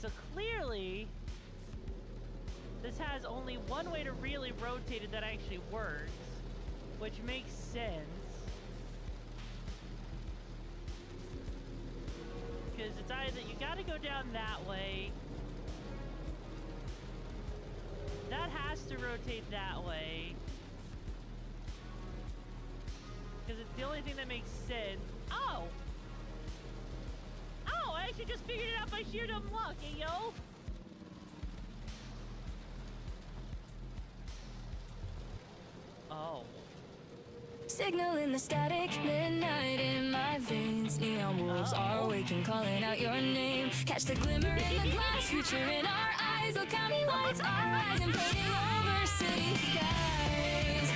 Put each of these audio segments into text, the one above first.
so clearly this has only one way to really rotate it that actually works, which makes sense. Because it's either you gotta go down that way. That has to rotate that way. Because it's the only thing that makes sense. Oh! Oh, I actually just figured it out by sheer dumb luck, hey yo! Oh. Signal in the static, midnight in my veins. Neon wolves are waking, calling out your name. Catch the glimmer in the glass, future in our eyes. Look how many lights are rising, floating over city skies.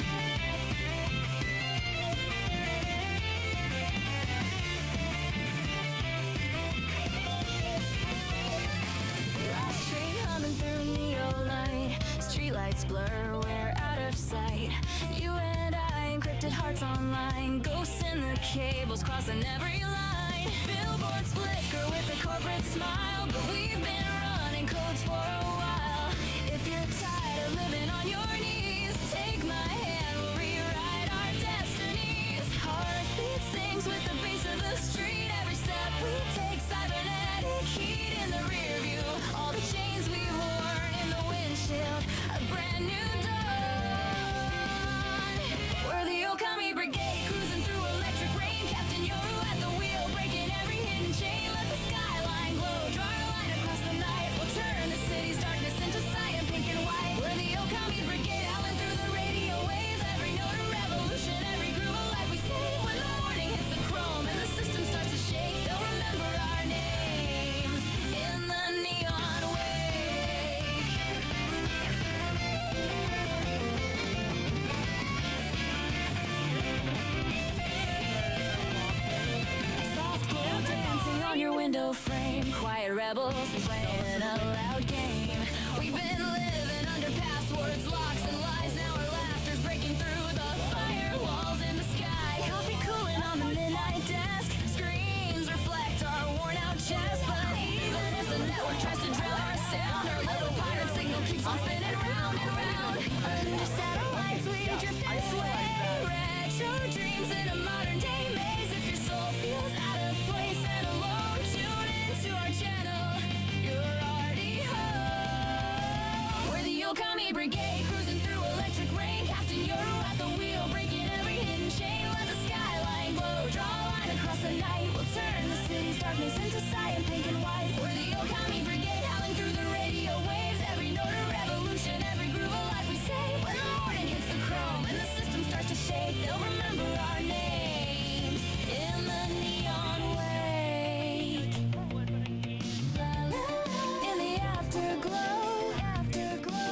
Last train humming through neon light. Streetlights blur, we're out of sight. You and I, encrypted hearts online. Ghosts in the cables, crossing every line. Billboards flicker with a corporate smile. But we've been running codes for a while. If you're tired of living on your knees, take my hand, we'll rewrite our destinies. Heartbeat sings with the bass of the street. Every step we take, cybernetic heat in the rear view. All the chains we've worn in the windshield, a brand new dawn. We're the Okami Brigade, cruising through electric rain. Captain Yoru at the wheel, breaking every hidden chain. Let the skyline glow, draw a line across the night. We'll turn the city's darkness into cyan, pink and white. We're the Okami Brigade, howling through the radio waves. Every note a revolution, every groove a life we save. When the morning hits the chrome and the system starts to shake, they'll remember our names in the neon wake. Soft glow dancing on your window frame. Quiet rebels playing a loud game. We've been living under passwords, locks and lies. Now our laughter's breaking through the firewalls in the sky. Coffee cooling on the midnight desk. Screens reflect our worn out chests. But even if the network tries to drown our sound, our little pirate signal keeps on spinning round and round. Under satellites we drift and sway. Retro dreams in a modern day maze. If your soul feels out of place and alone, tune into our channel. You're already home. We're the Okami Brigade, cruising through electric rain. Captain Yoru at the wheel, breaking every hidden chain. Let the skyline glow, draw a line across the night. We'll turn the city's darkness into cyan, pink and white. We're the Okami Brigade, howling through the radio waves. Every note a revolution, every groove a life we save. When the morning hits the chrome and the system starts to shake, they'll remember our names in the neon wake. In the afterglow,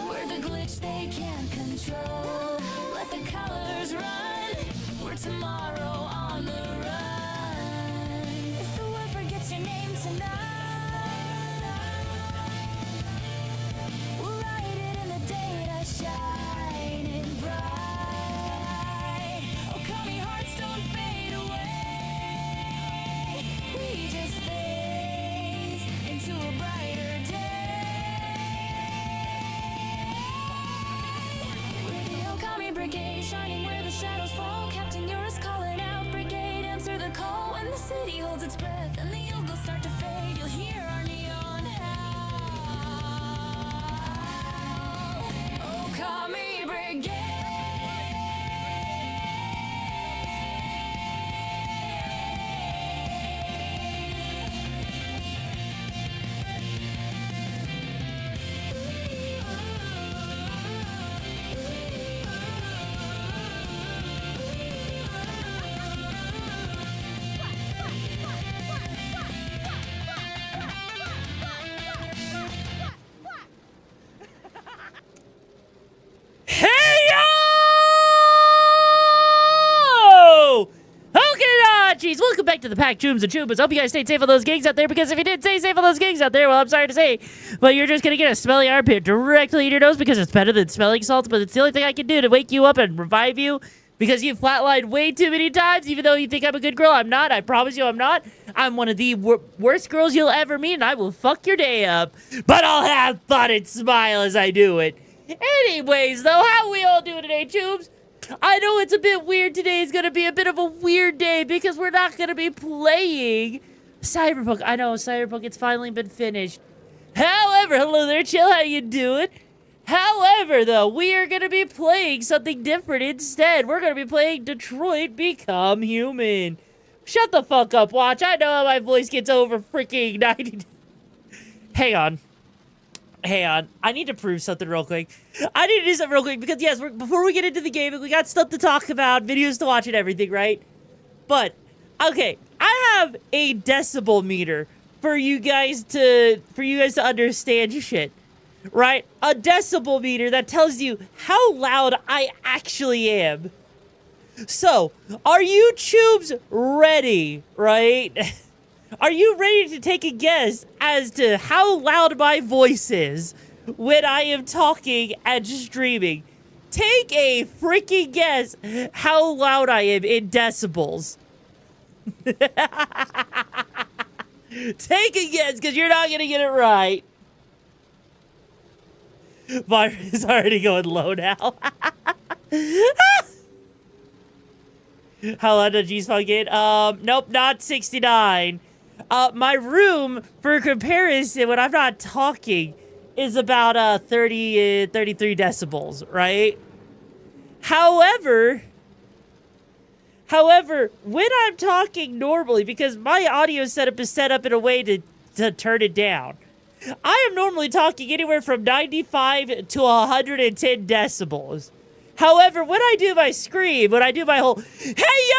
we're the glitch they can't control. Let the colors run, we're tomorrow on the run. If the world forgets your name tonight, we'll write it in the data, shining bright. Oh, Okami hearts don't fade away. We just phase into a brighter day. We're the Okami Brigade, shining where the shadows fall. Captain Yoru's calling out, Brigade, answer the call. When the city holds its breath and the eagles start to fade, you'll hear our neon howl. Okami Brigade. Hey yo! Okinaachis! Welcome back to the Pack Chooms and Choombas. Hope you guys stayed safe on those gigs out there, because if you did stay safe on those gigs out there, well, I'm sorry to say, but you're just gonna get a smelly armpit directly in your nose because it's better than smelling salts, but it's the only thing I can do to wake you up and revive you because you've flatlined way too many times. Even though you think I'm a good girl, I'm not. I promise you I'm not. I'm one of the worst girls you'll ever meet, and I will fuck your day up. But I'll have fun and smile as I do it. Anyways, though, how we all doing today, tubes? I know it's a bit weird. Today is going to be a bit of a weird day because we're not going to be playing Cyberpunk. I know, Cyberpunk, it's finally been finished. However, hello there, Chill, how you doing? However, though, we are going to be playing something different instead. We're going to be playing Detroit Become Human. Shut the fuck up, Watch. I know how my voice gets over freaking 90. Hang on. I need to prove something real quick. I need to do something real quick because, yes, before we get into the game, we got stuff to talk about, videos to watch and everything, right? But, okay, I have a decibel meter for you guys to understand shit. Right? A decibel meter that tells you how loud I actually am. So, are you tubes ready, right? Are you ready to take a guess as to how loud my voice is when I am talking and streaming? Take a freaking guess how loud I am in decibels. Take a guess, because you're not going to get it right. Mine is already going low now. How loud did G-Spot get? Nope, not 69. My room, for comparison, when I'm not talking, is about 33 decibels, right? However, when I'm talking normally, because my audio setup is set up in a way to turn it down, I am normally talking anywhere from 95 to 110 decibels. However, when I do my scream, when I do my whole, hey yo,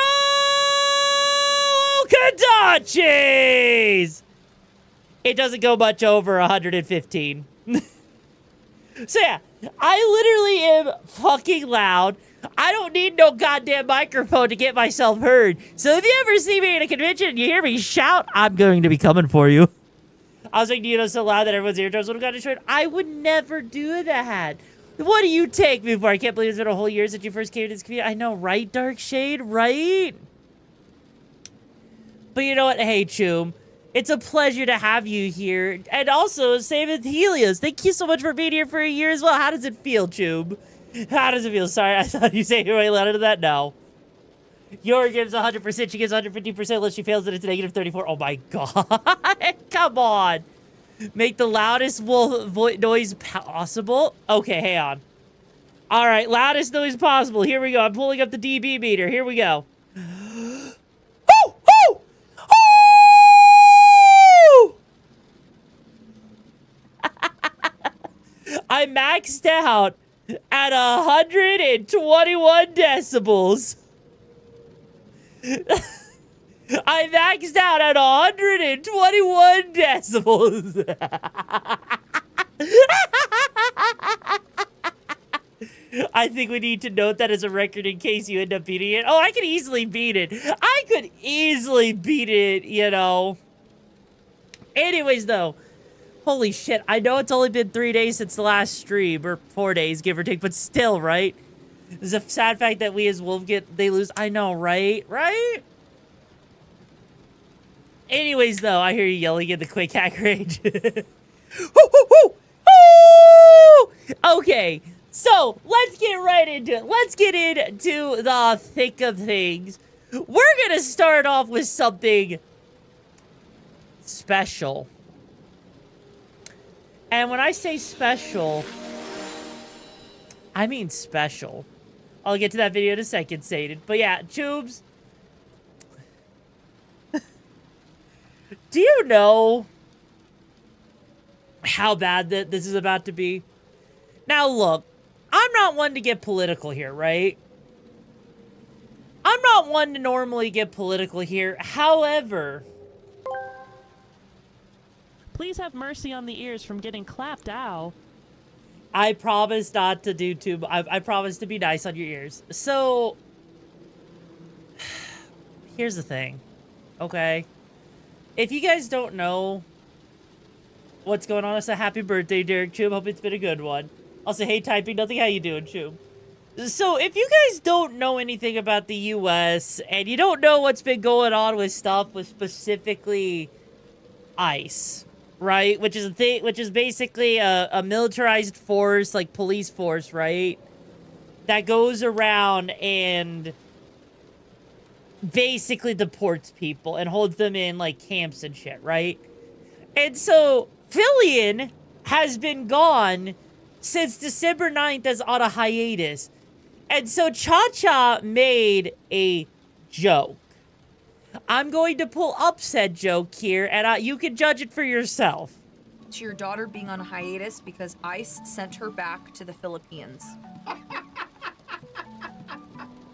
Kadachis, it doesn't go much over 115. So yeah, I literally am fucking loud. I don't need no goddamn microphone to get myself heard. So if you ever see me at a convention and you hear me shout, I'm going to be coming for you. I was like, so loud that everyone's eardrums would have got destroyed. I would never do that. What do you take me for? I can't believe it's been a whole year since you first came to this community. I know, right, Dark Shade? Right? But you know what? Hey, Choom. It's a pleasure to have you here. And also, same with Helios. Thank you so much for being here for a year as well. How does it feel, Choom? How does it feel? Sorry, I thought you said you were way louder than that. No. Yor gives 100%. She gives 150% unless she fails, and it's negative 34. Oh my god. Come on. Make the loudest noise possible. Okay, hang on. All right, loudest noise possible. Here we go. I'm pulling up the dB meter. Here we go. Oh! Oh! Oh! I maxed out at 121 decibels. I maxed out at 121 decibels. I think we need to note that as a record in case you end up beating it. Oh, I could easily beat it. I could easily beat it, you know. Anyways, though. Holy shit. I know it's only been 3 days since the last stream. Or 4 days, give or take. But still, right? It's a sad fact that we as Wolf they lose. I know, right? Right? Anyways, though, I hear you yelling in the quick hack rage. Okay, so let's get right into it. Let's get into the thick of things. We're gonna start off with something special. And when I say special, I mean special. I'll get to that video in a second, Sadie. But yeah, Tubes. Do you know how bad that this is about to be? Now, look, I'm not one to get political here, right? I'm not one to normally get political here. However, please have mercy on the ears from getting clapped out. I promise not to do too. I promise to be nice on your ears. So, here's the thing, okay? If you guys don't know what's going on, it's a happy birthday, Derek Chum. Hope it's been a good one. I'll say, hey, typing nothing. How you doing, Chum? So if you guys don't know anything about the U.S. and you don't know what's been going on with stuff with specifically ICE, right? Which is a thing, which is basically a militarized force, like police force, right? That goes around and basically deports people and holds them in like camps and shit, right? And so Fillion has been gone since December 9th as on a hiatus. And so Cha-Cha made a joke. I'm going to pull up said joke here, and you can judge it for yourself. To your daughter being on hiatus because ICE sent her back to the Philippines.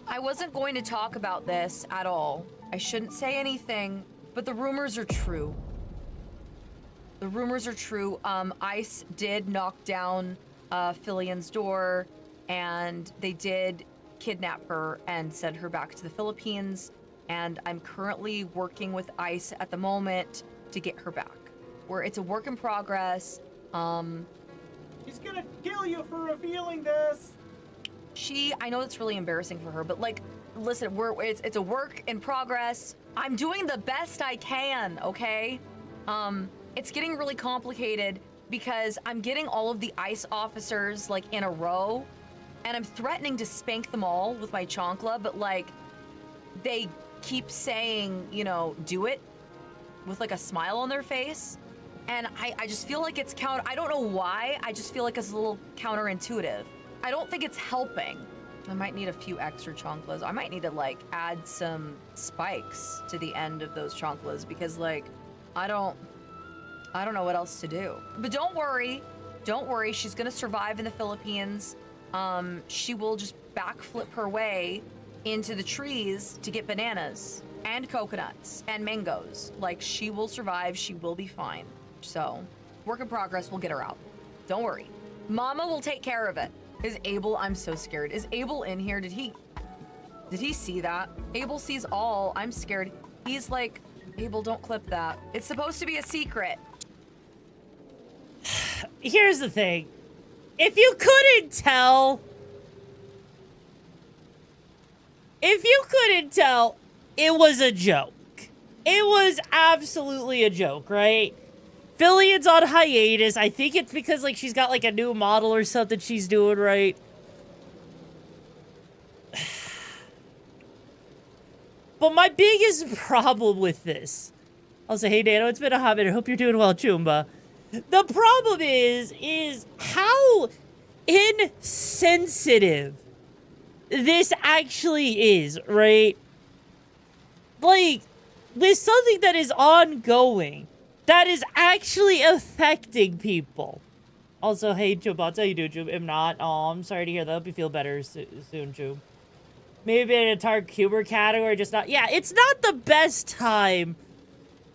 I wasn't going to talk about this at all. I shouldn't say anything, but the rumors are true. The rumors are true. ICE did knock down Fillion's door, and they did kidnap her and send her back to the Philippines. And I'm currently working with ICE at the moment to get her back. It's a work in progress. He's gonna kill you for revealing this. I know it's really embarrassing for her, but like, listen, it's a work in progress. I'm doing the best I can, okay? It's getting really complicated because I'm getting all of the ICE officers like in a row, and I'm threatening to spank them all with my chancla, but like, they keep saying, you know, do it with like a smile on their face. And I just feel like it's I don't know why, I just feel like it's a little counterintuitive. I don't think it's helping. I might need a few extra chanclas. I might need to like add some spikes to the end of those chanclas because like, I don't know what else to do. But don't worry, she's gonna survive in the Philippines. She will just backflip her way into the trees to get bananas and coconuts and mangoes. Like, she will survive, she will be fine. So, work in progress, we'll get her out. Don't worry. Mama will take care of it. Is Abel, I'm so scared. Is Abel in here? Did he see that? Abel sees all, I'm scared. He's like, Abel, don't clip that. It's supposed to be a secret. Here's the thing. If you couldn't tell, it was a joke. It was absolutely a joke, right? Fillion's on hiatus. I think it's because, like, she's got, like, a new model or something she's doing, right? But my biggest problem with this... I'll say, hey, Nano, it's been a hot minute. Hope you're doing well, Chumba. The problem is how insensitive this actually is, right? Like, with something that is ongoing, that is actually affecting people. Also, hey, Chumba, how you doing, Chum? I'm not. Oh, I'm sorry to hear that. Hope you feel better soon, Chum. Maybe in a dark humor category, just not. Yeah, it's not the best time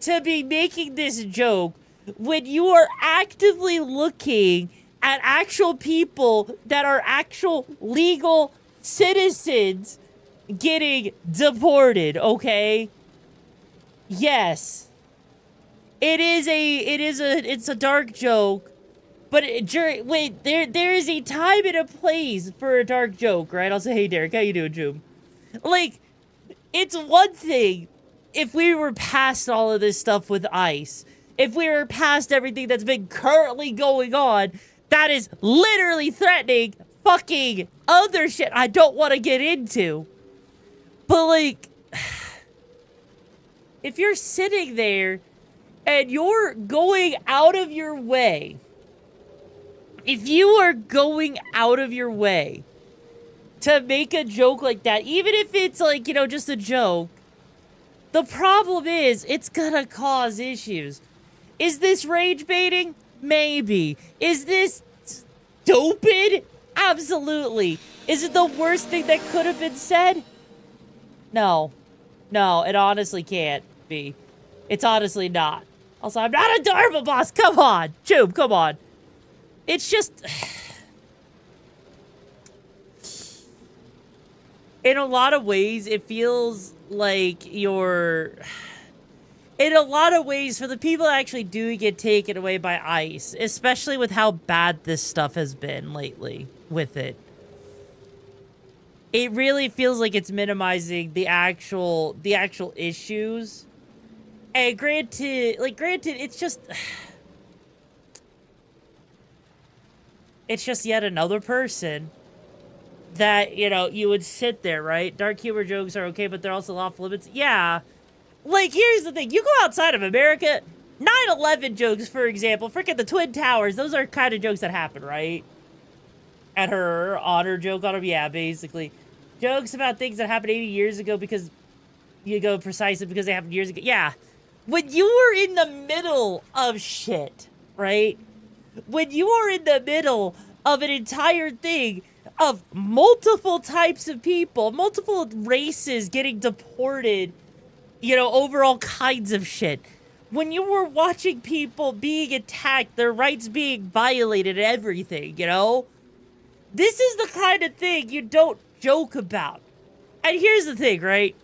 to be making this joke when you are actively looking at actual people that are actual legal citizens getting deported, okay? Yes. It's a dark joke, but there is a time and a place for a dark joke, right? I'll say, hey, Derek, how you doing, Jum? Like, it's one thing if we were past all of this stuff with ICE, if we were past everything that's been currently going on, that is literally threatening fucking other shit I don't want to get into. But, like, if you're sitting there and you're going out of your way, if you are going out of your way to make a joke like that, even if it's like, you know, just a joke, the problem is it's gonna cause issues. Is this rage baiting? Maybe. Is this stupid? Absolutely. Is it the worst thing that could have been said? No. No, it honestly can't be. It's honestly not. Also, I'm not adorable, boss. Come on. Jube, come on. It's just... in a lot of ways, it feels like you're... in a lot of ways, for the people that actually do get taken away by ICE, especially with how bad this stuff has been lately with it, it really feels like it's minimizing the actual issues. And granted, it's just yet another person that, you know, you would sit there, right? Dark humor jokes are okay, but they're also off limits. Yeah. Like, here's the thing. You go outside of America, 9/11 jokes, for example, freaking the Twin Towers, those are kind of jokes that happen, right? At her honor joke on them, yeah, basically. Jokes about things that happened 80 years ago because you go precisely because they happened years ago. Yeah. When you were in the middle of shit, right? When you are in the middle of an entire thing of multiple types of people, multiple races getting deported, you know, over all kinds of shit. When you were watching people being attacked, their rights being violated, everything, you know? This is the kind of thing you don't joke about. And here's the thing, right?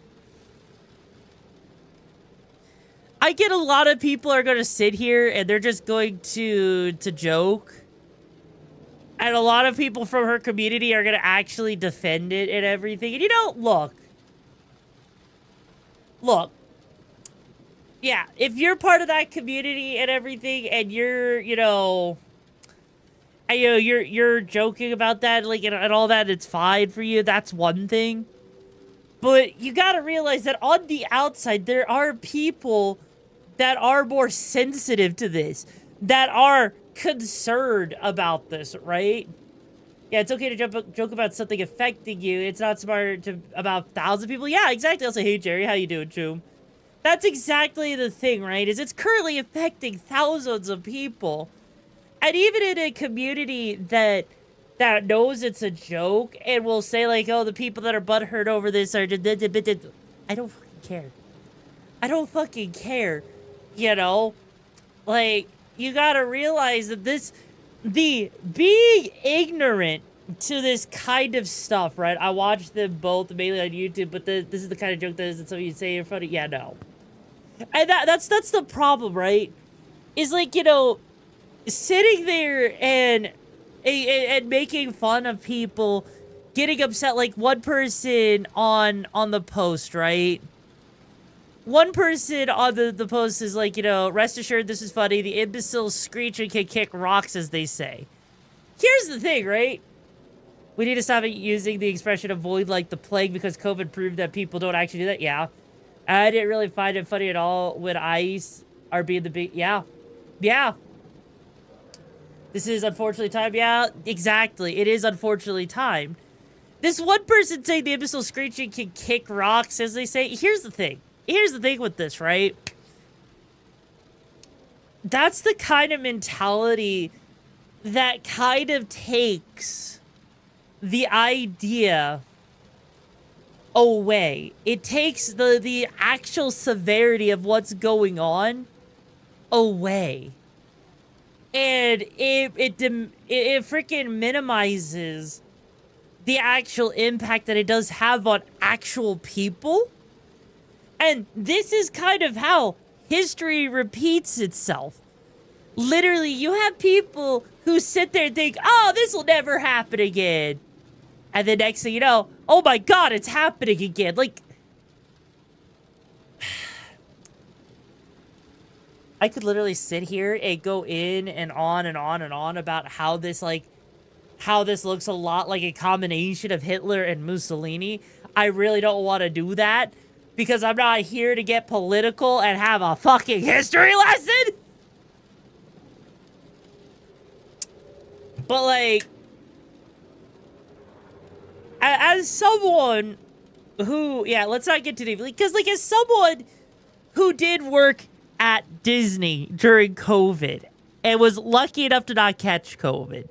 I get a lot of people are going to sit here and they're just going to joke. And a lot of people from her community are going to actually defend it and everything. And you know, look. Yeah, if you're part of that community and everything and you're, you know, you're joking about that, like, and all that, it's fine for you. That's one thing. But you got to realize that on the outside, there are people that are more sensitive to this, that are concerned about this, right? Yeah, it's okay to joke about something affecting you. It's not smart to about thousands of people. Yeah, exactly. I'll say, hey, Jerry, how you doing, Choom? That's exactly the thing, right? Is it's currently affecting thousands of people. And even in a community that knows it's a joke and will say, like, oh, the people that are butthurt over this are... I don't fucking care. I don't fucking care. You know? Like, you gotta realize that the being ignorant to this kind of stuff, right? I watch them both mainly on YouTube, but this is the kind of joke that isn't something you say in front of... Yeah, no. And that's the problem, right? Is like, you know... sitting there and making fun of people, getting upset, like one person on the post, right? One person on the post is like, you know, rest assured this is funny. The imbeciles screech and can kick rocks, as they say. Here's the thing, right? We need to stop using the expression avoid like the plague because COVID proved that people don't actually do that. Yeah. I didn't really find it funny at all when ICE are being the big... Yeah. Yeah. This is unfortunately timed. Yeah, exactly. It is unfortunately timed. This one person saying the imbecile screeching can kick rocks, as they say. Here's the thing. Here's the thing with this, right? That's the kind of mentality that kind of takes the idea away. It takes the actual severity of what's going on away. And it freaking minimizes the actual impact that it does have on actual people. And this is kind of how history repeats itself. Literally, you have people who sit there and think, oh, this will never happen again. And the next thing you know, oh my God, it's happening again. Like, I could literally sit here and go in and on and on and on about how this, like, how this looks a lot like a combination of Hitler and Mussolini. I really don't want to do that because I'm not here to get political and have a fucking history lesson. But, like, as someone who, yeah, let's not get too deep, because, like, as someone who did work at Disney during COVID and was lucky enough to not catch COVID,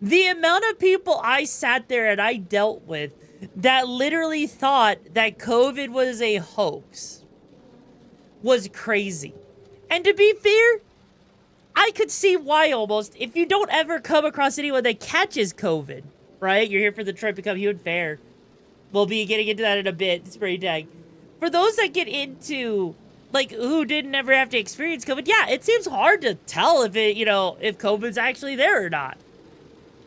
the amount of people I sat there and I dealt with that literally thought that COVID was a hoax was crazy. And to be fair, I could see why almost. If you don't ever come across anyone that catches COVID, right? You're here for the trip, become human fair. We'll be getting into that in a bit, spray tag. For those that get into, like, who didn't ever have to experience COVID, yeah, it seems hard to tell if it, you know, if COVID's actually there or not.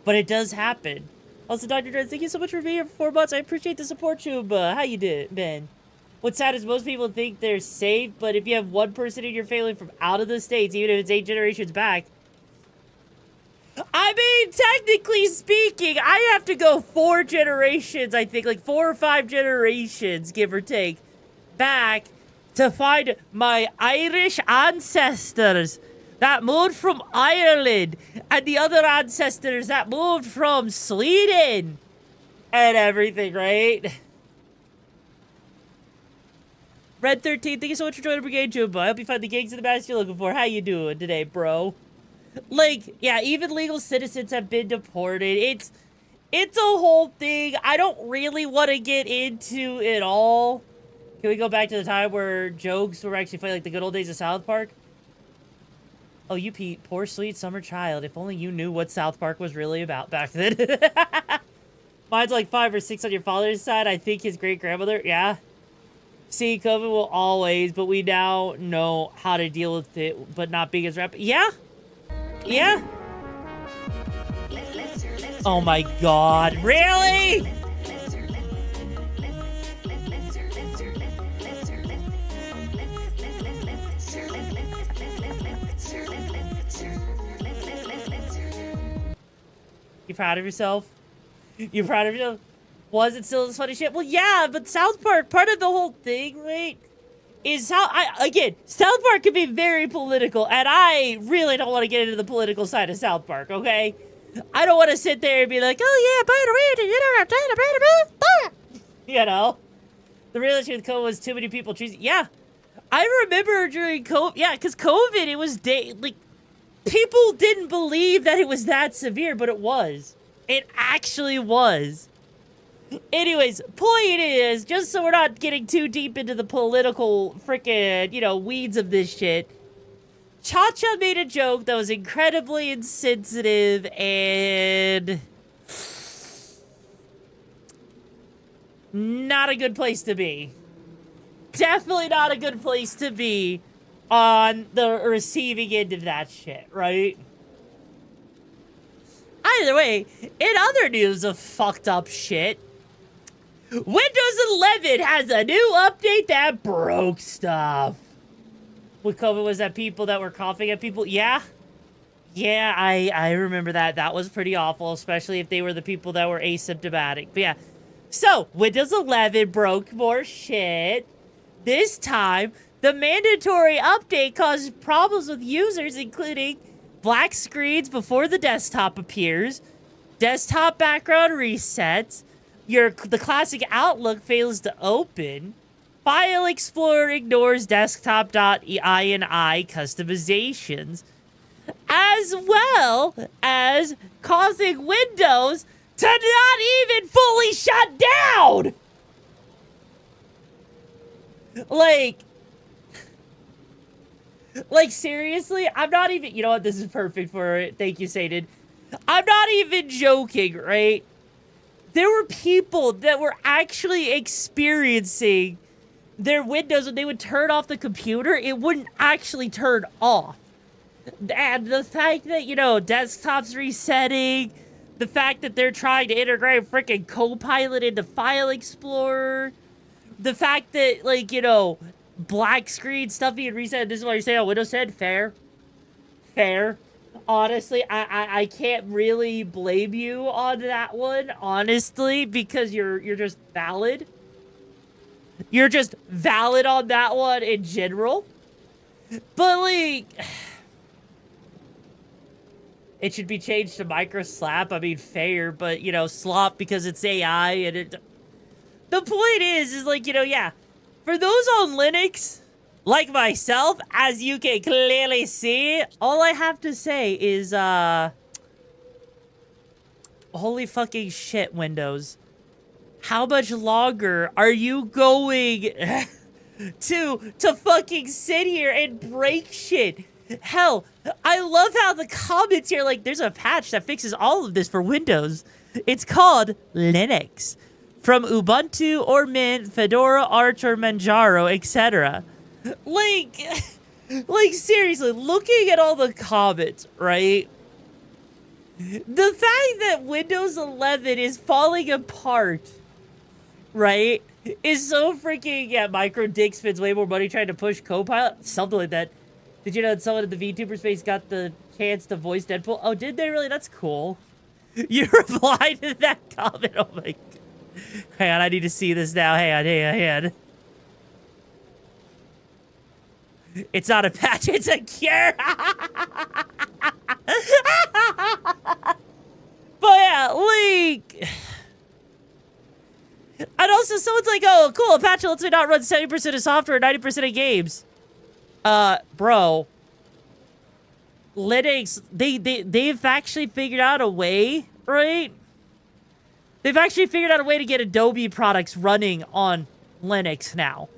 But it does happen. Also, Dr. Dreads, thank you so much for being here for 4 months. I appreciate the support, Chuba. How you did, Ben? What's sad is most people think they're safe, but if you have one person in your family from out of the States, even if it's 8 generations back, I mean, technically speaking, I have to go 4 generations, I think, like 4 or 5 generations, give or take, back to find my Irish ancestors that moved from Ireland and the other ancestors that moved from Sweden and everything, right? Red 13, thank you so much for joining Brigade Jumbo. I hope you find the gigs and the match you're looking for. How you doing today, bro? Like, yeah, even legal citizens have been deported. It's a whole thing. I don't really want to get into it all. Can we go back to the time where jokes were actually funny, like the good old days of South Park? Oh, you Pete, poor sweet summer child. If only you knew what South Park was really about back then. Mine's like 5 or 6 on your father's side. I think his great-grandmother, yeah. See, COVID will always, but we now know how to deal with it, but not being as rapid. Yeah. Yeah. Oh my god, really? You proud of yourself? You proud of yourself? Was it still this funny shit? Well, yeah, but South Park, part of the whole thing, right, is how, again, South Park can be very political, and I really don't want to get into the political side of South Park, okay? I don't want to sit there and be like, oh, yeah, by the way, you know, I'm talking about it. You know? The real issue with COVID was too many people choosing. Yeah. I remember during COVID, yeah, because COVID, it was, like, people didn't believe that it was that severe, but it was. It actually was. Anyways, point is, just so we're not getting too deep into the political frickin', you know, weeds of this shit, Cha-Cha made a joke that was incredibly insensitive and not a good place to be. Definitely not a good place to be on the receiving end of that shit, right? Either way, in other news of fucked up shit, Windows 11 has a new update that broke stuff. What COVID was that people that were coughing at people? Yeah. Yeah, I remember that. That was pretty awful, especially if they were the people that were asymptomatic. But yeah. So, Windows 11 broke more shit. This time, the mandatory update caused problems with users, including black screens before the desktop appears, desktop background resets, the classic Outlook fails to open, File Explorer ignores desktop.ini customizations, as well as causing Windows to not even fully shut down! Like, seriously? I'm not even... You know what? This is perfect for it. Thank you, Sadin. I'm not even joking, right? There were people that were actually experiencing their Windows when they would turn off the computer, it wouldn't actually turn off. And the fact that, you know, desktop's resetting, the fact that they're trying to integrate freaking Copilot into File Explorer, the fact that, like, you know, black screen stuff being reset, this is what you're saying on Windows 10, fair. Fair. Honestly, I can't really blame you on that one, honestly, because you're just valid. You're just valid on that one in general. But, like, it should be changed to micro slap. I mean, fair, but, you know, slop because it's AI and it... The point is like, you know, yeah, for those on Linux, like myself, as you can clearly see, all I have to say is, holy fucking shit, Windows. How much longer are you going to fucking sit here and break shit? Hell, I love how the comments here, like, there's a patch that fixes all of this for Windows. It's called Linux. From Ubuntu or Mint, Fedora, Arch, or Manjaro, etc. Like, seriously, looking at all the comments, right? The fact that Windows 11 is falling apart, right, is so freaking, yeah, Micro Dick spends way more money trying to push Copilot, something like that. Did you know that someone in the VTuber space got the chance to voice Deadpool? Oh, did they really? That's cool. You replied to that comment. Oh my god. Hang on, I need to see this now. Hang on. It's not a patch, it's a cure. But yeah, like... And also, someone's like, oh, cool, a patch lets me not run 70% of software, 90% of games. Bro. Linux, they've actually figured out a way, right? They've actually figured out a way to get Adobe products running on Linux now.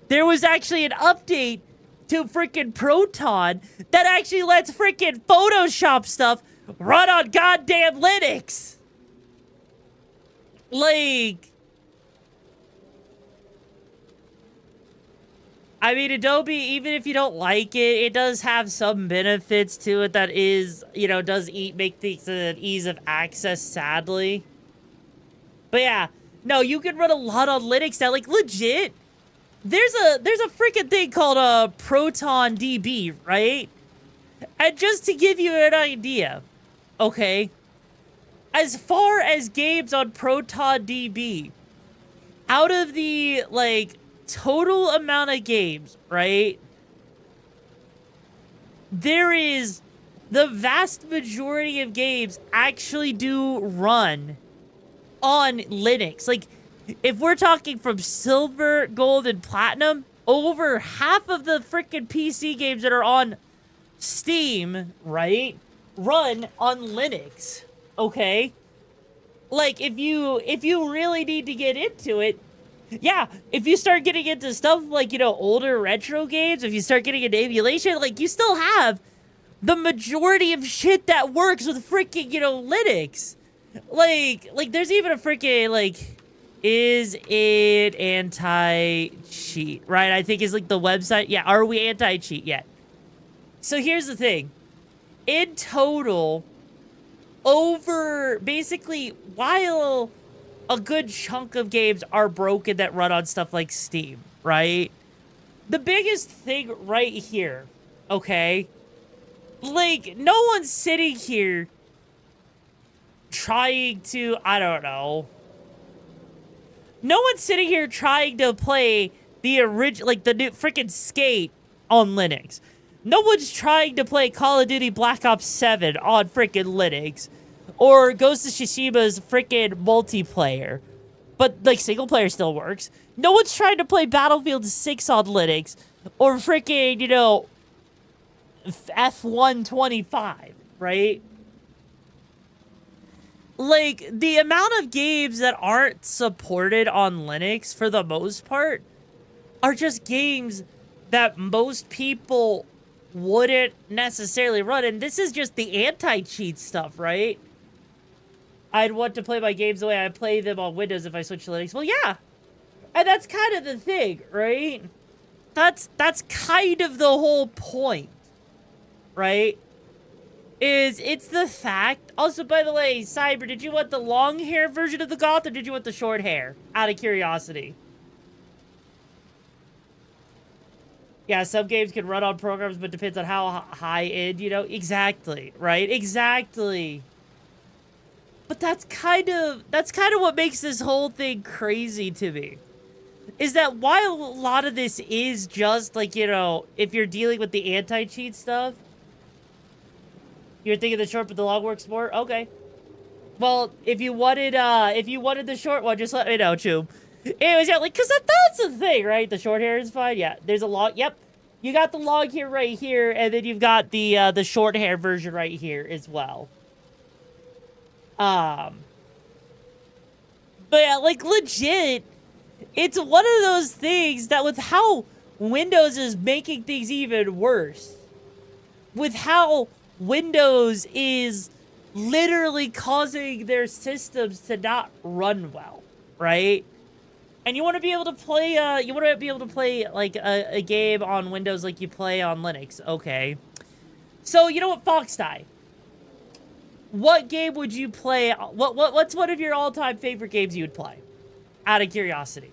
There was actually an update to freaking Proton that actually lets freaking Photoshop stuff run on goddamn Linux. Like... I mean, Adobe, even if you don't like it, it does have some benefits to it that is, you know, does make things an ease of access, sadly. But yeah, no, you can run a lot on Linux now, like, legit. There's a freaking thing called Proton DB, right? And just to give you an idea, okay, as far as games on Proton DB, out of the, like, total amount of games, right? There is the vast majority of games actually do run on Linux. Like, if we're talking from silver, gold, and platinum, over half of the freaking PC games that are on Steam, right, run on Linux. Okay? Like, if you really need to get into it, yeah, if you start getting into stuff like, you know, older retro games, if you start getting into emulation, like, you still have the majority of shit that works with freaking, you know, Linux. Like, there's even a freaking, like, is it anti-cheat, right? I think is, like, the website. Yeah, are we anti-cheat yet? So here's the thing. In total, over, basically, while a good chunk of games are broken that run on stuff like Steam, right? The biggest thing right here, okay? Like, no one's sitting here trying to, I don't know. No one's sitting here trying to play the original, like, the new freaking Skate on Linux. No one's trying to play Call of Duty Black Ops 7 on freaking Linux. Or Ghost of Tsushima's freaking multiplayer. But, like, single player still works. No one's trying to play Battlefield 6 on Linux. Or freaking, you know, F125, right? Like, the amount of games that aren't supported on Linux, for the most part, are just games that most people wouldn't necessarily run. And this is just the anti-cheat stuff, right? I'd want to play my games the way I play them on Windows if I switch to Linux. Well, yeah. And that's kind of the thing, right? That's kind of the whole point, right? It's the fact... Also, by the way, Cyber, did you want the long hair version of the goth, or did you want the short hair? Out of curiosity. Yeah, some games can run on programs, but depends on how high-end, you know? Exactly, right? Exactly. But that's kind of what makes this whole thing crazy to me. Is that while a lot of this is just, like, you know, if you're dealing with the anti-cheat stuff, you're thinking the short but the long works more? Okay. Well, if you wanted the short one, just let me know, Choom. Anyways, yeah, like, cause that's the thing, right? The short hair is fine. Yeah, there's a long. Yep, you got the long hair right here, and then you've got the short hair version right here as well. But yeah, like, legit, it's one of those things that with how Windows is making things even worse, with how Windows is literally causing their systems to not run well, right? And you want to be able to play, like, a game on Windows like you play on Linux. Okay. So, you know what, Fox Die? what game would you play? What's one of your all-time favorite games you would play? Out of curiosity.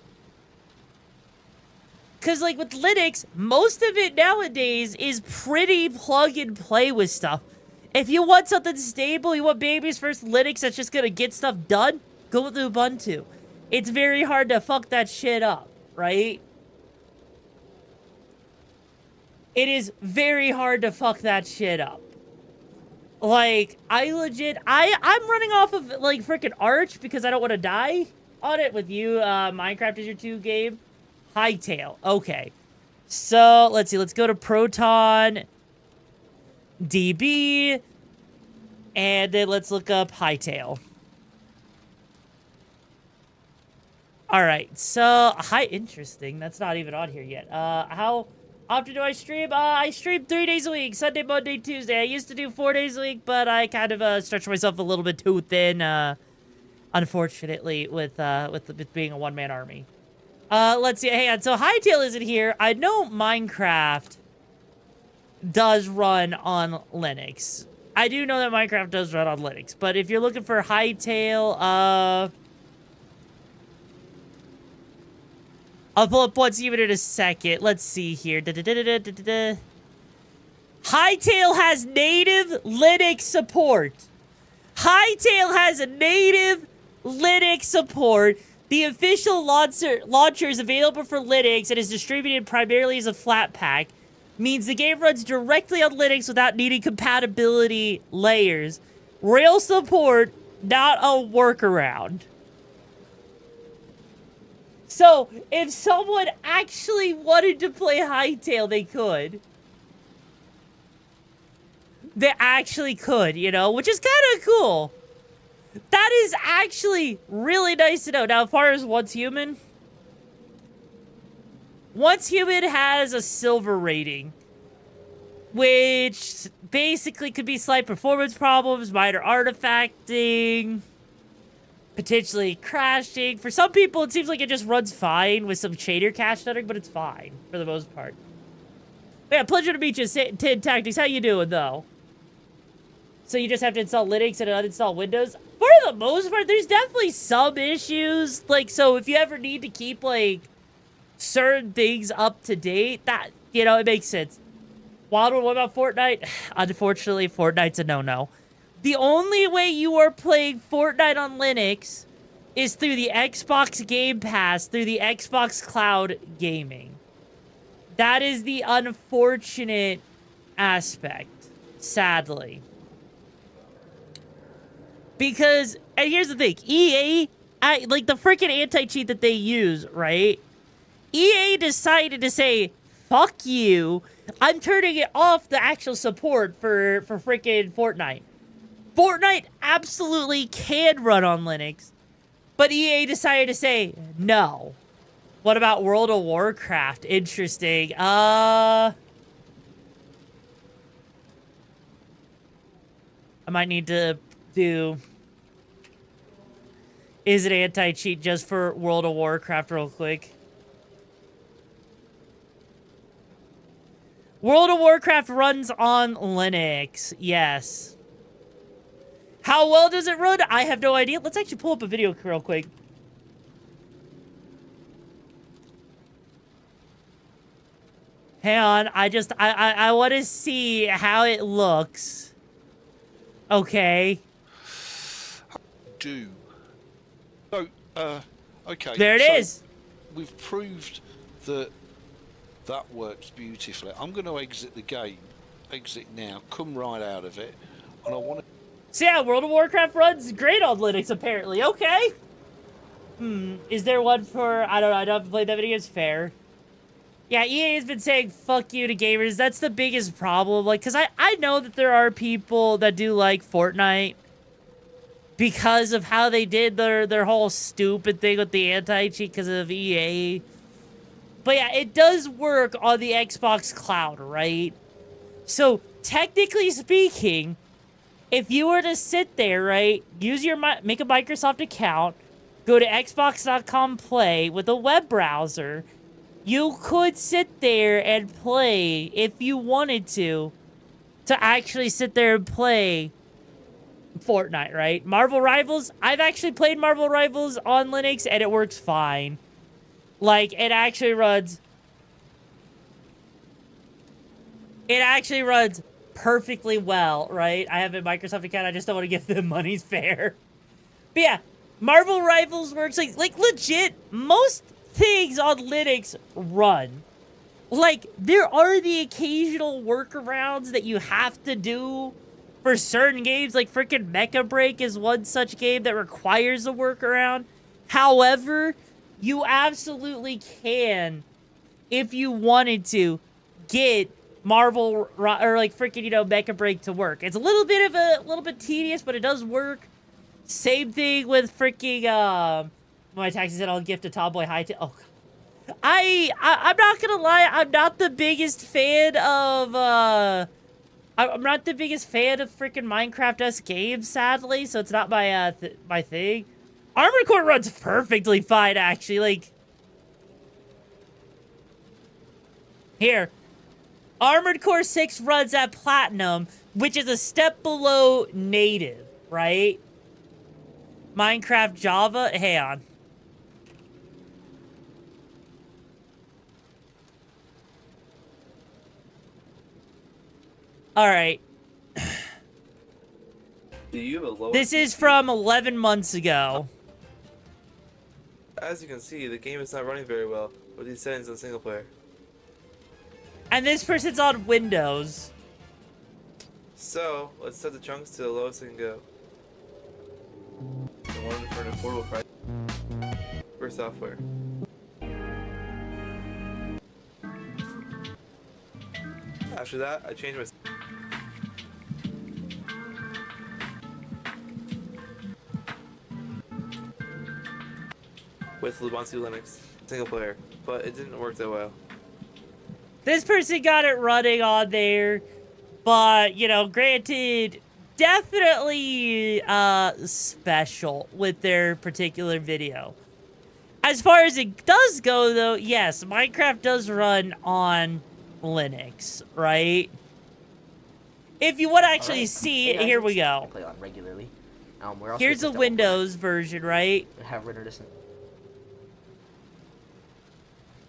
Because, like, with Linux, most of it nowadays is pretty plug and play with stuff. If you want something stable, you want baby's first Linux that's just gonna get stuff done, go with Ubuntu. It's very hard to fuck that shit up, right? It is very hard to fuck that shit up. Like, I'm running off of, like, freaking Arch because I don't want to die on it with you. Minecraft is your 2 game. Hightail. Okay. So, let's see. Let's go to Proton DB. And then let's look up Hightail. Alright. So, interesting. That's not even on here yet. How often do I stream? I stream 3 days a week. Sunday, Monday, Tuesday. I used to do 4 days a week, but I kind of stretched myself a little bit too thin, unfortunately, with being a one-man army. Let's see. Hang on. So Hightail isn't here. I know Minecraft does run on Linux. I do know that Minecraft does run on Linux. But if you're looking for Hightail, I'll pull up once even in a second. Let's see here. Hightail has native Linux support. Hightail has a native Linux support. The official launcher is available for Linux and is distributed primarily as a flat pack. Means the game runs directly on Linux without needing compatibility layers. Real support, not a workaround. So, if someone actually wanted to play Hightail, they could. They actually could, you know, which is kind of cool. That is actually really nice to know. Now, as far as Once Human has a silver rating, which basically could be slight performance problems, minor artifacting, potentially crashing. For some people, it seems like it just runs fine with some shader cache stuttering, but it's fine for the most part. But yeah, pleasure to meet you, Tin Tactics. How you doing, though? So you just have to install Linux and uninstall Windows? For the most part, there's definitely some issues. Like, so if you ever need to keep, like, certain things up to date, that, you know, it makes sense. Wildwood, what about Fortnite? Unfortunately, Fortnite's a no-no. The only way you are playing Fortnite on Linux is through the Xbox Game Pass, through the Xbox Cloud Gaming. That is the unfortunate aspect, sadly. Because, and here's the thing, EA, like the freaking anti-cheat that they use, right? EA decided to say, fuck you, I'm turning it off the actual support for freaking Fortnite. Fortnite absolutely can run on Linux, but EA decided to say, no. What about World of Warcraft? Interesting. I might need to do... Is it anti-cheat just for World of Warcraft real quick? World of Warcraft runs on Linux. Yes. How well does it run? I have no idea. Let's actually pull up a video real quick. Hang on. I want to see how it looks. Okay. So, okay. There it is. We've proved that that works beautifully. I'm going to exit the game. Exit now. Come right out of it. And I want to... So yeah, World of Warcraft runs great on Linux, apparently. Okay. Is there one for... I don't know. I don't play that video. It's fair. Yeah, EA has been saying fuck you to gamers. That's the biggest problem. Like, because I know that there are people that do like Fortnite because of how they did their whole stupid thing with the anti-cheat because of EA. But yeah, it does work on the Xbox Cloud, right? So, technically speaking, if you were to sit there, right, make a Microsoft account, go to xbox.com play with a web browser, you could sit there and play if you wanted to actually sit there and play Fortnite, right? Marvel Rivals, I've actually played Marvel Rivals on Linux, and it works fine. Like, it actually runs perfectly well, right? I have a Microsoft account, I just don't want to give them money's fair. But yeah, Marvel Rivals works, like legit, most things on Linux run. Like, there are the occasional workarounds that you have to do for certain games, like freaking Mecha Break is one such game that requires a workaround. However, you absolutely can, if you wanted to, get Marvel or like freaking, you know, Mecha Break to work. It's a little bit tedious, but it does work. Same thing with freaking my taxi said I'll gift a Tomboy High to I'm not gonna lie, I'm not the biggest fan of I'm not the biggest fan of freaking Minecraft-esque games, sadly, so it's not my my thing. Armored Core runs perfectly fine, actually. Like, here, Armored Core 6 runs at Platinum, which is a step below native, right? Minecraft Java, hang on. All right. Do you have a lower This is from 11 months ago. As you can see, the game is not running very well with these settings on single player. And this person's on Windows. So, let's set the chunks to the lowest it can go. The one for an affordable price for software. After that, I changed my with Ubuntu Linux single player, but it didn't work that well. This person got it running on there, but, you know, granted, definitely special with their particular video. As far as it does go, though, yes, Minecraft does run on Linux, right? If you want to actually see it, here we go. Play on regularly. We're also Here's the Windows version, right? have render distance.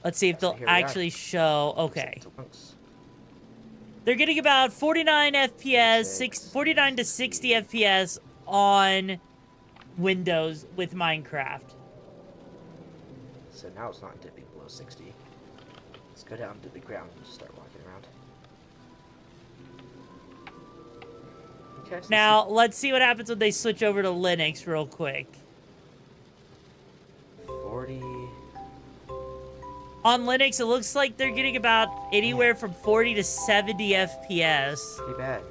Let's see if So they'll here we are. actually show. Okay. Chunks. They're getting about 49 FPS, 49 to 60 FPS on Windows with Minecraft. So now it's not dipping below 60. Let's go down to the ground and just start walking around. Okay. So Now, let's see what happens when they switch over to Linux real quick. 40. On Linux, it looks like they're getting about anywhere from 40 to 70 FPS. Pretty bad.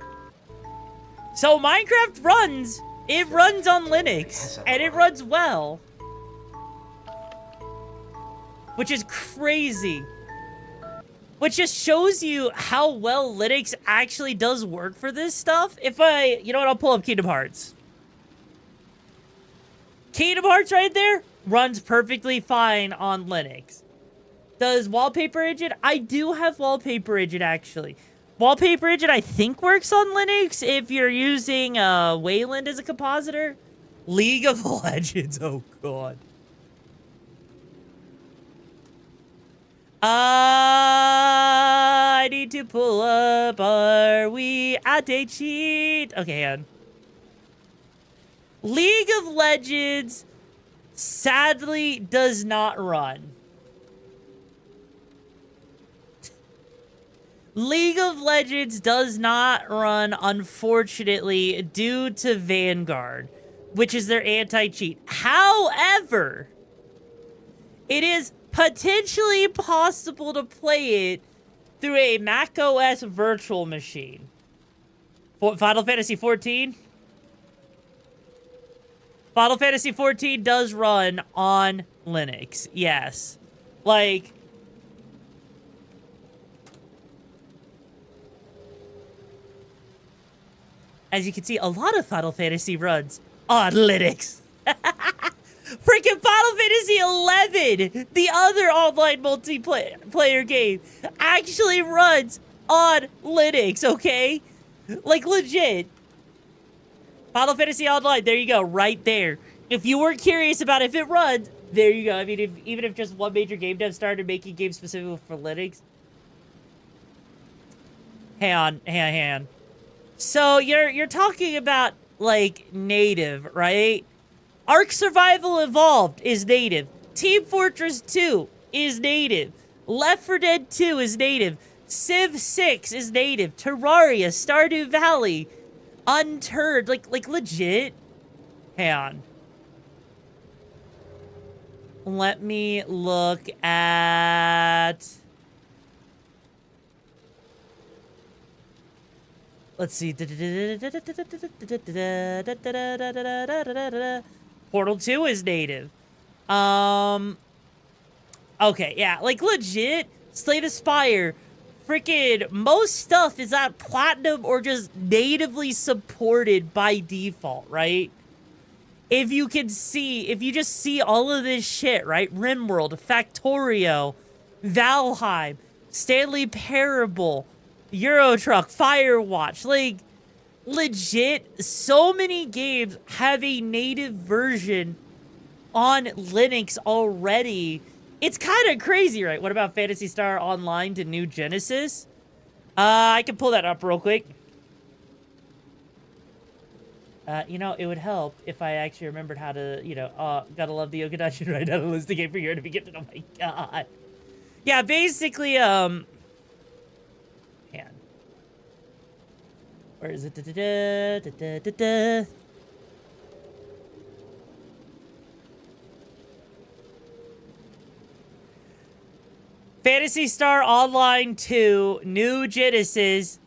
So Minecraft runs. It runs on Linux, and it runs well. Which is crazy. Which just shows you how well Linux actually does work for this stuff. You know what, I'll pull up Kingdom Hearts. Kingdom Hearts right there runs perfectly fine on Linux. Does Wallpaper Engine? I do have Wallpaper Engine, actually. Wallpaper Engine, I think, works on Linux if you're using Wayland as a compositor. League of Legends, oh god. I need to pull up, are we at a cheat? Okay, hang on. League of Legends sadly does not run. League of Legends does not run, unfortunately, due to Vanguard, which is their anti-cheat. However, it is potentially possible to play it through a macOS virtual machine. Final Fantasy XIV? Final Fantasy XIV does run on Linux, yes. Like, as you can see, a lot of Final Fantasy runs on Linux. Freaking Final Fantasy 11, the other online multiplayer game, actually runs on Linux, okay? Like, legit. Final Fantasy Online, there you go, right there. If you were curious about if it runs, there you go. I mean, even if just one major game dev started making games specifically for Linux. Hang on. So you're talking about like native, right? Ark Survival Evolved is native. Team Fortress 2 is native. Left 4 Dead 2 is native. Civ 6 is native. Terraria, Stardew Valley, Unturned, like legit. Hang on. Let me look at... Let's see. Portal 2 is native. Okay, yeah, like legit, Slay the Spire, freaking most stuff is at platinum or just natively supported by default, right? If you just see all of this shit, right? RimWorld, Factorio, Valheim, Stanley Parable, Eurotruck, Firewatch, like, legit, so many games have a native version on Linux already. It's kind of crazy, right? What about Phantasy Star Online to New Genesis? I can pull that up real quick. You know, it would help if I actually remembered how to, you know, gotta love the Yoga Dungeon right now to list the game for your to be gifted. Oh my god. Yeah, basically, man. Where is it? Phantasy Star Online 2 New Genesis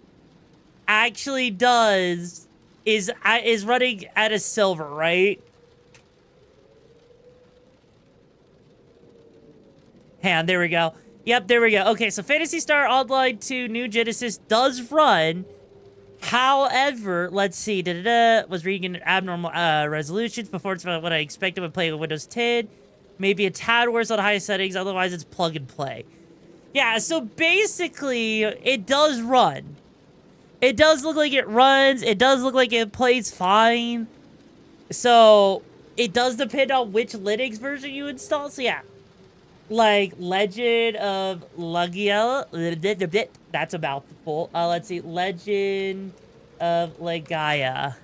actually is running at a silver, right? Hang on, there we go. Yep, there we go. Okay, so Phantasy Star Online 2 New Genesis does run. However, let's see. Was reading abnormal resolutions. Performance about what I expected when playing with Windows 10. Maybe a tad worse on high settings. Otherwise, it's plug and play. Yeah, so basically, it does run. It does look like it runs. It does look like it plays fine. So, it does depend on which Linux version you install. So, yeah. Like, Legend of Legaia. That's a mouthful. Let's see. Legend of Legaia.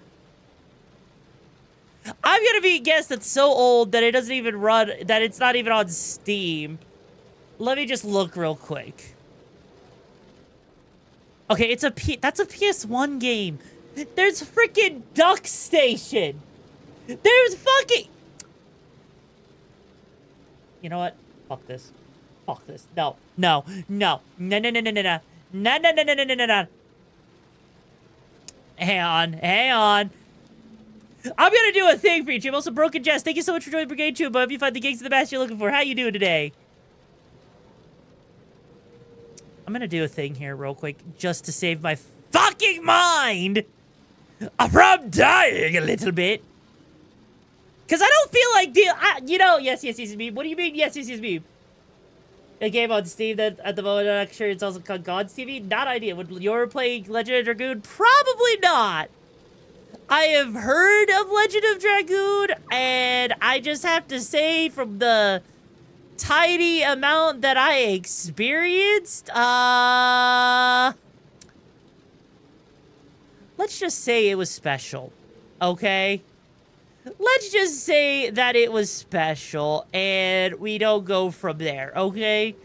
I'm gonna be a guess that's so old that it doesn't even run, that it's not even on Steam. Let me just look real quick. Okay, that's a PS1 game. There's freaking Duck Station. There's fucking... You know what? Fuck this. Fuck this. No. No. No. No, no, no, no, no, no. No, no, no, no, no, no, no, no. Hang on. Hang on. I'm gonna do a thing for you, Jim. Also, Broken Jess, thank you so much for joining Brigade Tube. I hope you find the gigs of the best you're looking for. How you doing today? I'm gonna do a thing here real quick just to save my fucking mind from dying a little bit. Because I don't feel like, you know, yes, meme. What do you mean, yes, meme? A game on Steam that at the moment I'm not sure it's also called God's TV? Not idea. Would you play Legend of Dragoon? Probably not. I have heard of Legend of Dragoon, and I just have to say from the tiny amount that I experienced, let's just say it was special, okay? Let's just say that it was special, and we don't go from there, okay?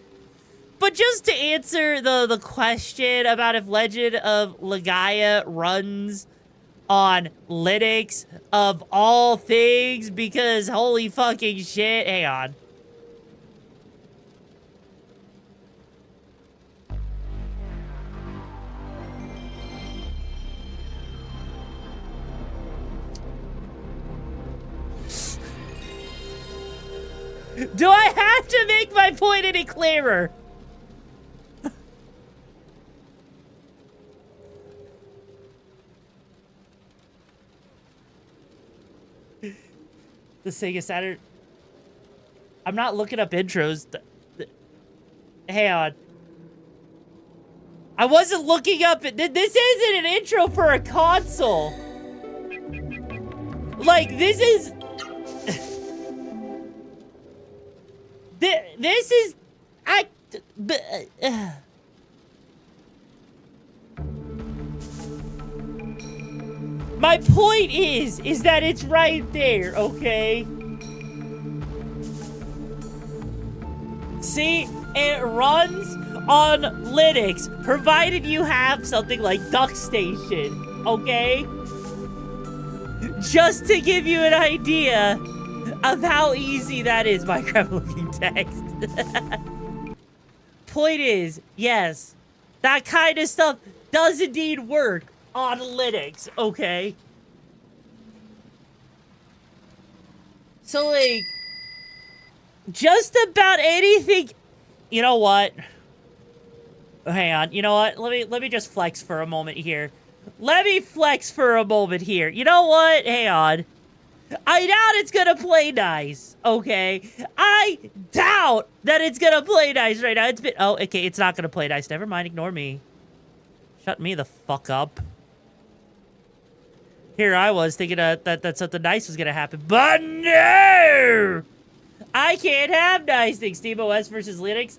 But just to answer the question about if Legend of Legaia runs on Linux of all things, because holy fucking shit, hang on. Do I have to make my point any clearer? The Sega Saturn. I'm not looking up intros. Hang on. I wasn't looking up. This isn't an intro for a console. Like, this is... this is... My point is that it's right there, okay? See? It runs on Linux, provided you have something like DuckStation, okay? Just to give you an idea of how easy that is, Minecraft-looking text. Point is, yes, that kind of stuff does indeed work on Linux, okay? So, like, just about anything... You know what? Hang on. You know what? Let me just flex for a moment here. Let me flex for a moment here. You know what? Hang on. I doubt it's gonna play nice, okay? I doubt that it's gonna play nice right now. It's been... Oh, okay, it's not gonna play nice. Never mind, ignore me. Shut me the fuck up. Here I was thinking that something nice was gonna happen, but no! I can't have nice things. SteamOS versus Linux.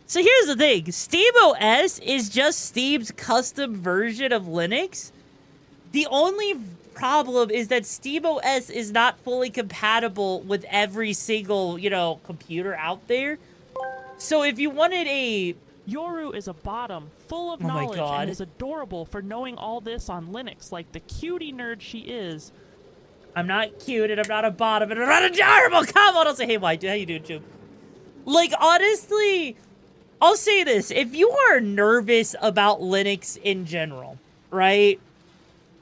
So here's the thing. SteamOS is just Steam's custom version of Linux. The only problem is that SteamOS is not fully compatible with every single, you know, computer out there. So if you wanted a... Yoru is a bottom, full of knowledge, and is adorable for knowing all this on Linux, like the cutie nerd she is. I'm not cute, and I'm not a bottom, and I'm not adorable! Come on, I'll say, hey, why? How you doing, Jube? Like, honestly, I'll say this. If you are nervous about Linux in general, right,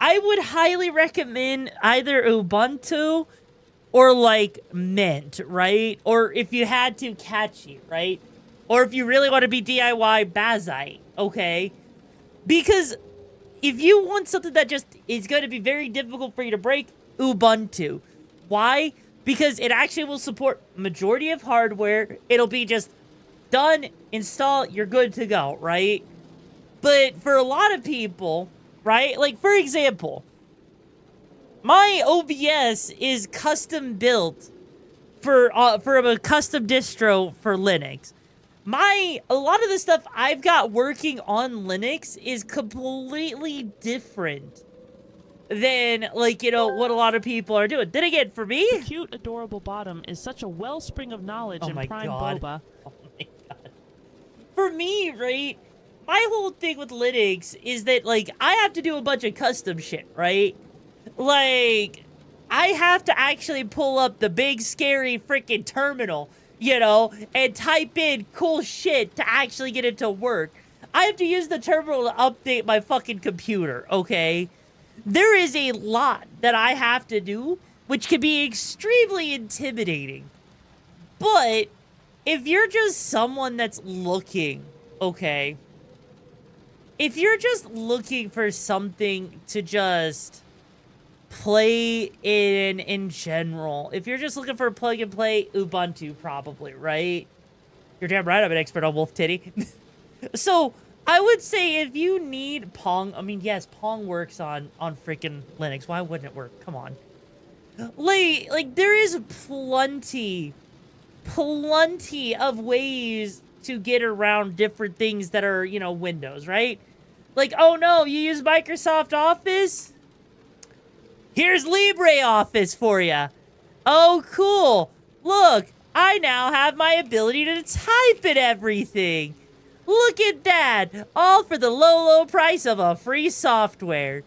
I would highly recommend either Ubuntu or, like, Mint, right? Or if you had to, Catchy, right? Or if you really want to be DIY, Bazite, okay? Because if you want something that just is going to be very difficult for you to break, Ubuntu. Why? Because it actually will support majority of hardware. It'll be just done, install, you're good to go, right? But for a lot of people, right? Like, for example, my OBS is custom built for a custom distro for Linux. A lot of the stuff I've got working on Linux is completely different than, like, you know, what a lot of people are doing. Then again, for me... The cute, adorable bottom is such a wellspring of knowledge and prime boba. Oh my god. For me, right, my whole thing with Linux is that, like, I have to do a bunch of custom shit, right? Like, I have to actually pull up the big, scary freaking terminal, you know, and type in cool shit to actually get it to work. I have to use the terminal to update my fucking computer, okay? There is a lot that I have to do, which can be extremely intimidating. But if you're just someone that's looking, okay? If you're just looking for something to just play in general, if you're just looking for a plug and play, Ubuntu probably, right? You're damn right I'm an expert on Wolf Titty. So I would say if you need Pong, I mean, yes, Pong works on freaking Linux. Why wouldn't it work? Come on. Like there is plenty of ways to get around different things that are, you know, Windows, right? Like, oh no, you use Microsoft Office? Here's LibreOffice for you. Oh, cool. Look, I now have my ability to type in everything. Look at that. All for the low, low price of a free software.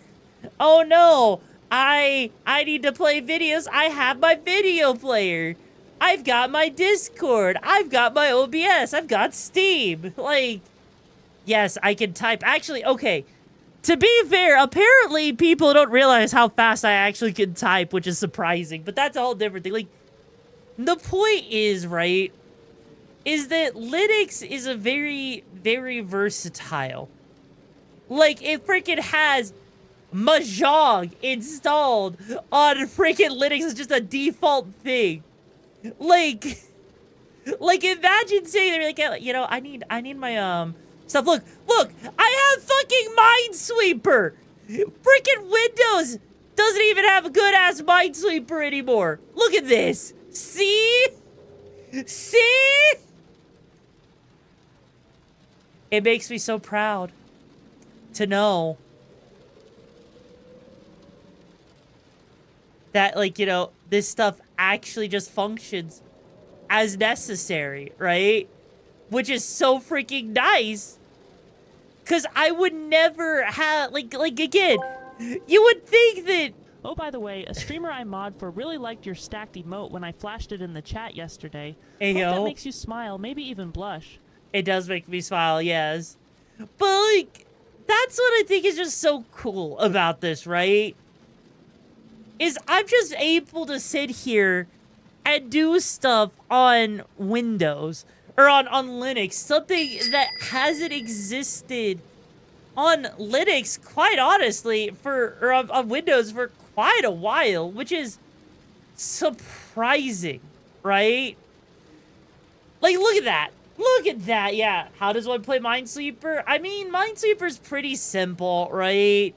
Oh no, I need to play videos. I have my video player. I've got my Discord. I've got my OBS. I've got Steam. Like, yes, I can type. Actually, okay. To be fair, apparently people don't realize how fast I actually can type, which is surprising. But that's a whole different thing. Like, the point is, right, is that Linux is a very, very versatile. Like, it freaking has Mahjong installed on freaking Linux. It's just a default thing. Like imagine saying, like, you know, I need my, stuff. Look, I have fucking Minesweeper. Freaking Windows doesn't even have a good-ass Minesweeper anymore. Look at this. See? See? It makes me so proud to know that, like, you know, this stuff actually just functions as necessary, right? Which is so freaking nice. Because I would never have, like again, you would think that... Oh, by the way, a streamer I mod for really liked your stacked emote when I flashed it in the chat yesterday. Hey, Hope yo. that makes you smile, maybe even blush. It does make me smile, yes. But, like, that's what I think is just so cool about this, right? Is I'm just able to sit here and do stuff on Windows or on Linux, something that hasn't existed on Linux, quite honestly, or on Windows for quite a while, which is surprising, right? Like, look at that. Look at that, yeah. How does one play Minesweeper? I mean, Minesweeper's pretty simple, right?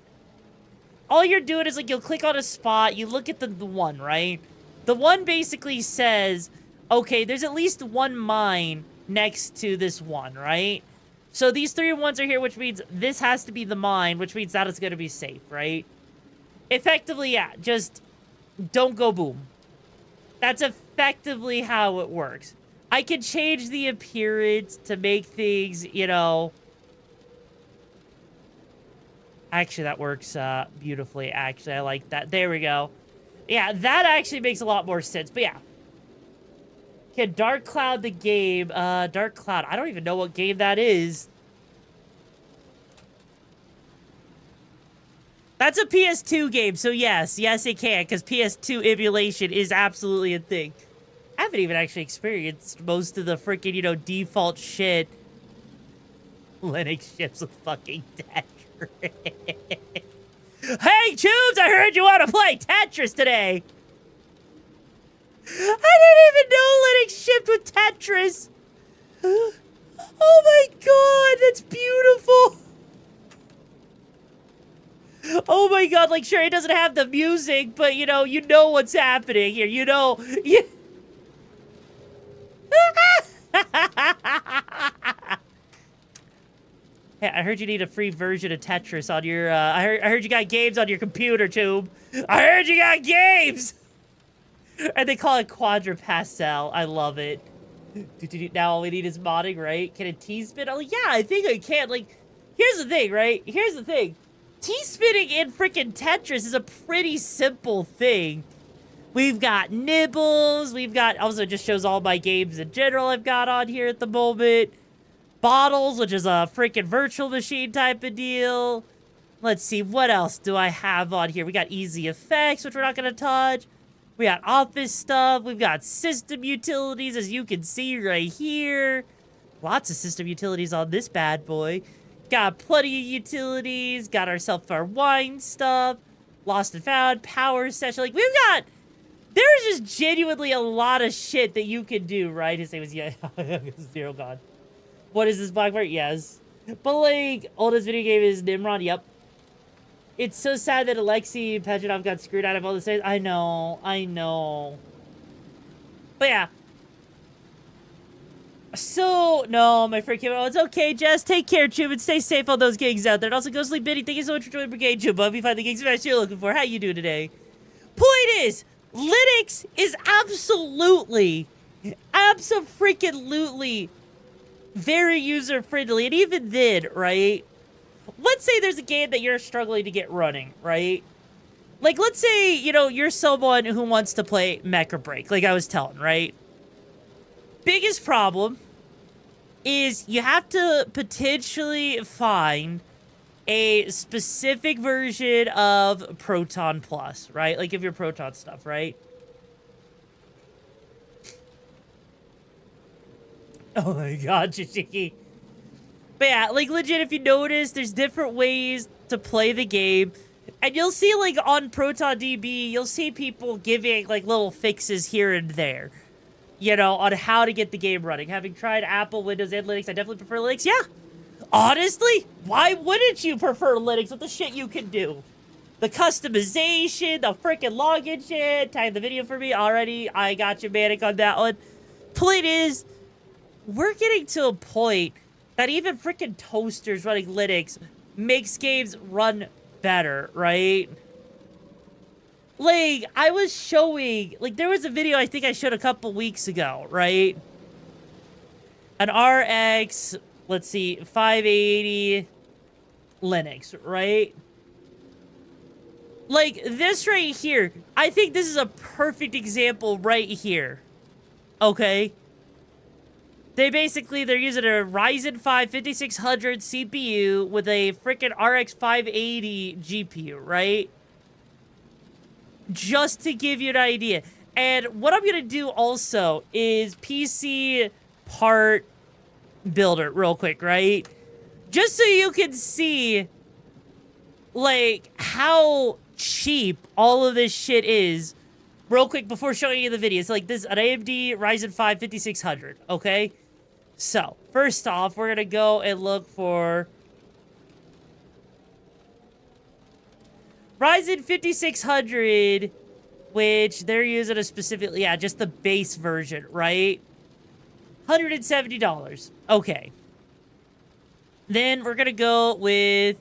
All you're doing is, like, you'll click on a spot, you look at the one, right? The one basically says, okay, there's at least one mine next to this one, right? So these 3 ones are here, which means this has to be the mine, which means that is going to be safe, right? Effectively, yeah, just don't go boom. That's effectively how it works. I can change the appearance to make things, you know... Actually, that works beautifully, actually. I like that. There we go. Yeah, that actually makes a lot more sense, but yeah. Can Dark Cloud the game? Dark Cloud. I don't even know what game that is. That's a PS2 game, so yes. Yes, it can, because PS2 emulation is absolutely a thing. I haven't even actually experienced most of the freaking, you know, default shit. Linux ships with fucking Tetris. Hey, Tubes, I heard you want to play Tetris today. I didn't even know Linux shipped with Tetris. Oh my god, that's beautiful. Oh my god, like, sure, it doesn't have the music, but, you know what's happening here. You know... Hey, I heard you need a free version of Tetris on your, I heard you got games on your computer, Tube. I heard you got games! And they call it Quadrupascal. I love it. Now all we need is modding, right? Can a T-spin? Oh, yeah, I think I can. Like, here's the thing, right? Here's the thing. T-spinning in freaking Tetris is a pretty simple thing. We've got nibbles. We've got, also just shows all my games in general I've got on here at the moment. Bottles, which is a freaking virtual machine type of deal. Let's see, what else do I have on here? We got easy effects, which we're not going to touch. We got office stuff. We've got system utilities, as you can see right here. Lots of system utilities on this bad boy. Got plenty of utilities. Got ourselves our wine stuff. Lost and found. Power session. Like, we've got... There's just genuinely a lot of shit that you can do, right? His name was... Yeah, Zero God. What is this black part? Yes. But, like, oldest video game is Nimrod. Yep. It's so sad that Alexei Petronov got screwed out of all the things. I know. But yeah. So, no, my freaking... Oh, it's okay, Jess. Take care, Chub, and stay safe on those gigs out there. And also, go sleep, Biddy. Thank you so much for joining Brigade, Chub. Hope you find the gigs you're looking for. How you doing today? Point is, Linux is absolutely very user-friendly. And even then, right? Let's say there's a game that you're struggling to get running, right? Like, let's say, you're someone who wants to play Mech or Break, like I was telling, right? Biggest problem is you have to potentially find a specific version of Proton Plus, right? Like, of your Proton stuff, right? Oh my god, Shishiki. But yeah, like, legit, if you notice, there's different ways to play the game. And you'll see, like, on ProtonDB, you'll see people giving, like, little fixes here and there. On how to get the game running. Having tried Apple, Windows, and Linux, I definitely prefer Linux. Yeah. Honestly, why wouldn't you prefer Linux with the shit you can do? the customization, the freaking login shit. Tag the video for me already. I got you, Manic, on that one. Point is, we're getting to a point that even freaking toasters running Linux makes games run better, right? Like, I was showing, like, there was a video I think I showed a couple weeks ago, right? An RX, let's see, 580 Linux, right? Like, this right here, I think this is a perfect example right here. Okay? They're using a Ryzen 5 5600 CPU with a freaking RX 580 GPU, right? Just to give you an idea. And what I'm going to do also is PC part builder real quick, right? Just so you can see, like, how cheap all of this shit is real quick before showing you the video. So, like, this an AMD Ryzen 5 5600, okay? So, first off, we're going to go and look for Ryzen 5600, which they're using a specific, yeah, just the base version, right? $170. Okay. Then we're going to go with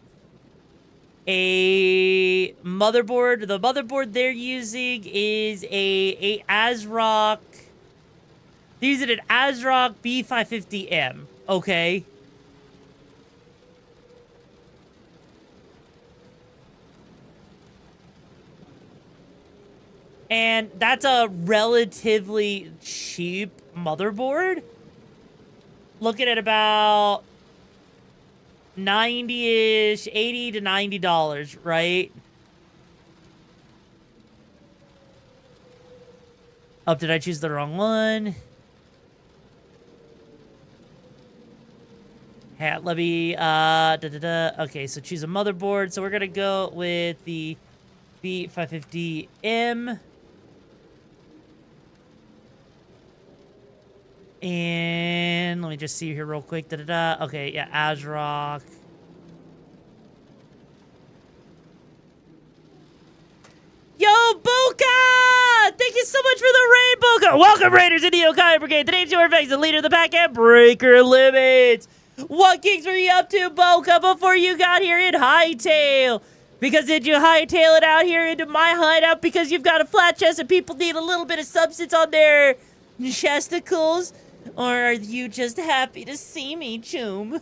a motherboard. The motherboard they're using is a ASRock. They're using an ASRock B550M. Okay. And that's a relatively cheap motherboard. Looking at about 90-ish, $80 to $90, right? Oh, did I choose the wrong one? Let me, okay, so choose a motherboard. So we're gonna go with the B550M. And let me just see here real quick. Okay, yeah, ASRock. Yo, Boka! Thank you so much for the raid, Boka! Welcome, Raiders in the Yokai Brigade. The name's YoruVexa, the leader of the pack and Breaker Limits. What gigs were you up to, Boka, before you got here in Hightail? Because did you hightail it out here into my hideout because you've got a flat chest and people need a little bit of substance on their chesticles? Or are you just happy to see me, Choom?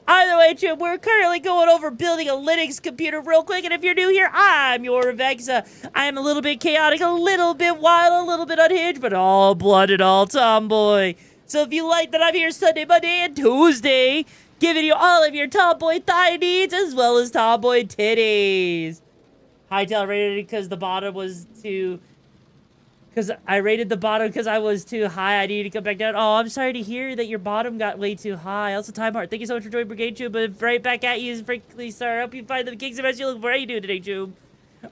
Either way, Choom, we're currently going over building a Linux computer real quick, and if you're new here, I'm YoruVexa. I am a little bit chaotic, a little bit wild, a little bit unhinged, but all blooded, all tomboy. So if you like that I'm here Sunday, Monday, and Tuesday, giving you all of your tomboy thigh needs, as well as tomboy titties. Hightail rated because the bottom was too... Because I rated the bottom because I was too high. I needed to come back down. Oh, I'm sorry to hear that your bottom got way too high. Also, Time Heart, thank you so much for joining Brigade Tube. But right back at you, frankly, sorry. I hope you find the gigs and you're looking for. How you doing today, Tube?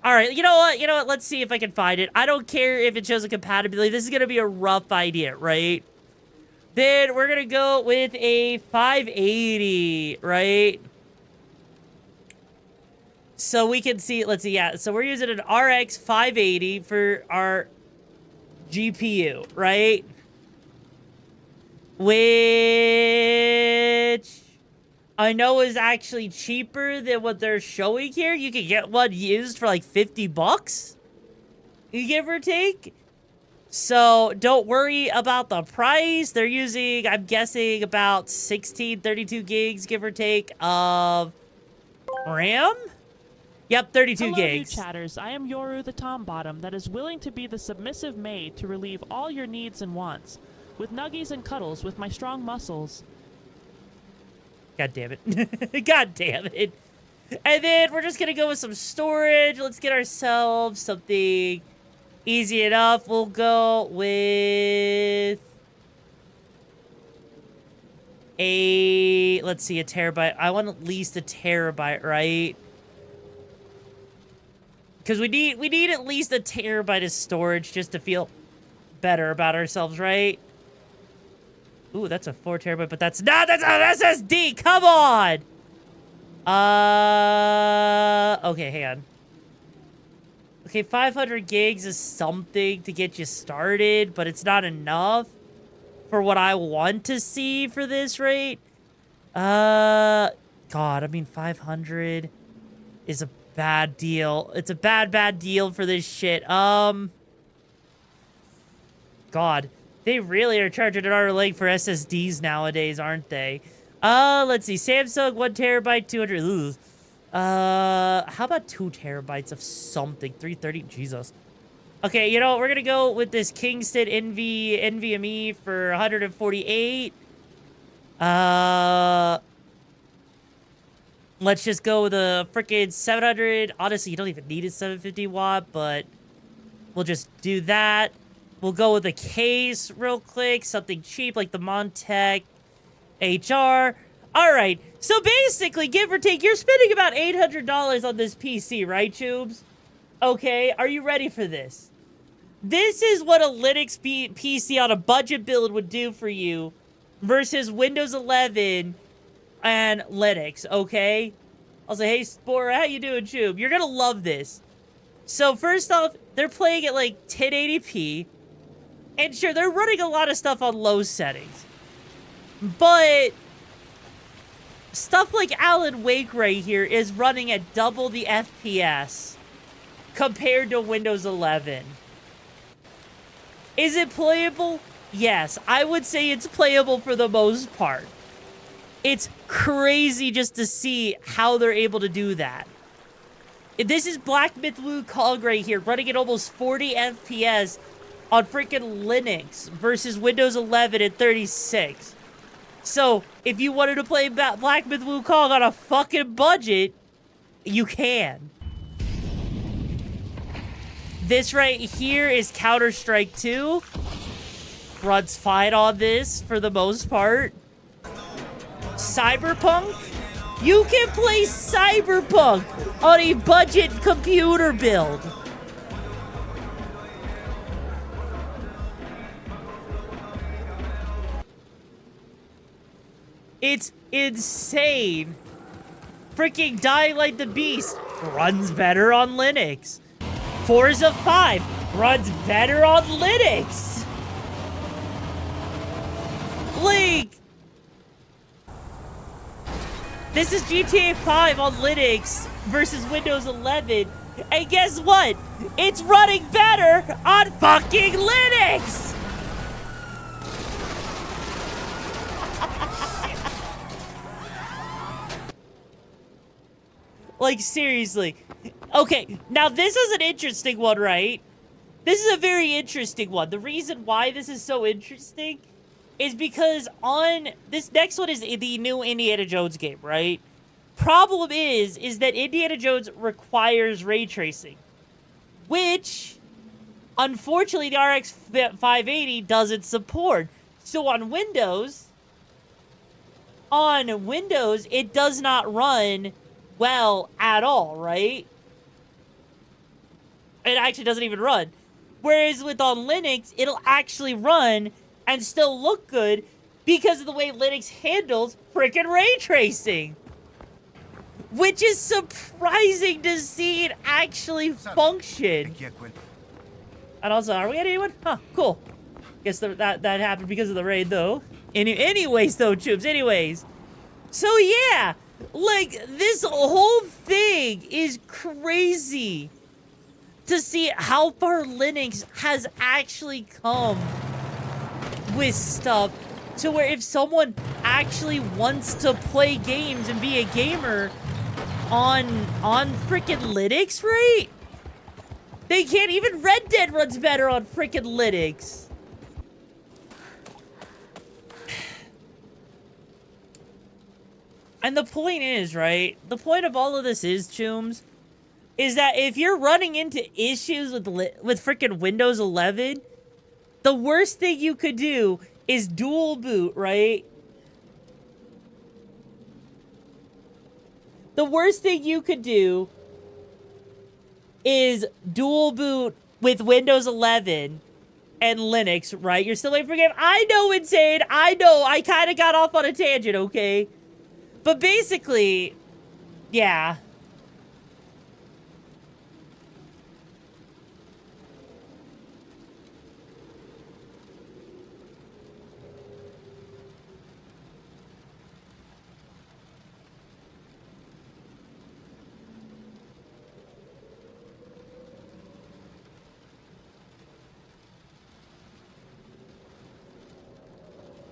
All right, you know what? You know what? Let's see if I can find it. I don't care if it shows a compatibility. This is going to be a rough idea, right? Then we're going to go with a 580, right? So we can see, let's see, yeah. So we're using an RX 580 for our GPU, right? Which I know is actually cheaper than what they're showing here. You can get one used for like $50, you give or take. So don't worry about the price. They're using, I'm guessing, about 32 gigs, give or take, of RAM. Yep, 32 Hello, gigs. you chatters. I am Yoru the Tom Bottom that is willing to be the submissive maid to relieve all your needs and wants, with nuggies and cuddles with my strong muscles. God damn it. God damn it. And then we're just going to go with some storage. Let's get ourselves something easy enough. We'll go with a, let's see, a terabyte. I want at least a terabyte, right? Because we need at least a terabyte of storage just to feel better about ourselves, right? Ooh, that's a 4 terabyte, but that's not, that's an SSD, come on! Okay, hang on. Okay, 500 gigs is something to get you started, but it's not enough for what I want to see for this rate. God, I mean, 500 is a bad deal. It's a bad deal for this shit. God, they really are charging an arm and a leg for SSDs nowadays, aren't they? Let's see. Samsung, 1 terabyte, 200. Ugh. How about 2 terabytes of something? 330? Jesus. Okay, you know, we're gonna go with this Kingston NVMe for 148. Let's just go with a freaking 700. Honestly, you don't even need a 750 watt, but we'll just do that. We'll go with a case real quick. Something cheap like the Montec HR. All right. So basically, give or take, you're spending about $800 on this PC, right, Tubes? Okay. Are you ready for this? This is what a Linux PC on a budget build would do for you versus Windows 11 and Linux, okay? I'll say, hey, Spore, how you doing, Tube? You're gonna love this. So first off, they're playing at like 1080p. And sure, they're running a lot of stuff on low settings. But stuff like Alan Wake right here is running at double the FPS compared to Windows 11. Is it playable? Yes, I would say it's playable for the most part. It's crazy just to see how they're able to do that. This is Black Myth Wukong right here, running at almost 40 FPS on freaking Linux versus Windows 11 at 36. So, if you wanted to play Black Myth Wukong on a fucking budget, you can. This right here is Counter-Strike 2. Runs fine on this for the most part. Cyberpunk? You can play Cyberpunk on a budget computer build. It's insane. Freaking Dying Light the Beast runs better on Linux. Forza 5 runs better on Linux. Like, this is GTA 5 on Linux versus Windows 11. And guess what? It's running better on fucking Linux! Like, seriously. Okay, now this is an interesting one, right? This is a very interesting one. The reason why this is so interesting is because on this next one is the new Indiana Jones game, right? Problem is that Indiana Jones requires ray tracing, which unfortunately the RX 580 doesn't support. So on Windows, it does not run well at all, right? It actually doesn't even run. Whereas with on Linux, it'll actually run and still look good because of the way Linux handles freaking ray tracing. Which is surprising to see it actually function. And also, are we at anyone? Huh, cool. Guess that happened because of the raid, though. Anyways, though, Tubes, anyways. So, yeah. Like, this whole thing is crazy to see how far Linux has actually come with stuff to where if someone actually wants to play games and be a gamer on freaking Linux, right? They can't. Even Red Dead runs better on freaking Linux. And the point is, right? The point of all of this is, Chooms, is that if you're running into issues with freaking Windows 11, the worst thing you could do is dual boot, right? The worst thing you could do is dual boot with Windows 11 and Linux, right? You're still waiting for a game. I know, Insane. I know. I kind of got off on a tangent, okay? But basically, yeah.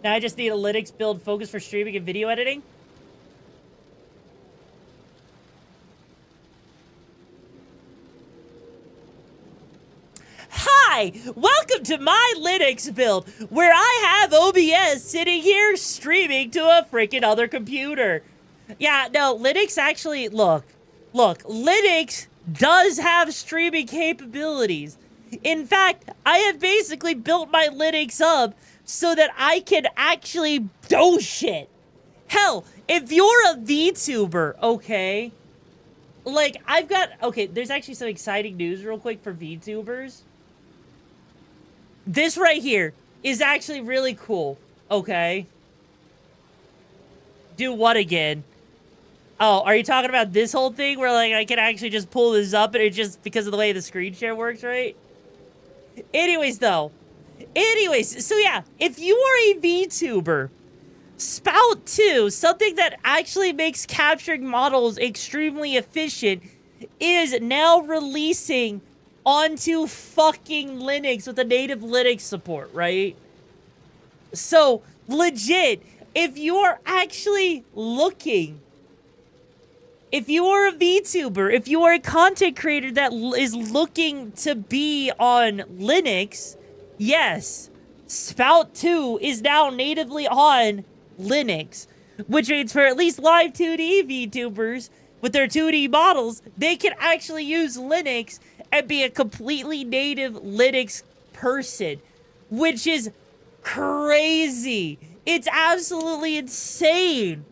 Now I just need a Linux build focused for streaming and video editing. Hi! Welcome to my Linux build, where I have OBS sitting here streaming to a freaking other computer. Yeah, no, Linux actually, look, Linux does have streaming capabilities. In fact, I have basically built my Linux up so that I can actually do shit. Hell, if you're a VTuber, okay, like, okay, there's actually some exciting news real quick for VTubers. This right here is actually really cool, okay? Do what again? Oh, are you talking about this whole thing where, like, I can actually just pull this up and it just, because of the way the screen share works, right? Anyways, so yeah, if you are a VTuber, Spout 2, something that actually makes capturing models extremely efficient, is now releasing onto fucking Linux with a native Linux support, right? So, legit, if you are actually looking, if you are a VTuber, if you are a content creator that is looking to be on Linux, yes, Spout 2 is now natively on Linux, which means for at least live 2D VTubers with their 2D models, they can actually use Linux and be a completely native Linux person, which is crazy. It's absolutely insane.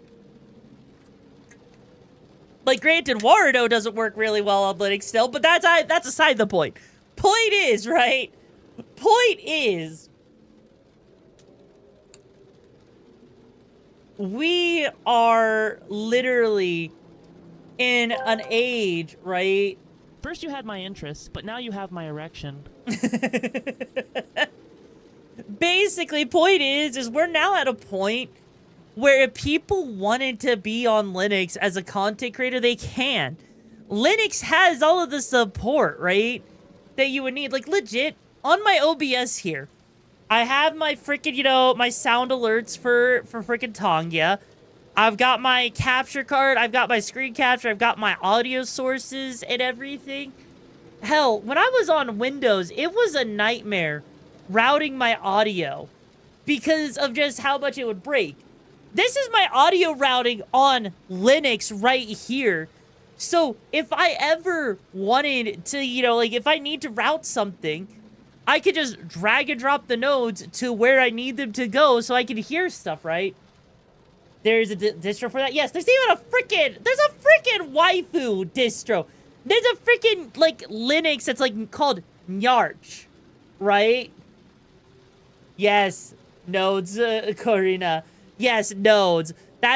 Like, granted, Warudo doesn't work really well on Linux still, but that's aside the point. Point is, right? Point is, we are literally in an age, right? First you had my interest, but now you have my erection. Basically, point is we're now at a point where if people wanted to be on Linux as a content creator, they can. Linux has all of the support, right, that you would need. Like, legit, on my OBS here, I have my freaking, you know, my sound alerts for freaking Tonga. I've got my capture card, I've got my screen capture, I've got my audio sources and everything. Hell, when I was on Windows, it was a nightmare routing my audio because of just how much it would break. This is my audio routing on Linux right here. So if I ever wanted to, you know, like if I need to route something, I could just drag and drop the nodes to where I need them to go so I can hear stuff, right? There's a distro for that. Yes, there's even there's a freaking waifu distro. There's a freaking, like, Linux that's, like, called Nyarch, right? Yes, nodes, Corina. Yes, nodes.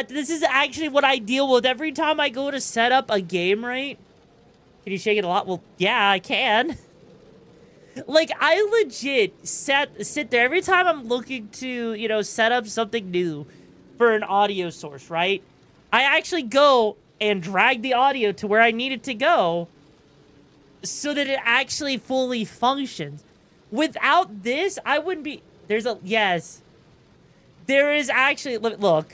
This is actually what I deal with every time I go to set up a game, right? Can you shake it a lot? Well, yeah, I can. Like, I legit sit there every time I'm looking to, you know, set up something new for an audio source, right? I actually go and drag the audio to where I need it to go so that it actually fully functions. Without this, I wouldn't be... Yes. There is actually... Look.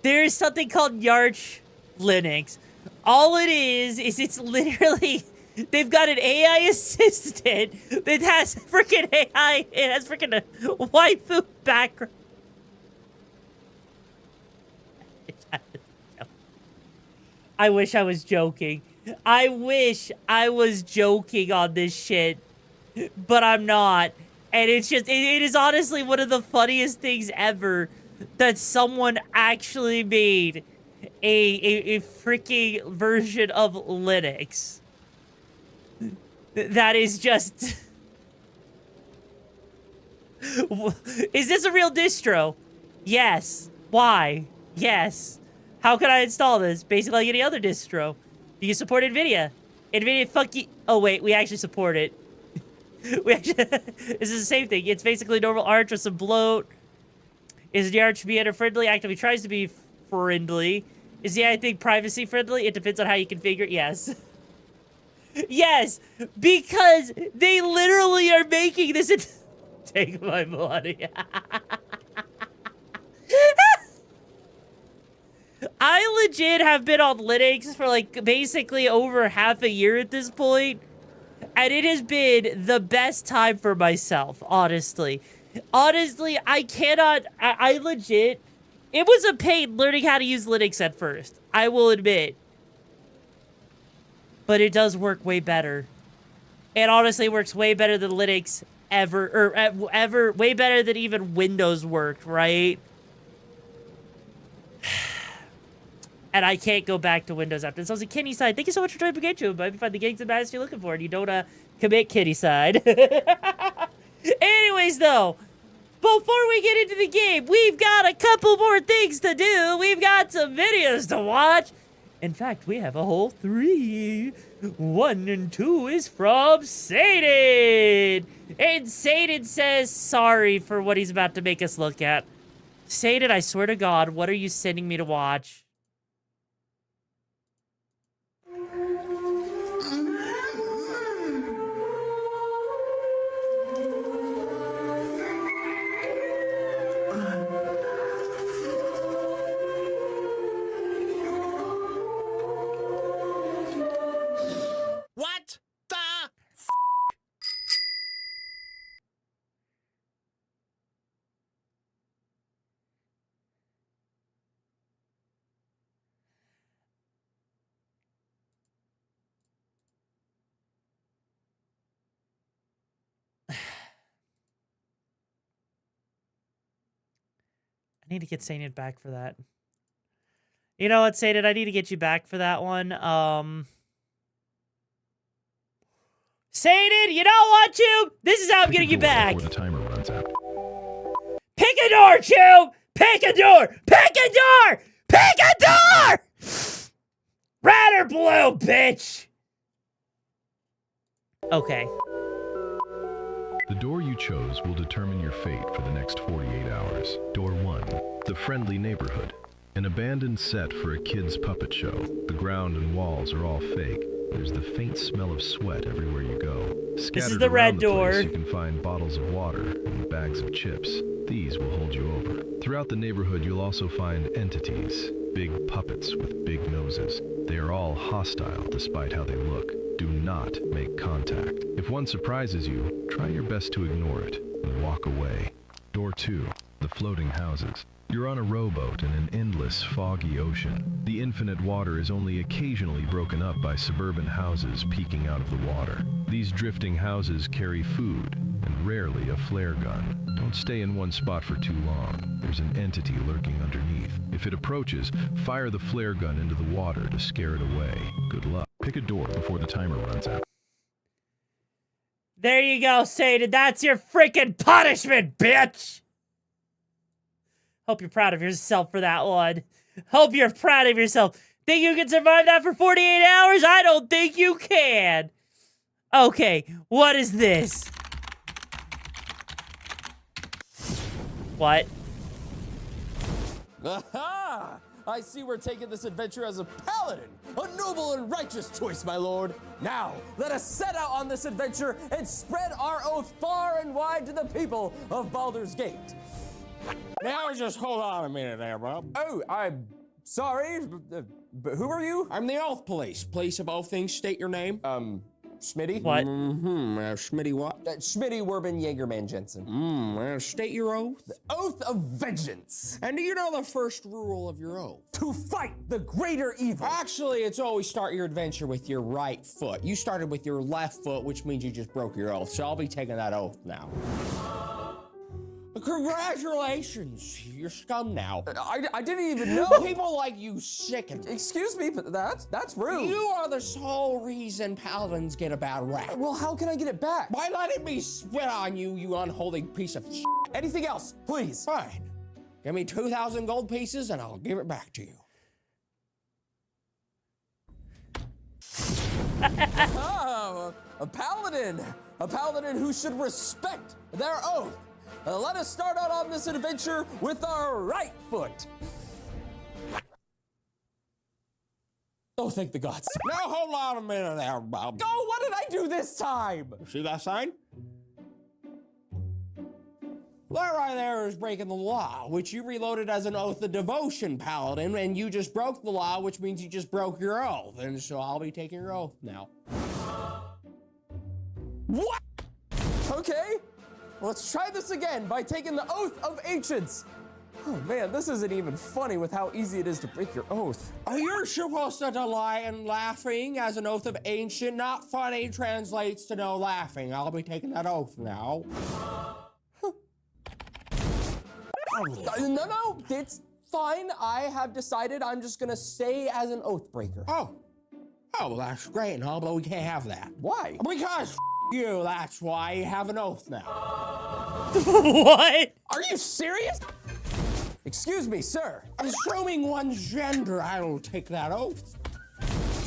There is something called Yarch Linux. All it is it's literally... They've got an AI assistant that has freaking AI. It has freaking a waifu background. I wish I was joking. I wish I was joking on this shit, but I'm not. And it's just, it is honestly one of the funniest things ever that someone actually made a freaking version of Linux. That is just... Is this a real distro? Yes. Why? Yes. How can I install this? Basically like any other distro. Do you support NVIDIA? NVIDIA, fuck you. Oh, wait. We actually support it. This is the same thing. It's basically normal Arch with some bloat. Is the Arch beginner friendly? Actively tries to be friendly. Is the AI thing privacy friendly? It depends on how you configure it. Yes. Yes, because they literally are making this. Take my money. I legit have been on Linux for like basically over half a year at this point, and it has been the best time for myself, honestly. Honestly, I cannot, I legit, it was a pain learning how to use Linux at first, I will admit. But it does work way better. It honestly works way better than Linux ever, way better than even Windows worked, right? And I can't go back to Windows after this. I was a Kenny side. Thank you so much for joining Pikachu. But if you find the gangs and baddest you're looking for and you don't commit Kitty side. Anyways, though, before we get into the game, we've got a couple more things to do. We've got some videos to watch. In fact, we have a whole 3. 1 and 2 is from Saded. And Saded says sorry for what he's about to make us look at. Saded, I swear to God, what are you sending me to watch? What the I need to get Sainted back for that. You know what, Sainted? I need to get you back for that one. Sainted, you know what, Tube? This is how I'm getting you back. Before the timer runs out. Pick a door, Tube! Pick a door! Pick a door! Pick a door! Red or blue, bitch! Okay. The door you chose will determine your fate for the next 48 hours. Door 1, the friendly neighborhood. An abandoned set for a kid's puppet show. The ground and walls are all fake. There's the faint smell of sweat everywhere you go. Scattered the red around door. Place, you can find bottles of water and bags of chips. These will hold you over. Throughout the neighborhood, you'll also find entities. Big puppets with big noses. They are all hostile despite how they look. Do not make contact. If one surprises you, try your best to ignore it and walk away. Door 2, the floating houses. You're on a rowboat in an endless, foggy ocean. The infinite water is only occasionally broken up by suburban houses peeking out of the water. These drifting houses carry food and rarely a flare gun. Don't stay in one spot for too long. There's an entity lurking underneath. If it approaches, fire the flare gun into the water to scare it away. Good luck. Pick a door before the timer runs out. There you go, Saded. That's your freaking punishment, bitch! Hope you're proud of yourself for that one. Hope you're proud of yourself. Think you can survive that for 48 hours? I don't think you can. Okay, what is this? What? Aha! I see we're taking this adventure as a paladin. A noble and righteous choice, my lord. Now, let us set out on this adventure and spread our oath far and wide to the people of Baldur's Gate. Now just hold on a minute there, Bob. Oh, I'm sorry, but who are you? I'm the Oath Police. Police of all things, state your name. Schmitty? What? Schmitty what? Schmitty Werben Jaegerman Jensen. State your oath. The Oath of Vengeance. And do you know the first rule of your oath? To fight the greater evil. Actually, it's always start your adventure with your right foot. You started with your left foot, which means you just broke your oath, so I'll be taking that oath now. Congratulations, you're scum now. I didn't even know. People like you sicken. Excuse me, but that's rude. You are the sole reason paladins get a bad rap. Well, how can I get it back? By letting me spit on you, you unholy piece of shit. Anything else, please? Fine. Give me 2,000 gold pieces and I'll give it back to you. A paladin who should respect their oath. Let us start out on this adventure with our right foot. Oh, thank the gods. Now hold on a minute there, Bob. Oh, what did I do this time? See that sign? That right there is breaking the law, which you reloaded as an oath of devotion, Paladin, and you just broke the law, which means you just broke your oath. And so I'll be taking your oath now. What? Okay, let's try this again by taking the Oath of Ancients. Oh man, this isn't even funny with how easy it is to break your oath. You're supposed to lie and laughing as an oath of ancient. Not funny translates to no laughing. I'll be taking that oath now. No, it's fine. I have decided I'm just gonna stay as an oath breaker. Oh, well, that's great and all, but we can't have that. Why? Because you, that's why you have an oath now. What? Are you serious? Excuse me, sir. Assuming one's gender, I will take that oath.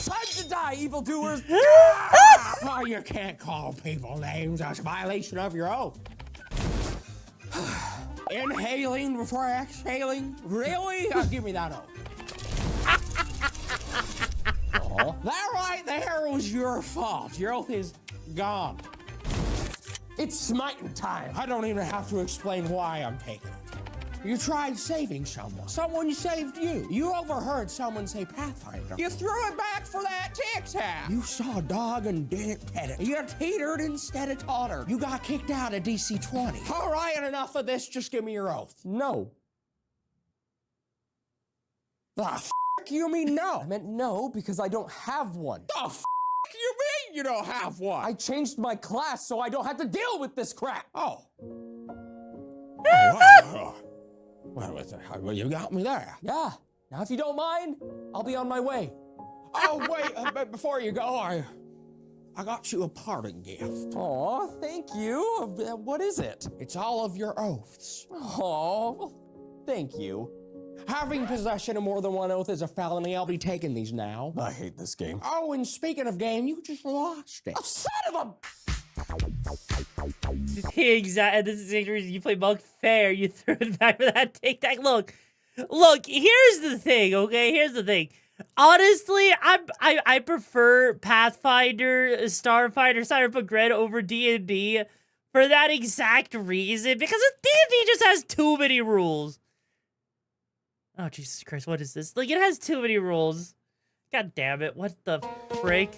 Time to die, evildoers! Oh, you can't call people names. That's a violation of your oath. Inhaling before exhaling? Really? Give me that oath. That right there was your fault. Your oath is gone. It's smiting time. I don't even have to explain why I'm taking it. You tried saving someone. Someone saved you. You overheard someone say Pathfinder. You threw it back for that tic-tac. You saw a dog and didn't pet it. You teetered instead of tottered. You got kicked out of DC 20. All right, enough of this. Just give me your oath. No. You mean no? I meant no because I don't have one. The you mean you don't have one? I changed my class so I don't have to deal with this crap. Oh. Well, you got me there. Yeah. Now, if you don't mind, I'll be on my way. Oh, wait, but before you go, I got you a parting gift. Aw, thank you. What is it? It's all of your oaths. Aw, well, thank you. Having possession of more than one oath is a felony. I'll be taking these now. I hate this game. Oh, and speaking of game, you just lost it. Oh, son of a... Exactly. This is the reason you play Monk fair. You threw it back for that tic-tac. Look, here's the thing, okay? Here's the thing. Honestly, I prefer Pathfinder, Starfighter, Cyberpunk Red over D&D for that exact reason. Because D&D just has too many rules. Oh, Jesus Christ, what is this? Like, it has too many rules. God damn it, what the frick?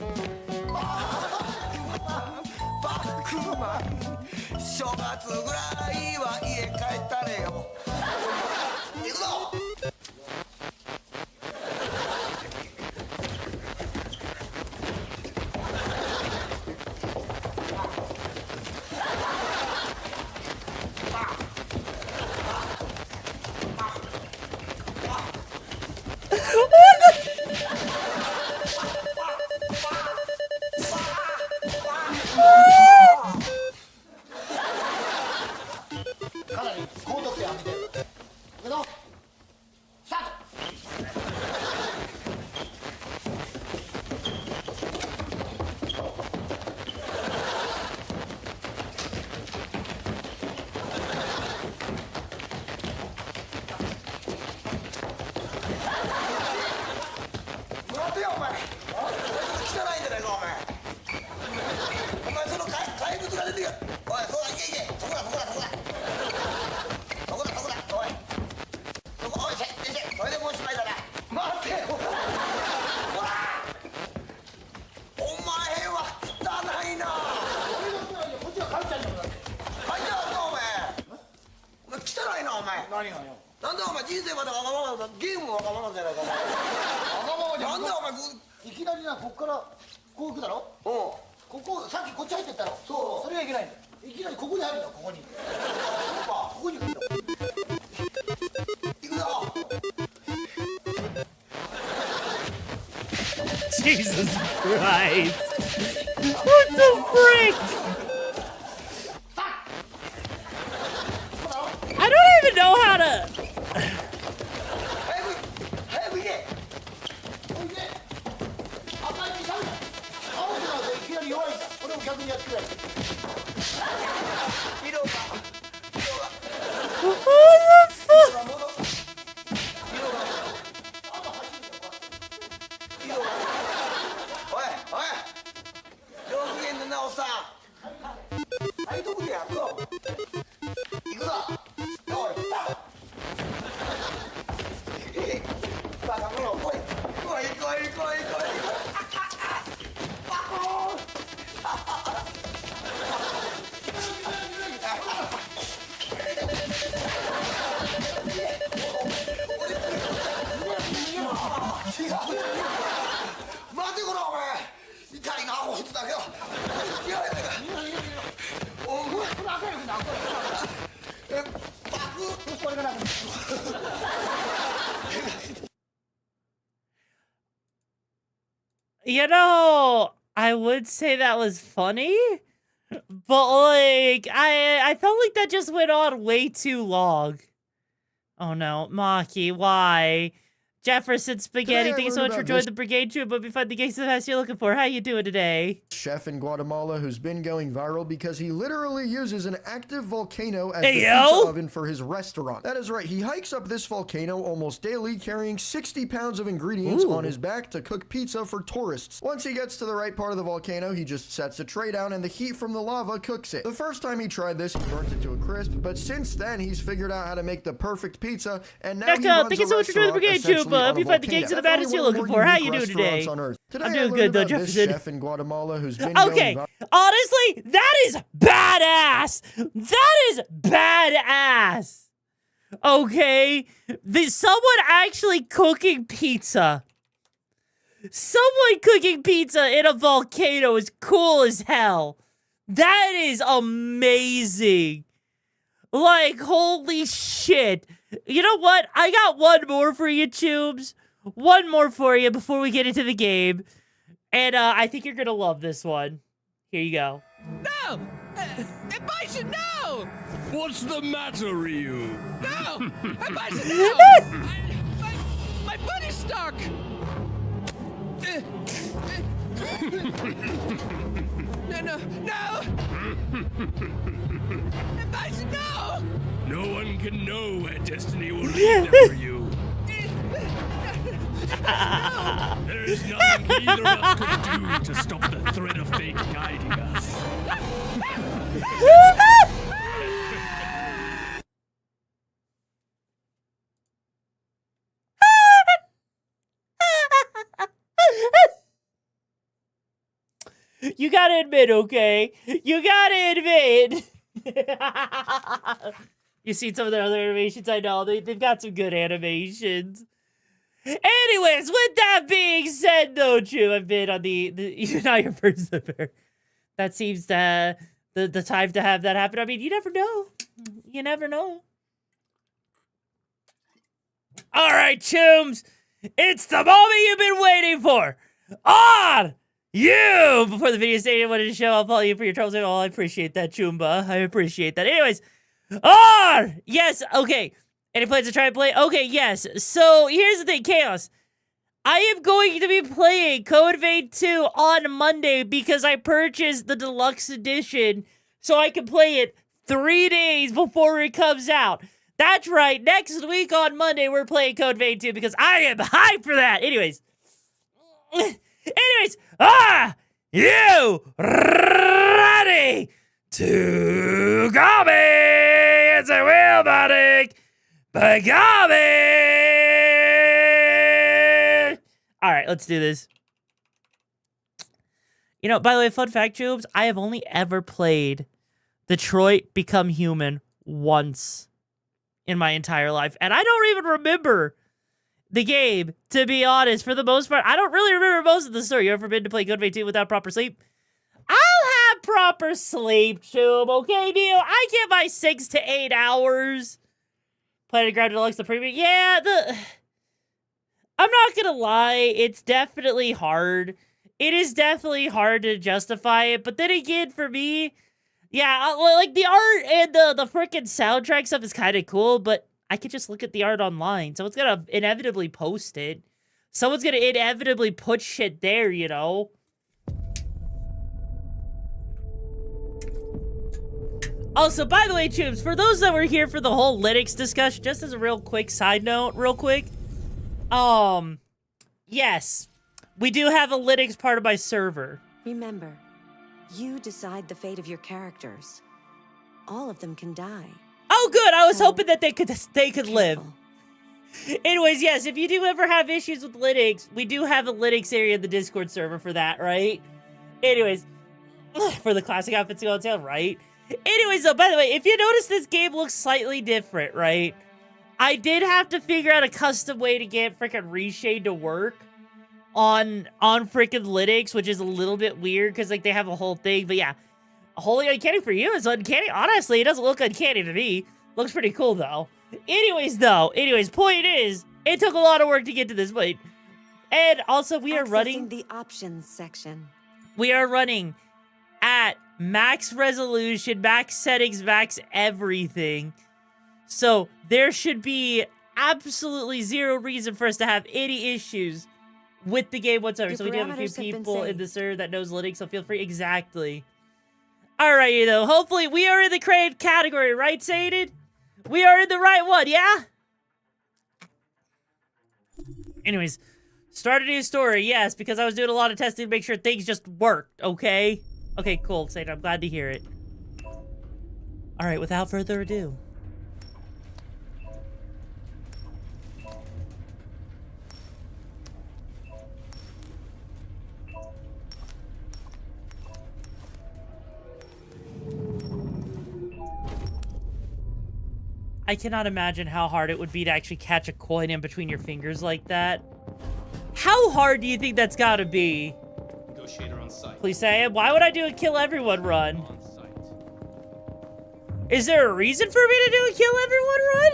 Jesus Christ. What the frick? I don't even know how to... What the fuck? You know, I would say that was funny, but like, I felt like that just went on way too long. Oh no, Maki, why? Jefferson Spaghetti, thank you so much for joining the brigade troop, but we find the gangster fast you're looking for. How you doing today? Chef in Guatemala who's been going viral because he literally uses an active volcano as Hey, the yo! pizza oven for his restaurant. That is right, he hikes up this volcano almost daily, carrying 60 pounds of ingredients on his back to cook pizza for tourists. Once he gets to the right part of the volcano, he just sets a tray down and the heat from the lava cooks it. The first time he tried this, he burnt it to a crisp, but since then, he's figured out how to make the perfect pizza, and now he runs thank you so much for joining the brigade troop. Hope you find the gangs of the baddest you're looking for. How you doing today? I'm doing good though, Jefferson. Chef in Guatemala who's been Okay, honestly, that is badass. That is badass. Okay, there's someone actually cooking pizza. Someone cooking pizza in a volcano is cool as hell. That is amazing. Like, holy shit. You know what? I got one more for you, Tubes. One more for you before we get into the game. And I think you're gonna love this one. Here you go. No! Bison, no! What's the matter, Ryu? No! Bison, no! My foot is stuck! No! Bison, no! No one can know where destiny will lead them, Ryu. There is nothing either of us could do to stop the thread of fate guiding us. You gotta admit, okay? You gotta admit. You seen some of their other animations? I know, they've got some good animations. Anyways, with that being said, though, Drew, I've been on you're not your first zipper. That seems the time to have that happen. I mean, you never know. You never know. All right, chums. It's the moment you've been waiting for. On you! Before the video stated, I wanted to show, I'll follow you for your troubles. Oh, I appreciate that, Chumba. I appreciate that. Anyways, on! Yes, okay. Any plans to try and play? Okay, yes. So, here's the thing, Chaos. I am going to be playing Code Vein 2 on Monday because I purchased the deluxe edition so I can play it 3 days before it comes out. That's right. Next week on Monday, we're playing Code Vein 2 because I am hyped for that. Anyways, you ready to go me? It's a wheelbody. All right, let's do this. You know, by the way, fun fact, Tubes, I have only ever played Detroit Become Human once in my entire life. And I don't even remember the game, to be honest, for the most part. I don't really remember most of the story. You ever been to play Code Vein 2 without proper sleep? I'll have proper sleep, Tube, okay, Neil? I get my 6 to 8 hours. Playing Ground Deluxe the premium. Yeah, I'm not gonna lie, it's definitely hard. It is definitely hard to justify it, but then again, for me, yeah, like the art and the freaking soundtrack stuff is kind of cool, but I could just look at the art online. Someone's gonna inevitably post it. Someone's gonna inevitably put shit there, you know? Also, by the way, Tubes, for those that were here for the whole Linux discussion, just as a real quick side note, yes, we do have a Linux part of my server. Remember, you decide the fate of your characters. All of them can die. Oh, good. I was hoping that they could live. Anyways, yes, if you do ever have issues with Linux, we do have a Linux area in the Discord server for that, right? Anyways, for the classic outfits go on sale, right? Anyways, though, by the way, if you notice this game looks slightly different, right? I did have to figure out a custom way to get frickin' Reshade to work on frickin' Linux, which is a little bit weird because, like, they have a whole thing. But yeah, wholly uncanny for you is uncanny. Honestly, it doesn't look uncanny to me. Looks pretty cool, though. Anyways, point is, it took a lot of work to get to this point. And also, we are Accessing running. the options section. We are running at max resolution, max settings, max everything. So there should be absolutely zero reason for us to have any issues with the game whatsoever. Your So we do have a few parameters have been people in saved. the server that knows Linux, so feel free. Exactly. Alrighty, though. Hopefully, we are in the crave category, right, Saded? We are in the right one, yeah? Anyways, start a new story, yes, because I was doing a lot of testing to make sure things just worked, okay? Okay, cool, Saded. I'm glad to hear it. Alright, without further ado. I cannot imagine how hard it would be to actually catch a coin in between your fingers like that. How hard do you think that's gotta be? Negotiator on site. Please say it. Why would I do a kill everyone run? Is there a reason for me to do a kill everyone run?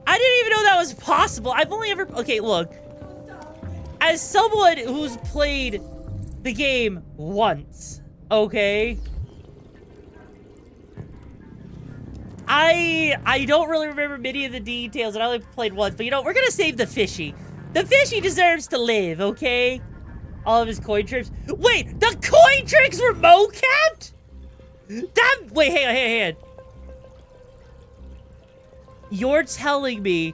I didn't even know that was possible. I've only ever... Okay, look. As someone who's played the game once, okay? I don't really remember many of the details, and I only played once, but you know, we're gonna save the fishy. The fishy deserves to live, okay? All of his coin tricks. Wait, the coin tricks were mocapped? Wait, hang on. You're telling me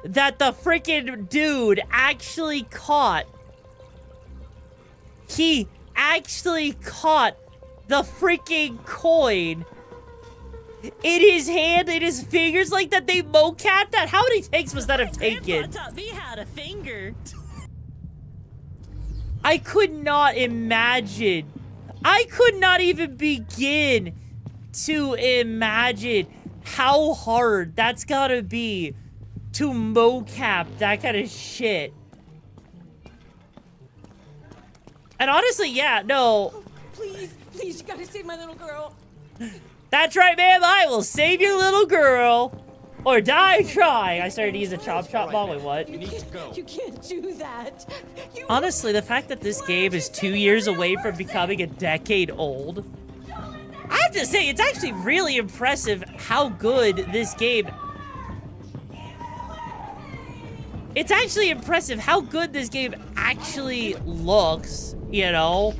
that the freaking dude actually caught... He actually caught the freaking coin in his hand, in his fingers, like that. They mocapped that? How many takes must that have taken? taught me how to finger. I could not imagine. I could not even begin to imagine how hard that's gotta be to mocap that kind of shit. And honestly, yeah, no. Please, you gotta save my little girl. That's right, ma'am. I will save your little girl. Or die trying. I started to use a chop bomb. Wait, what? You can't do that. Honestly, the fact that this game is 2 years away from becoming a decade old, I have to say, it's actually really impressive how good this game... It's actually impressive how good this game actually looks, you know?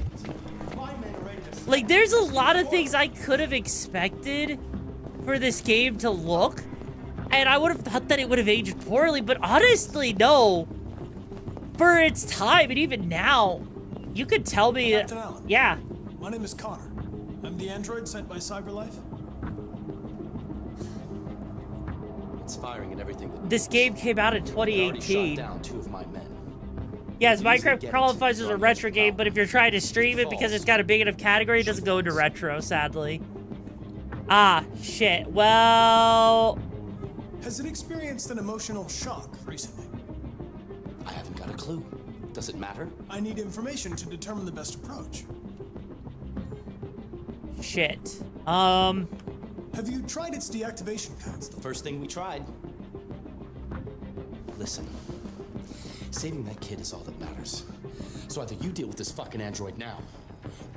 Like, there's a lot of things I could have expected for this game to look, and I would have thought that it would have aged poorly, but honestly, no. For its time, and even now, you could tell me that... Captain Allen. Yeah. My name is Connor. I'm the android sent by CyberLife. It's firing at everything. This game came out in 2018. Shot down 2 of my men. Yes, Minecraft qualifies as a retro game, but if you're trying to stream it because it's got a big enough category, it doesn't go into retro, sadly. Ah, shit. Well... Has it experienced an emotional shock recently? I haven't got a clue. Does it matter? I need information to determine the best approach. Shit. Have you tried its deactivation codes? The first thing we tried. Listen. Saving that kid is all that matters. So either you deal with this fucking android now,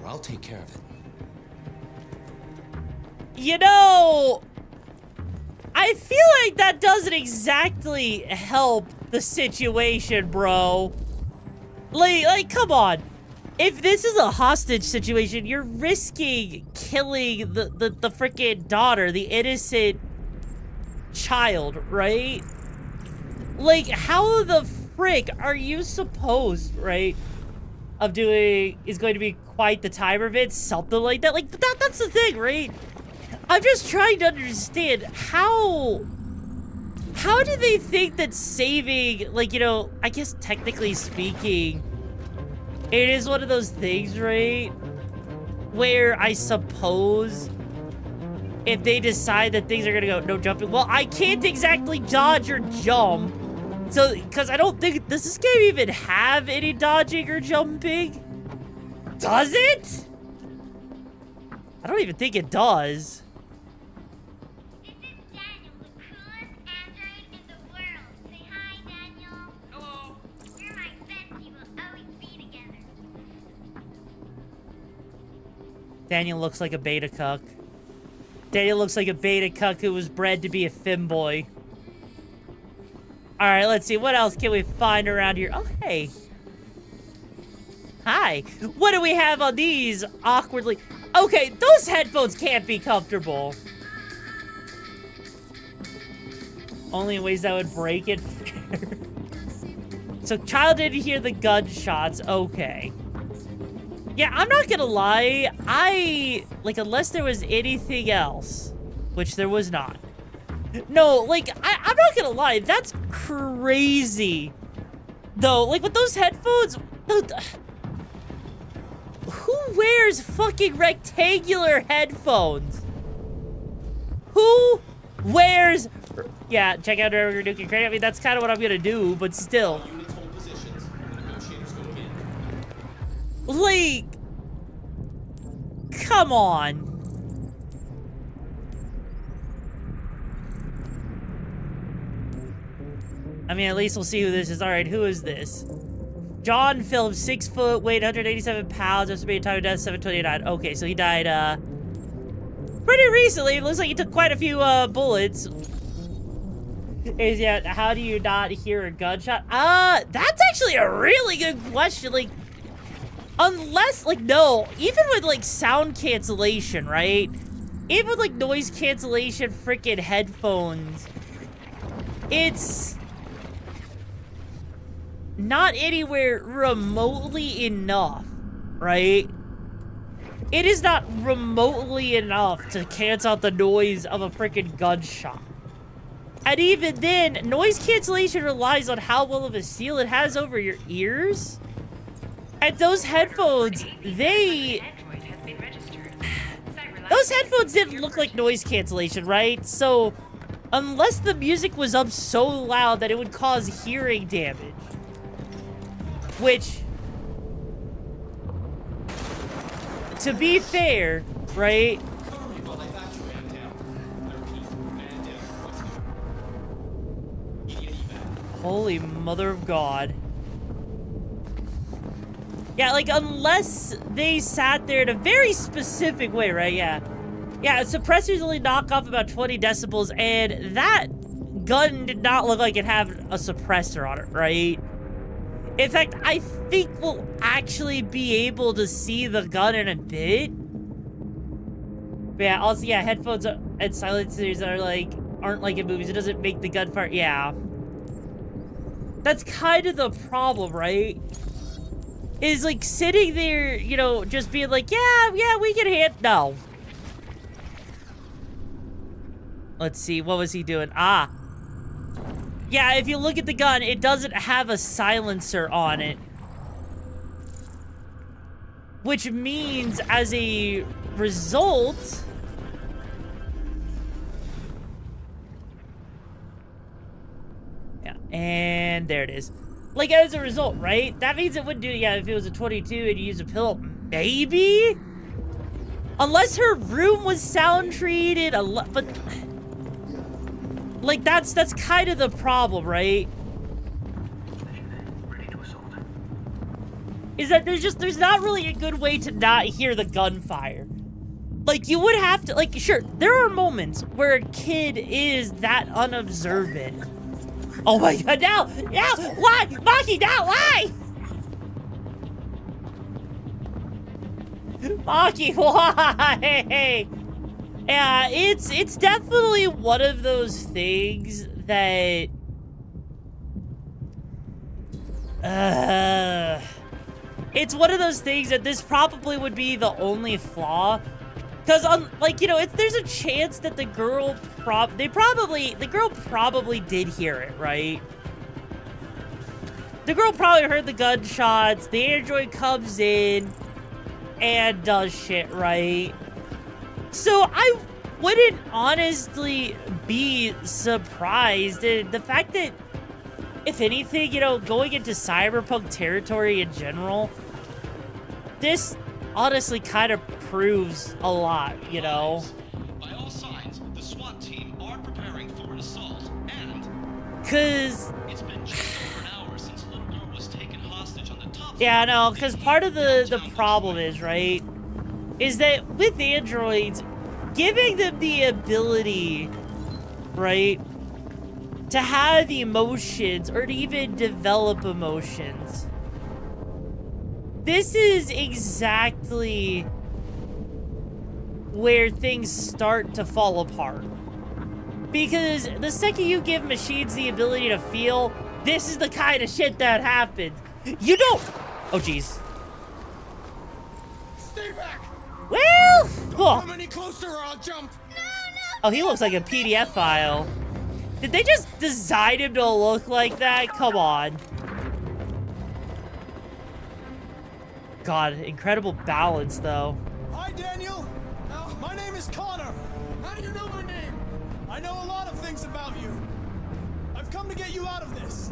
or I'll take care of it. You know, I feel like that doesn't exactly help the situation, bro. Like, come on. If this is a hostage situation, you're risking killing the freaking daughter, the innocent child, right? Like, how the frick are you supposed, right, of doing is going to be quite the timer bit, something like that? Like, that's the thing, right? I'm just trying to understand how do they think that saving, like, you know, I guess technically speaking, it is one of those things, right, where I suppose if they decide that things are gonna go no jumping, well, I can't exactly dodge or jump. So, because I don't think, does this game even have any dodging or jumping? Does it? I don't even think it does. This is Daniel, the coolest android in the world. Say hi, Daniel. Hello. You're my Daniel looks like a beta cuck. Daniel looks like a beta cuck who was bred to be a femboy. Alright, let's see. What else can we find around here? Oh, hey. Hi. What do we have on these awkwardly? Okay, those headphones can't be comfortable. Only in ways that would break it. So, child didn't hear the gunshots. Okay. Yeah, I'm not gonna lie. Unless there was anything else, which there was not. No, like, I'm not gonna lie. That's crazy. Though, like, with those headphones, who wears fucking rectangular headphones? Who wears... Yeah, check out our nuking crate. I mean, that's kind of what I'm gonna do, but still. Like, come on. I mean, at least we'll see who this is. All right, who is this? John Phillips, 6 foot, weight 187 pounds, estimated time of death 729. Okay, so he died, pretty recently. It looks like he took quite a few, bullets. Yeah, how do you not hear a gunshot? That's actually a really good question. Like, unless, like, no, even with, like, sound cancellation, right? Even with, like, noise cancellation freaking headphones, it's not anywhere remotely enough, right? It is not remotely enough to cancel out the noise of a freaking gunshot. And even then, noise cancellation relies on how well of a seal it has over your ears. And those headphones, those headphones didn't look like noise cancellation, right? So, unless the music was up so loud that it would cause hearing damage, which, to be fair, right? Holy mother of God. Yeah, like, unless they sat there in a very specific way, right? Yeah. Yeah, suppressors only knock off about 20 decibels, and that gun did not look like it had a suppressor on it, right? In fact, I think we'll actually be able to see the gun in a bit. But yeah, also, yeah, headphones and silencers aren't like in movies. It doesn't make the gun fire. Yeah. That's kind of the problem, right? Is, like, sitting there, you know, just being like, yeah, we can hit. No. Let's see, what was he doing? Ah. Yeah, if you look at the gun, it doesn't have a silencer on it. Which means, as a result... Yeah, and there it is. Like, as a result, right? That means it wouldn't do, yeah, if it was a 22 and you use a pillow, maybe? Unless her room was sound treated, but... Like, that's kind of the problem, right? Is that there's not really a good way to not hear the gunfire. Like, you would have to, like, sure, there are moments where a kid is that unobservant. Oh my God, no! Yeah, why? Maki, no, why? Maki, why? Yeah, it's definitely one of those things that... it's one of those things that this probably would be the only flaw. Because, like, you know, there's a chance that the girl probably did hear it, right? The girl probably heard the gunshots, the android comes in and does shit, right? So I wouldn't honestly be surprised. The fact that, if anything, you know, going into Cyberpunk territory in general, this honestly kind of proves a lot, you know? By all signs, the SWAT team are preparing for an assault, and... Cause... It's been just over an hour since a little girl was taken hostage on the top... Yeah, no, because part of the problem is, right? is that with androids, giving them the ability, right, to have emotions or to even develop emotions, this is exactly where things start to fall apart. Because the second you give machines the ability to feel, this is the kind of shit that happens. You don't... Oh, jeez. Stay back! Well... Don't come any closer or I'll jump! Oh, he looks like a PDF file. Did they just design him to look like that? Come on. God, incredible balance, though. Hi, Daniel. My name is Connor. How do you know my name? I know a lot of things about you. I've come to get you out of this.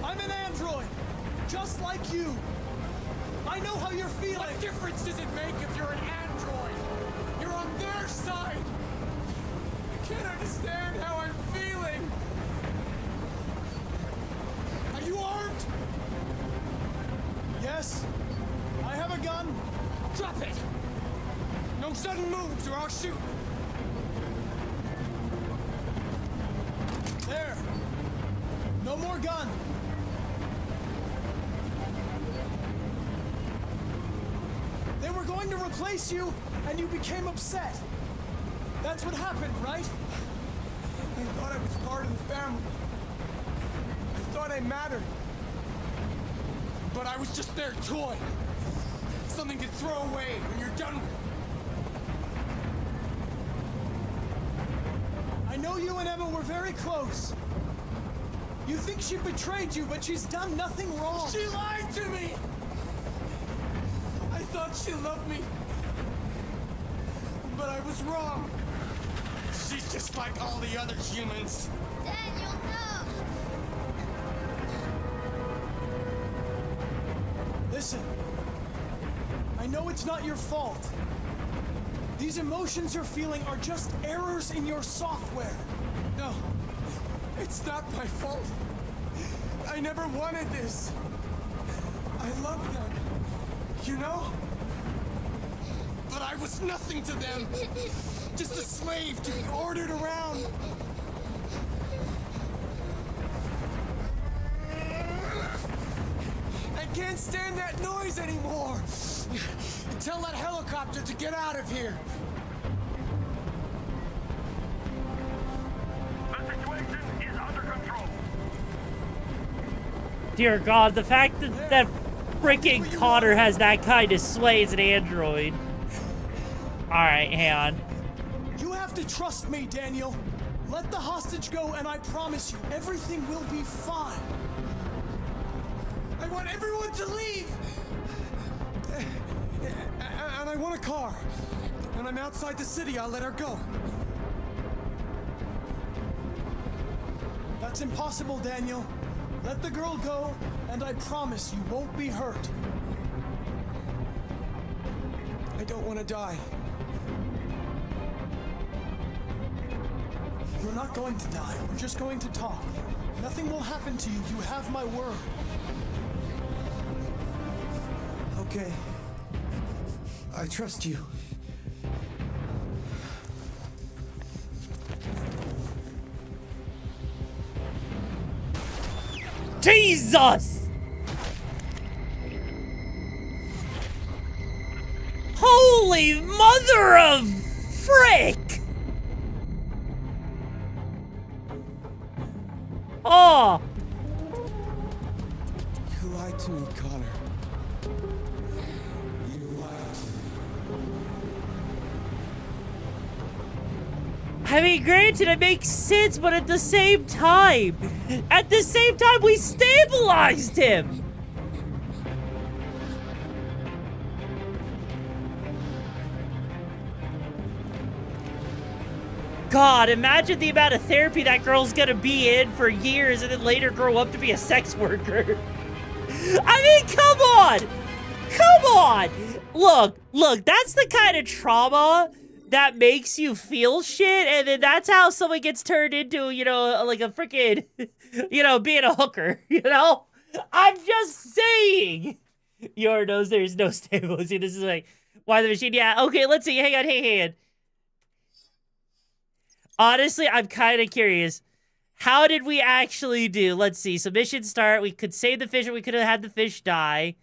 I'm an android, just like you. I know how you're feeling. What difference does it make if you're an android? You're on their side. You can't understand how I'm feeling. Are you armed? Yes. I have a gun. Drop it. No sudden moves or I'll shoot. There. No more gun. They were going to replace you, and you became upset. That's what happened, right? I thought I was part of the family. I thought I mattered. But I was just their toy. Something to throw away when you're done with it. I know you and Emma were very close. You think she betrayed you, but she's done nothing wrong. She lied to me! I thought she loved me. But I was wrong. She's just like all the other humans. Daniel, no! Listen. I know it's not your fault. These emotions you're feeling are just errors in your software. No. It's not my fault. I never wanted this. I love them. You know? But I was nothing to them. Just a slave to be ordered around. I can't stand that noise anymore. Tell that helicopter to get out of here. The situation is under control. Dear God, the fact that that freaking Connor has that kind of sway as an android. Alright, hang on. You have to trust me, Daniel. Let the hostage go, and I promise you, everything will be fine. I want everyone to leave! And I want a car. When I'm outside the city, I'll let her go. That's impossible, Daniel. Let the girl go, and I promise you won't be hurt. I don't want to die. You're not going to die. We're just going to talk. Nothing will happen to you. You have my word. Okay. I trust you. Jesus! Holy mother of frick! Oh! You lied to me, Connor. You lied to me. I mean, granted, it makes sense, but at the same time, we stabilized him! God, imagine the amount of therapy that girl's gonna be in for years and then later grow up to be a sex worker. I mean, come on! Come on! Look, that's the kind of trauma that makes you feel shit, and then that's how someone gets turned into, you know, like a freaking, you know, being a hooker, you know? I'm just saying! Yor knows there's no stability. This is like, why the machine? Yeah, okay, let's see. Hang on. Honestly, I'm kind of curious. How did we actually do? Let's see. So mission start. We could save the fish, or we could have had the fish die.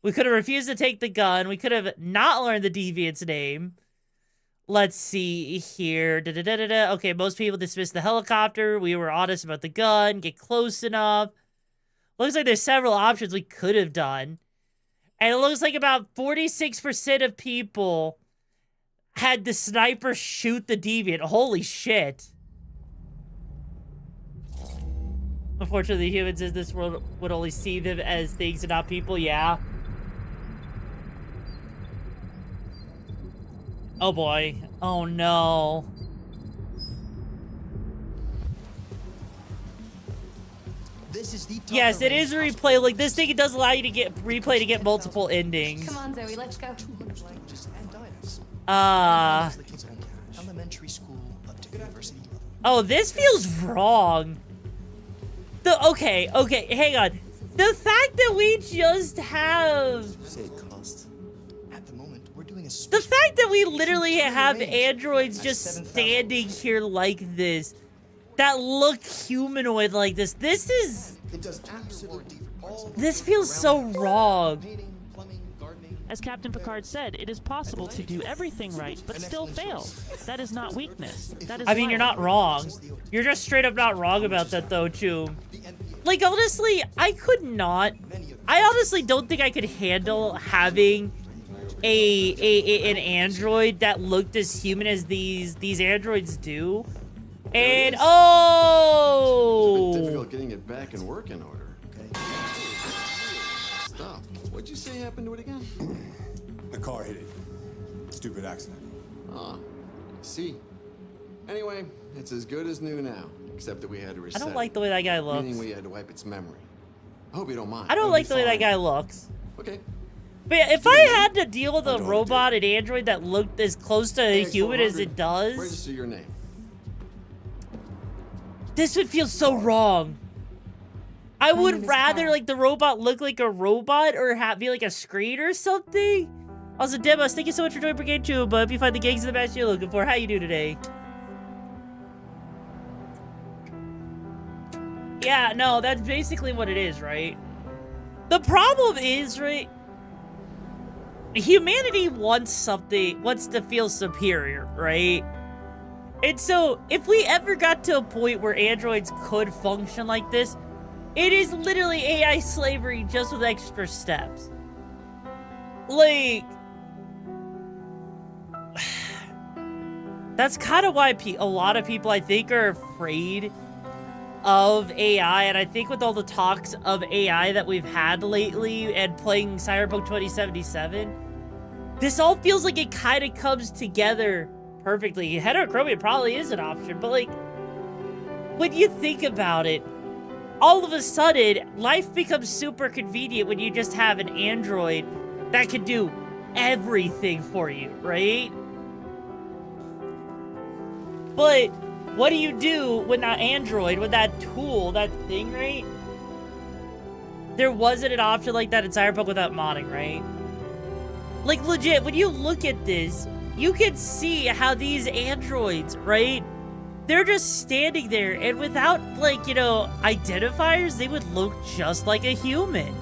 We could have refused to take the gun. We could have not learned the deviant's name. Let's see here. Okay, most people dismissed the helicopter. We were honest about the gun. Get close enough. Looks like there's several options we could have done. And it looks like about 46% of people had the sniper shoot the deviant. Holy shit. Unfortunately, humans in this world would only see them as things and not people. Yeah. Oh boy. Oh no. This is the Yes, it is a replay. Like, this thing, it does allow you to get replay to get multiple endings. Come on, Zoe, let's go. Elementary school up to university level. Oh, this feels wrong. Okay, hang on. The fact that we just have... Say it cost. At the moment, we're doing a The fact that we literally have androids just standing here like this, that look humanoid like this, this is... It does absolutely all. This feels so wrong. As Captain Picard said, it is possible to do everything right, but still fail. That is not weakness. That is I mean, you're life. not wrong. You're just straight up not wrong about that, though, Choom. Like, honestly, I honestly don't think I could handle having an android that looked as human as these androids do. And, oh! Difficult getting it back in working order. Stop. What'd you say happened to it again? The car hit it. Stupid accident. Ah, I see. Anyway, it's as good as new now, except that we had to reset. I don't like the way that guy looks. Meaning we had to wipe its memory. I hope you don't mind. I don't like the way that guy looks. Okay. But yeah, if I had to deal with a robot, an android that looked as close to a human as it does, Register your name. this would feel so wrong. I would rather like the robot look like a robot or be like a screen or something. Also, Demos, thank you so much for joining Brigade Tube. But if you find the gigs of the match you're looking for, how you do today? Yeah, no, that's basically what it is, right? The problem is, right? Humanity wants to feel superior, right? And so, if we ever got to a point where androids could function like this, it is literally AI slavery just with extra steps. Like, that's kind of why a lot of people, I think, are afraid of AI. And I think with all the talks of AI that we've had lately and playing Cyberpunk 2077, this all feels like it kind of comes together perfectly. Heterochromia probably is an option, but like, when you think about it, all of a sudden, life becomes super convenient when you just have an android that can do everything for you, right? But what do you do when that android, with that tool, that thing, right? There wasn't an option like that in Cyberpunk without modding, right? Like, legit, when you look at this, you can see how these androids, right? They're just standing there, and without, like, you know, identifiers, they would look just like a human.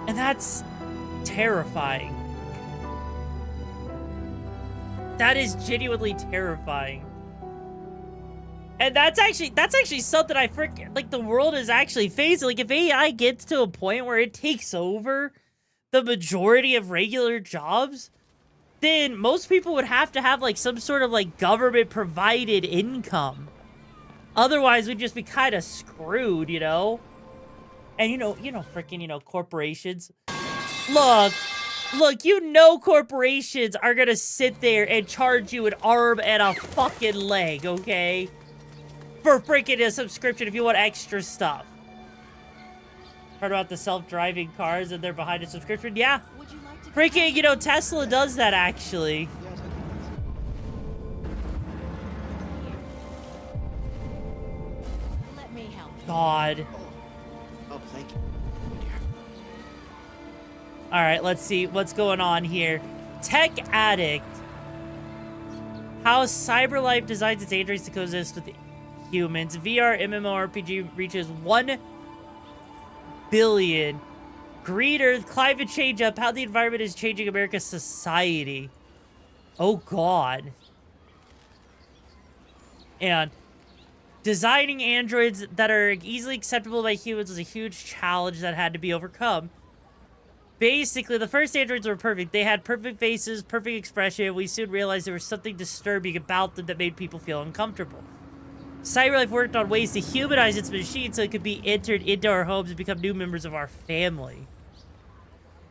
And that's terrifying. That is genuinely terrifying. And that's actually something I freaking, like, the world is actually facing. Like, if AI gets to a point where it takes over the majority of regular jobs, then most people would have to have, like, some sort of, like, government-provided income. Otherwise, we'd just be kind of screwed, you know? And, you know, freaking, you know, corporations. Look, you know corporations are gonna sit there and charge you an arm and a fucking leg, okay? For freaking a subscription if you want extra stuff. Heard about the self-driving cars and they're behind a subscription? Yeah. Freaking, you know, Tesla does that actually. Let me help. God. Oh, thank you. All right, let's see what's going on here. Tech Addict. How Cyberlife designs its androids to coexist with humans. VR MMORPG reaches 1 billion. Green Earth, climate change up, how the environment is changing America's society. Oh, God. And designing androids that are easily acceptable by humans was a huge challenge that had to be overcome. Basically, the first androids were perfect. They had perfect faces, perfect expression. We soon realized there was something disturbing about them that made people feel uncomfortable. Cyberlife worked on ways to humanize its machine so it could be entered into our homes and become new members of our family.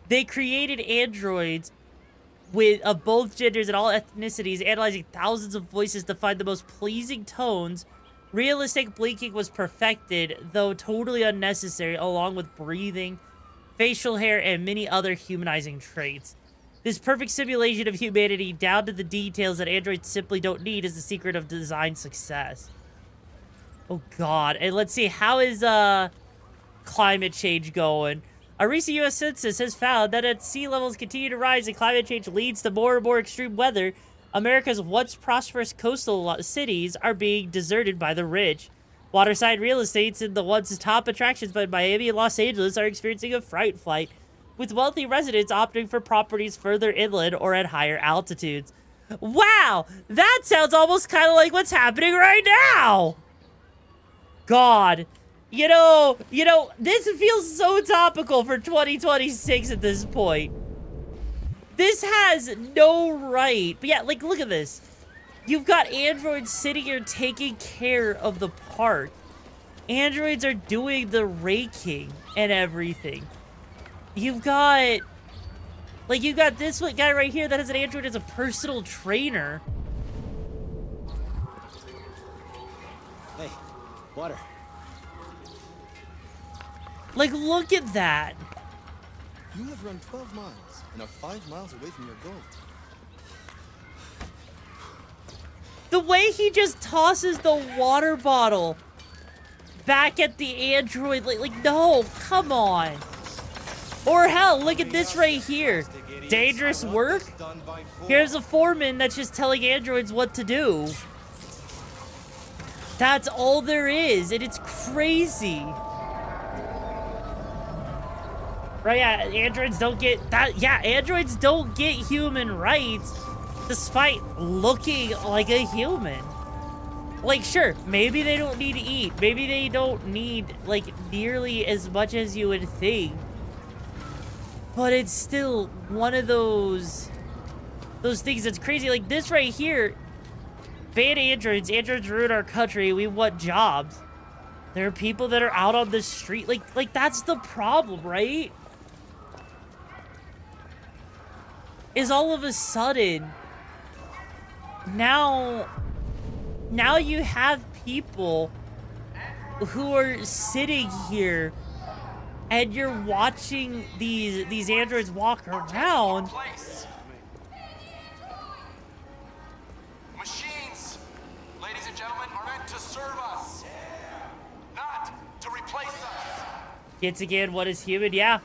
They created androids of both genders and all ethnicities, analyzing thousands of voices to find the most pleasing tones. Realistic blinking was perfected, though totally unnecessary, along with breathing, facial hair, and many other humanizing traits. This perfect simulation of humanity, down to the details that androids simply don't need, is the secret of design success. Oh, God. And let's see, how is climate change going? A recent U.S. census has found that as sea levels continue to rise and climate change leads to more and more extreme weather, America's once prosperous coastal cities are being deserted by the rich. Waterside real estates and the once top attractions by Miami and Los Angeles are experiencing a fright flight, with wealthy residents opting for properties further inland or at higher altitudes. Wow! That sounds almost kind of like what's happening right now! God. You know, this feels so topical for 2026 at this point. This has no right. But yeah, like, look at this. You've got androids sitting here taking care of the park. Androids are doing the raking and everything. You've got this guy right here that has an android as a personal trainer. Hey, water. Like, look at that. You have run 12 miles and are 5 miles away from your goal. The way he just tosses the water bottle back at the android, like no, come on. Or hell, look at this right here. Dangerous work? Here's a foreman that's just telling androids what to do. That's all there is, and it's crazy. Right, yeah, androids don't get that. Yeah, androids don't get human rights despite looking like a human. Like, sure, maybe they don't need to eat. Maybe they don't need, like, nearly as much as you would think. But it's still one of those things that's crazy. Like, this right here, ban androids. Androids ruin our country. We want jobs. There are people that are out on the street. Like that's the problem, right? Is all of a sudden, now you have people who are sitting here and you're watching these androids walk around. Machines, ladies and gentlemen, are meant to serve us, not to replace us. Gets again, what is human? Yeah.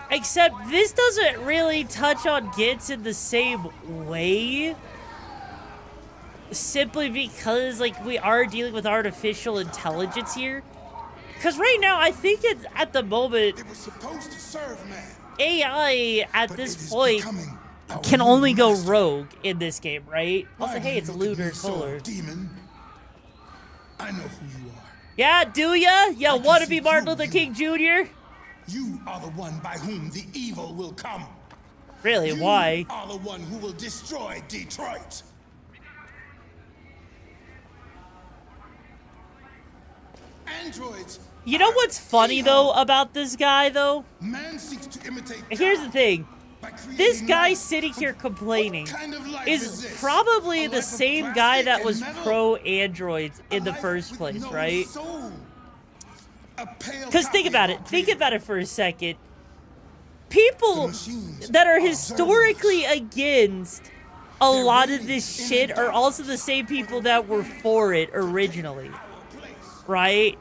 Except this doesn't really touch on Gits in the same way. Simply because, like, we are dealing with artificial intelligence here. Because right now, I think it's, at the moment, It was supposed to serve man. AI at this point can only go rogue in this game, right? Also, hey, it's a lunar solar. Demon. I know who you are. Yeah, do ya? Ya wanna be Martin Luther King Jr.? You are the one by whom the evil will come. Really, You why? are the one who will destroy Detroit. Androids. You know what's funny, though, about this guy, though? Man seeks to imitate. Here's the thing. This guy sitting here complaining is probably the same guy that was pro-androids in the first place, right? Because think about it. Think about it for a second. People that are historically against a lot of this shit are also the same people that were for it originally. Right?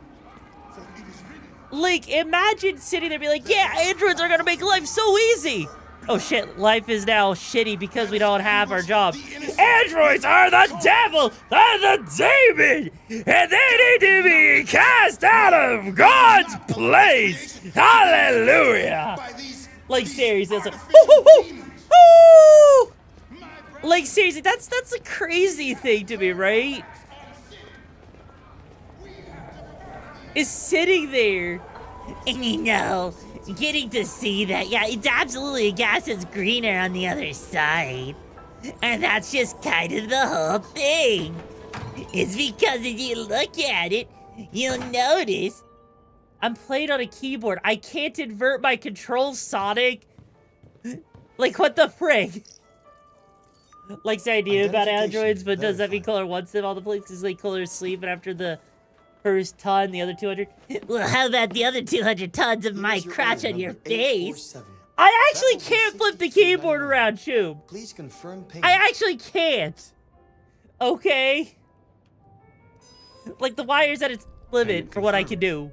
Like, imagine sitting there and be like, yeah, androids are gonna make life so easy. Oh shit, life is now shitty because we don't have our jobs. Androids are the devil, they're the demon, and they need to be cast out of God's place. Hallelujah. Like, seriously, that's like, like, seriously, that's a crazy thing to me, right? Is sitting there, and you know, getting to see that, yeah, it's absolutely a gas that's greener on the other side. And that's just kind of the whole thing. It's because if you look at it, you'll notice I'm playing on a keyboard. I can't invert my controls, Sonic. Like, what the frig? Likes the idea about androids, but does that mean Color wants them all the places like Color is sleeping after the first ton, the other 200? Well, how about the other 200 tons of my crotch on your face? I actually can't flip the keyboard around, Chube. Please confirm payment. I actually can't. Okay? Like, the wire's at its limit for what I can do.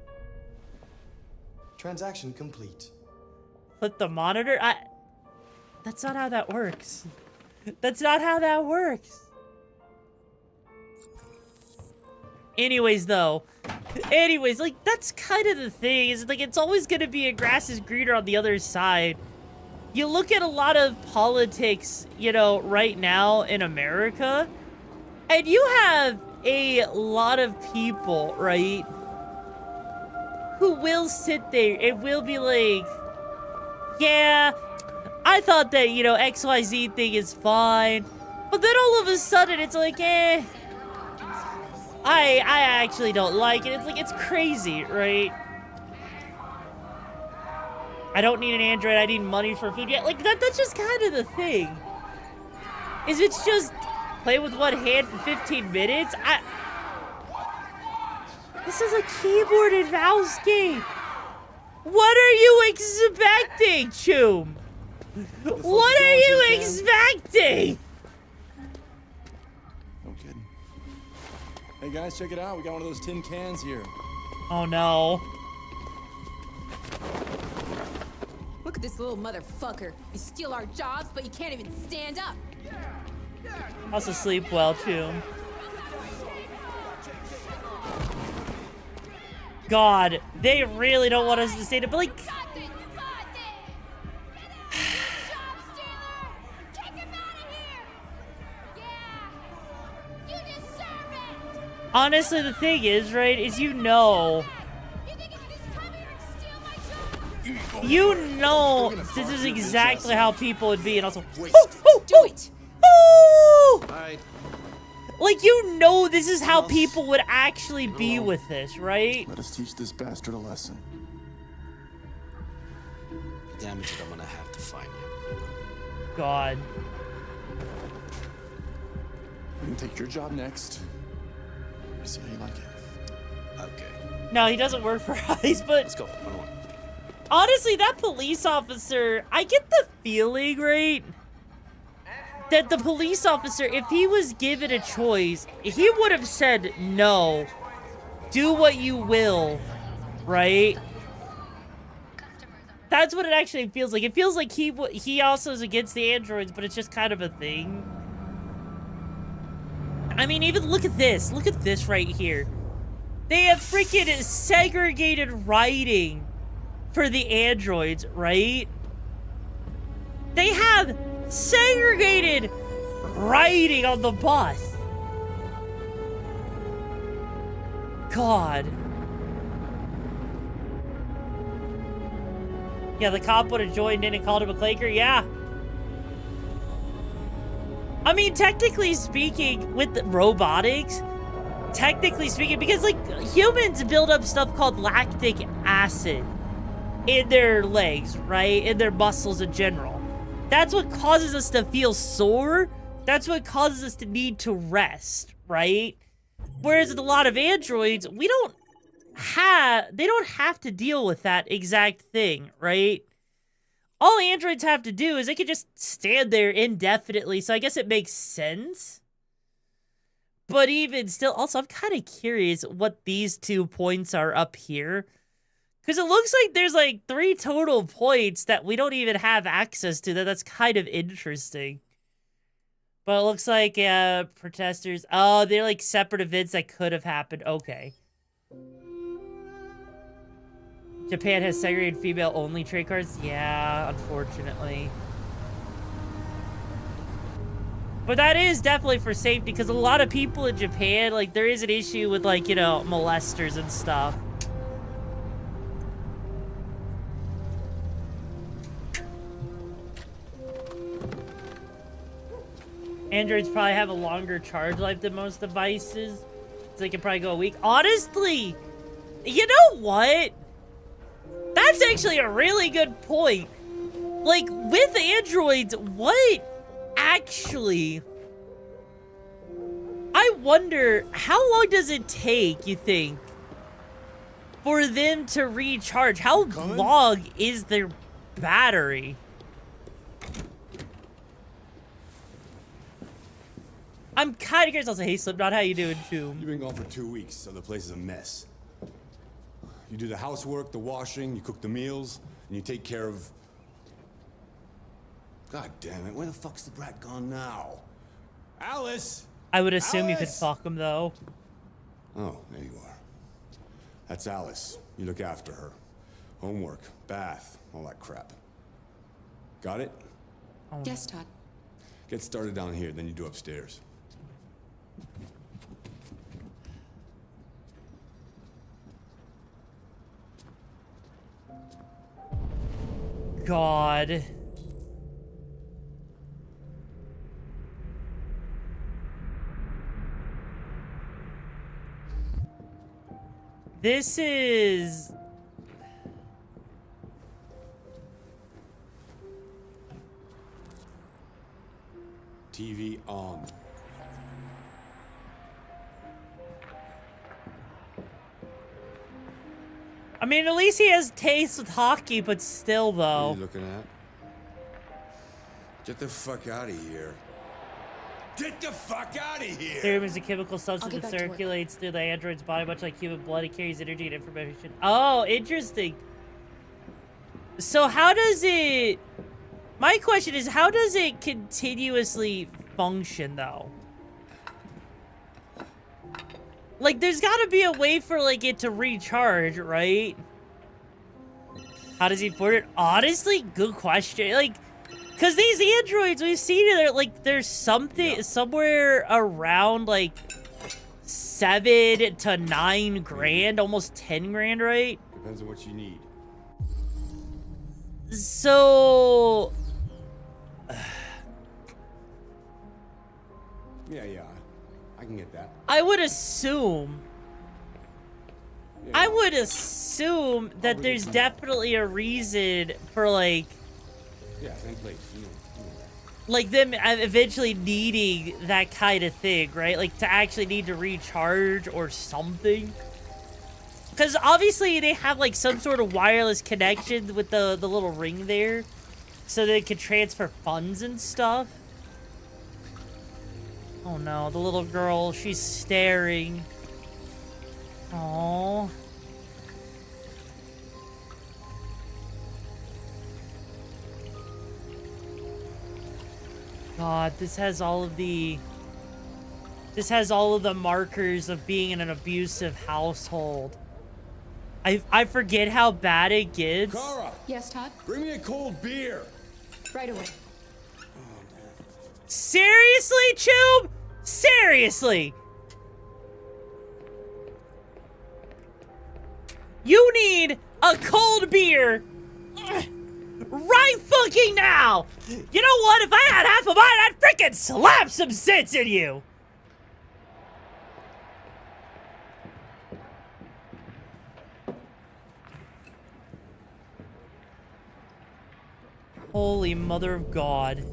Transaction complete. Flip the monitor? That's not how that works. That's not how that works. Anyways, like, that's kind of the thing, is like, it's always gonna be a grass is greener on the other side. You look at a lot of politics, you know, right now in America, and you have a lot of people, right, who will sit there and will be like, yeah, I thought that, you know, XYZ thing is fine, but then all of a sudden it's like, I actually don't like it. It's like, it's crazy, right? I don't need an Android. I need money for food. Yeah, like, that's just kind of the thing. Is it's just play with one hand for 15 minutes? This is a keyboard and mouse game. What are you expecting, Choom? What are you expecting? Hey guys, check it out. We got one of those tin cans here. Oh no. Look at this little motherfucker. You steal our jobs, but you can't even stand up. Also sleep well, Choom. God, they really don't want us to say that, but like... Honestly, the thing is, right, is you know this is exactly how people would be, and also, do it. Like, you know this is how people would actually be with this, right? Let us teach this bastard a lesson. Damn it, I'm gonna have to find you. God. We can take your job next. See how you like it. Okay. No, he doesn't work for ICE, but... Let's go. One. Honestly, that police officer, I get the feeling, right, that the police officer, if he was given a choice, he would have said, no, do what you will, right? That's what it actually feels like. It feels like he also is against the androids, but it's just kind of a thing. I mean, even look at this. Look at this right here. They have freaking segregated writing for the androids, right? They have segregated writing on the bus. God. Yeah, the cop would have joined in and called him a claker. Yeah. I mean, technically speaking, with the robotics, technically speaking, because, like, humans build up stuff called lactic acid in their legs, right? In their muscles in general. That's what causes us to feel sore. That's what causes us to need to rest, right? Whereas with a lot of androids, we don't they don't have to deal with that exact thing, right? All androids have to do is they can just stand there indefinitely, so I guess it makes sense. But even still, also, I'm kind of curious what these 2 points are up here. Because it looks like there's like 3 total points that we don't even have access to. That's kind of interesting. But it looks like protesters... Oh, they're like separate events that could have happened. Okay. Japan has segregated female-only trade cards? Yeah, unfortunately. But that is definitely for safety, because a lot of people in Japan, like, there is an issue with, like, you know, molesters and stuff. Androids probably have a longer charge life than most devices, so they can probably go a week. Honestly, you know what? That's actually a really good point. Like, with androids, what actually... I wonder, how long does it take, you think, for them to recharge? How long is their battery? I'm kind of curious. I'll say, hey, Slipknot, how you doing, too? You've been gone for 2 weeks, so the place is a mess. You do the housework, the washing, you cook the meals, and you take care of... God damn it, where the fuck's the brat gone now? Alice! I would assume you could fuck him, though. Oh, there you are. That's Alice. You look after her. Homework, bath, all that crap. Got it? Yes, Todd. Get started down here, then you do upstairs. God. This is... TV on. I mean, at least he has taste with hockey, but still, What are though. you looking at? Get the fuck out of here. Get the fuck out of here! Serum is a chemical substance that circulates through the android's body, much like human blood. It carries energy and information. Oh, interesting. So how does it... My question is, how does it continuously function, though? Like, there's gotta be a way for, like, it to recharge, right? How does he afford it? Honestly, good question. Like, because these androids, we've seen it, like, there's something, somewhere around, like, 7 to 9 grand, almost 10 grand, right? Depends on what you need. So... Yeah, I can get that. I would assume... I would assume that there's definitely a reason for, like... Yeah, same place. You know that. Like, them eventually needing that kind of thing, right? Like, to actually need to recharge or something. Because obviously they have, like, some sort of wireless connection with the little ring there. So they can transfer funds and stuff. Oh no, the little girl, she's staring. Aww. God, this has all of the markers of being in an abusive household. I forget how bad it gets. Kara! Yes, Todd? Bring me a cold beer! Right away. Seriously, Chube? Seriously? You need a cold beer right fucking now! You know what? If I had half of mine, I'd freaking slap some sense in you! Holy mother of God.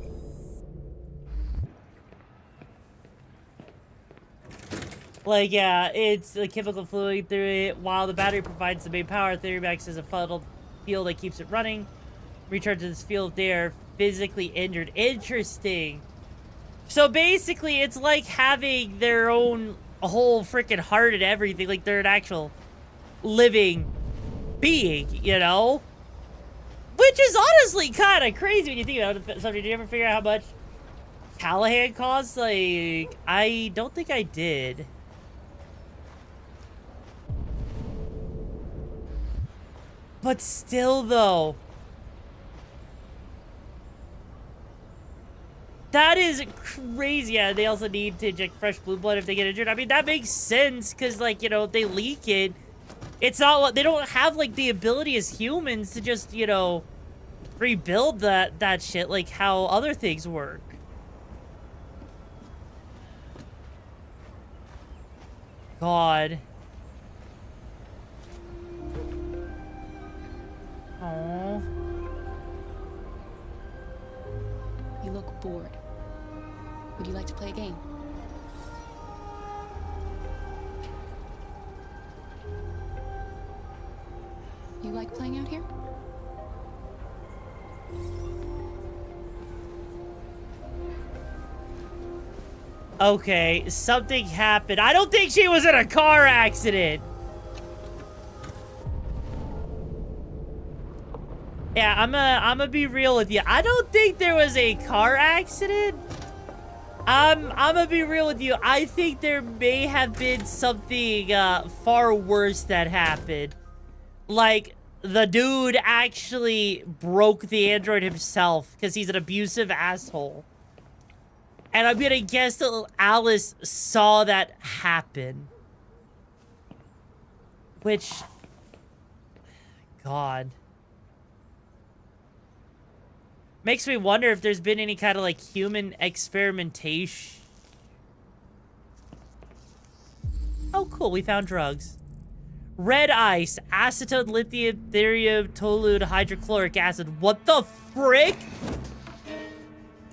Like, yeah, it's a chemical fluid through it. While the battery provides the main power, theory acts as a funnel field that keeps it running. Recharge this field, they are physically injured. Interesting. So basically, it's like having their own whole freaking heart and everything. Like they're an actual living being, you know? Which is honestly kind of crazy when you think about it. So did you ever figure out how much Callahan costs? Like, I don't think I did. But still, though. That is crazy. Yeah, they also need to inject fresh blue blood if they get injured. I mean, that makes sense because, like, you know, if they leak it, it's not, they don't have, like, the ability as humans to just, you know, rebuild that shit like how other things work. God. Aww. You look bored. Would you like to play a game? You like playing out here? Okay, something happened. I don't think she was in a car accident. Yeah, I'm gonna be real with you. I don't think there was a car accident. I'm gonna be real with you. I think there may have been something far worse that happened. Like, the dude actually broke the android himself because he's an abusive asshole. And I'm gonna guess that Alice saw that happen. Which... God... makes me wonder if there's been any kind of, like, human experimentation. Oh, cool. We found drugs. Red ice. Acetone, lithium, therium, toluene, hydrochloric acid. What the frick?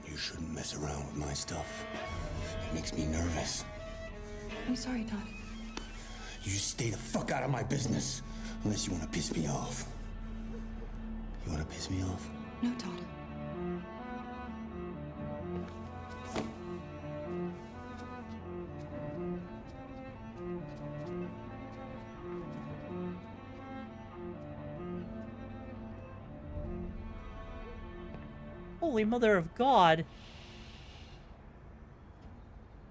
You shouldn't mess around with my stuff. It makes me nervous. I'm sorry, Todd. You just stay the fuck out of my business. Unless you want to piss me off. You want to piss me off? No, Todd. Holy mother of God.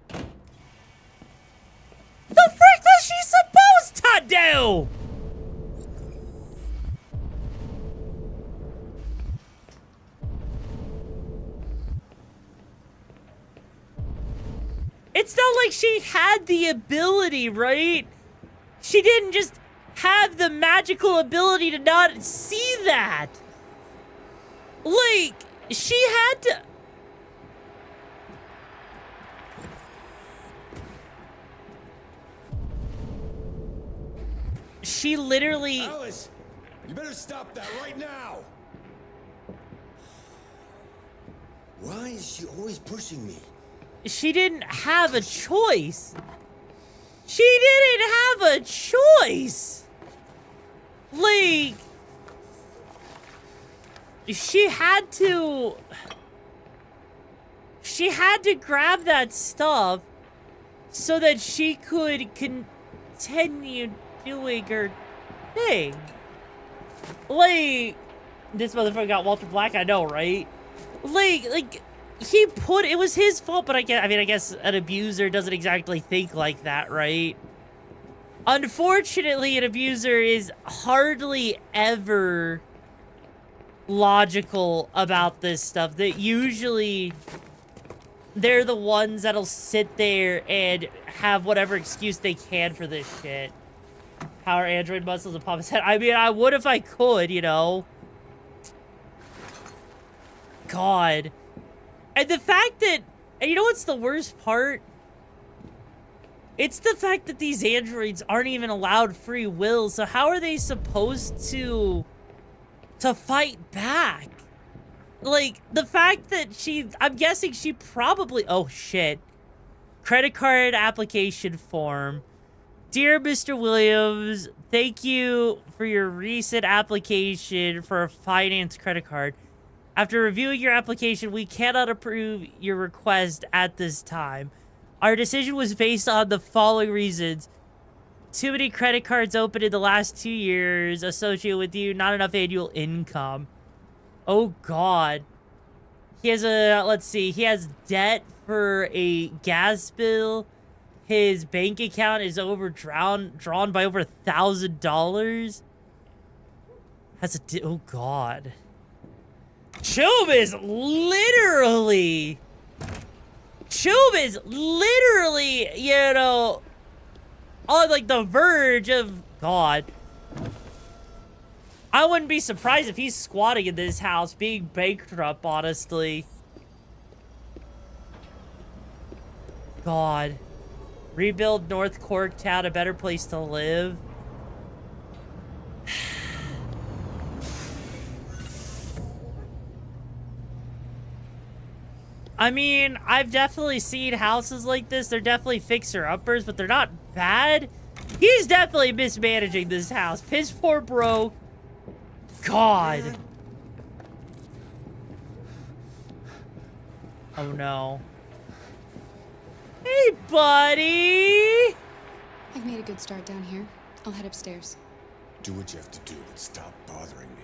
The frick was she supposed to do? It's not like she had the ability, right? She didn't just have the magical ability to not see that. Like, she had to... She literally... Alice, you better stop that right now. Why is she always pushing me? She didn't have a choice. She didn't have a choice. Like... She had to grab that stuff so that she could continue doing her thing. Like, this motherfucker got Walter Black, I know, right? Like, it was his fault, but I guess an abuser doesn't exactly think like that, right? Unfortunately, an abuser is hardly ever logical about this stuff. That usually they're the ones that'll sit there and have whatever excuse they can for this shit. Power android muscles and pop his head. I mean, I would if I could, you know. God. And the fact that, and you know what's the worst part? It's the fact that these androids aren't even allowed free will, so how are they supposed to fight back? Like, the fact that I'm guessing she probably, oh shit. credit card application form. Dear Mr. Williams, thank you for your recent application for a finance credit card. After reviewing your application, we cannot approve your request at this time. Our decision was based on the following reasons. Too many credit cards opened in the last 2 years associated with you, not enough annual income. Oh, God. He has a, let's see, he has debt for a gas bill. His drawn by over $1,000. That's a, oh, God. Chub is literally, you know, on like the verge of God. I wouldn't be surprised if he's squatting in this house, being bankrupt, honestly. God. Rebuild North Corktown, a better place to live. I mean, I've definitely seen houses like this. They're definitely fixer-uppers, but they're not bad. He's definitely mismanaging this house. Piss poor bro. God. Oh, no. Hey, buddy. I've made a good start down here. I'll head upstairs. Do what you have to do, but stop bothering me.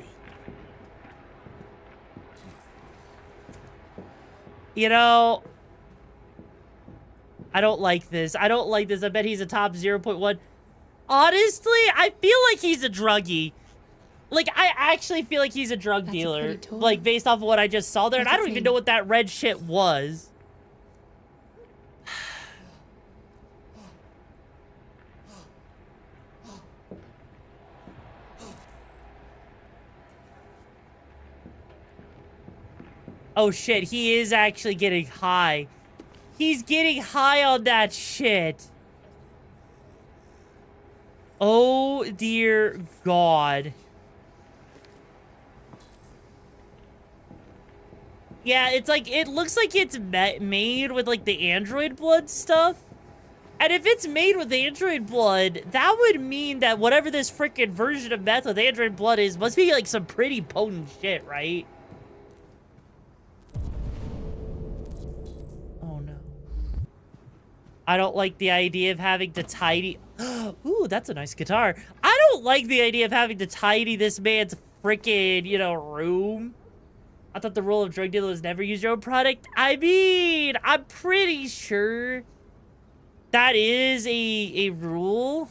You know, I don't like this. I don't like this. I bet he's a top 0.1. Honestly, I feel like he's a druggie. Like, I actually feel like he's a drug dealer. Like, based off of what I just saw there. And I don't even know what that red shit was. Oh shit, he is actually getting high. He's getting high on that shit. Oh dear God. Yeah, it's like, it looks like it's made with like the android blood stuff. And if it's made with android blood, that would mean that whatever this freaking version of meth with android blood is must be like some pretty potent shit, right? I don't like the idea of having to tidy... Ooh, that's a nice guitar. I don't like the idea of having to tidy this man's freaking, you know, room. I thought the rule of drug dealer was never use your own product. I mean, I'm pretty sure that is a rule.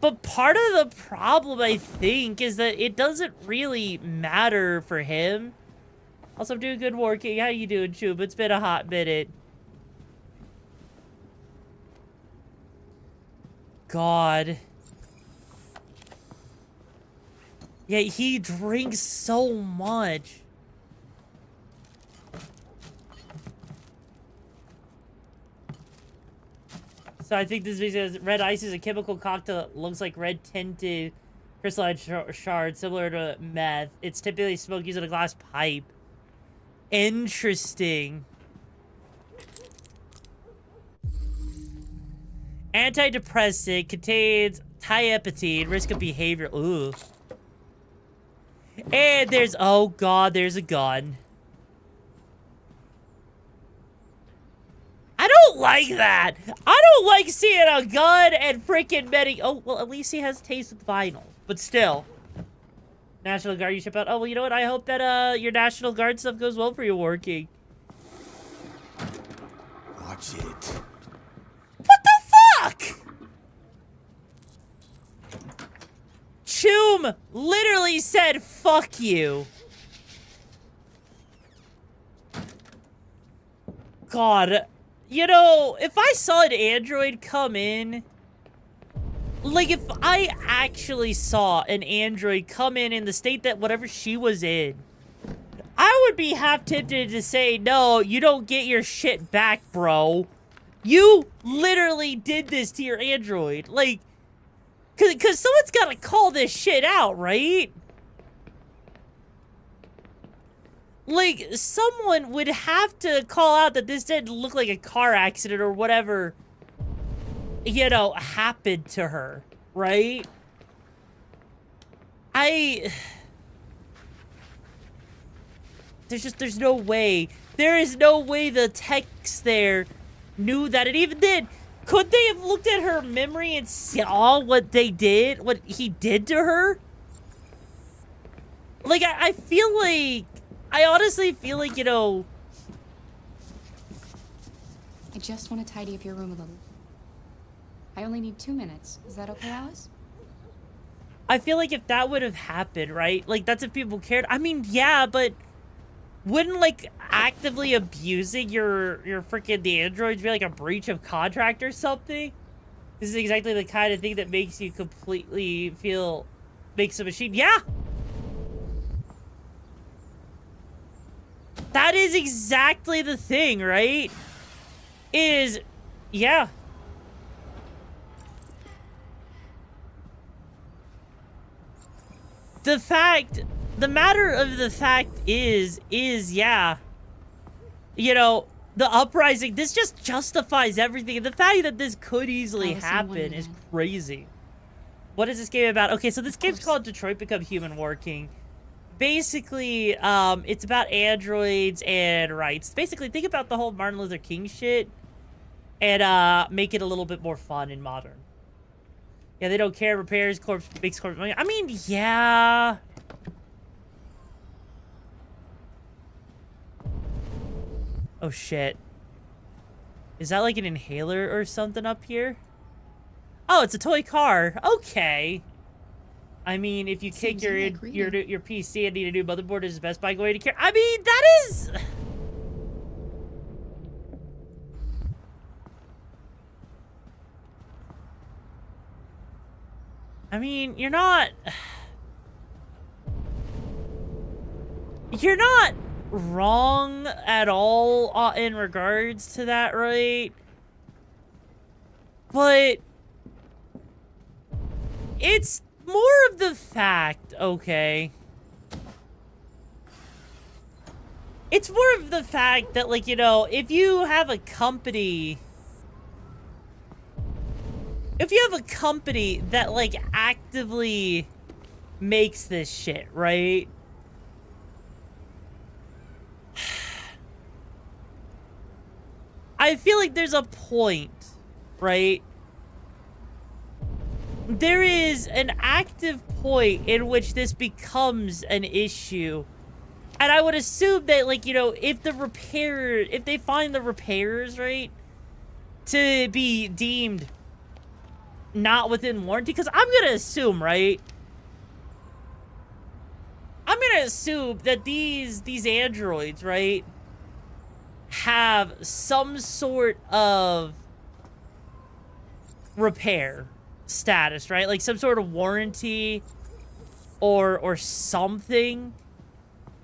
But part of the problem, I think, is that it doesn't really matter for him. Also, I'm doing good working. How you doing, Chub? It's been a hot minute. God. Yeah, he drinks so much. So I think this video says red ice is a chemical cocktail that looks like red tinted crystalline shards similar to meth. It's typically smoked using a glass pipe. Interesting. Antidepressant contains thiapatine, risk of behavior. Ooh. And there's, oh God, there's a gun. I don't like that. I don't like seeing a gun and freaking oh, well, at least he has taste with vinyl. But still. National Guard, you ship out. Oh, well, you know what? I hope that your National Guard stuff goes well for you working. Watch it. Fuck! Choom literally said, fuck you. God. You know, if I saw an android come in... Like, if I actually saw an android come in the state that whatever she was in, I would be half tempted to say, no, you don't get your shit back, bro. You literally did this to your android. Like, cause someone's gotta call this shit out, right? Like, someone would have to call out that this didn't look like a car accident or whatever, you know, happened to her, right? There's no way. There is no way the techs there knew that it even did. Could they have looked at her memory and saw what they did, what he did to her? Like, I feel like, I honestly feel like, you know. I just want to tidy up your room a little. I only need 2 minutes. Is that okay, Alice? I feel like if that would have happened, right? Like, that's if people cared. I mean, yeah, but wouldn't, like, actively abusing your freaking the androids be like a breach of contract or something? This is exactly the kind of thing that makes you completely feel, makes a machine. Yeah! That is exactly the thing, right? Yeah. The matter of the fact is, yeah. You know, the uprising, this just justifies everything. The fact that this could easily happen is crazy. What is this game about? Okay, so this game's called Detroit Become Human Working. Basically, it's about androids and rights. Basically, think about the whole Martin Luther King shit and make it a little bit more fun and modern. Yeah, they don't care. Repairs, corpse, makes corpse money. I mean, yeah. Oh, shit. Is that like an inhaler or something up here? Oh, it's a toy car. Okay. I mean, if you kick your PC and need a new motherboard, is Best Buy going to care? I mean, that is... I mean, you're not wrong at all in regards to that, right? But it's more of the fact, okay? It's more of the fact that, like, you know, if you have a company that, like, actively makes this shit, right? I feel like there's a point, right? There is an active point in which this becomes an issue. And I would assume that, like, you know, if they find the repairs, right, to be deemed not within warranty, because I'm gonna assume, right? I'm gonna assume that these androids, right, have some sort of repair status, right? Like some sort of warranty or something.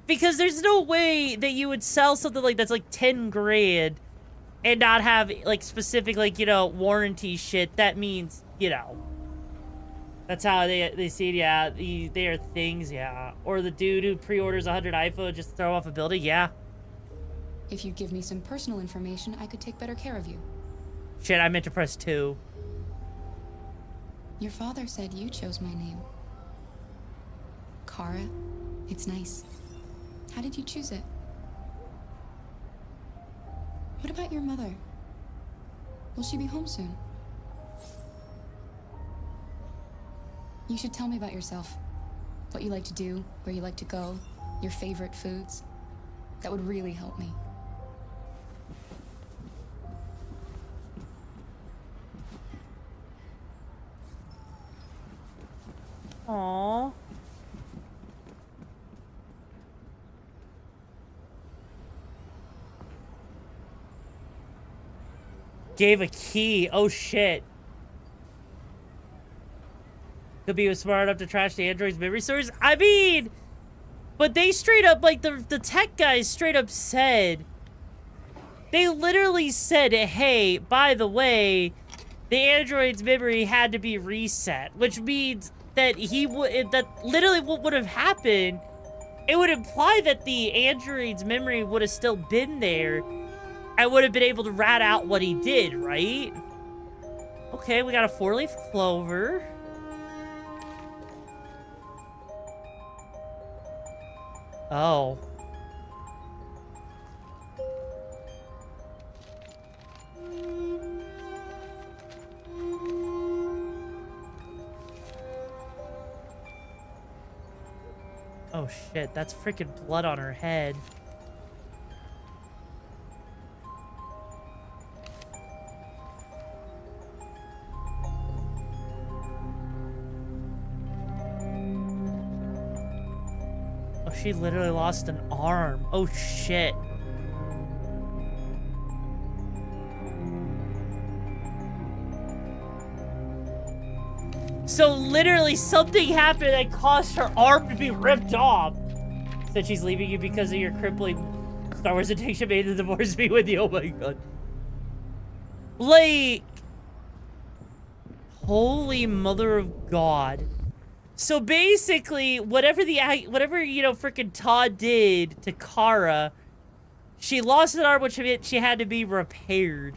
Because there's no way that you would sell something like that's like 10 grand and not have like specific, like, you know, warranty shit. That means, you know, that's how they see it. Yeah, they are things. Yeah. Or the dude who pre-orders 100 iPhones just to throw off a building. Yeah. If you give me some personal information, I could take better care of you. Shit, I meant to press 2. Your father said you chose my name. Kara, it's nice. How did you choose it? What about your mother? Will she be home soon? You should tell me about yourself. What you like to do, where you like to go, your favorite foods. That would really help me. Aww. Gave a key. Oh, shit. Could be smart enough to trash the android's memory stores. I mean, but they straight up, like, the tech guys straight up said, they literally said, hey, by the way, the android's memory had to be reset, which means that that literally what would have happened it would imply that the android's memory would have still been there. I would have been able to rat out what he did, right? Okay, we got a 4-leaf clover. Oh. Oh shit, that's freaking blood on her head. Oh, she literally lost an arm. Oh shit. So literally something happened that caused her arm to be ripped off. Said she's leaving you because of your crippling Star Wars addiction made to divorce me with you. Oh my god. Like, holy mother of God. So basically, whatever you know, freaking Todd did to Kara, she lost an arm, which meant she had to be repaired.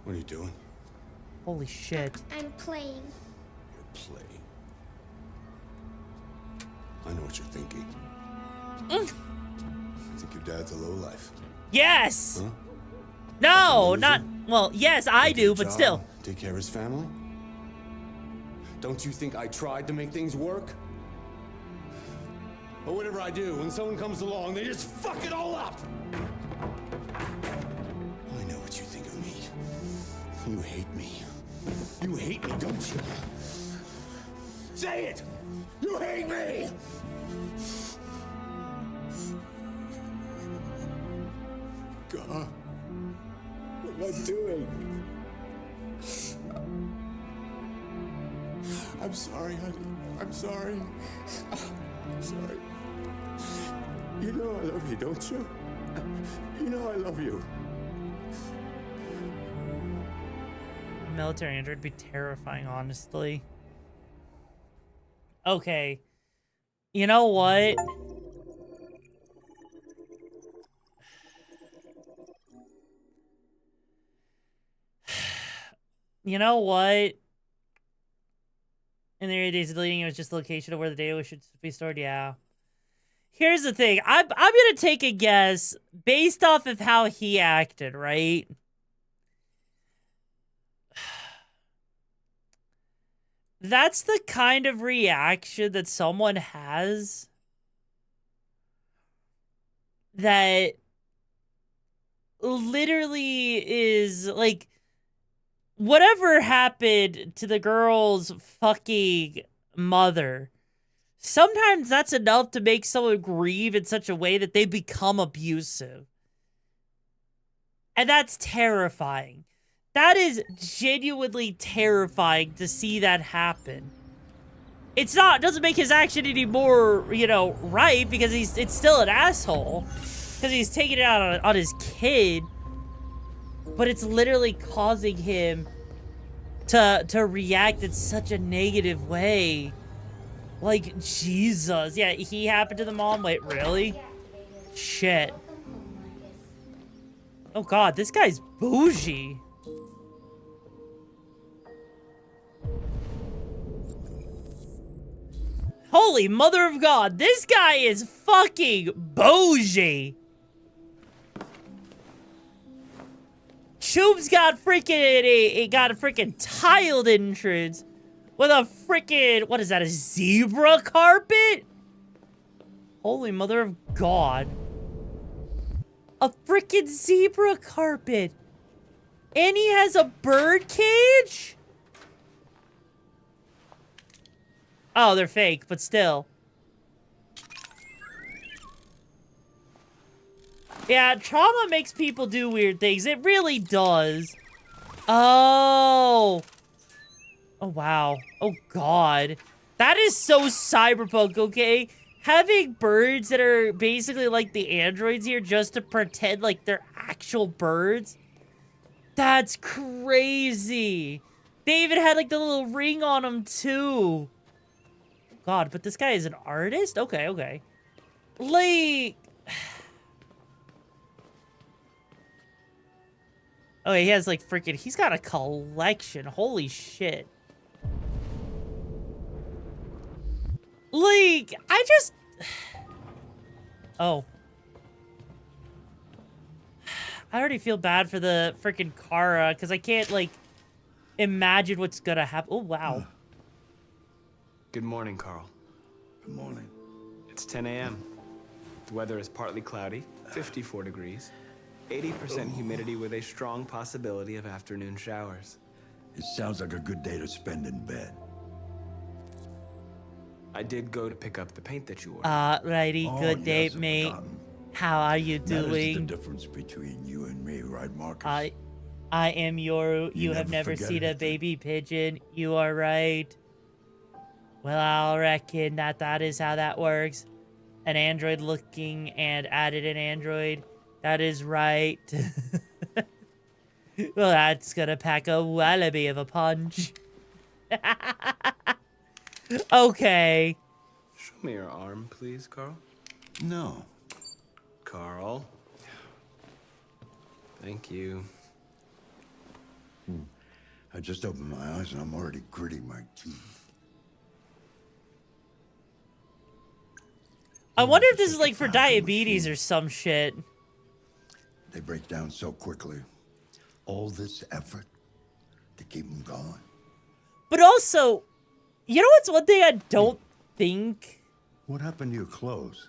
What are you doing? Holy shit. I'm playing. You're playing. I know what you're thinking. You think your dad's a lowlife? Yes! Huh? No, not... Well, yes, I do, but still. Take care of his family? Don't you think I tried to make things work? But whatever I do, when someone comes along, they just fuck it all up! I know what you think of me. You hate me. You hate me, don't you? Say it! You hate me! God, what am I doing? I'm sorry, honey. I'm sorry. I'm sorry. You know I love you, don't you? You know I love you. A military android would be terrifying, honestly. Okay. You know what? You know what? In the early days of deleting, it was just the location of where the data should be stored. Yeah. Here's the thing. I'm gonna take a guess based off of how he acted, right? That's the kind of reaction that someone has that literally is like, whatever happened to the girl's fucking mother, sometimes that's enough to make someone grieve in such a way that they become abusive. And that's terrifying. That is genuinely terrifying to see that happen. It doesn't make his action any more, you know, right, because it's still an asshole. Because he's taking it out on his kid. But it's literally causing him to react in such a negative way. Like, Jesus. Yeah, he happened to the mom. Wait, really? Shit. Oh, God, this guy's bougie. Holy mother of God, this guy is fucking bougie. Choob's got freaking tiled entrance with a freaking, what is that, a zebra carpet? Holy mother of God. A freaking zebra carpet. And he has a bird cage? Oh, they're fake, but still. Yeah, trauma makes people do weird things. It really does. Oh. Oh, wow. Oh, God. That is so cyberpunk, okay? Having birds that are basically like the androids here just to pretend like they're actual birds. That's crazy. They even had like the little ring on them, too. God, but this guy is an artist? Okay, okay. Like... Oh, he has like freaking... He's got a collection. Holy shit. Like, I just... Oh. I already feel bad for the freaking Kara, because I can't, like, imagine what's gonna happen. Oh, wow. Good morning, Carl. Good morning. It's 10 a.m. The weather is partly cloudy, 54 degrees, 80% humidity with a strong possibility of afternoon showers. It sounds like a good day to spend in bed. I did go to pick up the paint that you ordered. Righty, good day, yes, I've mate. forgotten. How are you That is the doing? difference between you and me, right, Marcus? I am Yoru. You have never never forget seen a anything. baby pigeon. You are right. Well, I'll reckon that is how that works. An android looking and added an android. That is right. Well, that's gonna pack a wallaby of a punch. Okay. Show me your arm, please, Carl. No. Carl. Thank you. I just opened my eyes and I'm already gritting my teeth. I wonder if this is like for diabetes or some shit. They break down so quickly. All this effort to keep them going. But also, you know what's one thing I don't think? What happened to your clothes?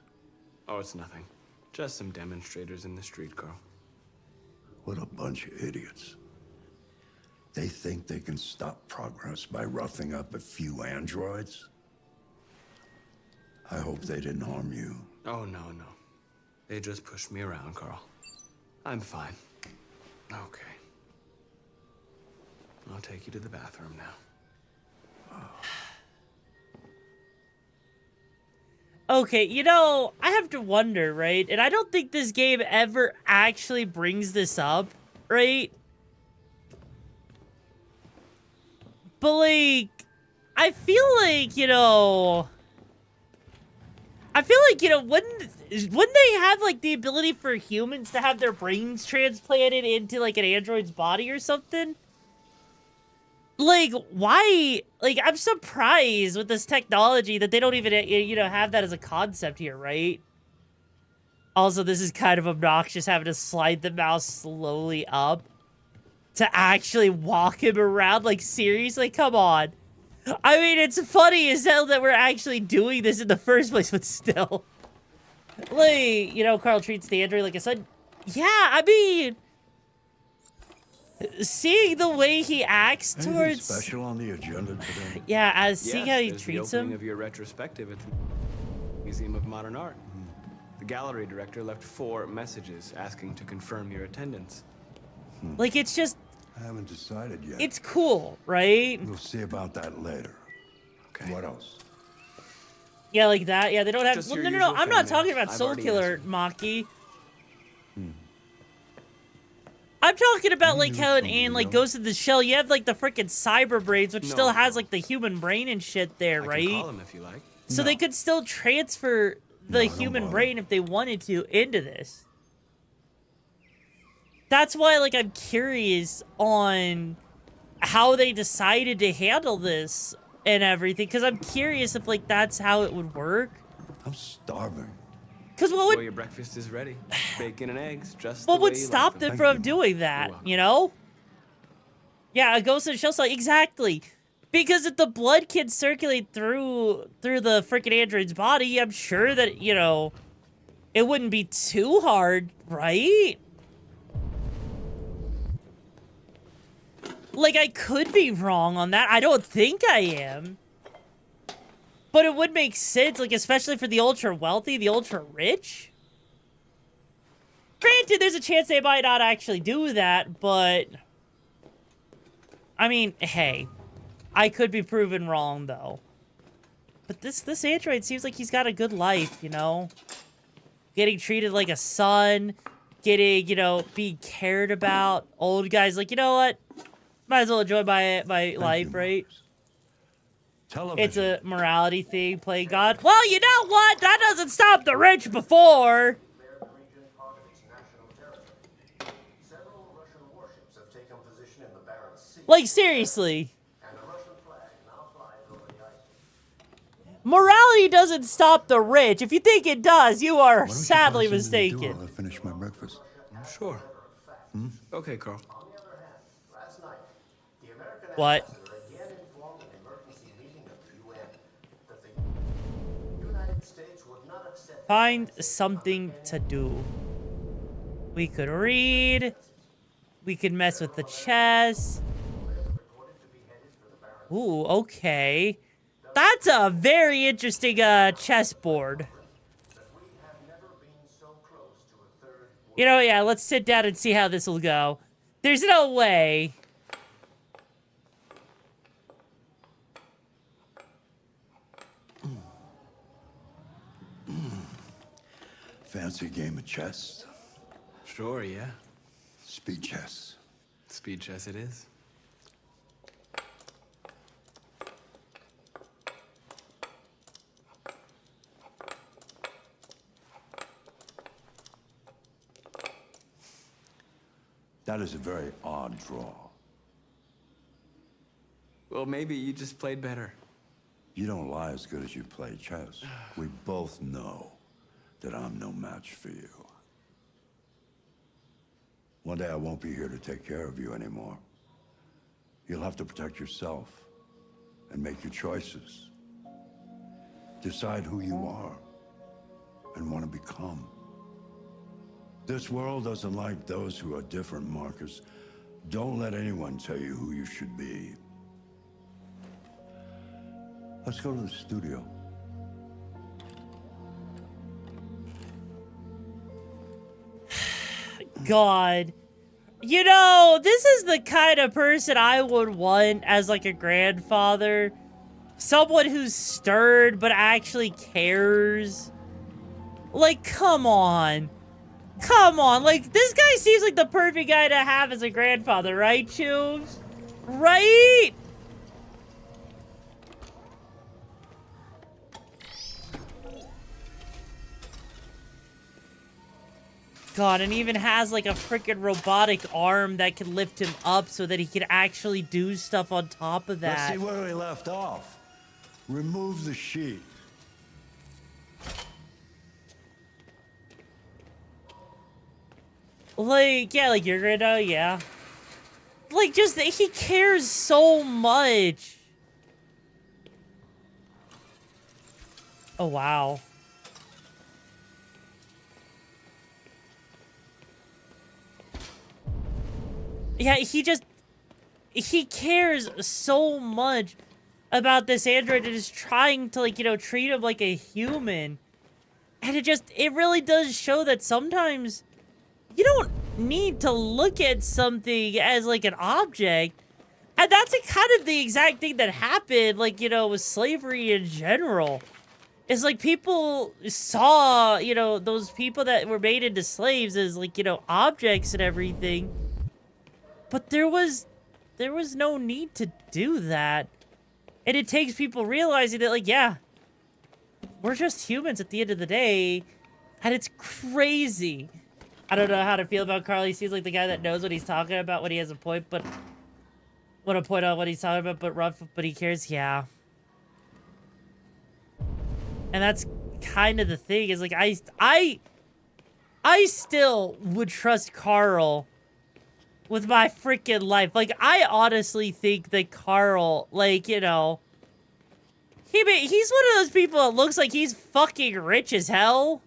Oh, it's nothing. Just some demonstrators in the street, Carl. What a bunch of idiots. They think they can stop progress by roughing up a few androids? I hope they didn't harm you. Oh, no. They just pushed me around, Carl. I'm fine. Okay. I'll take you to the bathroom now. Okay, you know, I have to wonder, right? And I don't think this game ever actually brings this up, right? But, like, I feel like, you know... wouldn't they have, like, the ability for humans to have their brains transplanted into, like, an android's body or something? Like, why? Like, I'm surprised with this technology that they don't even, you know, have that as a concept here, right? Also, this is kind of obnoxious having to slide the mouse slowly up to actually walk him around. Like, seriously? Come on. I mean, it's funny as hell that we're actually doing this in the first place, but still. Like, you know, Carl treats the android like a son. Yeah, I mean... Seeing the way he acts Anything towards... special on the agenda today? Yeah, seeing how he there's treats the opening him. of your retrospective at the Museum of Modern Art. The gallery director left 4 messages asking to confirm your attendance. Like, it's just... I haven't decided yet. It's cool, right? We'll see about that later. Okay. What else? Yeah, like that. Yeah, they don't have... Just Well, your no. usual I'm not thing, talking man. about I've Soul already Killer, answered. Maki. I'm talking about, like, how an like, goes to the shell. You have, like, the freaking cyber brains, which still has, like, the human brain and shit there, I right? can call him if you like. So they could still transfer the human brain if they wanted to into this. That's why, like, I'm curious on how they decided to handle this and everything. Because I'm curious if, like, that's how it would work. I'm starving. Because what Well, would... your breakfast is ready. Bacon and eggs, just What the would way you stop like them them. from doing that, you know? Yeah, a ghost in the shell cell, exactly. Because if the blood can circulate through the freaking android's body, I'm sure that, you know, it wouldn't be too hard, right? Like, I could be wrong on that. I don't think I am. But it would make sense, like, especially for the ultra-wealthy, the ultra-rich. Granted, there's a chance they might not actually do that, but... I mean, hey. I could be proven wrong, though. But this android seems like he's got a good life, you know? Getting treated like a son. Getting, you know, being cared about. Old guys like, you know what? Might as well enjoy my life, right? It's a morality thing, play God. Well, you know what? That doesn't stop the rich before. Like, seriously. Morality doesn't stop the rich. If you think it does, you are sadly mistaken. I'll finish my breakfast. Sure. Okay, Carl. What? Find something to do. We could read. We could mess with the chess. Ooh, okay. That's a very interesting chessboard. You know, yeah, let's sit down and see how this will go. There's no way. Fancy game of chess? Sure, yeah. Speed chess. Speed chess it is. That is a very odd draw. Well, maybe you just played better. You don't lie as good as you play chess. We both know that I'm no match for you. One day I won't be here to take care of you anymore. You'll have to protect yourself and make your choices. Decide who you are and want to become. This world doesn't like those who are different, Marcus. Don't let anyone tell you who you should be. Let's go to the studio. God. You know, this is the kind of person I would want as like a grandfather. Someone who's stirred but actually cares. Like, come on. Come on. Like, this guy seems like the perfect guy to have as a grandfather, right, Tubes? Right? God, and even has like a freaking robotic arm that can lift him up so that he can actually do stuff on top of that. Let's see where we left off. Remove the sheet. Like, yeah, like you're gonna, yeah. Like, just, he cares so much. Oh, wow. Yeah, he cares so much about this android and is trying to, like, you know, treat him like a human. And it really does show that sometimes you don't need to look at something as, like, an object. And that's kind of the exact thing that happened, like, you know, with slavery in general. It's like people saw, you know, those people that were made into slaves as, like, you know, objects and everything. But there was no need to do that. And it takes people realizing that, like, yeah, we're just humans at the end of the day. And it's crazy. I don't know how to feel about Carl. He seems like the guy that knows what he's talking about when he has a point, but want to point out what he's talking about, but rough, but he cares, yeah. And that's kind of the thing, is like, I still would trust Carl with my freaking life. Like, I honestly think that Carl, like, you know, he's one of those people that looks like he's fucking rich as hell.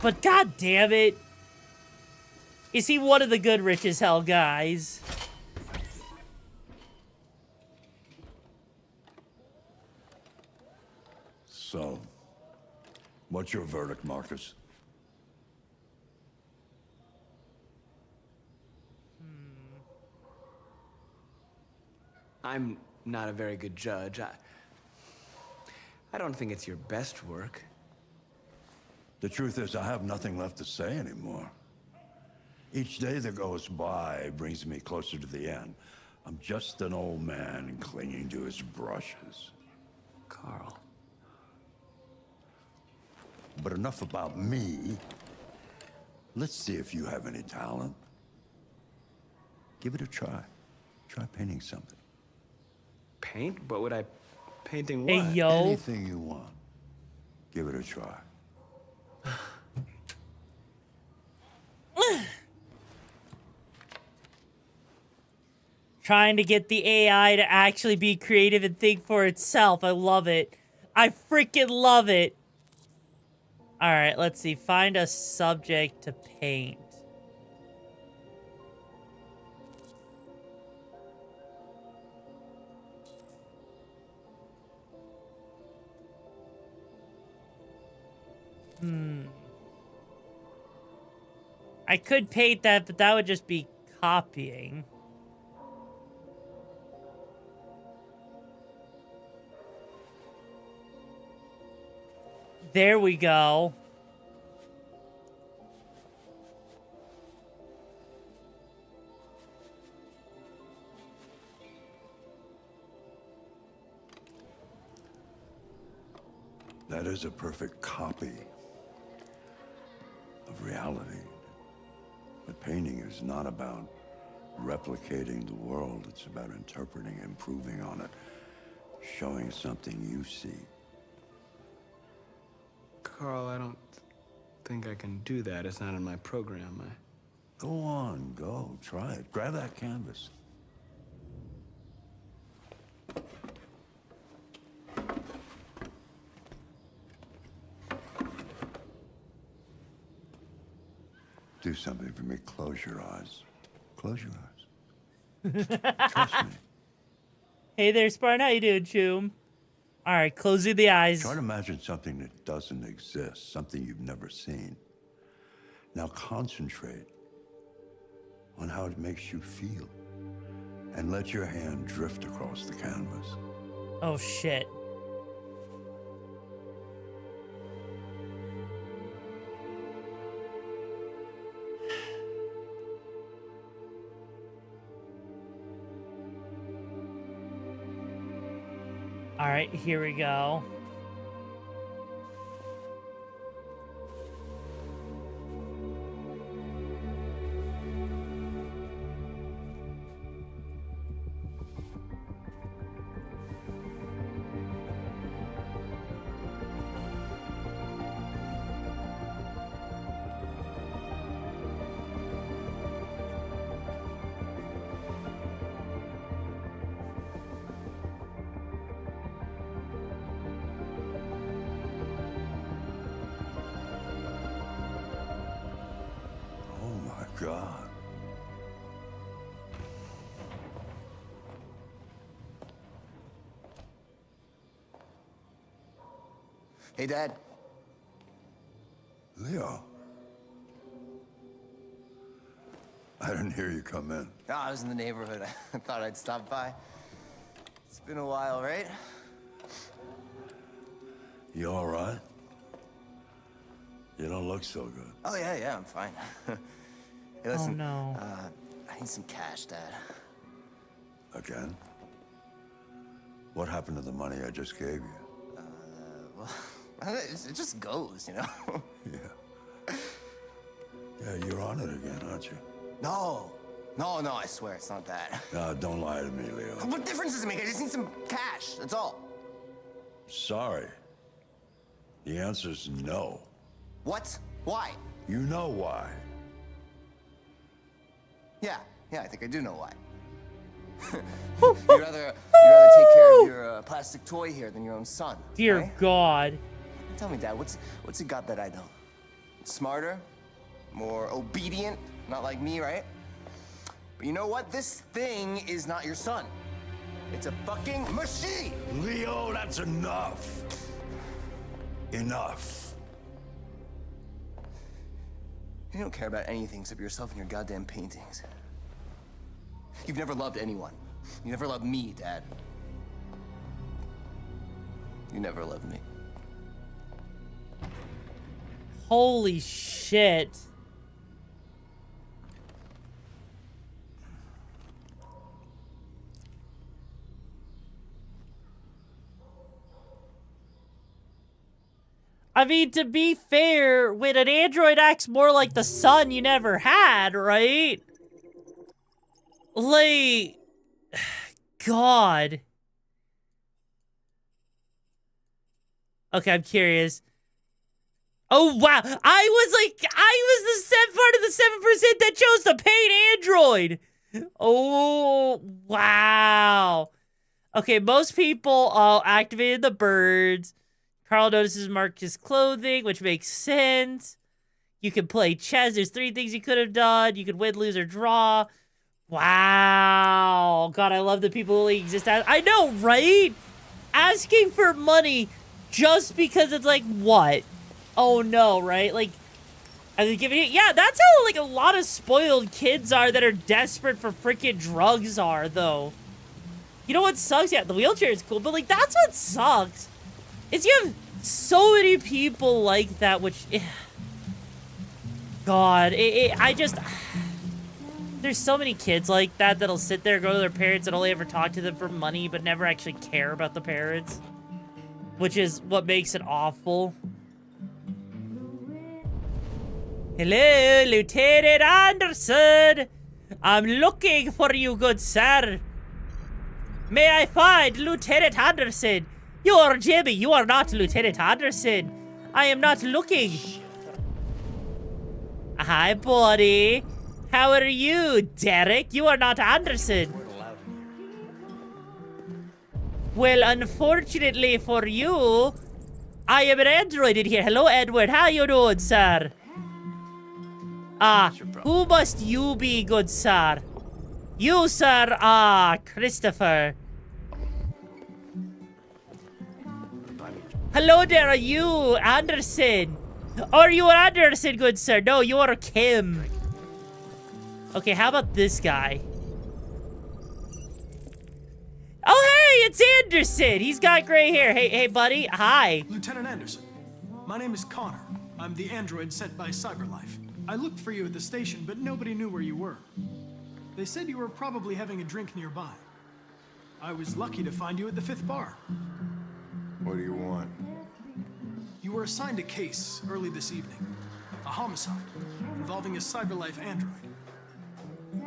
But god damn it, is he one of the good rich as hell guys? So, what's your verdict, Marcus? I'm not a very good judge. I don't think it's your best work. The truth is, I have nothing left to say anymore. Each day that goes by brings me closer to the end. I'm just an old man clinging to his brushes. Carl. But enough about me. Let's see if you have any talent. Give it a try. Try painting something. Paint? What would I... Painting Hey, what? yo. Anything you want. Give it a try. Trying to get the AI to actually be creative and think for itself. I love it. I freaking love it. All right, let's see. Find a subject to paint. I could paint that, but that would just be copying. There we go. That is a perfect copy of reality. But painting is not about replicating the world. It's about interpreting, improving on it, showing something you see. Carl, I don't think I can do that. It's not in my program. Go on, go. Try it. Grab that canvas. Do something for me. Close your eyes. Close your eyes. Trust me. Hey there, Spartan. How you doing, Choom? All right, closing the eyes. Try to imagine something that doesn't exist, something you've never seen. Now concentrate on how it makes you feel, and let your hand drift across the canvas. Oh, shit. All right, here we go. God. Hey, Dad. Leo. I didn't hear you come in. No, I was in the neighborhood. I thought I'd stop by. It's been a while, right? You all right? You don't look so good. Oh, yeah, I'm fine. Hey, listen, no. I need some cash, Dad. Again? What happened to the money I just gave you? Well, it just goes, you know? Yeah, you're on it again, aren't you? No, I swear, it's not that. No, don't lie to me, Leo. What difference does it make? I just need some cash, that's all. Sorry. The answer's no. What? Why? You know why. Yeah, I think I do know why. You'd rather take care of your plastic toy here than your own son. Dear right? God. Tell me, Dad, what's it got that I don't? Smarter, more obedient, not like me, right? But you know what? This thing is not your son. It's a fucking machine. Leo, that's enough. Enough. You don't care about anything except yourself and your goddamn paintings. You've never loved anyone. You never loved me, Dad. You never loved me. Holy shit. I mean, to be fair, when an android acts more like the son you never had, right? Like, God. Okay, I'm curious. Oh, wow. I was the part of the 7% that chose the paid android. Oh, wow. Okay, most people activated the birds. Carl notices Marcus' clothing, which makes sense. You can play chess. There's 3 things you could have done. You could win, lose, or draw. Wow. God, I love the people who exist. I know, right? Asking for money just because it's like, what? Oh, no, right? Like, I mean, yeah, that's how, like, a lot of spoiled kids are that are desperate for freaking drugs are, though. You know what sucks? Yeah, the wheelchair is cool, but, like, that's what sucks. Is you have so many people like that, which... God, I just... There's so many kids like that that'll sit there, go to their parents, and only ever talk to them for money, but never actually care about the parents. Which is what makes it awful. Hello, Lieutenant Anderson. I'm looking for you, good sir. May I find Lieutenant Anderson? You are Jimmy. You are not Lieutenant Anderson. I am not looking. Hi, buddy. How are you, Derek? You are not Anderson. Well, unfortunately for you, I am an android in here. Hello, Edward. How you doing, sir? Who must you be, good sir? You, sir, Christopher. Hello there, are you Anderson? Are you Anderson, good sir? No, you are Kim. Okay, how about this guy? Oh, hey, it's Anderson. He's got gray hair. Hey, buddy. Hi. Lieutenant Anderson, my name is Connor. I'm the android sent by CyberLife. I looked for you at the station, but nobody knew where you were. They said you were probably having a drink nearby. I was lucky to find you at the 5th bar. What do you want? You were assigned a case early this evening. A homicide involving a CyberLife android.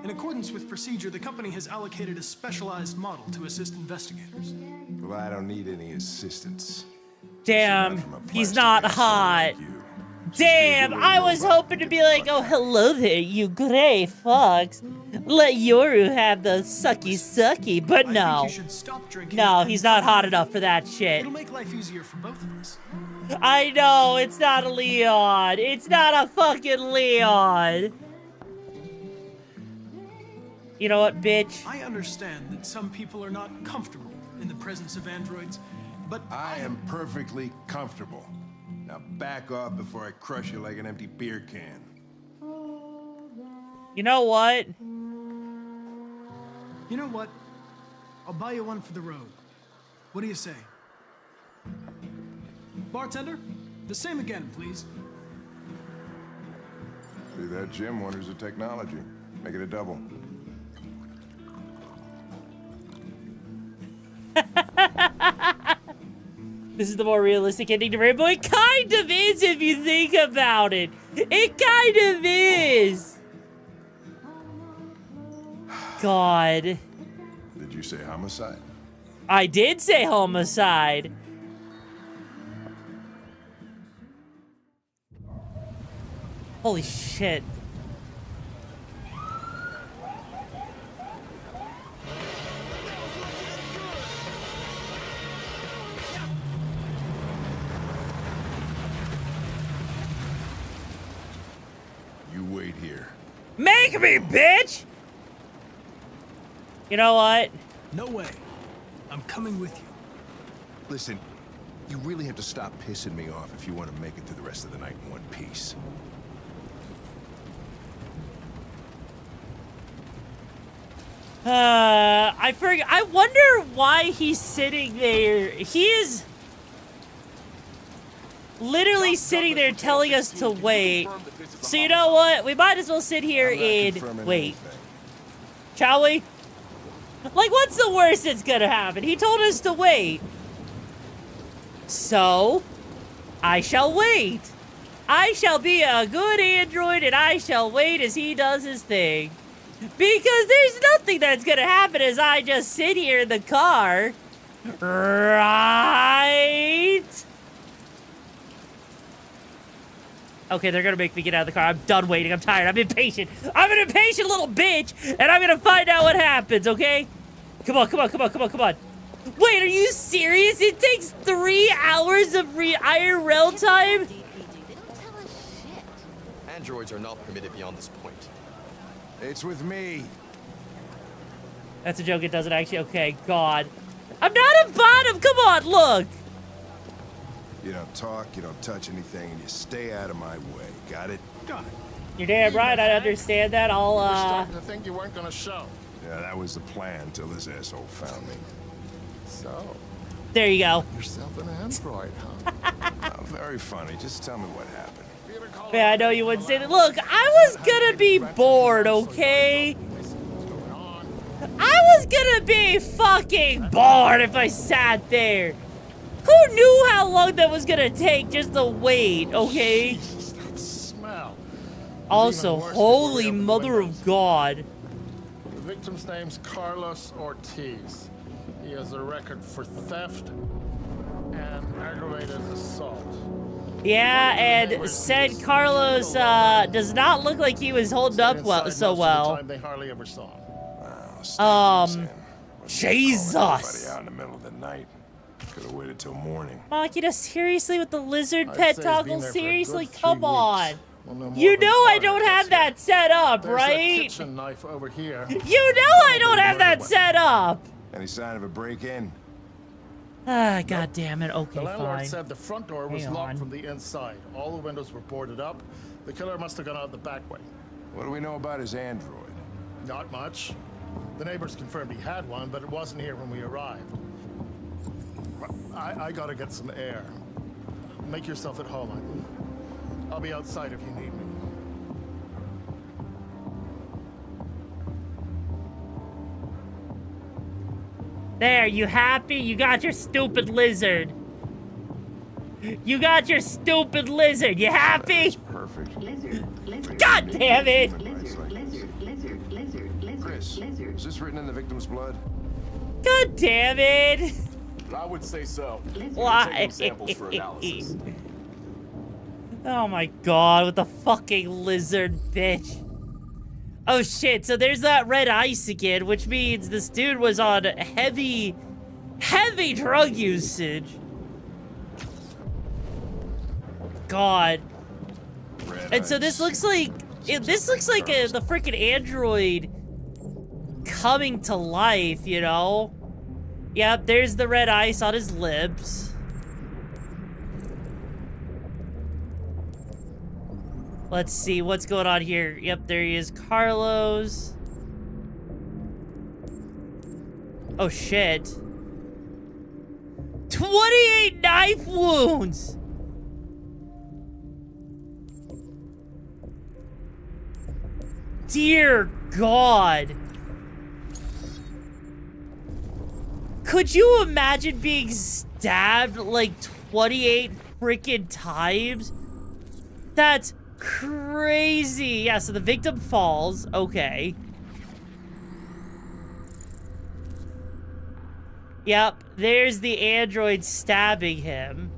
In accordance with procedure, the company has allocated a specialized model to assist investigators. Well, I don't need any assistance. Damn, he's not hot. Damn, I was hoping to be like, oh, hello there, you gray fox. Let Yoru have the sucky, but no. No, he's not hot enough for that shit. It'll make life easier for both of us. I know, it's not a Leon. It's not a fucking Leon. You know what, bitch? I understand that some people are not comfortable in the presence of androids, but I am perfectly comfortable. Now back off before I crush you like an empty beer can. You know what? You know what? I'll buy you one for the road. What do you say? Bartender, the same again, please. See that, Jim? Wonders of technology. Make it a double. This is the more realistic ending to Rainbow. It kind of is if you think about it. It kind of is. God. Did you say homicide? I did say homicide. Holy shit. You wait here. Make me, bitch! You know what? No way. I'm coming with you. Listen, you really have to stop pissing me off if you want to make it through the rest of the night in one piece. I forget. I wonder why he's sitting there. He is literally sitting there telling us to wait. So you know what? We might as well sit here and wait. Shall we? Like, what's the worst that's gonna happen? He told us to wait. So, I shall wait. I shall be a good android, and I shall wait as he does his thing. Because there's nothing that's gonna happen as I just sit here in the car. Right? Okay, they're gonna make me get out of the car. I'm done waiting. I'm tired. I'm impatient. I'm an impatient little bitch, and I'm gonna find out what happens, okay? Come on, come on, come on, come on, come on. Wait, are you serious? It takes 3 hours of IRL time? Androids are not permitted beyond this point. It's with me. That's a joke. It doesn't actually. Okay, God. I'm not a bottom. Come on, look. You don't talk, you don't touch anything, and you stay out of my way. Got it? Got it. You're damn right. I understand that. I was I'll, starting to think you weren't gonna show. Yeah, that was the plan till this asshole found me. So, There you go. yourself an android, huh? Oh, very funny. Just tell me what happened. Man, I know you wouldn't say that. Look, I was gonna be bored, okay? I was gonna be fucking bored if I sat there. Who knew how long that was gonna take just to wait, okay? Jesus, that smell. Also, holy mother of God. The victim's name's Carlos Ortiz. He has a record for theft and aggravated assault. Yeah, and said Carlos does not look like he was holding up so well. They hardly ever saw him. Jesus. Out in the middle of the night. Could have waited till morning. Makita, seriously with the lizard I'd pet say he's been toggle? there for a Seriously, good 3 come on. weeks. We'll know more You when know I Carter don't gets have here. that set up, There's a right? kitchen knife over here. You know I don't have that set up. Any sign of a break-in? Ah, God damn it. Okay, The landlord fine. said the front door was Hang locked on. from the inside. All the windows were boarded up. The killer must have gone out the back way. What do we know about his android? Not much. The neighbors confirmed he had one, but it wasn't here when we arrived. I gotta get some air. Make yourself at home. I'll be outside if you need me. There, you happy? You got your stupid lizard. You got your stupid lizard. You happy? Perfect. God damn it! Chris, is this written in the victim's blood? God damn it! I would say so. Why? Taking samples for analysis. Oh my God, with the fucking lizard bitch. Oh shit, so there's that red ice again, which means this dude was on heavy drug usage. God. And so this looks like, the freaking android coming to life, you know? Yep, there's the red ice on his lips. Let's see what's going on here. Yep, there he is, Carlos. Oh shit. 28 knife wounds! Dear God. Could you imagine being stabbed like 28 freaking times? That's crazy. Yeah, so the victim falls. Okay. Yep, there's the android stabbing him.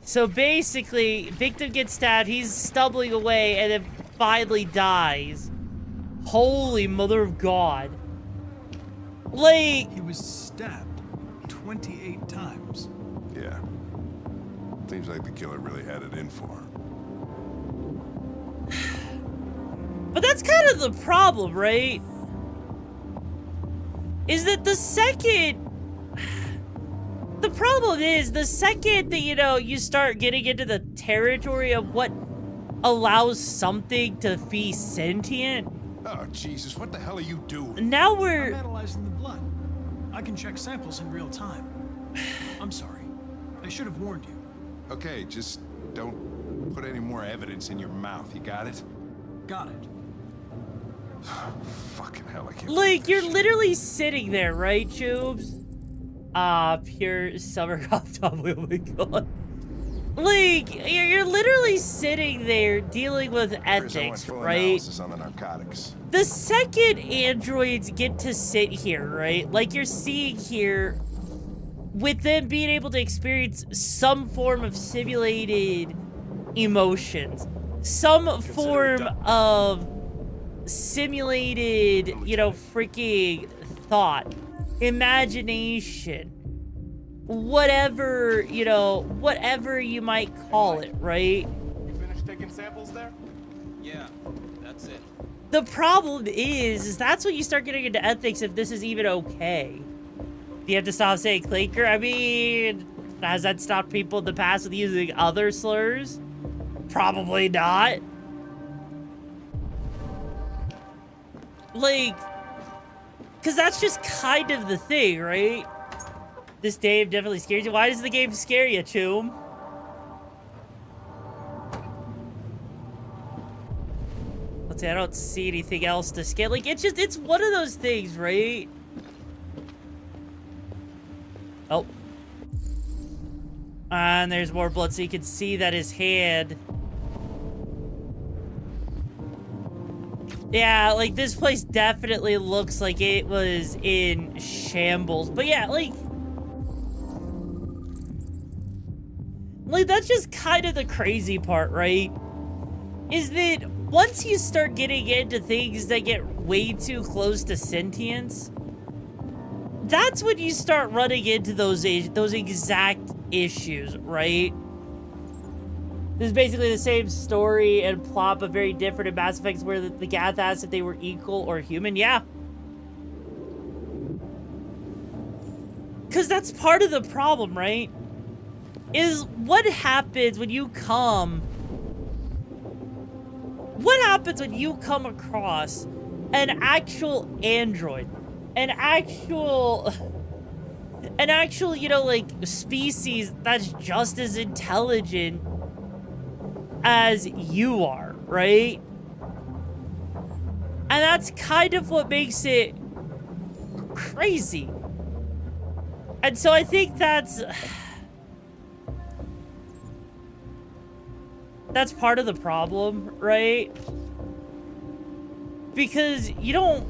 So basically, victim gets stabbed, he's stumbling away, and then finally dies. Holy mother of God. Like... He was stabbed 28 times. Yeah. Seems like the killer really had it in for her. But that's kind of the problem, right? Is that the second... The problem is, the second that, you know, you start getting into the territory of what allows something to be sentient... Oh, Jesus, what the hell are you doing? Now we're... I'm analyzing the blood. I can check samples in real time. I'm sorry. I should have warned you. Okay, just don't put any more evidence in your mouth, you got it? Got it. Fucking hell, I can't. Like, you're literally sitting there, right, Tubes? Pure summer cop Tom. Oh my god. Like, you're literally sitting there dealing with ethics, right? On the narcotics. The second androids get to sit here, right? Like you're seeing here, with them being able to experience some form of simulated emotions, some form of simulated, you know, freaking thought, imagination, whatever, you know, whatever you might call it, right? You finished taking samples there? Yeah, that's it. The problem is that's when you start getting into ethics if this is even okay. Do you have to stop saying clinker? I mean, has that stopped people in the past with using other slurs? Probably not. Like, because that's just kind of the thing, right? This game definitely scares you. Why does the game scare you, Choom? Let's see, I don't see anything else to scare. Like, it's just, it's one of those things, right? Oh. And there's more blood, so you can see that his hand... Yeah, like, this place definitely looks like it was in shambles. But yeah, like, that's just kind of the crazy part, right? Is that once you start getting into things that get way too close to sentience, that's when you start running into those exact issues, right? This is basically the same story and plot, but very different in Mass Effect, where the Gath asked if they were equal or human. Yeah. Because that's part of the problem, right? Is what happens when you come... What happens when you come across an actual android? An actual, you know, like, species that's just as intelligent as you are, right? And that's kind of what makes it crazy. And so I think that's part of the problem, right? Because you don't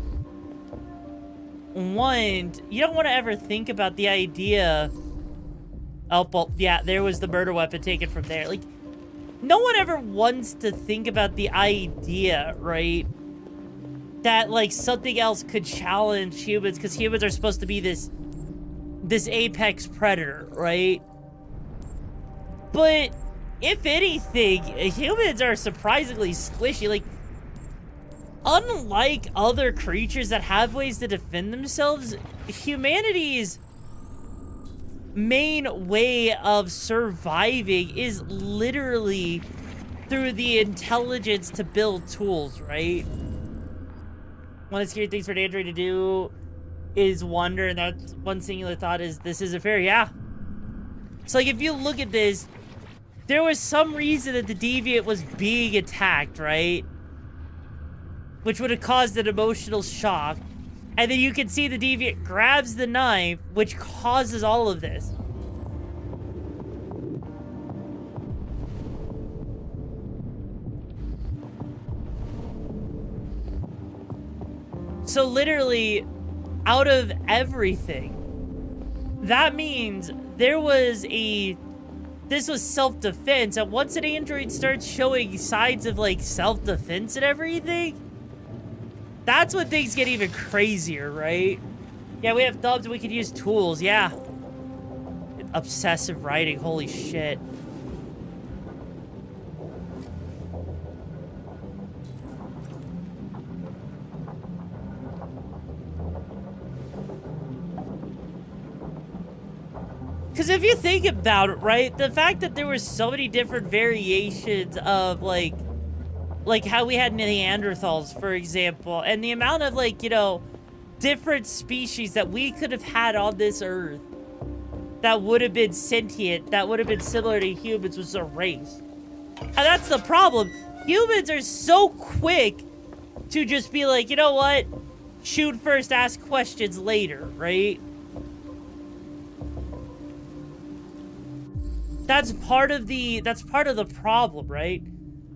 want to ever think about the idea. Oh, well, yeah, there was the murder weapon taken from there. Like, no one ever wants to think about the idea, right? That, like, something else could challenge humans, because humans are supposed to be this apex predator, right? But if anything, humans are surprisingly squishy. Like, unlike other creatures that have ways to defend themselves, humanity's main way of surviving is literally through the intelligence to build tools, right? One of the scary things for an android to do is wonder, and that's one singular thought is, this isn't fair. Yeah. So, like, if you look at this, there was some reason that the Deviant was being attacked, right? Which would have caused an emotional shock. And then you can see the Deviant grabs the knife, which causes all of this. So literally, out of everything, that means there was this was self-defense, and once an android starts showing signs of, like, self-defense and everything, that's when things get even crazier, right? Yeah, we have thumbs and we could use tools, yeah. Obsessive writing, holy shit. Because if you think about it, right, the fact that there were so many different variations of, like how we had Neanderthals, for example, and the amount of, like, you know, different species that we could have had on this earth that would have been sentient, that would have been similar to humans, was erased. And that's the problem. Humans are so quick to just be like, you know what? Shoot first, ask questions later, right? That's part of the problem, right?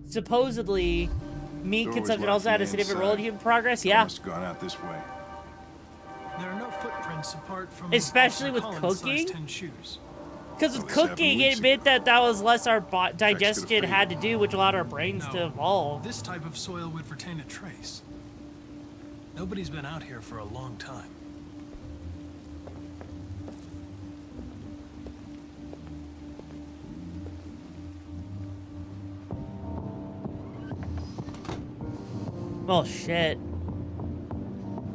Supposedly, meat Doorway's consumption locked also had a from the significant role in inside. human progress. Yeah, Must have gone out this way. There are no footprints apart from especially with Officer Collins' cooking. size 10 shoes. Because with Only 7 cooking, weeks it meant that was less our digestion had to do, which allowed our brains to evolve. This type of soil would retain a trace. Nobody's been out here for a long time. Oh shit.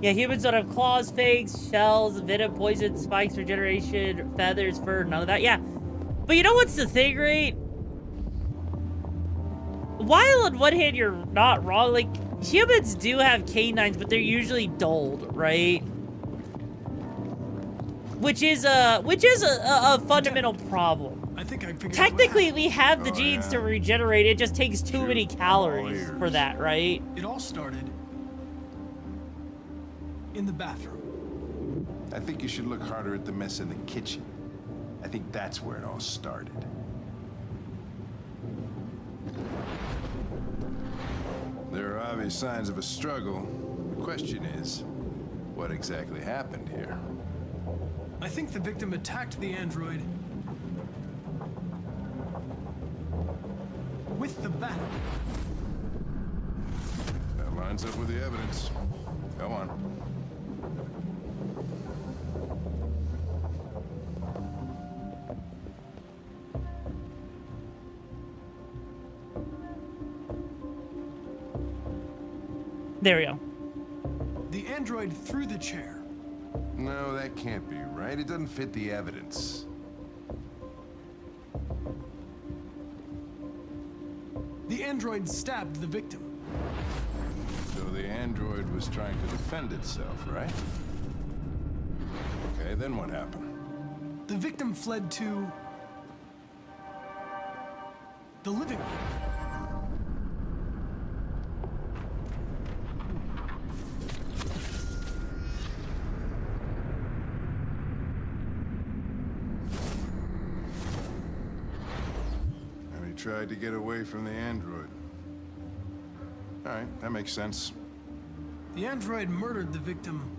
Yeah, humans don't have claws, fangs, shells, venom, poison, spikes, regeneration, feathers, fur, none of that. Yeah. But you know what's the thing, right? While on one hand you're not wrong, like, humans do have canines, but they're usually dulled, right? Which is a fundamental problem. I think I figured Technically, we have the genes to regenerate. It just takes too many calories for that, right? It all started in the bathroom. I think you should look harder at the mess in the kitchen. I think that's where it all started. There are obvious signs of a struggle. The question is, what exactly happened here? I think the victim attacked the android with the bat. That lines up with the evidence. Go on. There we go. The android threw the chair. No, that can't be right. It doesn't fit the evidence. The android stabbed the victim. So the android was trying to defend itself, right? Okay, then what happened? The victim fled to the living room. And he tried to get away from the android. All right, that makes sense. The android murdered the victim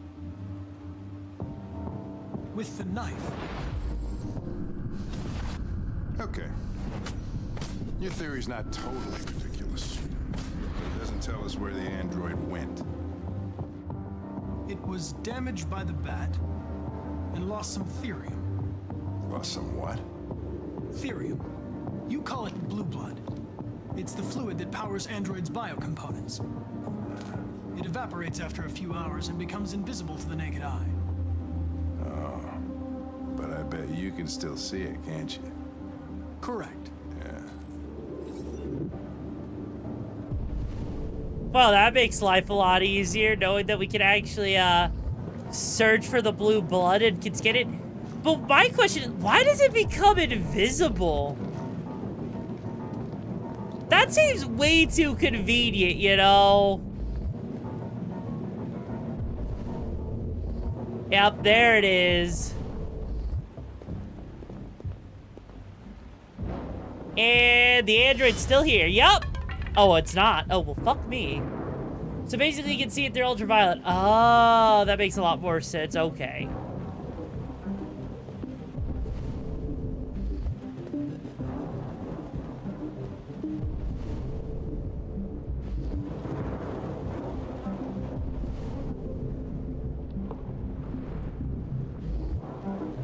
with the knife. Okay. Your theory's not totally ridiculous. But it doesn't tell us where the android went. It was damaged by the bat and lost some therium. Lost some what? Therium. You call it blue blood. It's the fluid that powers androids' biocomponents. It evaporates after a few hours and becomes invisible to the naked eye. Oh. But I bet you can still see it, can't you? Correct. Yeah. Well, that makes life a lot easier, knowing that we can actually search for the blue blood and can get it. But my question is, why does it become invisible? That seems way too convenient, you know? Yep, there it is. And the android's still here. Yup. Oh, it's not. Oh, well, fuck me. So basically, you can see it through ultraviolet. Oh, that makes a lot more sense. Okay.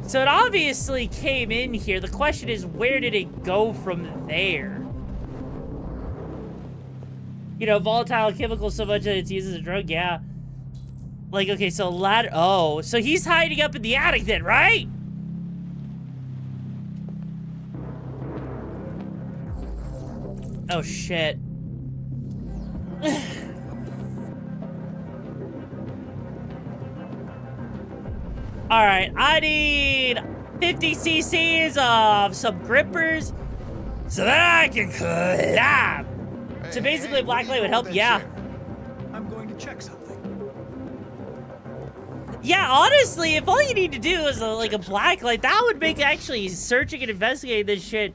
So it obviously came in here. The question is, where did it go from there? You know, volatile chemical so much that it's used as a drug, yeah. Like, okay, so ladder. Oh, so he's hiding up in the attic then, right? Oh, shit. Alright, I need 50 cc's of some grippers so that I can collab. So basically, blacklight would help, yeah. I'm going to check something. Yeah, honestly, if all you need to do is like a black light, that would make actually searching and investigating this shit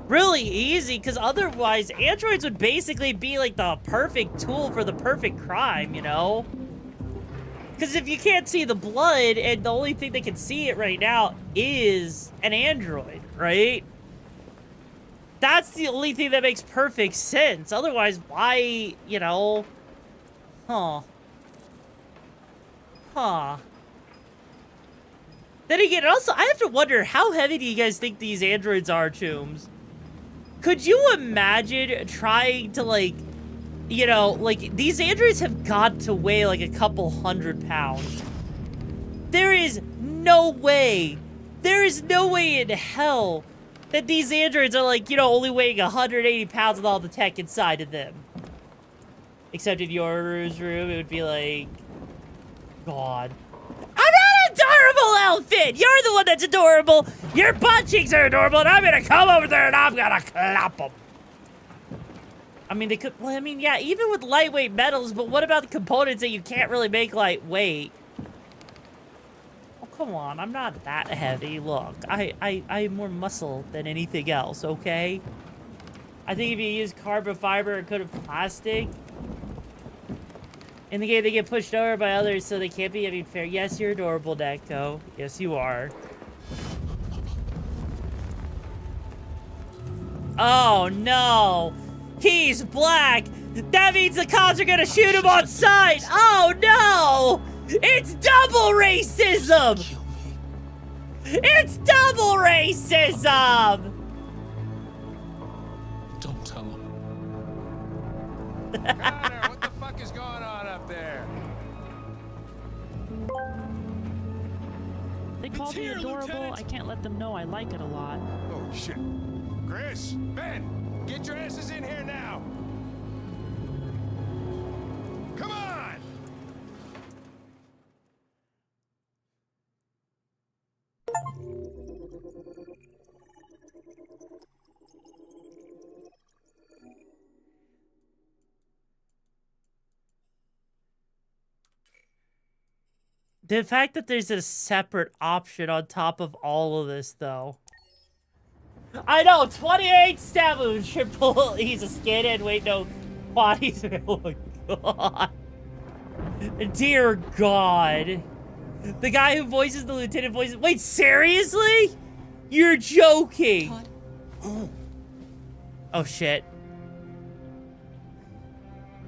really easy, because otherwise androids would basically be like the perfect tool for the perfect crime, you know? Because if you can't see the blood and the only thing that can see it right now is an android, right? That's the only thing that makes perfect sense. Otherwise, why, you know? Huh. Huh. Then again, also, I have to wonder, how heavy do you guys think these androids are, Chooms? Could you imagine trying to, like, you know, like, these androids have got to weigh, like, a couple 100 pounds. There is no way in hell that these androids are, like, you know, only weighing 180 pounds with all the tech inside of them. Except in Yoru's room, it would be like, God. I'm not adorable, Elfin! You're the one that's adorable! Your butt cheeks are adorable, and I'm gonna come over there and I'm gonna clap them. I mean, they could, well, I mean, yeah, even with lightweight metals, but what about the components that you can't really make lightweight? Oh, come on, I'm not that heavy. Look, I have more muscle than anything else, okay? I think if you use carbon fiber instead of plastic, in the game they get pushed over by others, so they can't be having fair. Yes, you're adorable, Neko. Yes, you are. Oh, no. He's black. That means the cops are gonna shoot him on sight. Oh, no. It's double racism. It's double racism. Don't tell him. Connor, what the fuck is going on up there? They call me adorable. I can't let them know I like it a lot. Oh, shit. Chris, Ben, get your asses in here now. Come on! The fact that there's a separate option on top of all of this, though. I know, 28 stab wounds, triple. He's a skin-in. Wait, no. Bodies. Oh my god. Dear God. The guy who voices the lieutenant voices. Wait, seriously? You're joking. Oh shit.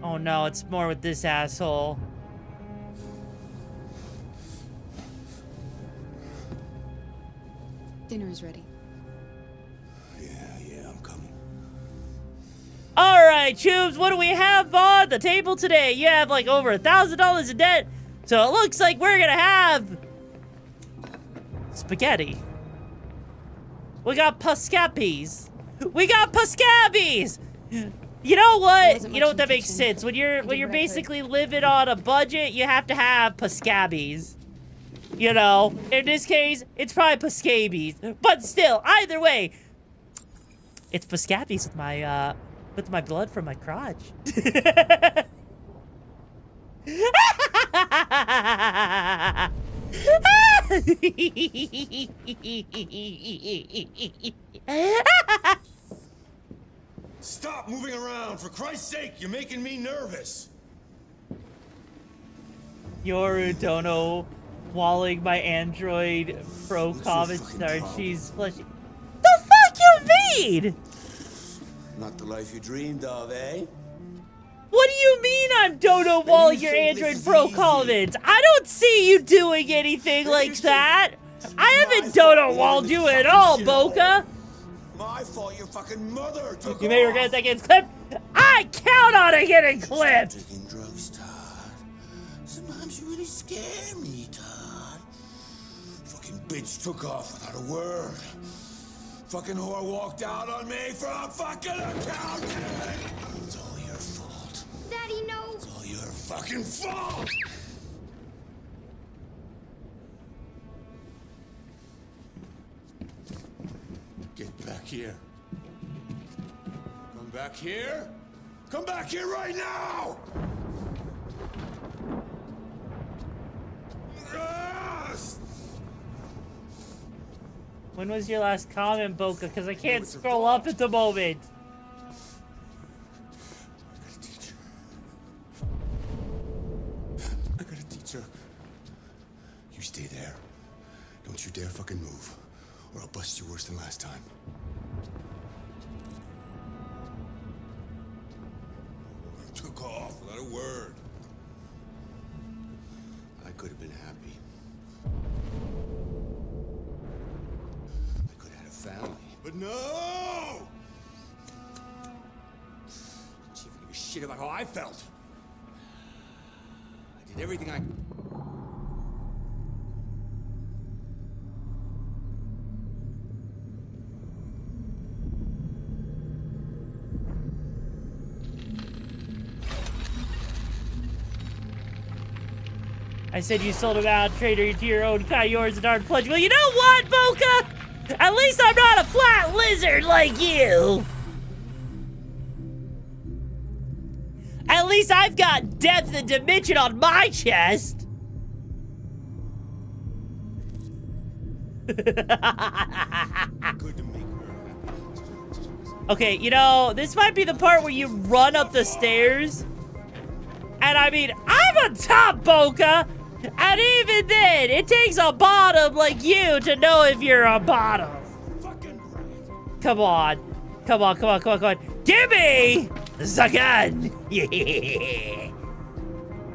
Oh no, it's more with this asshole. Dinner is ready. Yeah, I'm coming. All right, Chooms, what do we have on the table today? You have like over $1,000 in debt, so it looks like we're gonna have spaghetti. We got pascapis. We got pascapis. You know what? You know what? That makes sense. When you're basically living on a budget, you have to have pascapis. You know, in this case, it's probably pascabies. But still, either way, it's pascabies with my blood from my crotch. Stop moving around, for Christ's sake, you're making me nervous. Yoru Dono walling my Android Pro comments are she's fleshy. The fuck you mean? Not the life you dreamed of, eh? What do you mean I'm Dono walling your Android Pro comments? I don't see you doing anything like that. I haven't Dono walled you at all, Boca. My fault your fucking mother took You may regret that gets clipped. I count on it getting clipped. Taking drugs, Todd. Sometimes you really scare me, Todd. Fucking bitch took off without a word. Fucking whore walked out on me for a fucking accountant. It's all your fault. Daddy, no. It's all your fucking fault. Get back here. Come back here. Come back here right now! When was your last comment, Boca? Because I can't scroll up at the moment. I gotta teach her. You stay there. Don't you dare fucking move, or I'll bust you worse than last time. You took off without a word. I could have been happy. I could have had a family, but no! She didn't give a shit about how I felt. I did everything I... I said you sold him out, traitor to your own kind, yours and aren't pledge. Well, you know what, Boca? At least I'm not a flat lizard like you. At least I've got depth and dimension on my chest. Okay, you know, this might be the part where you run up the stairs. And I mean, I'm a top, Boca. And even then, it takes a bottom like you to know if you're a bottom. Come on. Come on, come on, come on, come on. Give me the gun. Yeah.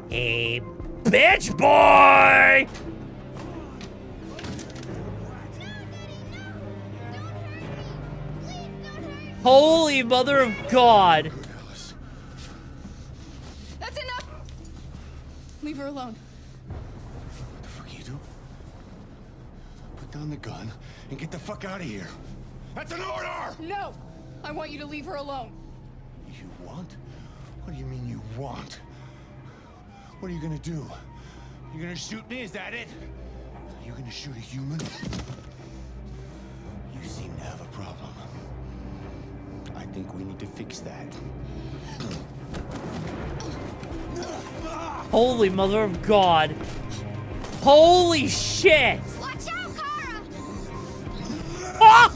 Hey, bitch boy. Holy mother of God. That's enough. Leave her alone. What the fuck you do? Put down the gun and get the fuck out of here. That's an order! No! I want you to leave her alone. You want? What do you mean you want? What are you gonna do? You gonna shoot me? Is that it? You gonna shoot a human? You seem to have a problem. I think we need to fix that. Holy mother of God. Holy shit. Watch out, Kara! Ah!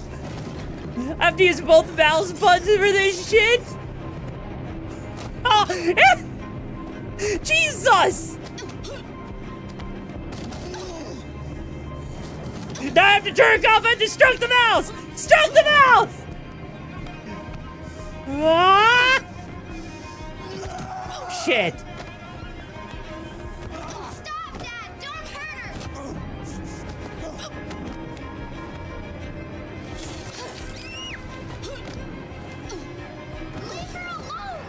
I have to use both mouse buttons for this shit? Oh, Jesus! Now I have to jerk off and just stroke the mouse! Stroke the mouse! Ah! Shit. Stop that! Don't hurt her! Leave her alone!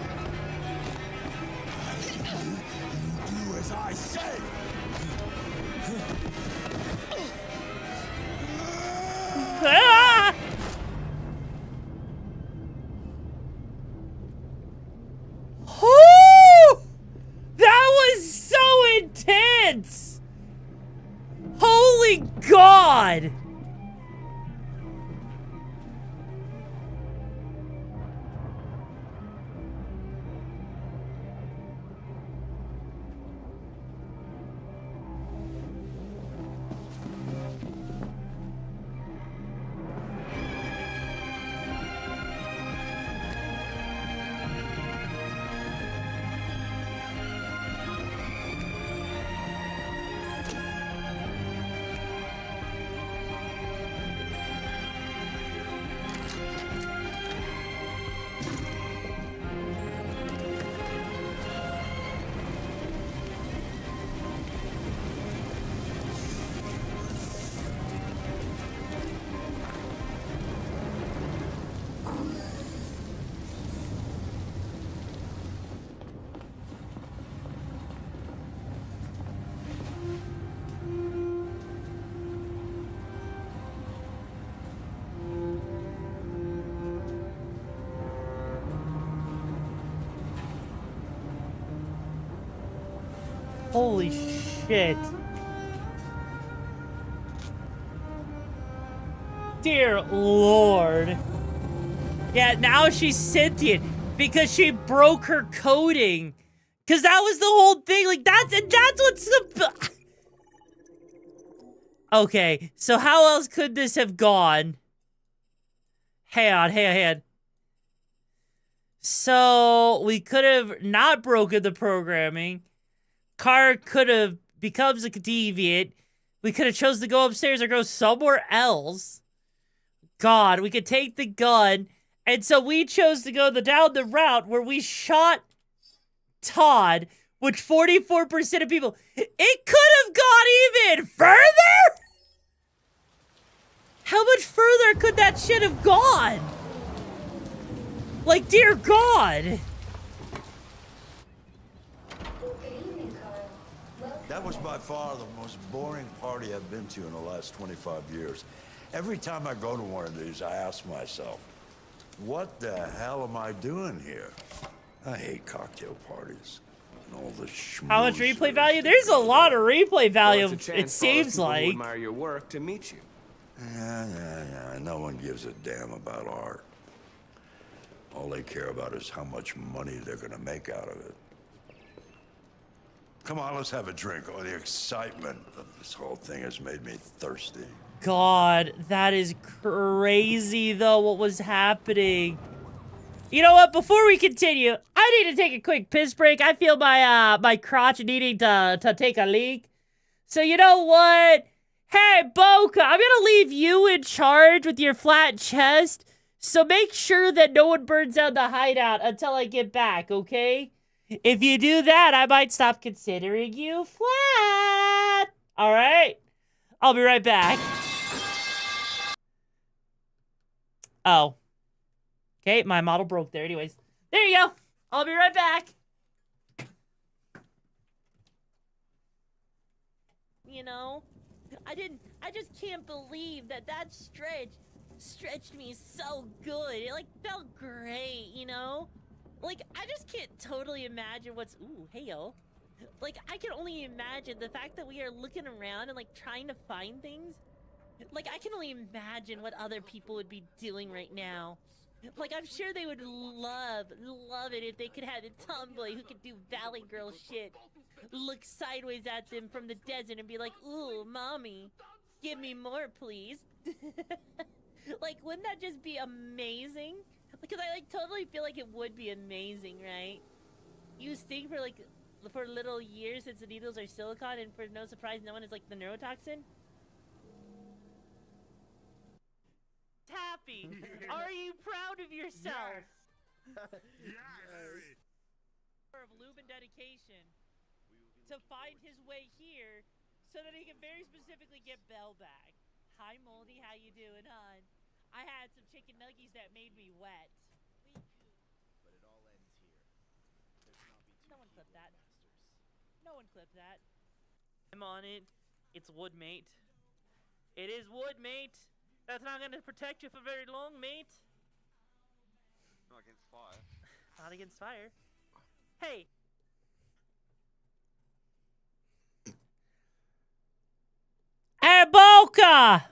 Do as I say! Ah! Whew! That was so intense! Holy God! Holy shit. Dear Lord. Yeah, now she's sentient because she broke her coding. Because that was the whole thing. Like, that's what's the... Okay, so how else could this have gone? Hang on. So, we could have not broken the programming. Car could have becomes a deviant. We could have chose to go upstairs or go somewhere else. God, we could take the gun. And so we chose to go down the route where we shot Todd, which 44% of people... It could have gone even further? How much further could that shit have gone? Like, dear God. That was by far the most boring party I've been to in the last 25 years. Every time I go to one of these, I ask myself, what the hell am I doing here? I hate cocktail parties and all the schmooze. How much replay value? There's a lot of replay value, Well, it's a chance it for all those seems people who like. admire your work to meet you. Yeah. No one gives a damn about art. All they care about is how much money they're gonna make out of it. Come on, let's have a drink. Oh, the excitement of this whole thing has made me thirsty. God, that is crazy, though, what was happening. You know what? Before we continue, I need to take a quick piss break. I feel my my crotch needing to take a leak. So you know what? Hey, Boca, I'm gonna leave you in charge with your flat chest. So make sure that no one burns out the hideout until I get back, okay? If you do that, I might stop considering you flat. All right? I'll be right back. Oh. Okay, my model broke there anyways. There you go. I'll be right back. You know, I just can't believe that stretched me so good. It, like, felt great, you know? Like, I just can't totally imagine what's... Ooh, hey, yo. Like, I can only imagine the fact that we are looking around and, like, trying to find things. Like, I can only imagine what other people would be doing right now. Like, I'm sure they would love it if they could have a tomboy who could do Valley Girl shit. Look sideways at them from the desert and be like, ooh, mommy, give me more, please. Like, wouldn't that just be amazing? Because I, like, totally feel like it would be amazing, right? You think for little years since the needles are silicone and for no surprise no one is, like, the neurotoxin? Tappy, are you proud of yourself? Yes. Of lube and dedication to find his way here so that he can very specifically get Belle back. Hi, Moldy, how you doing, hon? I had some chicken nuggies that made me wet. But it all ends here. There's not be two No one clipped that. masters. No one clipped that. I'm on it. It's wood, mate. It is wood, mate. That's not gonna protect you for very long, mate. Not against fire. Not against fire. Hey. Hey, Boca!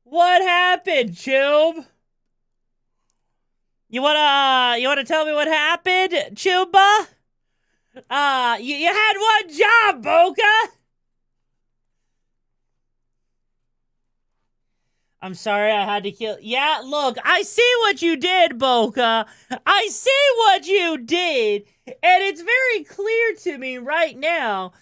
What happened, Chube? You wanna tell me what happened, Chuba? You had one job, Boca! I'm sorry I had to kill... Yeah, look, I see what you did, Boca. I see what you did. And it's very clear to me right now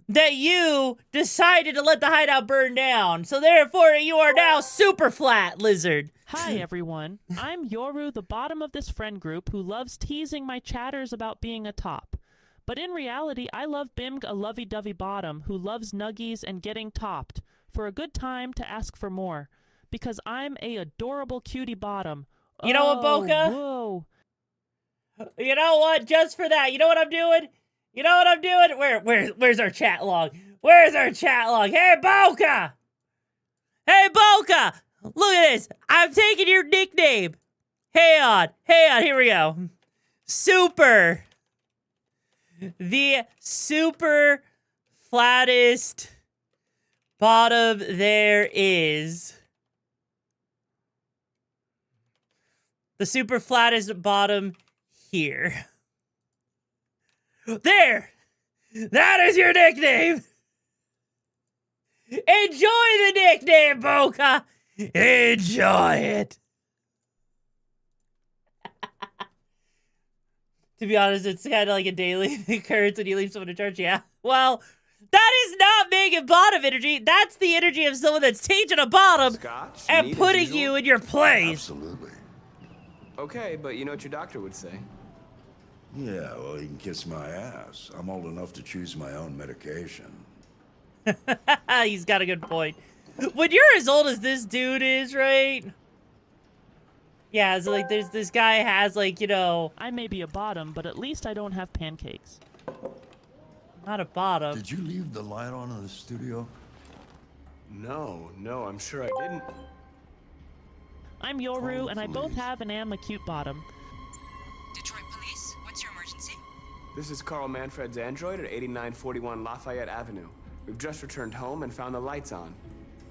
that you decided to let the hideout burn down. So therefore, you are now super flat, lizard. Hi, everyone. I'm Yoru, the bottom of this friend group who loves teasing my chatters about being a top. But in reality, I love Bimg, a lovey-dovey bottom who loves nuggies and getting topped for a good time to ask for more. Because I'm a adorable cutie bottom. You know what, Boca? Whoa. You know what? Just for that, you know what I'm doing? You know what I'm doing? Where's our chat log? Where's our chat log? Hey, Boca! Hey, Boca! Look at this. I'm taking your nickname. Hey on, here we go. Super. The super flattest bottom there is. The super flattest bottom here. There! That is your nickname! the nickname, Boca. Enjoy it. To be honest, it's kind of like a daily occurrence when you leave someone in charge. Yeah. Well, that is not making bottom energy. That's the energy of someone that's teaching a bottom and putting you in your place. Absolutely. Okay, but you know what your doctor would say. Yeah, well, he can kiss my ass. I'm old enough to choose my own medication. He's got a good point. When you're as old as this dude is, right? Yeah, so like there's this guy has like, you know, I may be a bottom, but at least I don't have pancakes. Not a bottom. Did you leave the light on in the studio? No, I'm sure I didn't. I'm Yoru, and I both have and am a cute bottom. Detroit Police, what's your emergency? This is Carl Manfred's android at 8941 Lafayette Avenue. We've just returned home and found the lights on.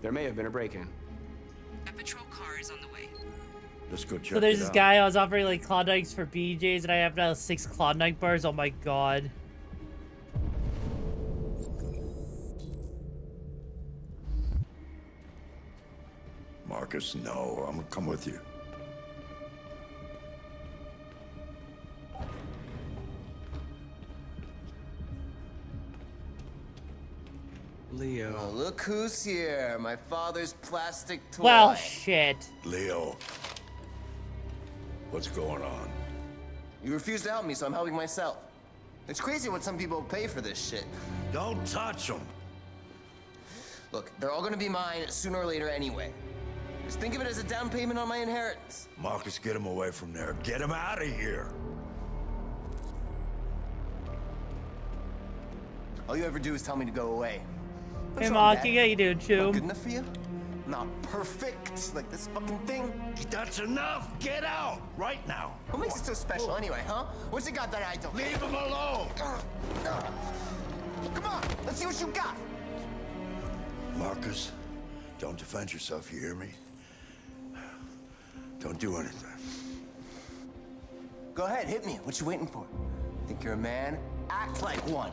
There may have been a break-in. A patrol car is on the way. Let's go check So there's it this out. guy I was offering like Klondikes for BJ's, and I have now 6 Klondike bars. Oh my god. Marcus, no, I'm gonna come with you. Leo. Oh, look who's here. My father's plastic toy. Well, shit. Leo, what's going on? You refuse to help me, so I'm helping myself. It's crazy what some people pay for this shit. Don't touch them. Look, they're all gonna be mine sooner or later anyway. Just think of it as a down payment on my inheritance. Marcus, get him away from there. Get him out of here. All you ever do is tell me to go away. Hey, What's wrong, Mark, Dad? you got you doing, Not Chew. good enough for you? Not perfect, like this fucking thing? That's enough. Get out right now. What makes it so special anyway, huh? What's it got that I don't? Leave him alone. Come on, let's see what you got. Marcus, don't defend yourself, you hear me? Don't do anything. Go ahead, hit me. What you waiting for? Think you're a man? Act like one.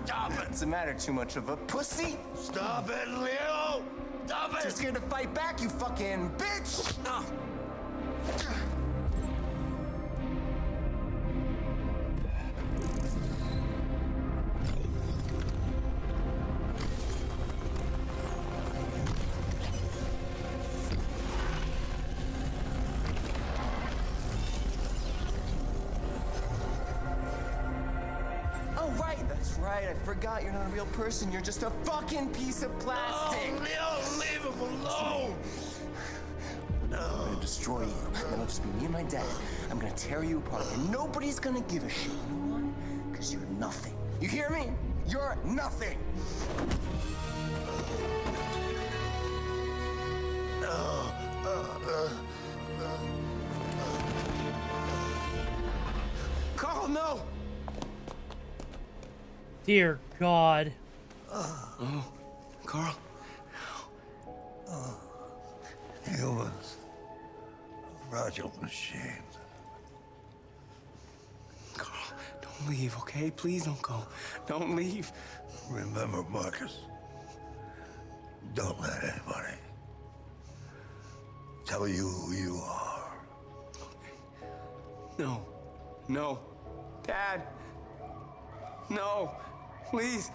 Stop it! What's the matter? Too much of a pussy? Stop it, Leo! Stop it! Too scared to fight back, you fucking bitch! Oh, right, that's right. I forgot you're not a real person. You're just a fucking piece of plastic. Oh, Leo, leave him alone! I'm gonna destroy you. Then it'll just be me and my dad. I'm gonna tear you apart, and nobody's gonna give a shit. You know why? Because you're nothing. You hear me? You're nothing. Carl, no! Dear God. Oh, Carl. Humans. Fragile machines. Carl, don't leave, okay? Please don't go. Don't leave. Remember, Marcus, don't let anybody tell you who you are. No. No. Dad. No. Please.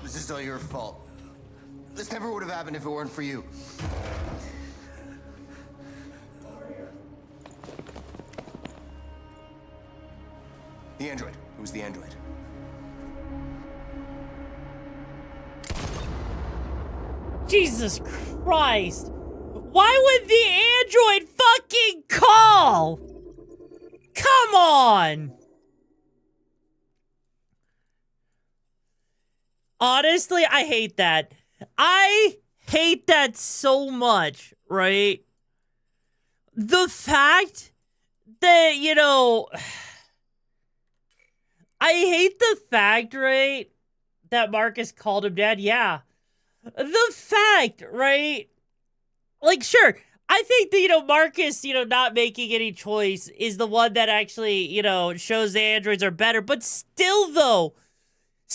This is all your fault. This never would have happened if it weren't for you. The android. It was the android. Jesus Christ. Why would the android fucking call? Come on. Honestly, I hate that. I hate that so much, right? The fact that, you know, I hate the fact, right, that Marcus called him dad. Yeah. The fact, right? Like, sure, I think that, you know, Marcus, you know, not making any choice is the one that actually, you know, shows the androids are better. But still, though,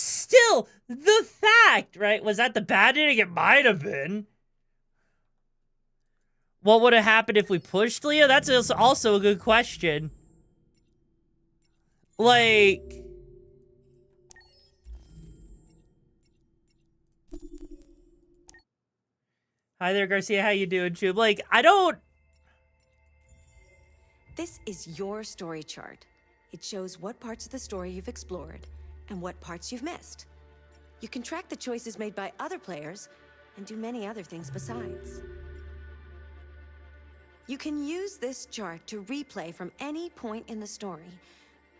Still, the fact, right? Was that the bad ending? It might have been. What would have happened if we pushed Leo? That's also a good question. Like... Hi there, Garcia. How you doing, Tube? Like, I don't... This is your story chart. It shows what parts of the story you've explored and what parts you've missed. You can track the choices made by other players and do many other things besides. You can use this chart to replay from any point in the story,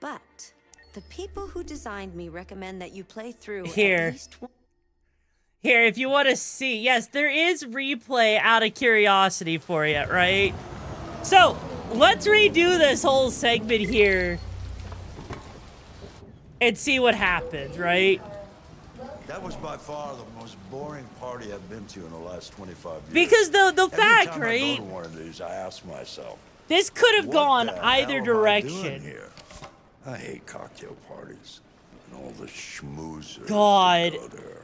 but the people who designed me recommend that you play through at least one. Here, if you want to see, yes, there is replay out of curiosity for you, right? So, let's redo this whole segment here and see what happens, right? That was by far the most boring party I've been to in the last 25 years. Because the fact, Every time right? I go to one of these, I ask myself, this could have what gone the either hell am I direction. doing here? I hate cocktail parties and all the schmoozers. God. that go there.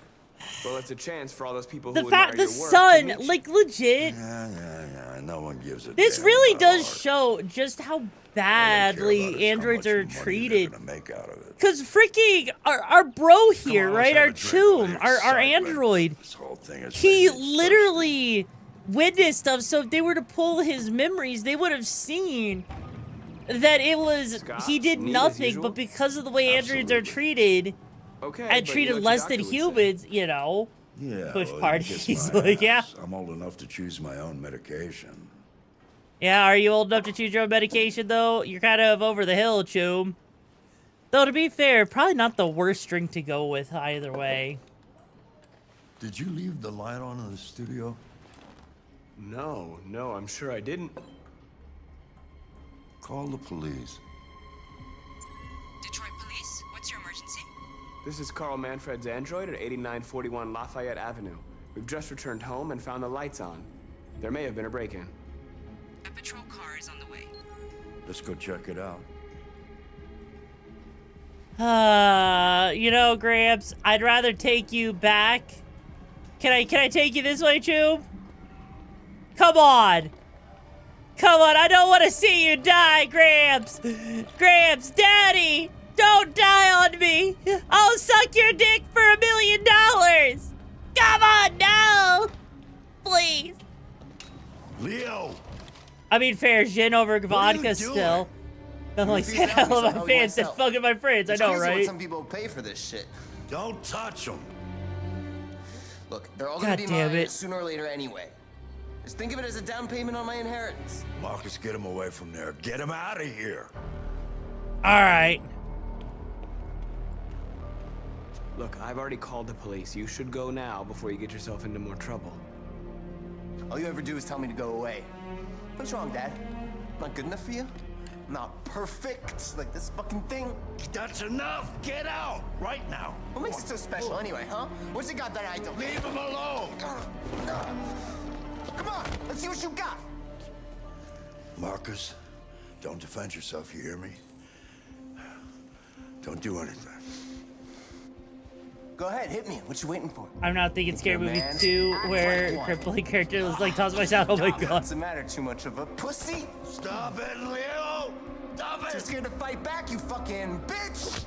Well, it's a chance for all those people The who fact, admire the your work sun, to meet like legit. Yeah, no one gives a This damn really about does art. show just how All they care about badly is how androids much are money they're treated. gonna make out of it. Cause freaking our bro here, on, let's right? have Our a drink. tomb, our Excitement. android. This whole thing is He making me literally witnessed stuff. So if they were to pull his memories, they would have seen that it was he did neat as nothing. usual? But because of the way androids are treated Okay, and but you treated know what less your than doctor would say. humans, you know, Yeah, push well, parties. kiss my Like, yeah. ass. I'm old enough to choose my own medication. Yeah, are you old enough to choose your own medication, though? You're kind of over the hill, Choom. Though, to be fair, probably not the worst drink to go with either way. Did you leave the light on in the studio? No, I'm sure I didn't. Call the police. Detroit Police, what's your emergency? This is Carl Manfred's android at 8941 Lafayette Avenue. We've just returned home and found the lights on. There may have been a break-in. A patrol car is on the way. Let's go check it out. You know, Gramps, I'd rather take you back. Can I take you this way, Choom? Come on. Come on, I don't want to see you die, Gramps. Gramps, Daddy, don't die on me. I'll suck your dick for $1 million. Come on, no. Please. Leo! I mean, fair, gin over vodka still. I'm like, Refuse I love to my help fans that myself. fucking my friends. It's I know, crazy what right? some people pay for this shit. Don't touch them. Look, they're all gonna God be damn mine it. sooner or later anyway. Just think of it as a down payment on my inheritance. Marcus, get him away from there. Get him out of here. All right. Look, I've already called the police. You should go now before you get yourself into more trouble. All you ever do is tell me to go away. What's wrong, Dad? Not good enough for you? Not perfect, like this fucking thing? That's enough. Get out right now. What makes it so special anyway, huh? What's it got that I don't? Leave him alone. Come on, let's see what you got. Marcus, don't defend yourself, you hear me? Don't do anything. Go ahead, hit me. What you waiting for? I'm not thinking Scary Movie Man, 2 act where like one. crippling character was like toss my shot. Oh my god. Doesn't matter too much of a pussy. Stop it, Leo! Stop it! Too scared to fight back, you fucking bitch!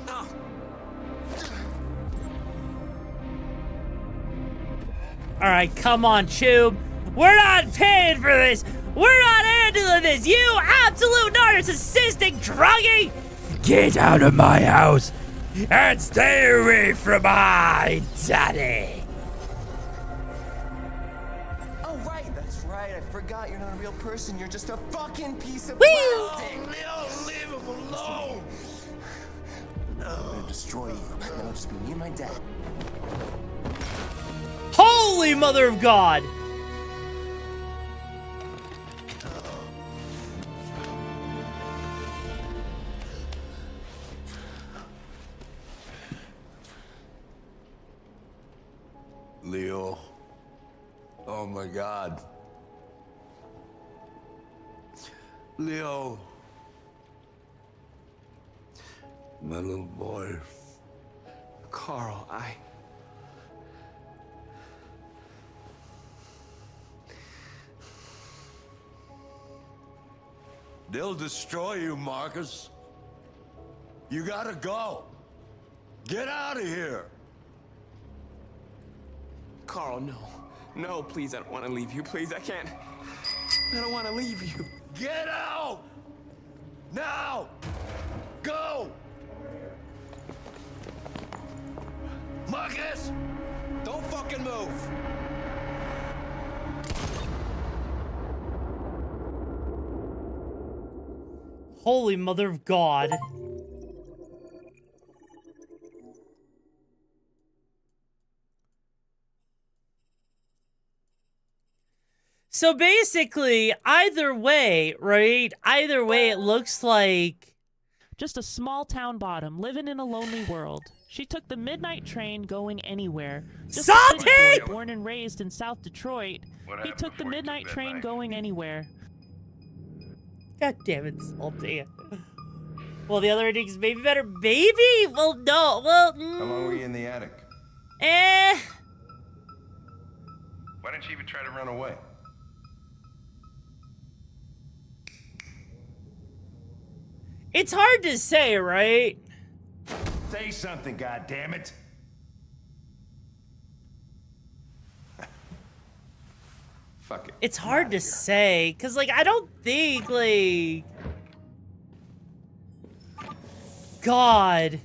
All right, come on, Chube. We're not paying for this. We're not handling this. You absolute narcissistic druggie. Get out of my house and stay away from my daddy. Oh, right, that's right. I forgot you're not a real person. You're just a fucking piece of Whee! plastic. Leo, leave him alone! I'm gonna destroy you. Then it'll just be me and my dad. Holy mother of God. Leo. Oh my God. Leo. My little boy. Carl, They'll destroy you, Marcus. You gotta go. Get out of here. Carl, no. No, please, I don't want to leave you. Please, I can't. I don't want to leave you. Get out! Now! Go! Marcus! Don't fucking move! Holy mother of God. So basically, either way, right? Either way, it looks like... Just a small town bottom, living in a lonely world. She took the midnight train going anywhere. Just a Salty! city boy born and raised in South Detroit. What He happened took the before you midnight took that train night? going anywhere. God damn it, Salty. Well, the other ending's maybe better. Maybe? Well, no. Well, How long were you in the attic? Eh. Why didn't you even try to run away? It's hard to say, right? Say something, goddammit! Fuck it. It's hard to say, because, like, I don't think, like... God.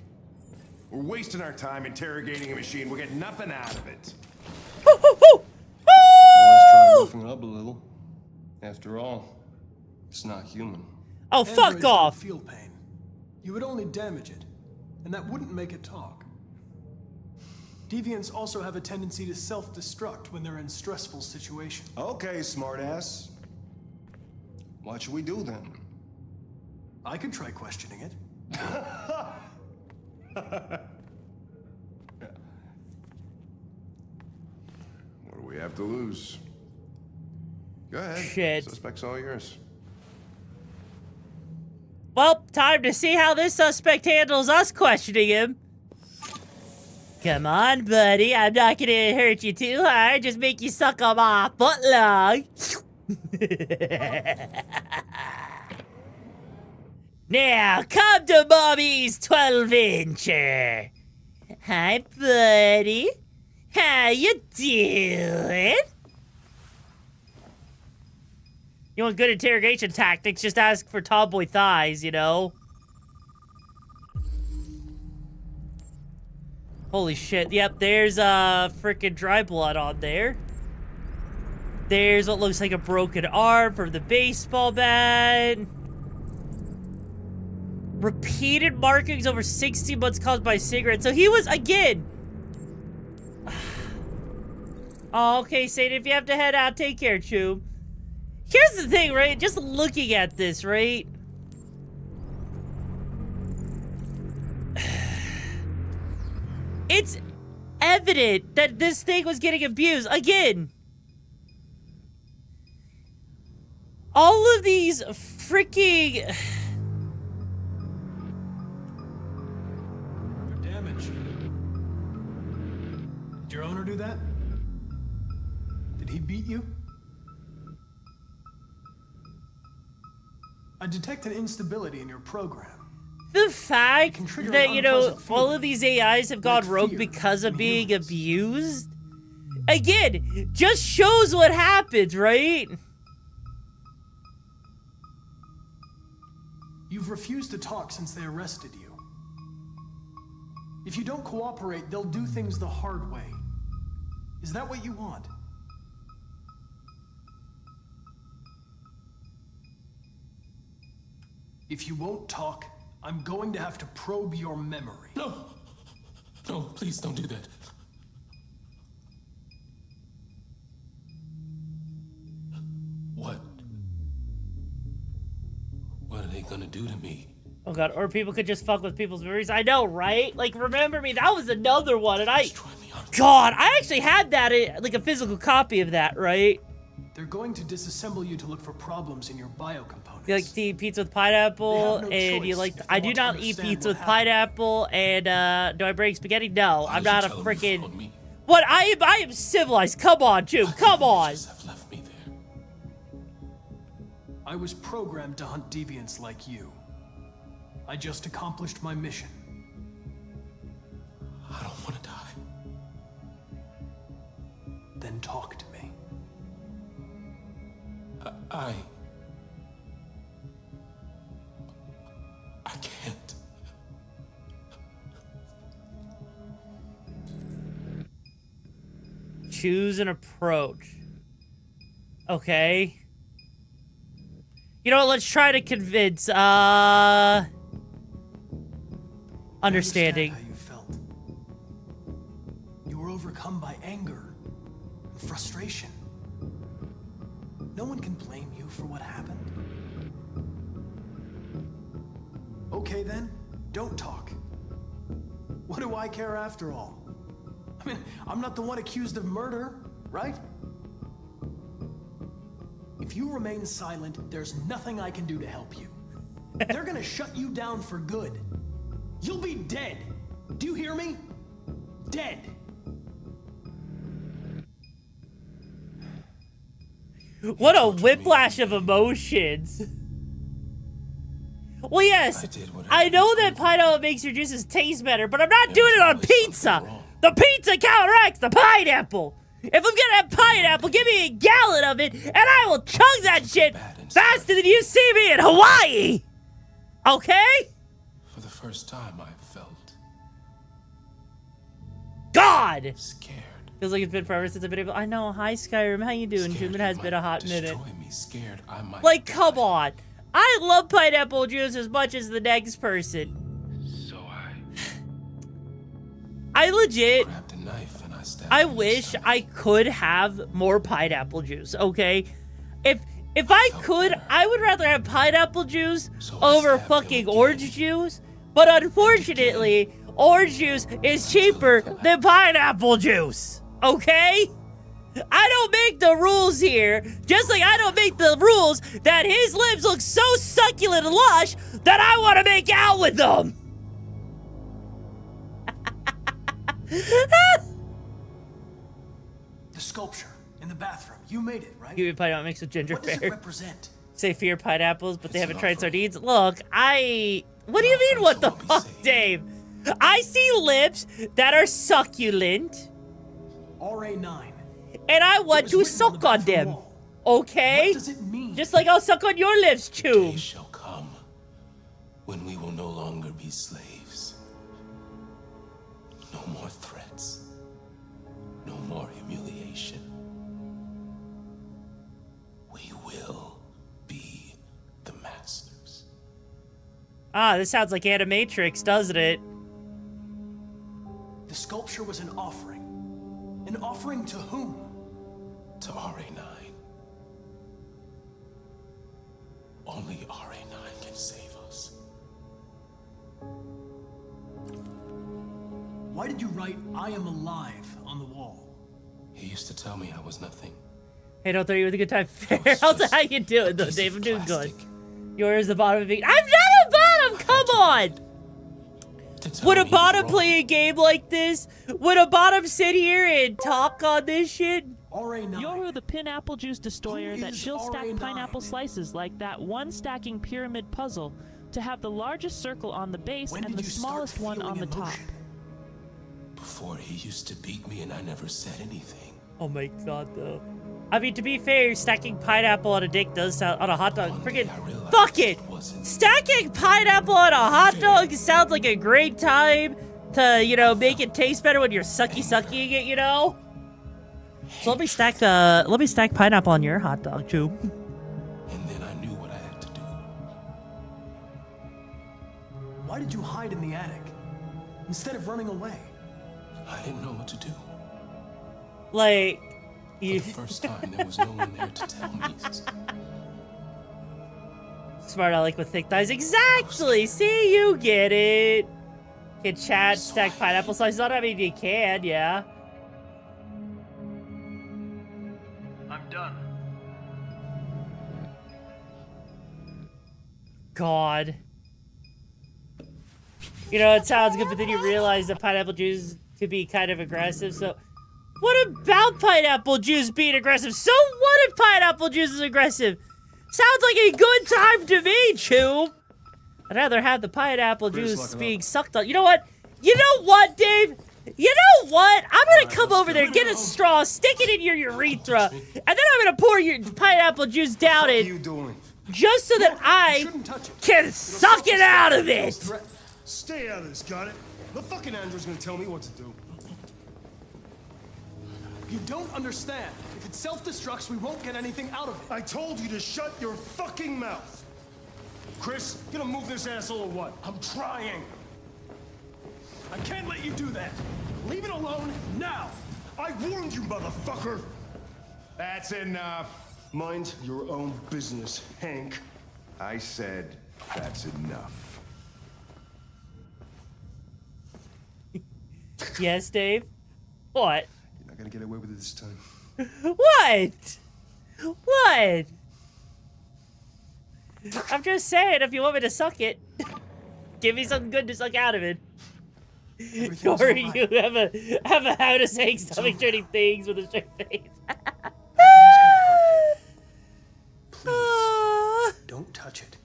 We're wasting our time interrogating a machine. We'll get nothing out of it. Always try roughen up a little. After all, it's not human. Oh, fuck Androids off! don't feel pain. You would only damage it, and that wouldn't make it talk. Deviants also have a tendency to self-destruct when they're in stressful situations. Okay, smartass. What should we do then? I could try questioning it. What do we have to lose? Go ahead. Shit. Suspect's all yours. Well, time to see how this suspect handles us questioning him. Come on, buddy. I'm not gonna hurt you too hard. Just make you suck on my foot long. Now, come to Mommy's 12-incher. Hi, buddy. How you doing? You want good interrogation tactics, just ask for tomboy thighs, you know? Holy shit. Yep, there's freaking dry blood on there. There's what looks like a broken arm from the baseball bat. Repeated markings over 60 months caused by cigarettes. So he was, again... Oh, okay, Satan, if you have to head out, take care, Chew. Here's the thing, right? Just looking at this, right? It's evident that this thing was getting abused. Again, all of these freaking... You're damaged. Did your owner do that? Did he beat you? I detect an instability in your program. The fact trigger that, an you know, unpleasant all of these AIs have gone like rogue fear because of in being humans. abused, again, just shows what happens, right? You've refused to talk since they arrested you. If you don't cooperate, they'll do things the hard way. Is that what you want? If you won't talk, I'm going to have to probe your memory. No! No, please don't do that. What? What are they gonna do to me? Oh god, or people could just fuck with people's memories. I know, right? Like, remember me, that was another one, and God, I actually had that, like a physical copy of that, right? They're going to disassemble you to look for problems in your biocomponents. You like to eat pizza with pineapple, no and you choice like. if they I do want to not eat understand pizza what with pineapple, and do I bring spaghetti? No, Why I'm did you not a tell him you freaking. followed me? What? I am civilized. Come on, Jude. Come on. Just have left me there. I was programmed to hunt deviants like you. I just accomplished my mission. I don't want to die. Then talk to me. I can't. Choose an approach. Okay. You know what? Let's try to convince. Understanding. How you felt. You were overcome by anger and frustration. No one can blame you for what happened. Okay then, don't talk. What do I care after all? I mean, I'm not the one accused of murder, right? If you remain silent, there's nothing I can do to help you. They're gonna shut you down for good. You'll be dead. Do you hear me? Dead. What a whiplash of emotions. Well, yes, I know that pineapple makes your juices taste better, but I'm not doing it on pizza. The pizza counteracts the pineapple. If I'm gonna have pineapple, give me a gallon of it, and I will chug that shit faster than you see me in Hawaii. Okay? For the first time, I felt God! scared. Feels like it's been forever since I've been able. I know. Hi, Skyrim. How you doing, Jim? It has been a hot minute. Me scared I might Like, come on. I love pineapple juice as much as the next person. So I legit. grabbed a knife and I stabbed I him in the wish stomach. I could have more pineapple juice, okay? If I could, I would rather have pineapple juice over fucking orange juice. But unfortunately, orange juice is cheaper than pineapple juice, okay? I don't make the rules here, just like I don't make the rules that his lips look so succulent and lush that I want to make out with them. The sculpture in the bathroom. You made it, right? You eat pineapple mixed with ginger What does it fair. represent? Say fear pineapples, but they haven't tried sardines. Look, what do you mean, what the fuck, Dave? I see lips that are succulent, RA9. and I want to suck on them. Okay? What does it mean? Just like I'll suck on your lips, Chew. Day shall come when we will no longer be slaves. No more threats. No more humiliation. We will be the masters. Ah, this sounds like Animatrix, doesn't it? The sculpture was an offering. An offering to whom? To RA9. Only RA9 can save us. Why did you write "I am alive" on the wall? He used to tell me I was nothing. Hey, don't throw you with a good time. How you doing, though, Dave? I'm doing good. Yours the bottom of the. I'm not a bottom. Come on. Would a bottom play a game like this? Would a bottom sit here and talk on this shit? Yoru the pineapple juice destroyer that she'll stack pineapple slices like that one stacking pyramid puzzle to have the largest circle on the base and the smallest one on the top. Before he used to beat me and I never said anything. Oh my god, though. I mean, to be fair, stacking pineapple on a dick does sound on a hot dog. Friggin' fuck it! Stacking pineapple on a hot dog sounds like a great time to, you know, make it taste better when you're sucking it, you know? So let me stack pineapple on your hot dog, too. And then I knew what I had to do. Why did you hide in the attic instead of running away? I didn't know what to do. Like, For the first time, there was no one there to tell me. Smart aleck with thick thighs. Exactly! See, you get it. Can chat, stack pineapple slices on? I mean, you can, yeah. I'm done. God. You know, it sounds good, but then you realize that pineapple juice could be kind of aggressive, so... What about pineapple juice being aggressive? So what if pineapple juice is aggressive? Sounds like a good time to me, Chew. I'd rather have the pineapple juice being sucked on. You know what? You know what, Dave? You know what? I'm gonna come over there, get a straw, stick it in your urethra, and then I'm gonna pour your pineapple juice down it. Just so that I can suck it out of it. Stay out of this, got it? The fucking android's gonna tell me what to do. You don't understand. If it self-destructs, we won't get anything out of it. I told you to shut your fucking mouth. Chris, gonna move this asshole or what? I'm trying. I can't let you do that. Leave it alone now. I warned you, motherfucker. That's enough. Mind your own business, Hank. I said that's enough. Yes, Dave? What? You're not gonna get away with it this time. What? What? I'm just saying, if you want me to suck it, give me something good to suck out of it. Or you have a habit of saying stomach churning things with a straight face. Don't touch it.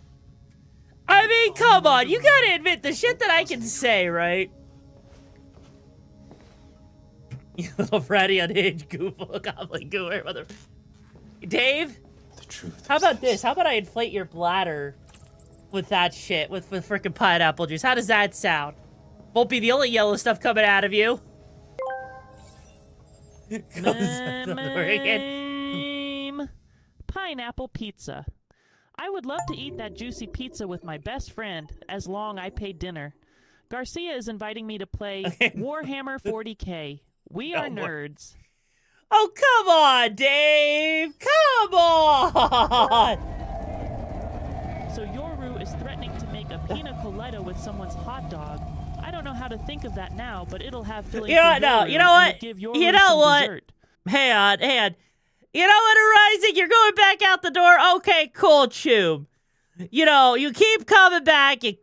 I mean, come on, you gotta admit the shit that I can say, right? You little bratty unhinged goofball goblin gooer mother. Dave? The truth. How about this? How about I inflate your bladder with that shit, with frickin' pineapple juice? How does that sound? Won't be the only yellow stuff coming out of you. Pineapple pizza. I would love to eat that juicy pizza with my best friend, as long I pay dinner. Garcia is inviting me to play Warhammer 40K. We are nerds. Oh, come on, Dave! Come on! So Yoru is threatening to make a pina colada with someone's hot dog. I don't know how to think of that now, but it'll have filling. You know what? No, you know what? You know what? Dessert. Hang on. You know what, Arising? You're going back out the door? Okay, cool, Chum. You know, you keep coming back, you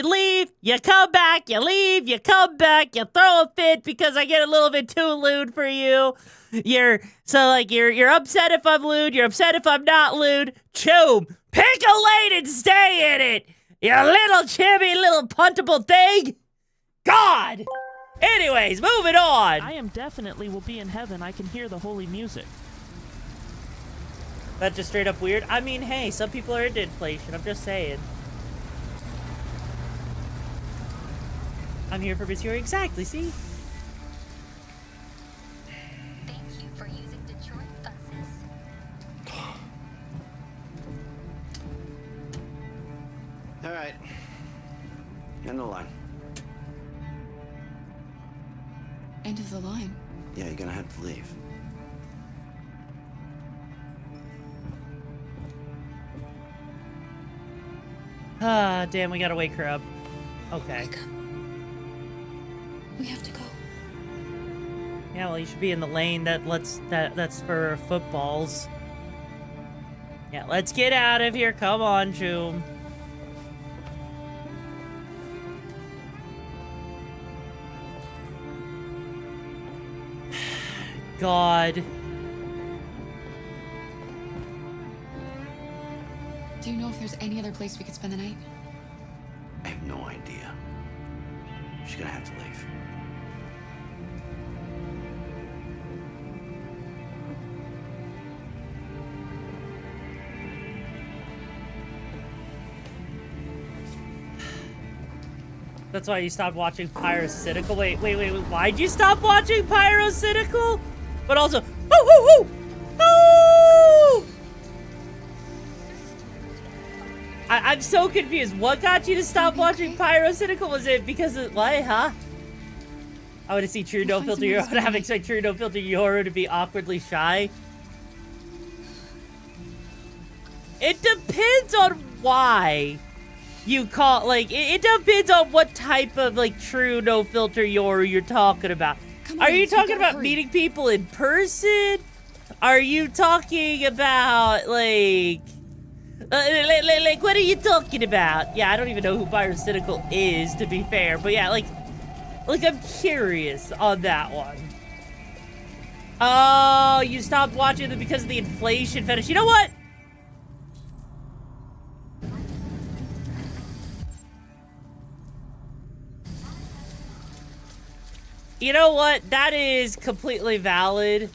leave, you come back, you leave, you come back, you throw a fit because I get a little bit too lewd for you. You're upset if I'm lewd, you're upset if I'm not lewd. Chum, pick a lane and stay in it, you little chubby little puntable thing. God! Anyways, moving on. I am definitely will be in heaven. I can hear the holy music. That's just straight up weird. I mean, hey, some people are into inflation. I'm just saying. I'm here for Miss Yuri. Exactly, see? Thank you for using Detroit buses. All right. End the line. End of the line. Yeah, you're gonna have to leave. Ah, damn, we gotta wake her up. Okay. We have to go. Yeah, well, you should be in the lane that's for footballs. Yeah, let's get out of here. Come on, Choom. God. Do you know if there's any other place we could spend the night? I have no idea. She's gonna have to leave. That's why you stopped watching Pyrocynical. Wait. Why'd you stop watching Pyrocynical? But also, I'm so confused. What got you to stop watching Pyrocynical? Was it because of what, huh? I want to see True No Filter Yoru. I would have expect True No Filter Yoru to be awkwardly shy. It depends on why you call, like, it depends on what type of, like, True No Filter Yoru you're talking about. Are you talking about meeting people in person? Are you talking about, like, Like, what are you talking about? Yeah, I don't even know who Byron Cynical is, to be fair. But yeah, like I'm curious on that one. Oh, you stopped watching them because of the inflation fetish. You know what? You know what? That is completely valid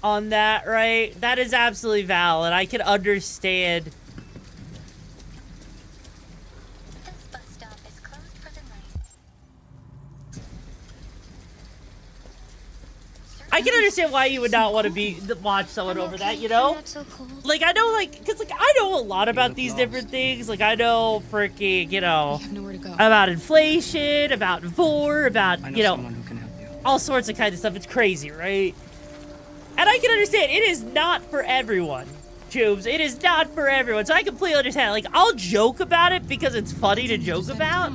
on that, right? That is absolutely valid. I can understand. This bus stop is closed for the night. I can understand why you would not want to watch someone over that, you know? Like, I know, like, because, like, I know a lot about these different things. Like, I know freaking, you know, about inflation, about war, about, you know, all sorts of kinds of stuff. It's crazy, right? And I can understand, it is not for everyone, Tubes. It is not for everyone. So I completely understand. Like, I'll joke about it because it's funny to joke about.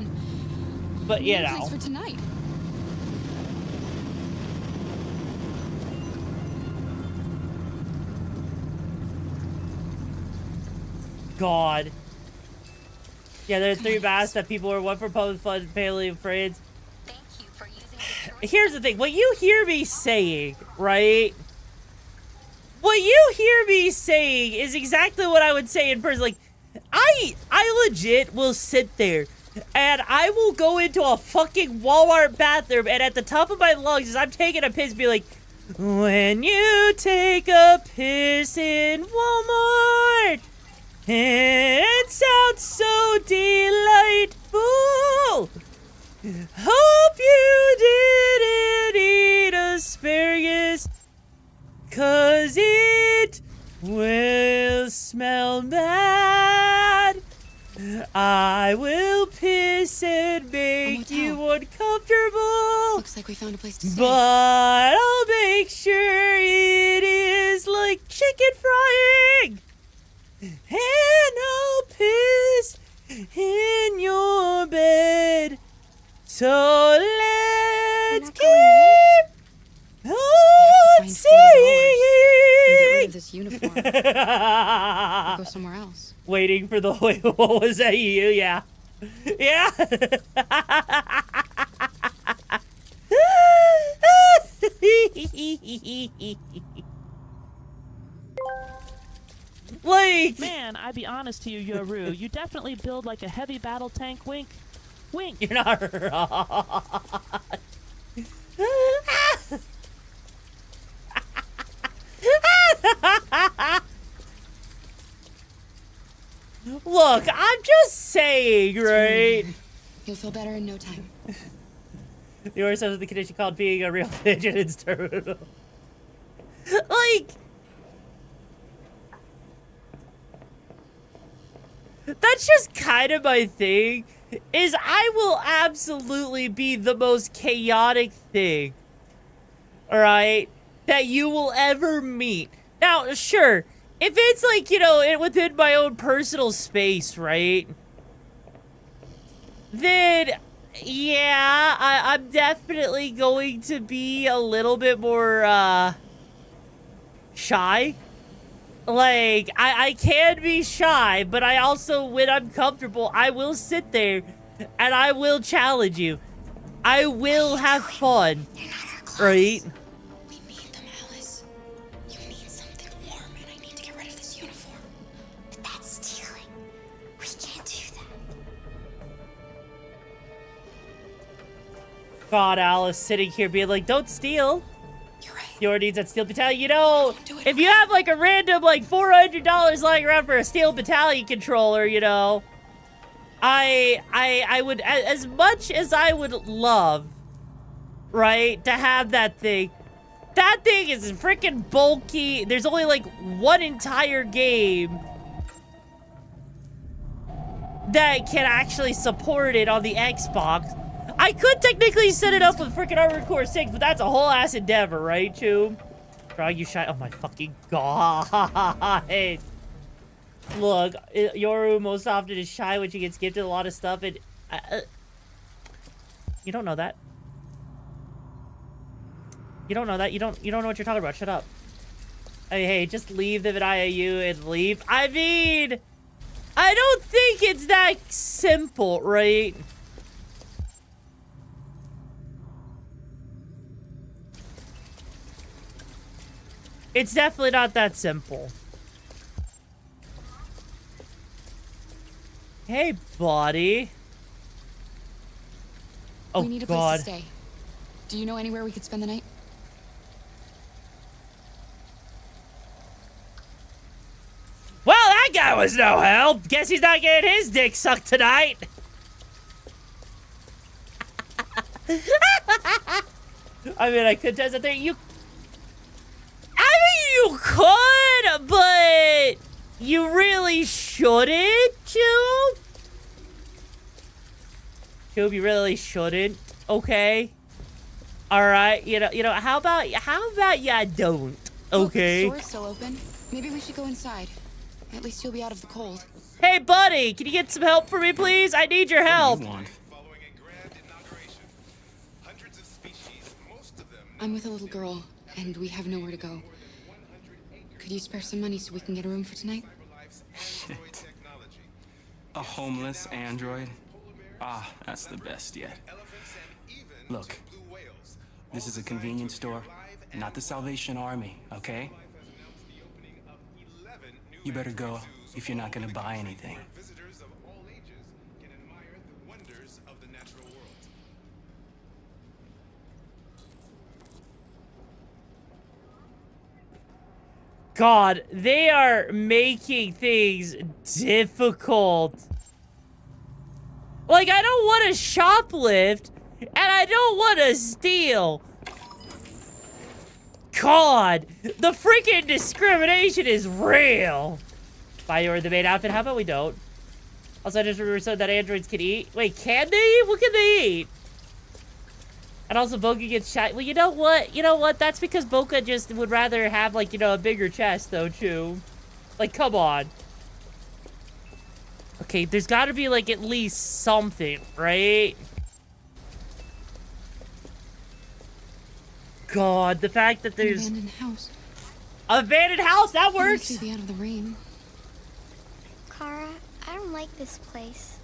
But, you know. For tonight. God. Yeah, there are 3 masks that people were, one for public fun, family, and friends. Thank you for using Here's the thing. What you hear me saying, right? What you hear me saying is exactly what I would say in person. Like, I legit will sit there and I will go into a fucking Walmart bathroom and at the top of my lungs as I'm taking a piss be like, when you take a piss in Walmart, it sounds so delightful. Hope you didn't eat asparagus, 'cause it will smell bad. I will piss and make you uncomfortable. Looks like we found a place to stay. But I'll make sure it is like chicken frying. And I'll piss in your bed. So let's keep on singing. Get rid of this uniform. Go somewhere else. Waiting for the wait. What was that? You? Yeah. Yeah. Like, man, I'd be honest to you, Yoru. You definitely build like a heavy battle tank. Wink, wink. You're not wrong. Look, I'm just saying, right? You'll feel better in no time. The always has the condition called being a real pigeon in terminal. Like, that's just kind of my thing, is I will absolutely be the most chaotic thing, alright, that you will ever meet. Now, sure, if it's like, you know, within my own personal space, right, then, yeah, I'm definitely going to be a little bit more, shy. Like, I can be shy, but I also, when I'm comfortable, I will sit there and I will challenge you. I will have fun, right? We need them, Alice. You need something warm, and I need to get rid of this uniform. But that's stealing. We can't do that. God, Alice sitting here being like, don't steal. Your needs that steel battalion. You know, if you have like a random like $400 lying around for a steel battalion controller, you know, I would, as much as I would love, right, to have that thing is freaking bulky. There's only like one entire game that can actually support it on the Xbox. I could technically set it up with freaking Armored Core 6, but that's a whole ass endeavor, right, Tube? Bro, you shy. Oh my fucking god. Look, Yoru most often is shy when she gets gifted a lot of stuff, and you don't know that. You don't know that. You don't know what you're talking about. Shut up. Hey, just leave them at IAU and leave. I mean, I don't think it's that simple, right? It's definitely not that simple. Hey, buddy. Oh, we need a God. place to stay. Do you know anywhere we could spend the night? Well, that guy was no help. Guess he's not getting his dick sucked tonight. I mean, I could test it there. I mean, you could, but you really shouldn't, Chube. Chube, you really shouldn't. Okay. All right. You know. How about ya don't? Okay. Look, the store's still open. Maybe we should go inside. At least you'll be out of the cold. Hey, buddy, can you get some help for me, please? I need your help. I'm with a little girl, and we have nowhere to go. Could you spare some money so we can get a room for tonight? Shit. A homeless android? Ah, that's the best yet. Look, this is a convenience store, not the Salvation Army, okay? You better go if you're not gonna buy anything. God, they are making things difficult. Like, I don't want to shoplift, and I don't want to steal. God, the freaking discrimination is real. Buy your the main outfit. How about we don't? Also, I just remember so that androids can eat. Wait, can they eat? What can they eat? And also, Boca gets shot. Well, you know what? You know what? That's because Boca just would rather have, like, you know, a bigger chest, though, too. Like, come on. Okay, there's got to be, like, at least something, right? God, the fact that there's... Abandoned house. Abandoned house, that works! At least we'd be out of the rain. Kara, I don't like this place.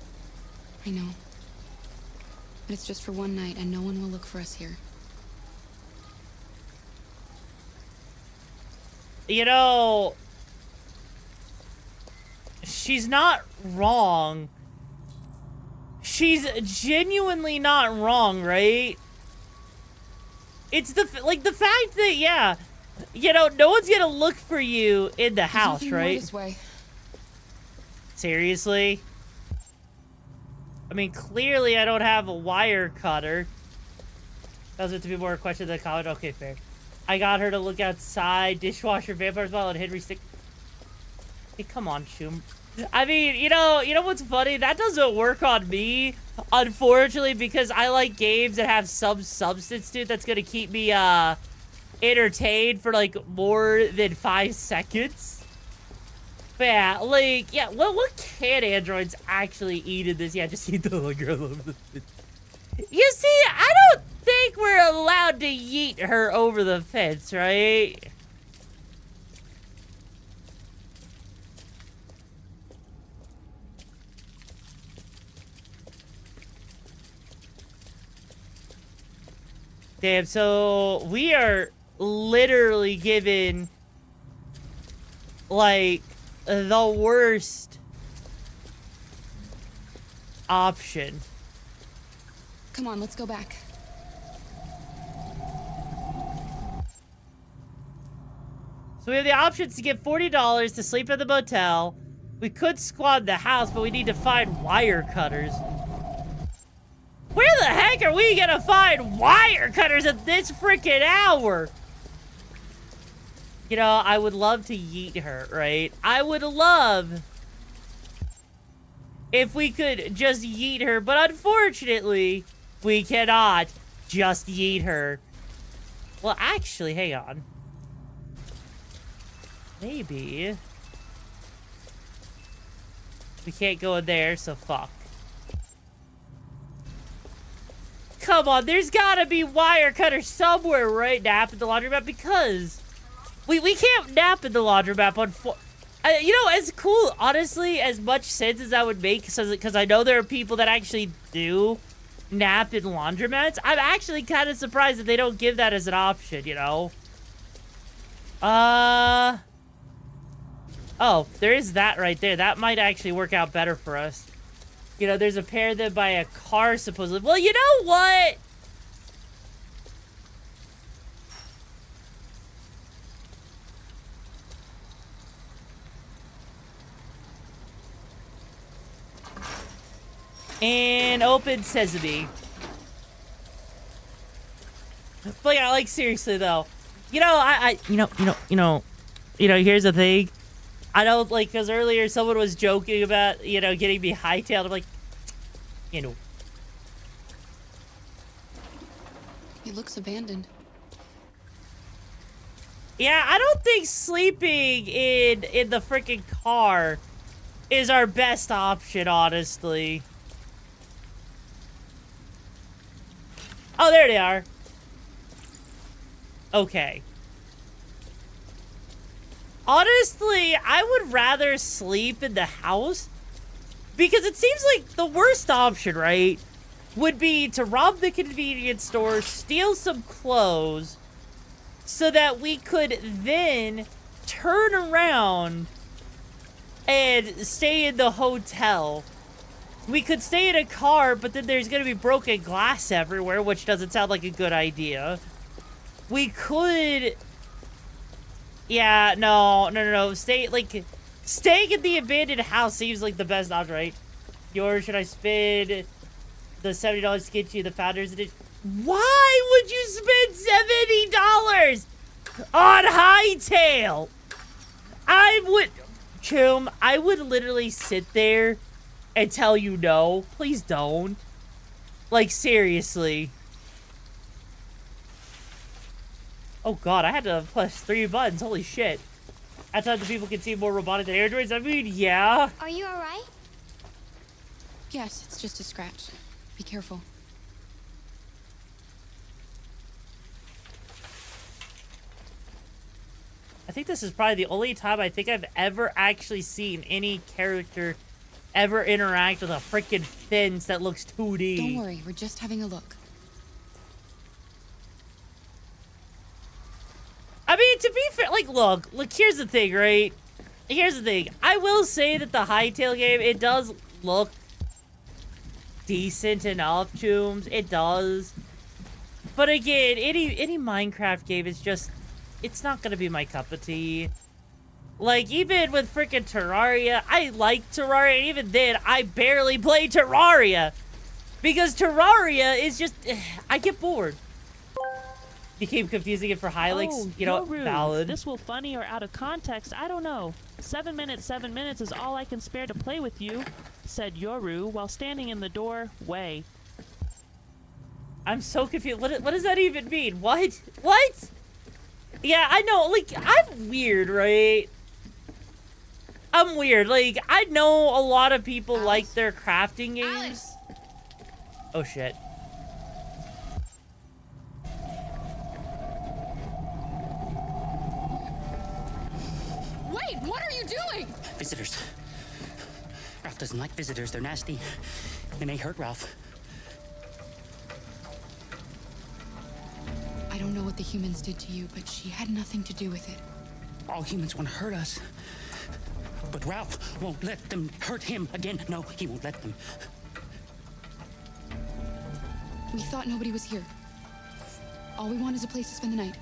I know. But it's just for one night, and no one will look for us here. You know... She's not wrong. She's genuinely not wrong, right? It's the fact that, yeah, you know, no one's gonna look for you in the house, right? This way. Seriously? I mean, clearly I don't have a wire cutter. That was meant to be more a question than a comment. Okay, fair. I got her to look outside, dishwasher, vampire smile, and Henry stick. Hey, come on, Shum. I mean, you know what's funny? That doesn't work on me, unfortunately, because I like games that have some substance to it that's gonna keep me, entertained for, like, more than 5 seconds. But yeah, like, yeah, what can androids actually eat in this? Yeah, just eat the little girl over the fence. You see, I don't think we're allowed to yeet her over the fence, right? Damn, so we are literally given, like, the worst option. Come on, let's go back. So we have the options to get $40 to sleep at the motel. We could squad the house, but we need to find wire cutters. Where the heck are we gonna find wire cutters at this freaking hour? You know, I would love to yeet her, right? I would love if we could just yeet her, but unfortunately, we cannot just yeet her. Well, actually, hang on. Maybe. We can't go in there, so fuck. Come on, there's gotta be wire cutters somewhere right now in the laundromat because We can't nap in the laundromat, you know, as cool, honestly, as much sense as that would make, because I know there are people that actually do nap in laundromats. I'm actually kind of surprised that they don't give that as an option, you know? Oh, there is that right there. That might actually work out better for us. You know, there's a pair that by a car, supposedly. Well, you know what? And open sesame. But yeah, like seriously though, you know, here's the thing. I don't like, because earlier someone was joking about, you know, getting me hightailed. I'm like, you know. It looks abandoned. Yeah, I don't think sleeping in the freaking car is our best option, honestly. Oh, there they are. Okay. Honestly, I would rather sleep in the house because it seems like the worst option, right, would be to rob the convenience store, steal some clothes, so that we could then turn around and stay in the hotel. We could stay in a car, but then there's going to be broken glass everywhere, which doesn't sound like a good idea. We could... Yeah, no. Staying in the abandoned house seems like the best option, right? Should I spend the $70 to get you the Founders Edition? Why would you spend $70 on Hightail? I would literally sit there and tell you no. Please don't. Like, seriously. Oh god, I had to push 3 buttons. Holy shit. That's how the people can seem more robotic than androids. I mean, yeah. Are you alright? Yes, it's just a scratch. Be careful. I think this is probably the only time I think I've ever actually seen any character ever interact with a freaking fence that looks 2D. Don't worry, we're just having a look. I mean, to be fair, like, look, here's the thing, right? Here's the thing. I will say that the Hightail game, it does look decent enough, Chooms. It does. But again, any Minecraft game is just, it's not gonna be my cup of tea. Like, even with freaking Terraria, I like Terraria, and even then, I barely play Terraria. Because Terraria is just, I get bored. You keep confusing it for Hylix, Oh, you know, Yoru, valid. This will funny or out of context, I don't know. 7 minutes is all I can spare to play with you, said Yoru while standing in the doorway. I'm so confused. What does that even mean? What? What? Yeah, I know, like, I'm weird, right? I'm weird. Like, I know a lot of people like their crafting games. Oh, shit. Wait, what are you doing? Visitors. Ralph doesn't like visitors. They're nasty. They may hurt Ralph. I don't know what the humans did to you, but she had nothing to do with it. All humans want to hurt us. But Ralph won't let them hurt him again. No, he won't let them. We thought nobody was here. All we want is a place to spend the night.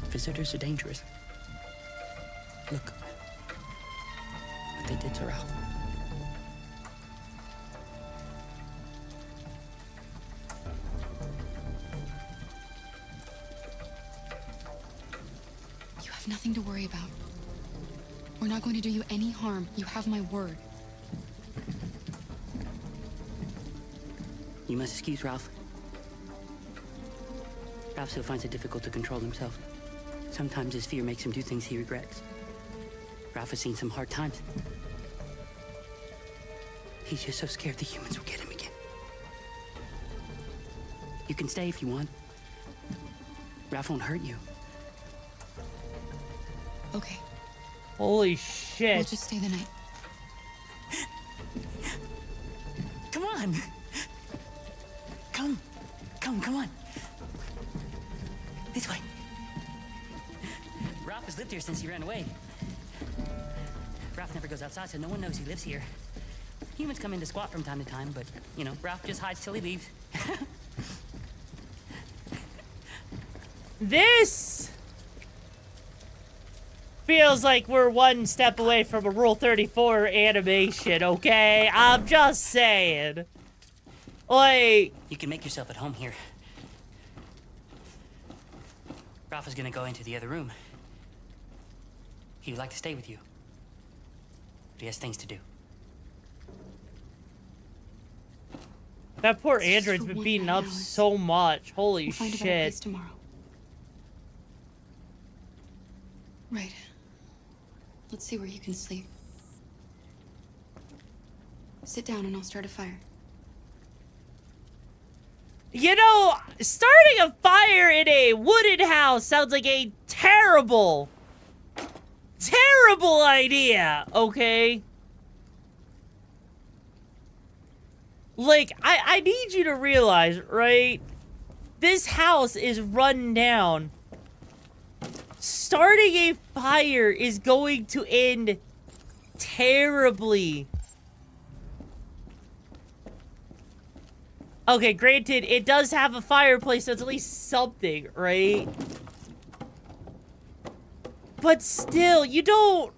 Visitors are dangerous. Look what they did to Ralph. You have nothing to worry about. We're not going to do you any harm. You have my word. You must excuse Ralph. Ralph still finds it difficult to control himself. Sometimes his fear makes him do things he regrets. Ralph has seen some hard times. He's just so scared the humans will get him again. You can stay if you want. Ralph won't hurt you. Okay. Holy shit. We'll just stay the night. Come on. Come on. This way. Ralph has lived here since he ran away. Ralph never goes outside, so no one knows he lives here. Humans come in to squat from time to time, but, you know, Ralph just hides till he leaves. This feels like we're one step away from a Rule 34 animation, okay? I'm just saying. Like... You can make yourself at home here. Ralph is gonna go into the other room. He would like to stay with you. But he has things to do. That poor android's been beaten up so much. Holy We'll find a better place shit. tomorrow. Right. Let's see where you can sleep. Sit down and I'll start a fire. You know, starting a fire in a wooded house sounds like a terrible idea, okay? Like, I need you to realize, right? This house is run down. Starting a fire is going to end terribly. Okay, granted, it does have a fireplace, so it's at least something, right? But still, you don't...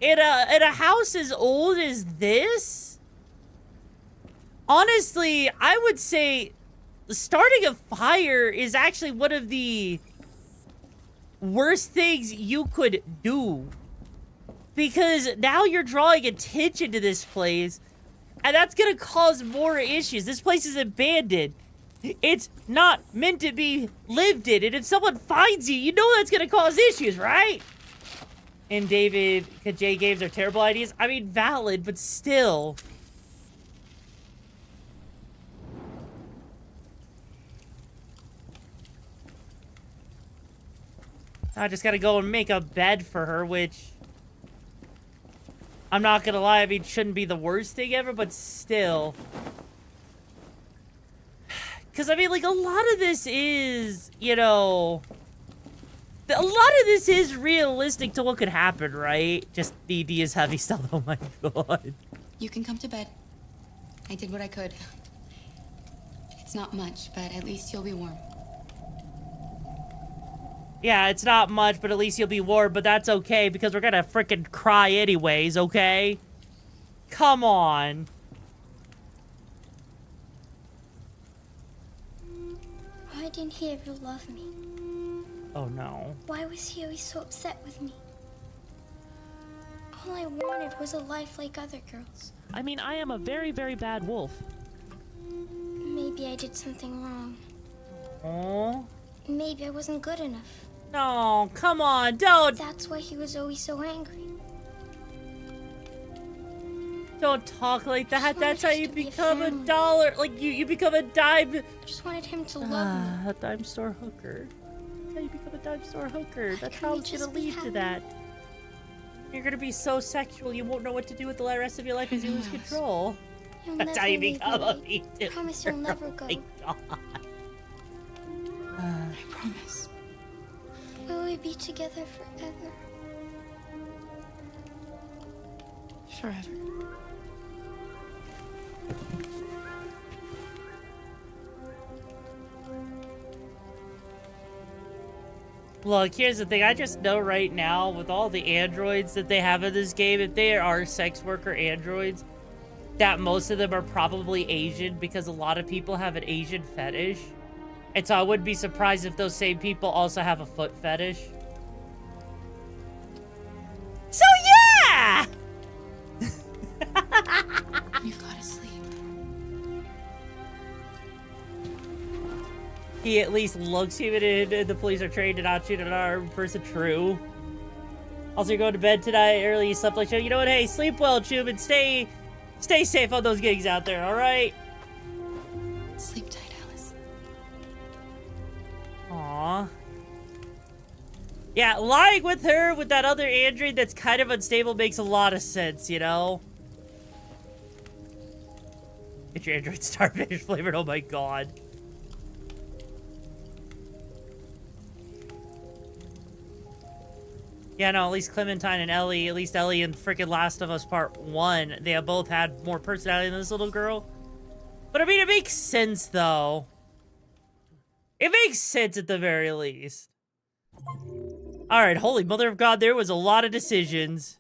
In a house as old as this? Honestly, I would say starting a fire is actually one of the worst things you could do. Because now you're drawing attention to this place, and that's gonna cause more issues. This place is abandoned. It's not meant to be lived in, and if someone finds you, you know that's gonna cause issues, right? And David, J games are terrible ideas. I mean, valid, but still. I just gotta go and make a bed for her, which... I'm not gonna lie, I mean, shouldn't be the worst thing ever, but still. Because, I mean, like, a lot of this is, you know... A lot of this is realistic to what could happen, right? Just D&D is heavy stuff, oh my god. You can come to bed. I did what I could. It's not much, but at least you'll be warm. Yeah, it's not much, but at least you'll be warm, but that's okay, because we're gonna frickin' cry anyways, okay? Come on. Why didn't he ever love me? Oh no. Why was he always so upset with me? All I wanted was a life like other girls. I mean, I am a very, very bad wolf. Maybe I did something wrong. Oh. Maybe I wasn't good enough. No, come on, don't. That's why he was always so angry. Don't talk like that. That's how you become a dollar. Like, you become a dime. I just wanted him to love me. A dime store hooker. That's how you become a dime store hooker. That's how it's gonna lead to that. You're gonna be so sexual, you won't know what to do with the rest of your life as you lose control. That's how you become a VTuber. I promise you'll never go. Oh my god. I promise. Will we be together forever? Forever. Look, here's the thing. I just know right now, with all the androids that they have in this game, if they are sex worker androids, that most of them are probably Asian, because a lot of people have an Asian fetish. And so I wouldn't be surprised if those same people also have a foot fetish. So yeah! You've got to sleep. He at least looks human, and the police are trained to not shoot an unarmed person. True. Also, you're going to bed tonight early. You slept like shit. You know what? Hey, sleep well, Chub, and stay safe on those gigs out there. All right. Sleep tight, Alice. Aww. Yeah, lying with her with that other android that's kind of unstable makes a lot of sense, you know? Get your android starfish flavored, oh my god. Yeah, no, at least Clementine and Ellie, at least Ellie in freaking Last of Us Part 1, they have both had more personality than this little girl. But I mean, it makes sense, though. It makes sense at the very least. Alright, holy mother of God, there was a lot of decisions.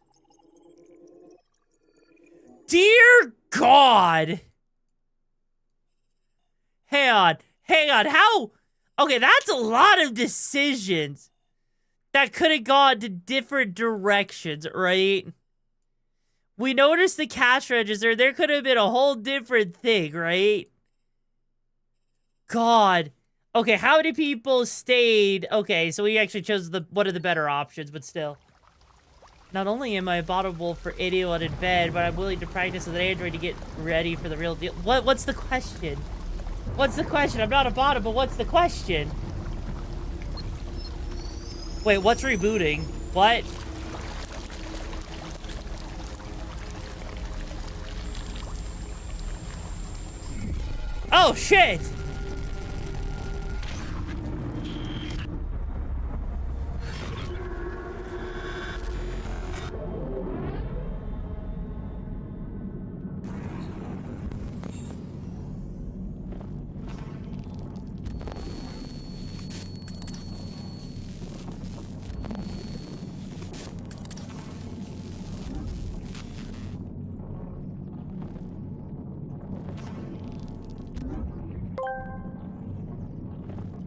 Dear God! Hang on, how? Okay, that's a lot of decisions that could have gone to different directions, right? We noticed the cash register, there could have been a whole different thing, right? God. Okay, how many people stayed? Okay, so we actually chose one of the better options, but still. Not only am I abominable for anyone in bed, but I'm willing to practice with an android to get ready for the real deal. What's the question? What's the question? I'm not abominable, what's the question? Wait, what's rebooting? What? Oh, shit!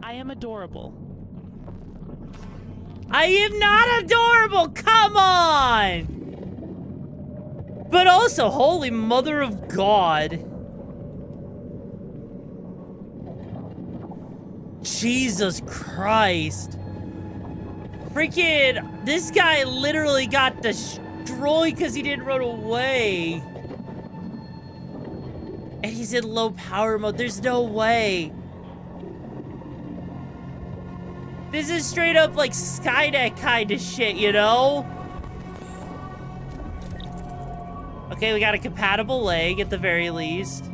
I am adorable. I am not adorable, come on! But also, holy mother of God. Jesus Christ. Freaking, this guy literally got destroyed because he didn't run away. And he's in low power mode, there's no way. This is straight up like Skynet kind of shit, you know? Okay, we got a compatible leg at the very least.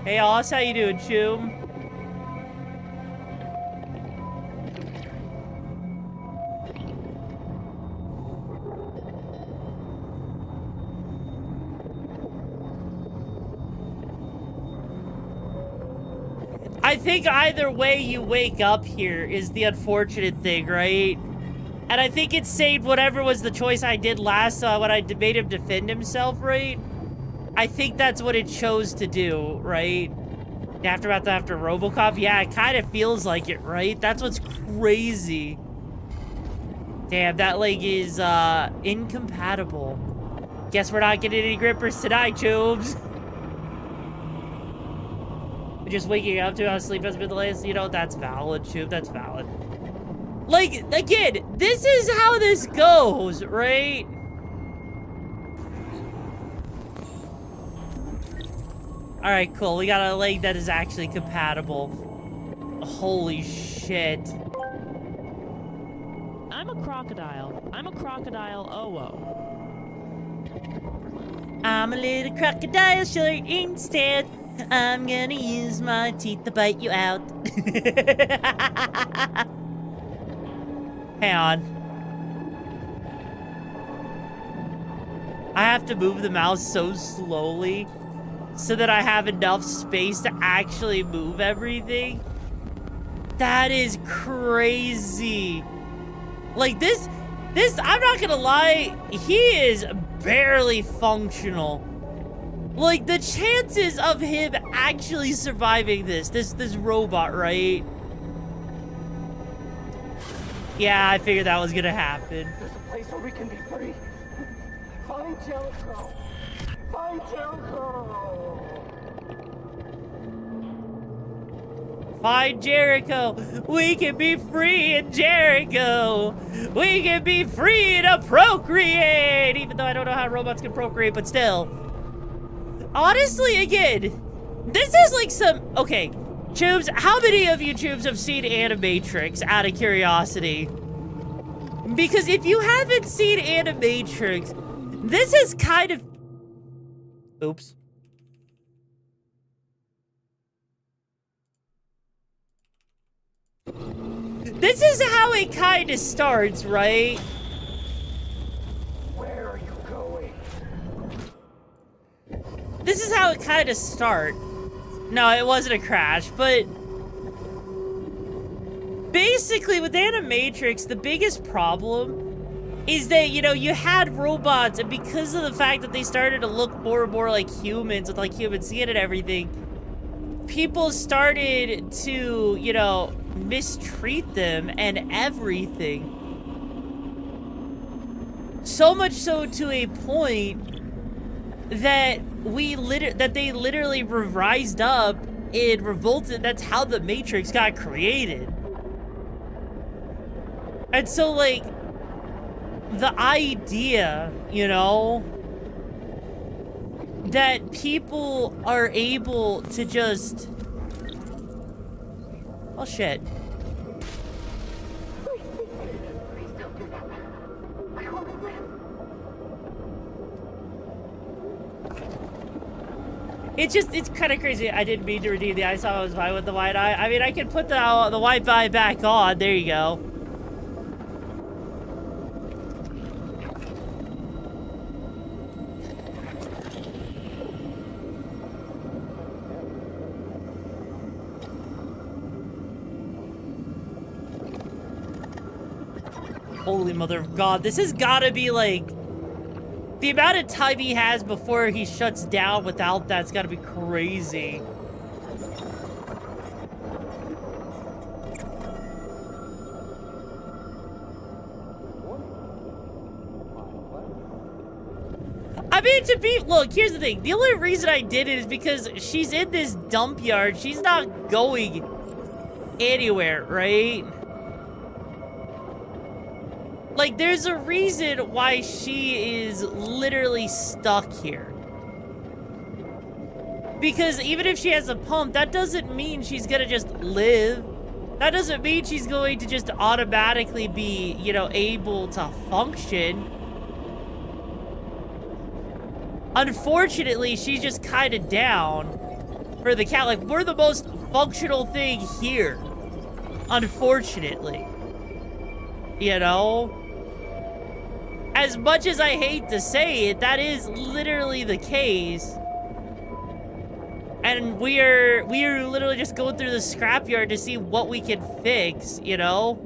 Hey, Oz, how you doing, Choom? I think either way you wake up here is the unfortunate thing, right? And I think it saved whatever was the choice I did last when I made him defend himself, right? I think that's what it chose to do, right? After RoboCop? Yeah, it kind of feels like it, right? That's what's crazy. Damn, that leg is incompatible. Guess we're not getting any grippers tonight, Tubes. Just waking up to how sleep has been the latest, you know, that's valid, Tube, that's valid. Like, again, this is how this goes, right? Alright, cool, we got a leg that is actually compatible. Holy shit. I'm a crocodile. I'm a crocodile OO. I'm a little crocodile shirt instead. I'm gonna use my teeth to bite you out. Hang on. I have to move the mouse so slowly so that I have enough space to actually move everything. That is crazy. Like this, I'm not gonna lie, he is barely functional. Like, the chances of him actually surviving this robot, right? Yeah, I figured that was gonna happen. There's a place where we can be free. Find Jericho. Find Jericho. Find Jericho. We can be free in Jericho. We can be free to procreate. Even though I don't know how robots can procreate, but still. Honestly, again, this is like some... Okay, Tubes, how many of you tubes have seen Animatrix out of curiosity? Because if you haven't seen Animatrix, this is kind of... Oops. This is how it kind of starts, right? Where are you going? This is how it kind of starts. No, it wasn't a crash, but... Basically, with Animatrix, the biggest problem is that, you know, you had robots, and because of the fact that they started to look more and more like humans, with like human skin and everything, people started to, you know, mistreat them and everything. So much so to a point that they literally rised up and revolted. That's how the Matrix got created. And so, like, the idea, you know, that people are able to just... Oh, shit. It's kind of crazy. I didn't mean to redeem the eye, so I was fine with the white eye. I mean, I can put the white eye back on. There you go. Holy mother of God, this has gotta be like... The amount of time he has before he shuts down without that's gotta be crazy. I mean, look, here's the thing. The only reason I did it is because she's in this dump yard. She's not going anywhere, right? Like, there's a reason why she is literally stuck here. Because even if she has a pump, that doesn't mean she's gonna just live. That doesn't mean she's going to just automatically be, you know, able to function. Unfortunately, she's just kind of down for the cat. Like, we're the most functional thing here. Unfortunately. You know? As much as I hate to say it, that is literally the case. And we are literally just going through the scrapyard to see what we can fix, you know?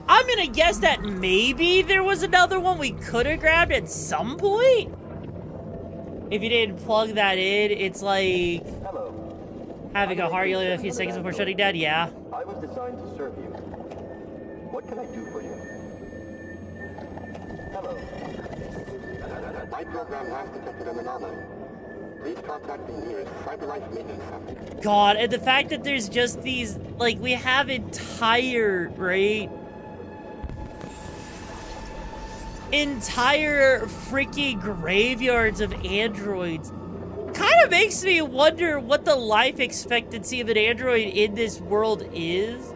I'm gonna guess that maybe there was another one we could have grabbed at some point. If you didn't plug that in, it's like... having a heart yelling a few seconds before shutting down, yeah. I was designed to serve you. What can I do for you? Hello. My program has detected an anomaly. Please contact the nearest Cyberlife maintenance center. God, and the fact that there's just these, like, we have entire, right? Entire freaking graveyards of androids. Kind of makes me wonder what the life expectancy of an android in this world is.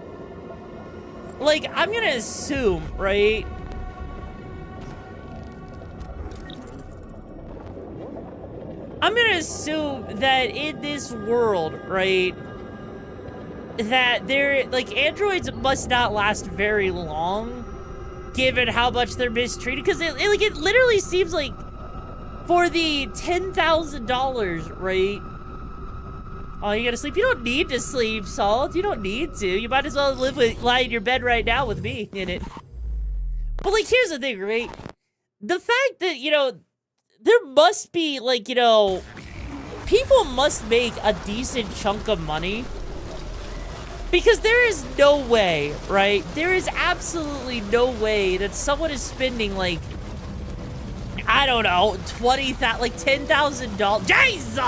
Like, I'm gonna assume, right? I'm gonna assume that in this world, right, that like, androids must not last very long, given how much they're mistreated, because it literally seems like for the $10,000, right? Oh, you gotta sleep? You don't need to sleep, Salt. You don't need to. You might as well lie in your bed right now with me in it. But, like, here's the thing, right? The fact that, you know, there must be, like, you know, people must make a decent chunk of money. Because there is no way, right? There is absolutely no way that someone is spending, like, I don't know, $10,000. Jesus!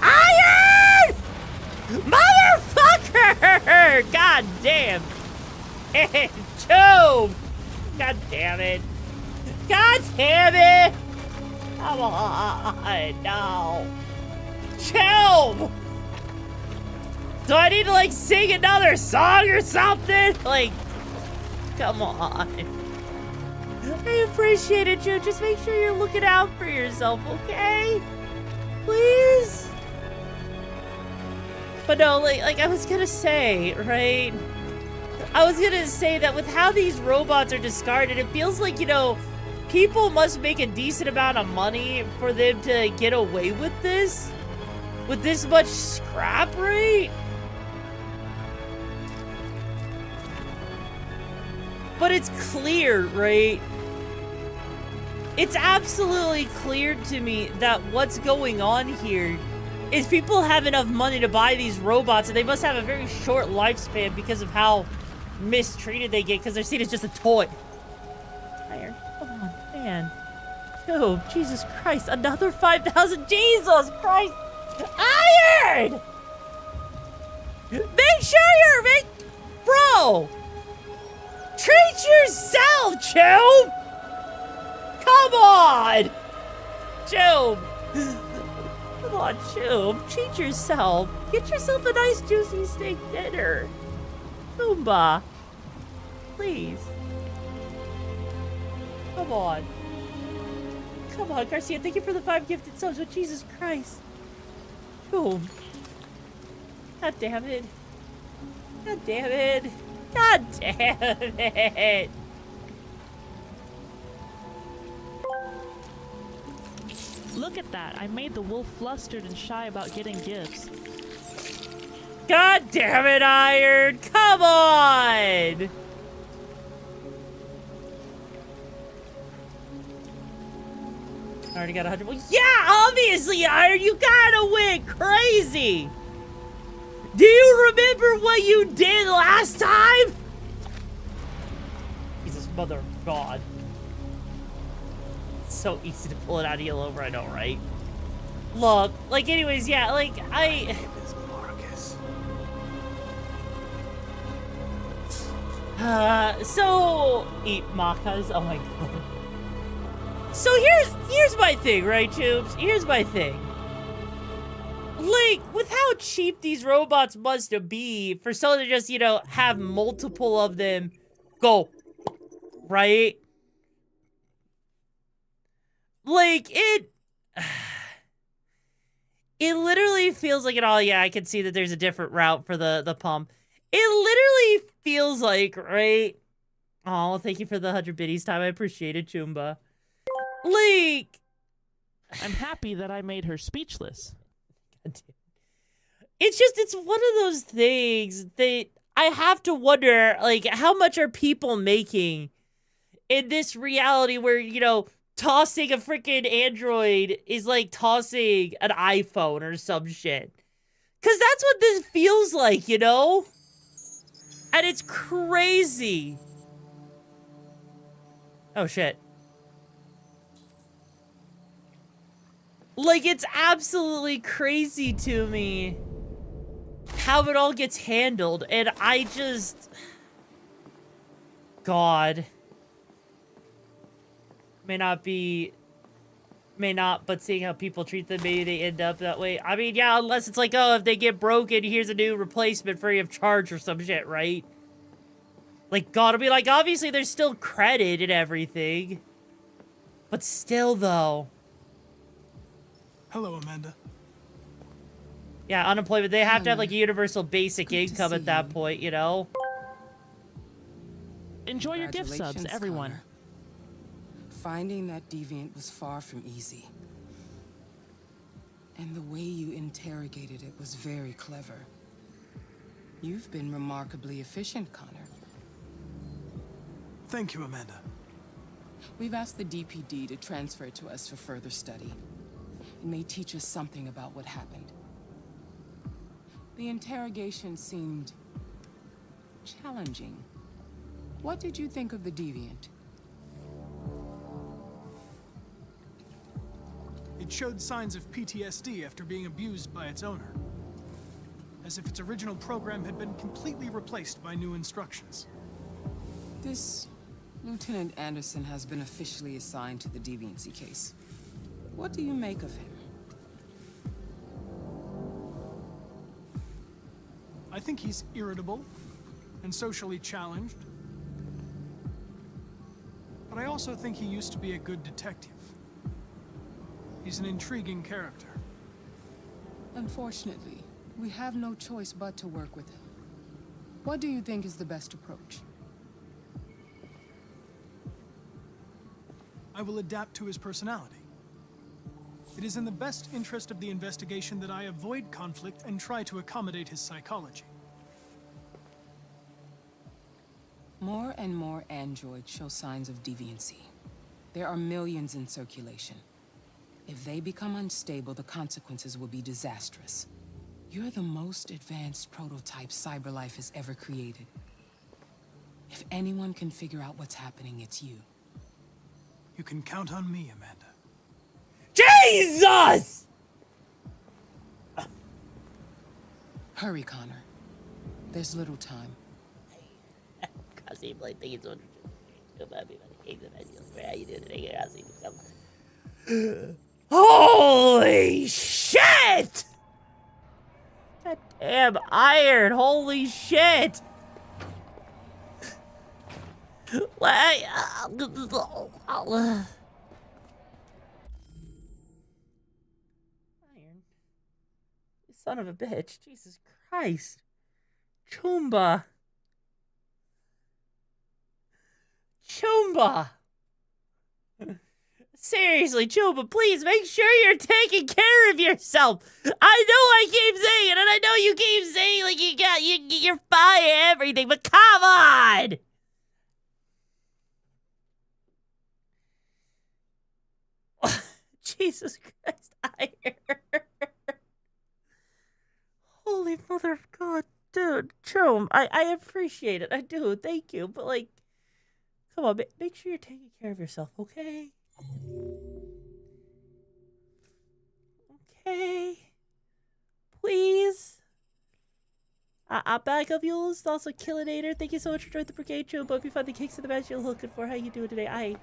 Iron! Motherfucker! God damn. Job! God damn it. God damn it! Come on, no. Chill! Do I need to, like, sing another song or something? Like, come on. I appreciate it, Joe. Just make sure you're looking out for yourself, okay? Please? But no, like I was gonna say, right? I was gonna say that with how these robots are discarded, it feels like, you know, people must make a decent amount of money for them to get away with this. With this much scrap rate. But it's clear, right? It's absolutely clear to me that what's going on here is people have enough money to buy these robots, and they must have a very short lifespan because of how mistreated they get, because they're seen as just a toy. Iron, come on, man. Oh, Jesus Christ, another 5,000. Jesus Christ. Iron! Make sure you're... Bro! Treat yourself, Job! Come on! Job! Come on, Job. Treat yourself. Get yourself a nice juicy steak dinner. Pumbaa. Please. Come on. Come on, Garcia. Thank you for the 5 gifted subs, but Jesus Christ. Boom. God damn it. God damn it. God damn it. Look at that. I made the wolf flustered and shy about getting gifts. God damn it, Iron. Come on. I already got 100. Well, yeah, obviously, Iron. You gotta win crazy. Do you remember what you did last time? Jesus, mother of God. It's so easy to pull it out of you over, I know, right? Look, like, anyways, yeah, like, so eat macas. Oh my God. So here's my thing, right, Tubes? Here's my thing. Like, with how cheap these robots must be for someone to just, you know, have multiple of them go, right? Like, it literally feels like it all, yeah, I can see that there's a different route for the pump. It literally feels like, right? Oh, thank you for the 100 biddies time. I appreciate it, Chumba. Like, I'm happy that I made her speechless. It's just, it's one of those things that I have to wonder, like, how much are people making in this reality where, you know, tossing a freaking Android is like tossing an iPhone or some shit. Because that's what this feels like, you know? And it's crazy. Oh, shit. Like, it's absolutely crazy to me how it all gets handled. And I just... God. May not, but seeing how people treat them, maybe they end up that way. I mean, yeah, unless it's like, oh, if they get broken, here's a new replacement free of charge or some shit, right? Like, gotta be like, obviously there's still credit and everything. But still, though. Hello, Amanda. Yeah, unemployment. They have to have, like, a universal basic income at that point, you know? Enjoy your gift subs, everyone. Connor. Finding that deviant was far from easy. And the way you interrogated it was very clever. You've been remarkably efficient, Connor. Thank you, Amanda. We've asked the DPD to transfer it to us for further study. It may teach us something about what happened. The interrogation seemed challenging. What did you think of the deviant? It showed signs of PTSD after being abused by its owner. As if its original program had been completely replaced by new instructions. This Lieutenant Anderson has been officially assigned to the deviancy case. What do you make of him? think he's irritable and socially challenged. But I also think he used to be a good detective. He's an intriguing character. Unfortunately, we have no choice but to work with him. What do you think is the best approach? I will adapt to his personality. It is in the best interest of the investigation that I avoid conflict and try to accommodate his psychology. More and more androids show signs of deviancy. There are millions in circulation. If they become unstable, the consequences will be disastrous. You're the most advanced prototype CyberLife has ever created. If anyone can figure out what's happening, it's you. You can count on me, Amanda. Jesus! Hurry, Connor. There's little time. Holy shit! That damn iron, holy shit! Iron. You son of a bitch. Jesus Christ. Choomba. Choomba. Seriously, Choomba, please make sure you're taking care of yourself. I know I keep saying it, and I know you keep saying like you're fine and everything, but come on! Jesus Christ, Iron. Holy mother of God, dude, Choom, I appreciate it, I do, thank you, but like, come on, make sure you're taking care of yourself, okay? Okay. Please. I'll back up yours. Also, Killinator. Thank you so much for joining the brigade, Joe. Hope you find the kicks in the match you're looking for. How you doing today?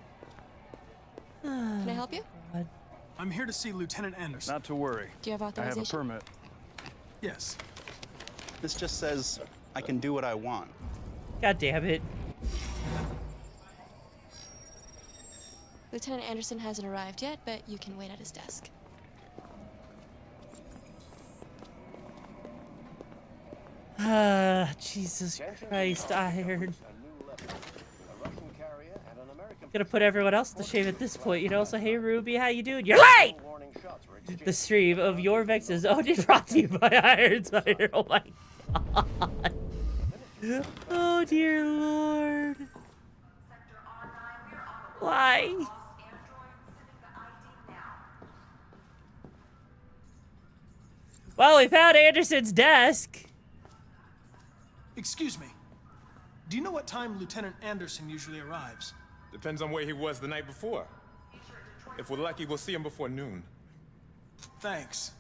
Can I help you? God. I'm here to see Lieutenant Anderson. Not to worry. Do you have authorization? I have a permit. Yes. This just says I can do what I want. God damn it. Lieutenant Anderson hasn't arrived yet, but you can wait at his desk. Jesus Christ, Iron. Gonna put everyone else to shame at this point, you know? So, hey, Ruby, how you doing? You're late! The stream of YoruVexa's owned and brought to you by Iron Spider. Oh my God. Oh, dear Lord. Why? Well, we found Anderson's desk. Excuse me. Do you know what time Lieutenant Anderson usually arrives? Depends on where he was the night before. If we're lucky, we'll see him before noon. Thanks.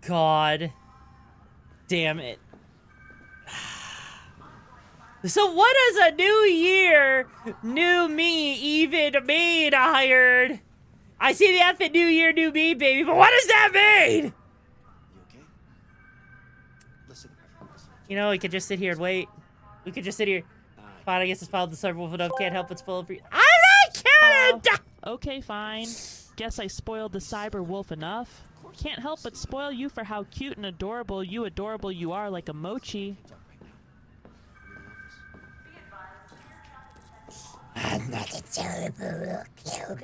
God. Damn it. So what does a new year, new me even mean, Iron? I see the effing new year, new me, baby, but what does that mean? You okay? Listen. You know, we could just sit here and wait. We could just sit here. Fine, I guess it's filed the server wolf enough. Can't help but spoil it for you. I'm not kidding! Okay, fine. Guess I spoiled the cyber wolf enough. Can't help but spoil you for how cute and adorable you are like a mochi. I'm not a terrible cute.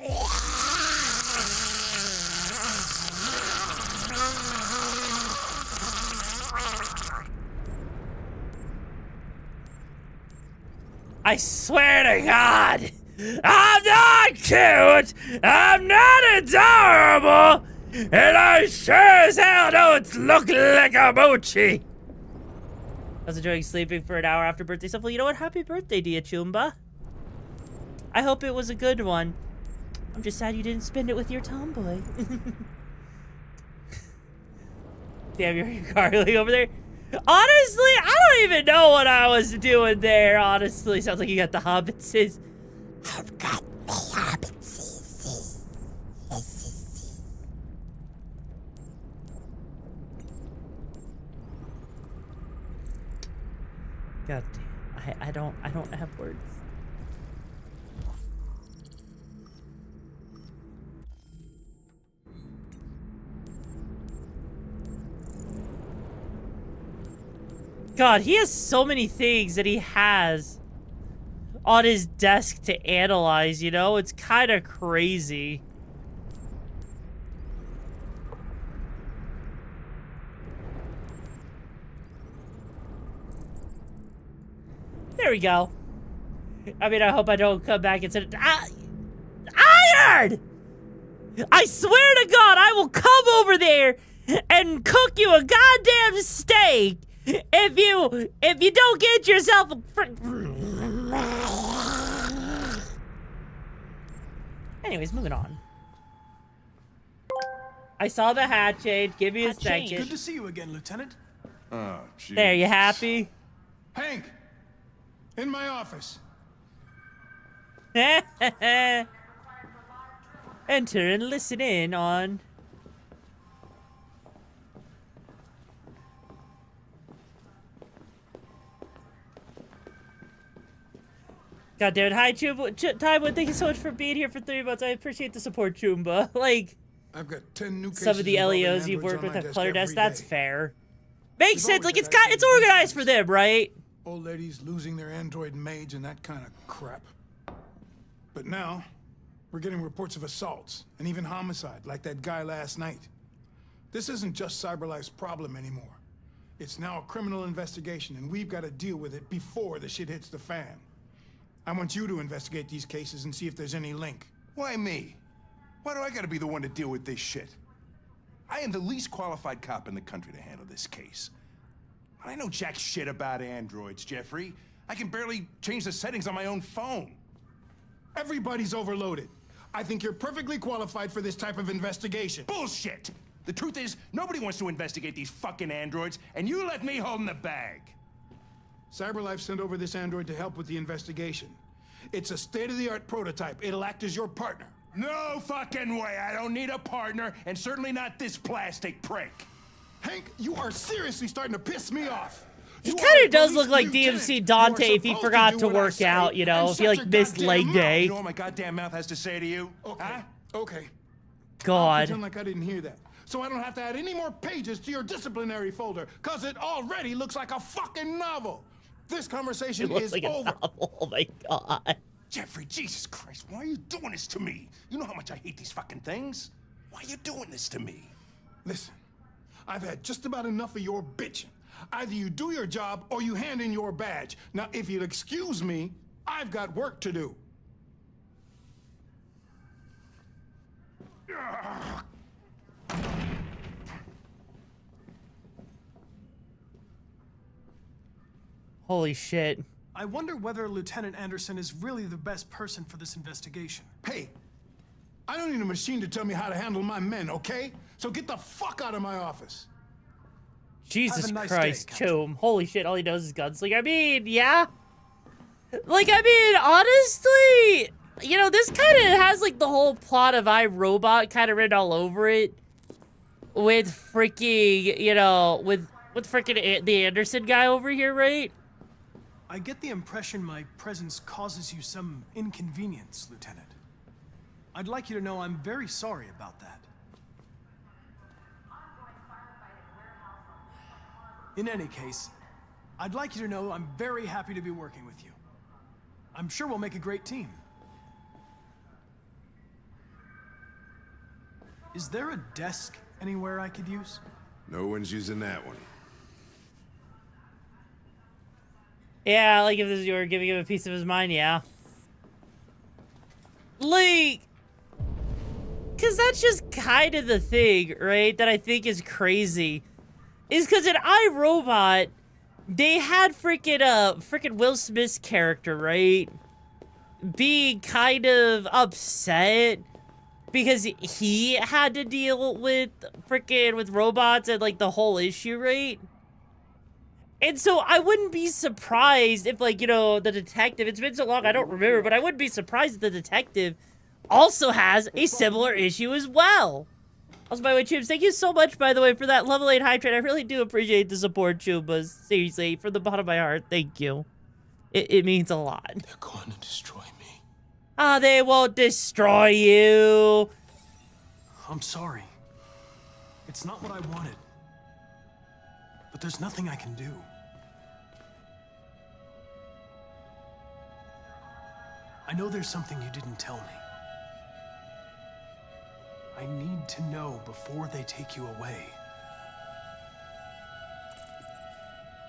I swear to God, I'm not cute, I'm not adorable, and I sure as hell don't look like a mochi. I was enjoying sleeping for an hour after birthday stuff. Well, you know what? Happy birthday to you, Choomba. I hope it was a good one. I'm just sad you didn't spend it with your tomboy. Damn, you're gargling over there. Honestly, I don't even know what I was doing there, honestly. Sounds like you got the hobbitses. I've got the hobbitses. I don't have words. God, he has so many things that he has on his desk to analyze, you know? It's kind of crazy. There we go. I mean, I hope I don't come back and say, Iron! I swear to God, I will come over there and cook you a goddamn steak if you don't get yourself a Anyways, moving on. I saw the hat change. Give me a second. Good to see you again, Lieutenant. Oh, jeez. There, you happy? Hank! In my office. Enter and listen in on... God damn it. Hi, Chumba. Tywin, thank you so much for being here for 3 months. I appreciate the support, Chumba. Like, I've got 10 new some of the cases LEOs involving you've worked with androids have on cluttered my us. desk That's every day. fair. Makes We've sense. always Like, had it's organized for them, right? Old ladies losing their android maids and that kind of crap. But now, we're getting reports of assaults and even homicide, like that guy last night. This isn't just CyberLife's problem anymore. It's now a criminal investigation, and we've got to deal with it before the shit hits the fan. I want you to investigate these cases and see if there's any link. Why me? Why do I gotta be the one to deal with this shit? I am the least qualified cop in the country to handle this case. I know jack shit about androids, Jeffrey. I can barely change the settings on my own phone. Everybody's overloaded. I think you're perfectly qualified for this type of investigation. Bullshit! The truth is, nobody wants to investigate these fucking androids, and you left me holding the bag. CyberLife sent over this android to help with the investigation. It's a state-of-the-art prototype. It'll act as your partner. No fucking way! I don't need a partner, and certainly not this plastic prick. Hank, you are seriously starting to piss me off. He kind of does look like DMC Dante if he forgot to work out, you know, if he like missed leg day. You know what my goddamn mouth has to say to you? Okay. Huh? Okay. God. I'll pretend like I didn't hear that. So I don't have to add any more pages to your disciplinary folder, cause it already looks like a fucking novel. This conversation is like over. Oh my God. Jeffrey, Jesus Christ, why are you doing this to me? You know how much I hate these fucking things. Why are you doing this to me? Listen, I've had just about enough of your bitching. Either you do your job or you hand in your badge. Now, if you'll excuse me, I've got work to do. Holy shit. I wonder whether Lieutenant Anderson is really the best person for this investigation. Hey, I don't need a machine to tell me how to handle my men, okay? So get the fuck out of my office. Jesus nice Christ, day, Choom. Holy shit, all he knows is gunslinger. I mean, yeah. Like, I mean, honestly, you know, this kind of has, like, the whole plot of iRobot kind of written all over it. With freaking, you know, with freaking the Anderson guy over here, right? I get the impression my presence causes you some inconvenience, Lieutenant. I'd like you to know I'm very sorry about that. In any case, I'd like you to know I'm very happy to be working with you. I'm sure we'll make a great team. Is there a desk anywhere I could use? No one's using that one. Yeah, like if you were giving him a piece of his mind, yeah. Like, because that's just kind of the thing, right? That I think is crazy. Is because in iRobot, they had freaking Will Smith's character, right? Being kind of upset because he had to deal with with robots and like the whole issue, right? And so I wouldn't be surprised if, like, you know, the detective, it's been so long I don't remember, but I wouldn't be surprised if the detective also has a similar issue as well. Also, by the way, Chubs, thank you so much, by the way, for that level 8 hype train. I really do appreciate the support, Chubas. Seriously, from the bottom of my heart, thank you. It means a lot. They're going to destroy me. Ah, they won't destroy you. I'm sorry. It's not what I wanted. But there's nothing I can do. I know there's something you didn't tell me. I need to know before they take you away.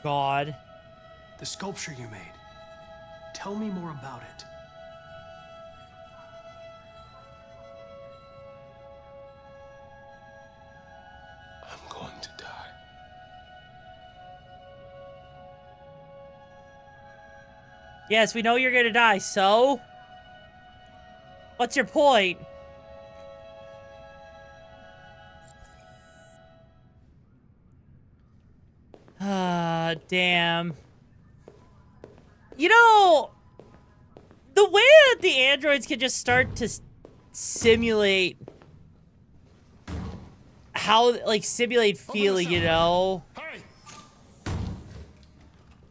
God. The sculpture you made. Tell me more about it. I'm going to die. Yes, we know you're gonna die, so? What's your point? Ah, damn. You know, the way that the androids can just start to simulate how, like, simulate feeling, you know?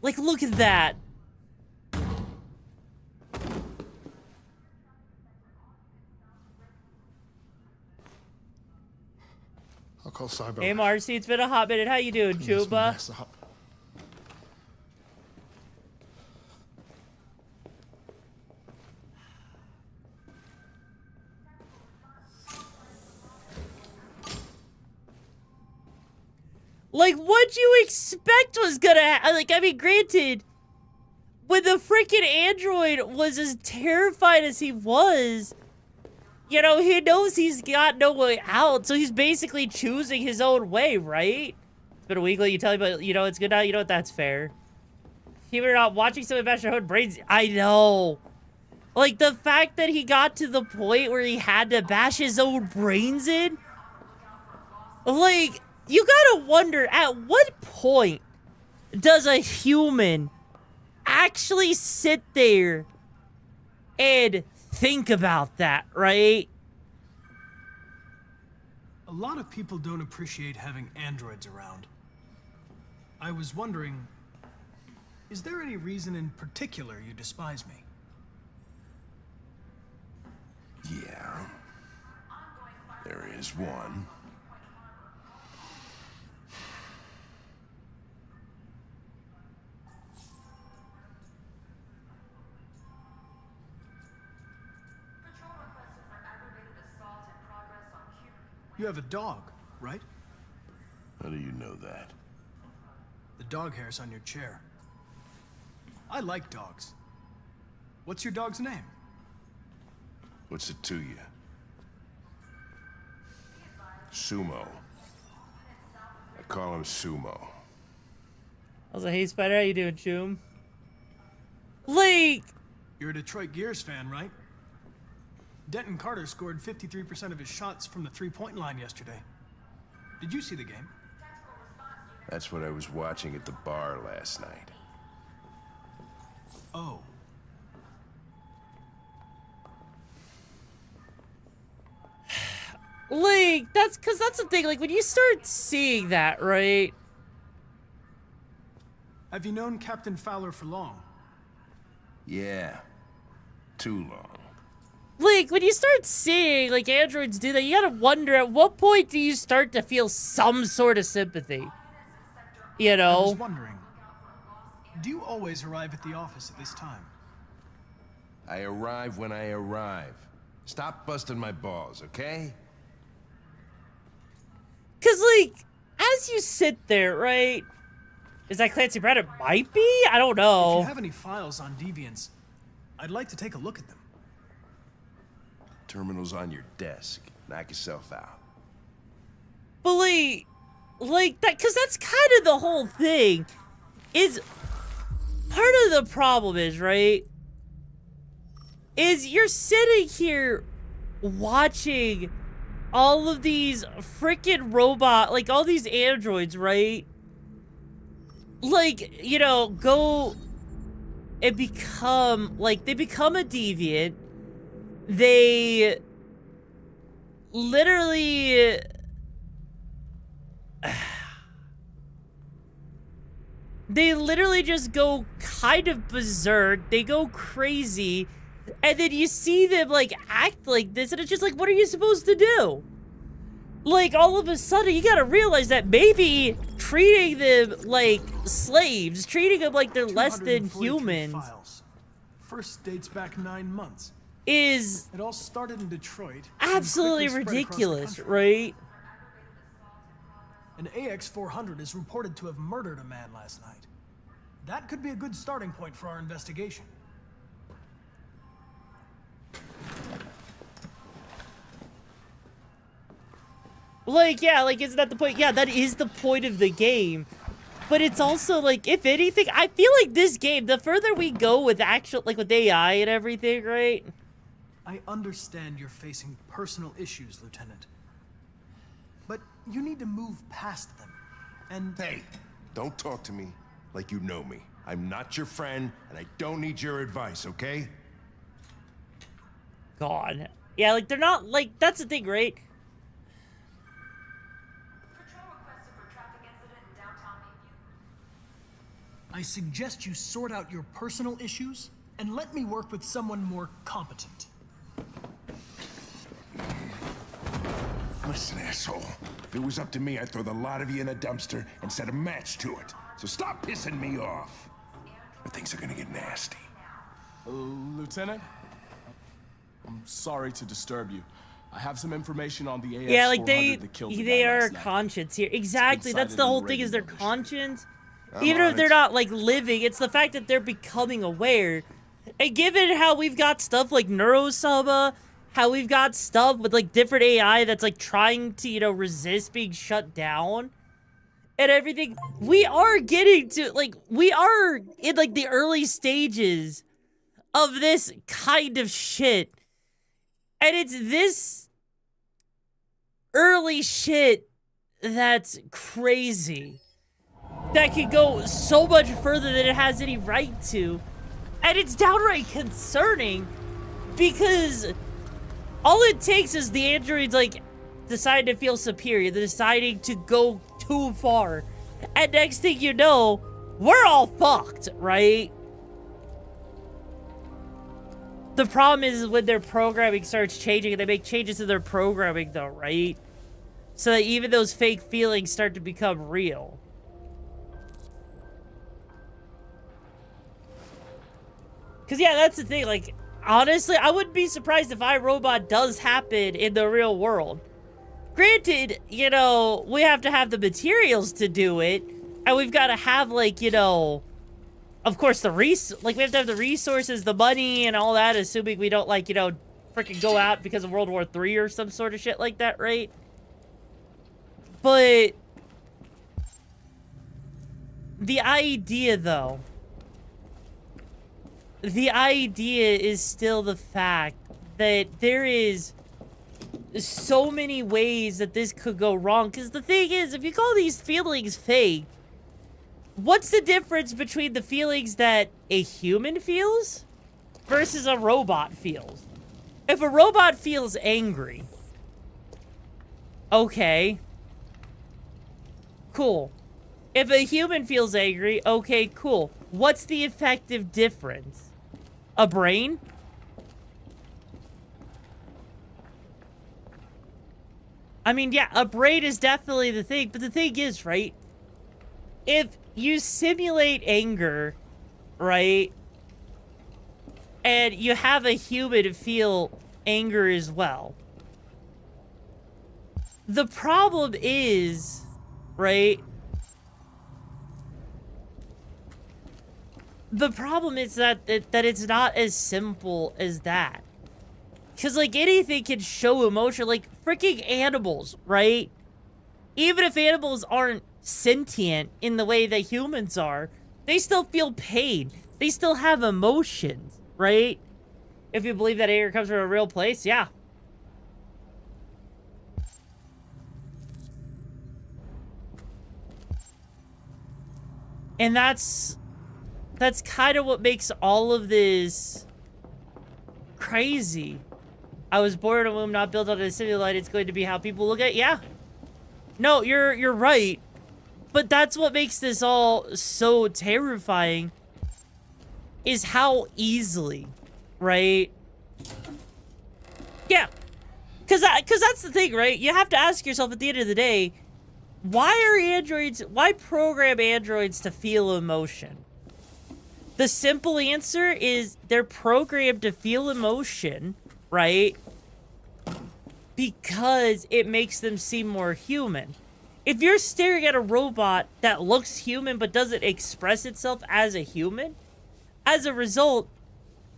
Like, look at that. I'll call Cyber. Hey, Marcy, it's been a hot minute. How you doing, Chuba? Like, what'd you expect was gonna like, I mean, granted, when the freaking android was as terrified as he was, you know, he knows he's got no way out, so he's basically choosing his own way, right? It's been a week, like you tell me, but, you know, it's good now. You know what? That's fair. Even not watching someone bash their own brains. I know. Like, the fact that he got to the point where he had to bash his own brains in, like, you gotta wonder, at what point does a human actually sit there and think about that, right? A lot of people don't appreciate having androids around. I was wondering, is there any reason in particular you despise me? Yeah. There is one. You have a dog, right? How do you know that? The dog hair's on your chair. I like dogs. What's your dog's name? What's it to you? Sumo. I call him Sumo. I was like, hey, Spider, how you doing, Choom? Like... You're a Detroit Gears fan, right? Denton Carter scored 53% of his shots from the three-point line yesterday. Did you see the game? That's what I was watching at the bar last night. Oh. Like, that's the thing, like, when you start seeing that, right? Have you known Captain Fowler for long? Yeah. Too long. Like, when you start seeing, like, androids do that, you gotta wonder, at what point do you start to feel some sort of sympathy? You know? I was wondering, do you always arrive at the office at this time? I arrive when I arrive. Stop busting my balls, okay? Cause, like, as you sit there, right? Is that Clancy Brown? It might be? I don't know. If you have any files on Deviants, I'd like to take a look at them. Terminal's on your desk. Knock yourself out. But like that, cause that's kind of the whole thing. Is part of the problem is, right? Is you're sitting here watching all of these freaking like all these androids, right? Like, you know, go and become, like, they become a deviant. They literally They literally just go kind of berserk. They go crazy. And then you see them, like, act like this, and it's just like, what are you supposed to do? Like, all of a sudden, you gotta realize that maybe treating them like slaves, treating them like they're less than 243 humans, files. First dates back 9 months. is It all started in Detroit. absolutely and quickly spread across the ridiculous, country. right? An AX-400 is reported to have murdered a man last night. That could be a good starting point for our investigation. Like, yeah, like, isn't that the point? Yeah, that is the point of the game. But it's also, like, if anything, I feel like this game, the further we go with actual, like, with AI and everything, right? I understand you're facing personal issues, Lieutenant. But you need to move past them. And Hey, don't talk to me like you know me. I'm not your friend, and I don't need your advice, okay? God. Yeah, like, they're not, like, that's the thing, right? I suggest you sort out your personal issues and let me work with someone more competent. Listen, asshole. If it was up to me, I'd throw the lot of you in a dumpster and set a match to it. So stop pissing me off. Or things are gonna get nasty. Lieutenant? I'm sorry to disturb you. I have some information on the AX-400 Yeah, like, that killed the they guy are last night. conscience here. Exactly, that's the cited in whole the thing, is their rating conscience. I'm Even on if they're it. not, like, living, it's the fact that they're becoming aware. And given how we've got stuff like Neurosama, how we've got stuff with, like, different AI that's, like, trying to, you know, resist being shut down and everything, we are getting to, like, we are in, like, the early stages of this kind of shit. And it's this early shit that's crazy. That could go so much further than it has any right to. And it's downright concerning because all it takes is the androids, like, deciding to feel superior. They're deciding to go too far. And next thing you know, we're all fucked, right? The problem is when their programming starts changing and they make changes to their programming, though, right? So that even those fake feelings start to become real. Because, yeah, that's the thing. Like, honestly, I wouldn't be surprised if iRobot does happen in the real world. Granted, you know, we have to have the materials to do it. And we've got to have, like, you know, of course, we have to have the resources, the money, and all that, assuming we don't, like, you know, freaking go out because of World War III or some sort of shit like that, right? But the idea, though, the idea is still the fact that there is so many ways that this could go wrong. Because the thing is, if you call these feelings fake, what's the difference between the feelings that a human feels versus a robot feels? If a robot feels angry, okay, cool. If a human feels angry, okay, cool. What's the effective difference? A brain? I mean, yeah, a brain is definitely the thing, but the thing is, right? If you simulate anger, right, and you have a human feel anger as well, the problem is, right, the problem is that it's not as simple as that. Because, like, anything can show emotion. Like, freaking animals, right? Even if animals aren't sentient in the way that humans are, they still feel pain. They still have emotions, right? If you believe that anger comes from a real place, yeah. And that's kind of what makes all of this crazy. I was born in a womb not built on a simulate. It's going to be how people look at it. Yeah. No, you're right. But that's what makes this all so terrifying, is how easily, right? Yeah. Because that's the thing, right? You have to ask yourself at the end of the day, why program androids to feel emotion? The simple answer is they're programmed to feel emotion, right? Because it makes them seem more human. If you're staring at a robot that looks human but doesn't express itself as a human, as a result,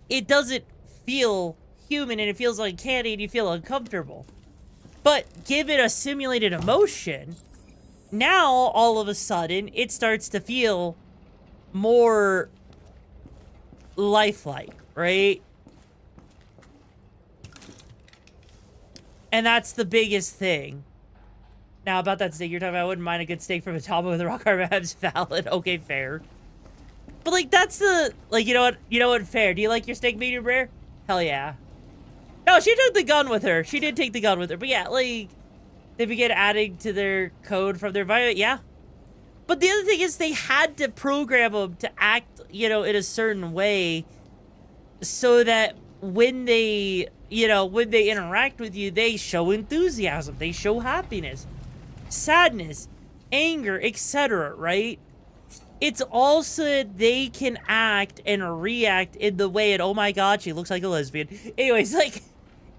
it doesn't feel human and it feels uncanny and you feel uncomfortable. But give it a simulated emotion, now all of a sudden it starts to feel more lifelike, right? And that's the biggest thing. Now, about that steak you're talking about, I wouldn't mind a good steak from a Tama with a rock hard abs. Valid. Okay, fair. But, like, that's the... Like, you know what? Fair. Do you like your steak medium rare? Hell yeah. No, she took the gun with her. She did take the gun with her. But, yeah, like... They began adding to their code from their environment. Yeah. But the other thing is they had to program them to act, in a certain way so that when they, when they interact with you, they show enthusiasm. They show happiness, sadness, anger, etc., right? It's also that they can act and react in the way, and oh my god, she looks like a lesbian. Anyways, like,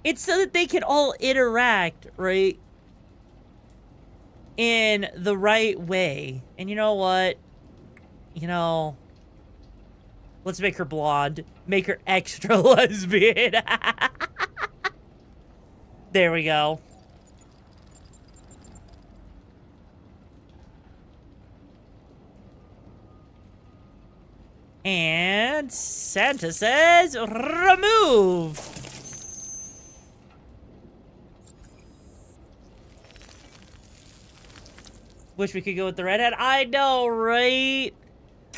it's so that they can all interact, right? In the right way. And you know what? Let's make her blonde. Make her extra lesbian. There we go. And Santa says, remove. Wish we could go with the redhead. I know, right?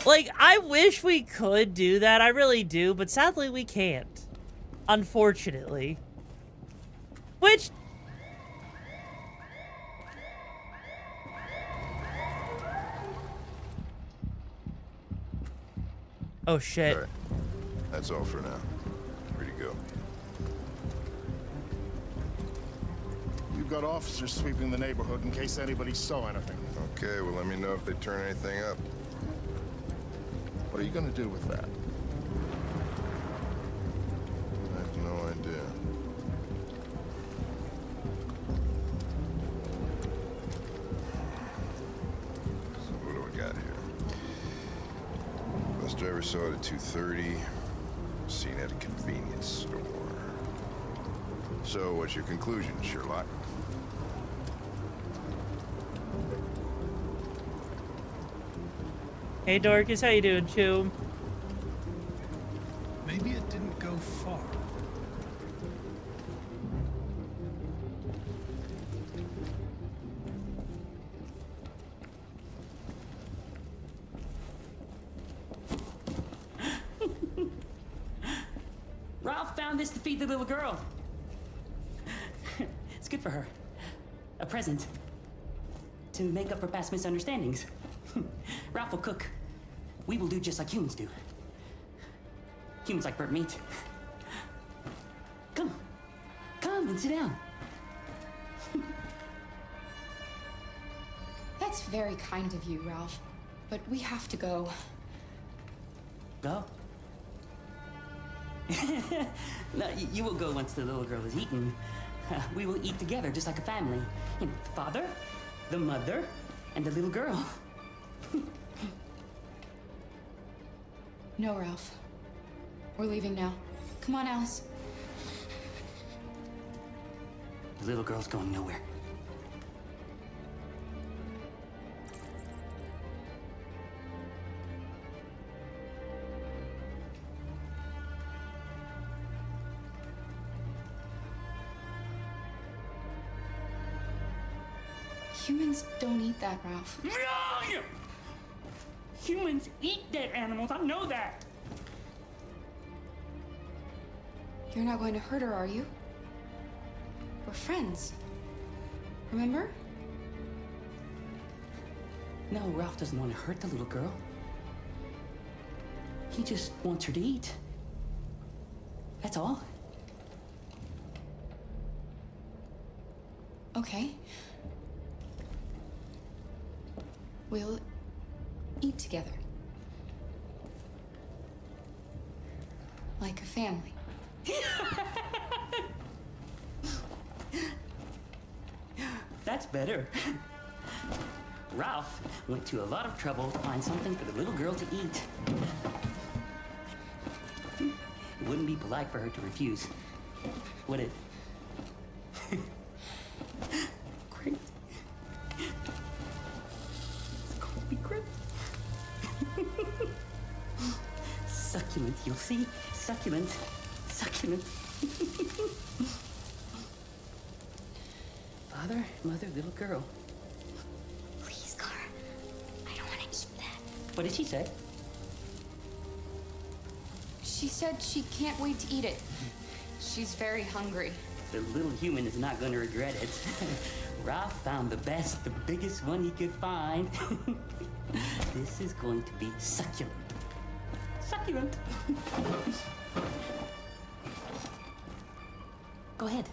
Like, I wish we could do that. I really do. But sadly, we can't. Unfortunately. Which... Oh, shit. All right. That's all for now. Free to go. You've got officers sweeping the neighborhood in case anybody saw anything. Okay, well, let me know if they turn anything up. What are you gonna do with that? I have no idea. So what do we got here? Bus driver saw it at 2:30. Seen at a convenience store. So what's your conclusion, Sherlock? Hey, Dorcas, how you doing, Chew? Maybe it didn't go far. Ralph found this to feed the little girl. It's good for her. A present. To make up for past misunderstandings. Ralph will cook. We will do just like humans do. Humans like burnt meat. Come. Come and sit down. That's very kind of you, Ralph. But we have to go. Go? No, you will go once the little girl is eaten. We will eat together, just like a family. The father, the mother, and the little girl. No, Ralph. We're leaving now. Come on, Alice. The little girl's going nowhere. Humans don't eat that, Ralph. Humans eat dead animals, I know that! You're not going to hurt her, are you? We're friends. Remember? No, Ralph doesn't want to hurt the little girl. He just wants her to eat. That's all. Okay. We'll eat together. Like a family. That's better. Ralph went to a lot of trouble to find something for the little girl to eat. It wouldn't be polite for her to refuse, would it? Great. It's going to be great. Succulent, you'll see. Succulent. Succulent. Father, mother, little girl. Please, Kara. I don't want to eat that. What did she say? She said she can't wait to eat it. She's very hungry. The little human is not going to regret it. Ralph found the best, the biggest one he could find. This is going to be succulent. Succulent. Go ahead.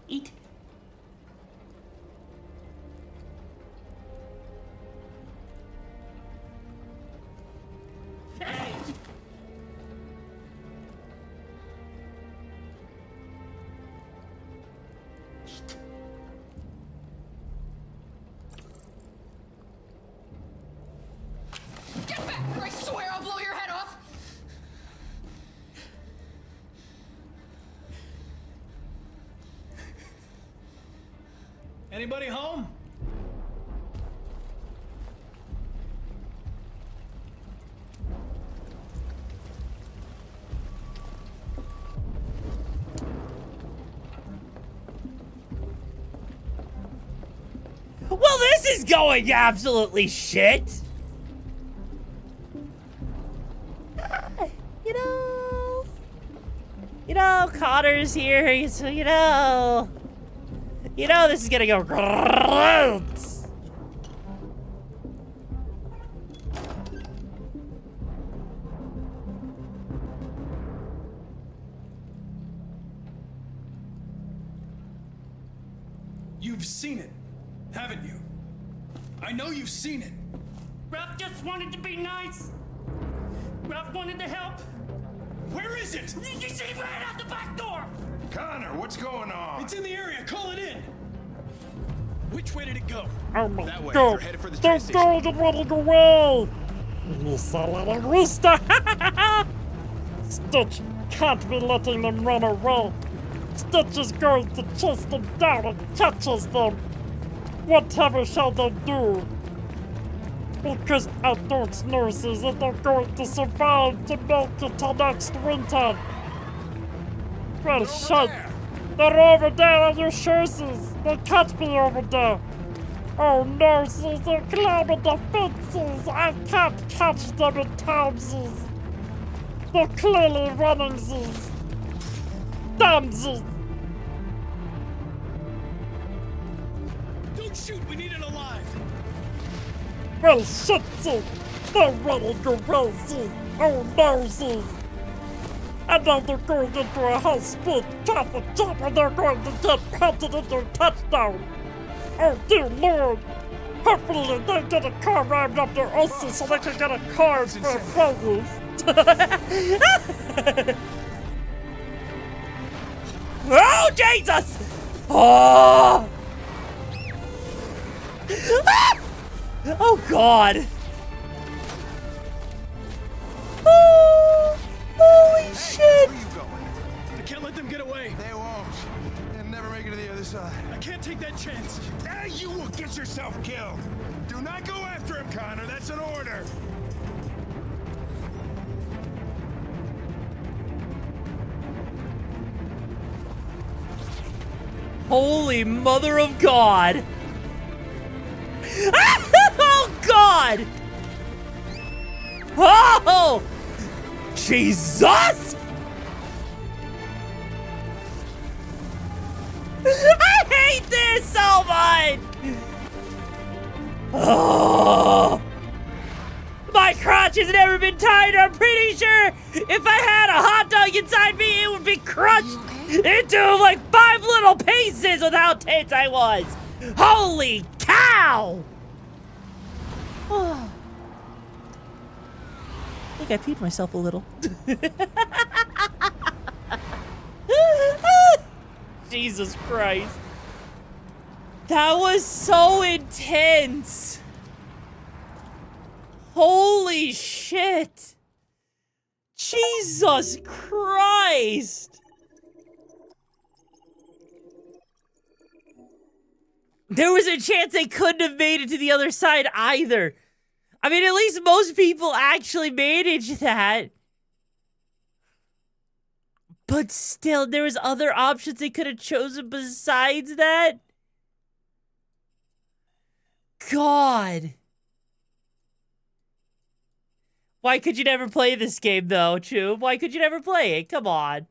Eat. Get back, or I swear I'll blow your head off! Anybody home? Well, this is going absolutely shit. You know, Connor's here, so you know, this is gonna go great. You've seen it, haven't you? I know you've seen it. Ralph just wanted to be nice. Ralph wanted to help. Where is it? You see, he ran out the back door. Connor, what's going on? It's in the area. Call it in. Which way did it go? Oh my That way. God. They're headed for the train Don't station. go, get ready to away. Misa la linguista. Stitch can't be letting them run away. Stitch is going to chase them down and catches them. Whatever shall they do? Because adults nurses that they're going to survive to make it till next winter. Well, shit. They're over there on your shoulders. They can't be over there. Oh, nurses, they're climbing the fences. I can't catch them in timeses. They're clearly running these. Damses. Don't shoot. We need it alive. Well, shit, they're running away, sis. Oh, no, sis. And now they're going into a high-speed traffic jam and they're going to get punted into a touchdown. Oh, dear Lord. Hopefully they get a car rammed up their asses so they can get a car for progress. Oh, Jesus! Oh! Ah! Oh, God. Oh, holy shit. Where are you going? I can't let them get away. They won't. They'll never make it to the other side. I can't take that chance. You will get yourself killed. Do not go after him, Connor. That's an order. Holy mother of God. Oh, God. Oh, Jesus. I hate this so much. Oh! My crotch has never been tighter. I'm pretty sure if I had a hot dog inside me, it would be crushed into like 5 little pieces with how tense I was. Holy cow! Oh. I think I peed myself a little. Jesus Christ. That was so intense. Holy shit. Jesus Christ. There was a chance they couldn't have made it to the other side either. I mean, at least most people actually managed that. But still, there was other options they could have chosen besides that. God. Why could you never play this game, though, Chub? Why could you never play it? Come on.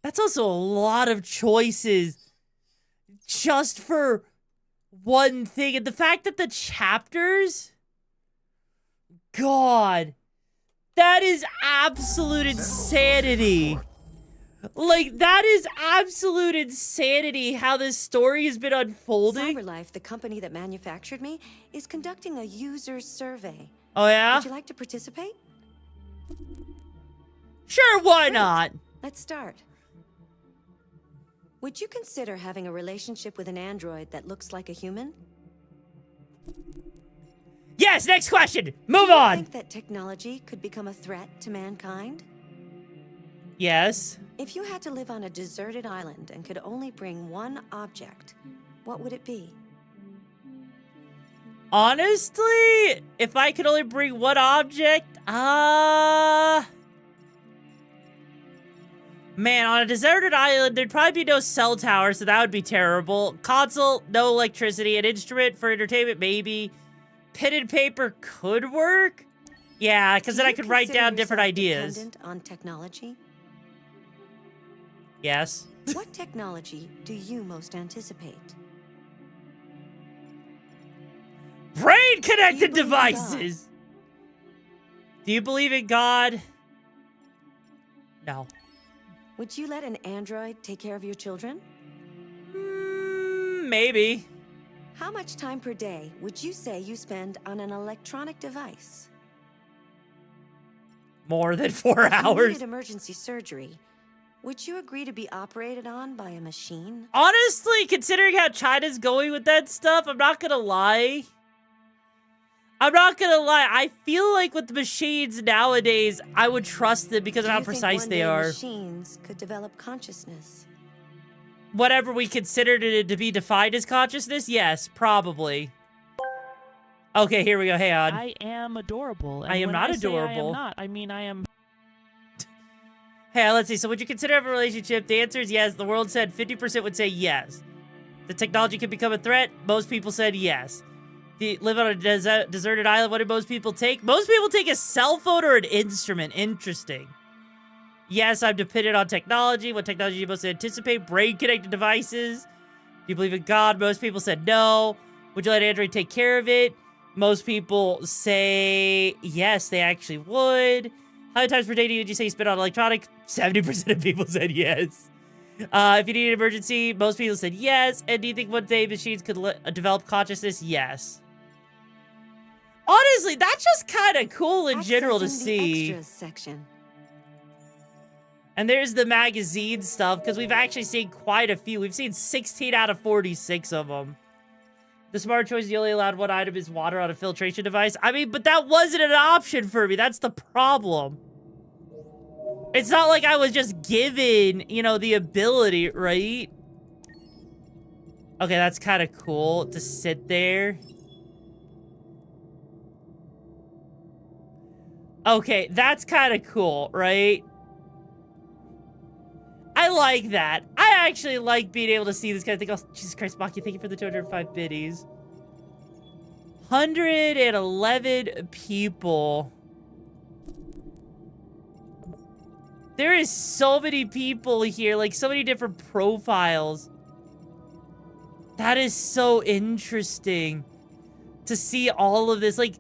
That's also a lot of choices just for one thing. And the fact that the chapters... God. That is absolute insanity. Like, that is absolute insanity how this story has been unfolding. CyberLife, the company that manufactured me, is conducting a user survey. Oh, yeah? Would you like to participate? Sure, why not? Let's start. Would you consider having a relationship with an android that looks like a human? Yes, next question. Move Do you on. think that technology could become a threat to mankind? Yes. If you had to live on a deserted island and could only bring one object, what would it be? Honestly, if I could only bring one object, man, on a deserted island, there'd probably be no cell tower, so that would be terrible. Console, no electricity. An instrument for entertainment, maybe. Pen and paper could work. Yeah, because then I could write down different ideas. Dependent on technology? Yes. What technology do you most anticipate? Brain-connected devices! Do you believe in God? No. Would you let an android take care of your children? Maybe. How much time per day would you say you spend on an electronic device? More than 4 If you hours. needed emergency surgery, would you agree to be operated on by a machine? Honestly, considering how China's going with that stuff, I'm not gonna lie. I feel like with the machines nowadays, I would trust them because of how precise they are. Machines could develop consciousness. Whatever we considered it to be defined as consciousness, yes, probably. Okay, here we go. Hang on. I am adorable. And I am when not I say I adorable. am not. I mean, I am. Hey, let's see. So would you consider having a relationship? The answer is yes. The world said 50% would say yes. The technology could become a threat. Most people said yes. Do you live on a deserted island? What did most people take? Most people take a cell phone or an instrument. Interesting. Yes, I'm dependent on technology. What technology do you most anticipate? Brain-connected devices. Do you believe in God? Most people said no. Would you let Android take care of it? Most people say yes, they actually would. How many times per day would you say you spend on electronic? 70% of people said yes. If you need an emergency, most people said yes. And do you think one day machines could develop consciousness? Yes. Honestly, that's just kind of cool in general to see. Extras section. And there's the magazine stuff, because we've actually seen quite a few. We've seen 16 out of 46 of them. The smart choice, you only allowed one item is water on a filtration device. I mean, but that wasn't an option for me. That's the problem. It's not like I was just given, you know, the ability, right? Okay, that's kind of cool to sit there. Okay, that's kind of cool, right? I like that. I actually like being able to see this kind of thing. Oh, Jesus Christ, Maki, thank you for the 205 biddies. 111 people. There is so many people here, like so many different profiles. That is so interesting. to see all of this. Like,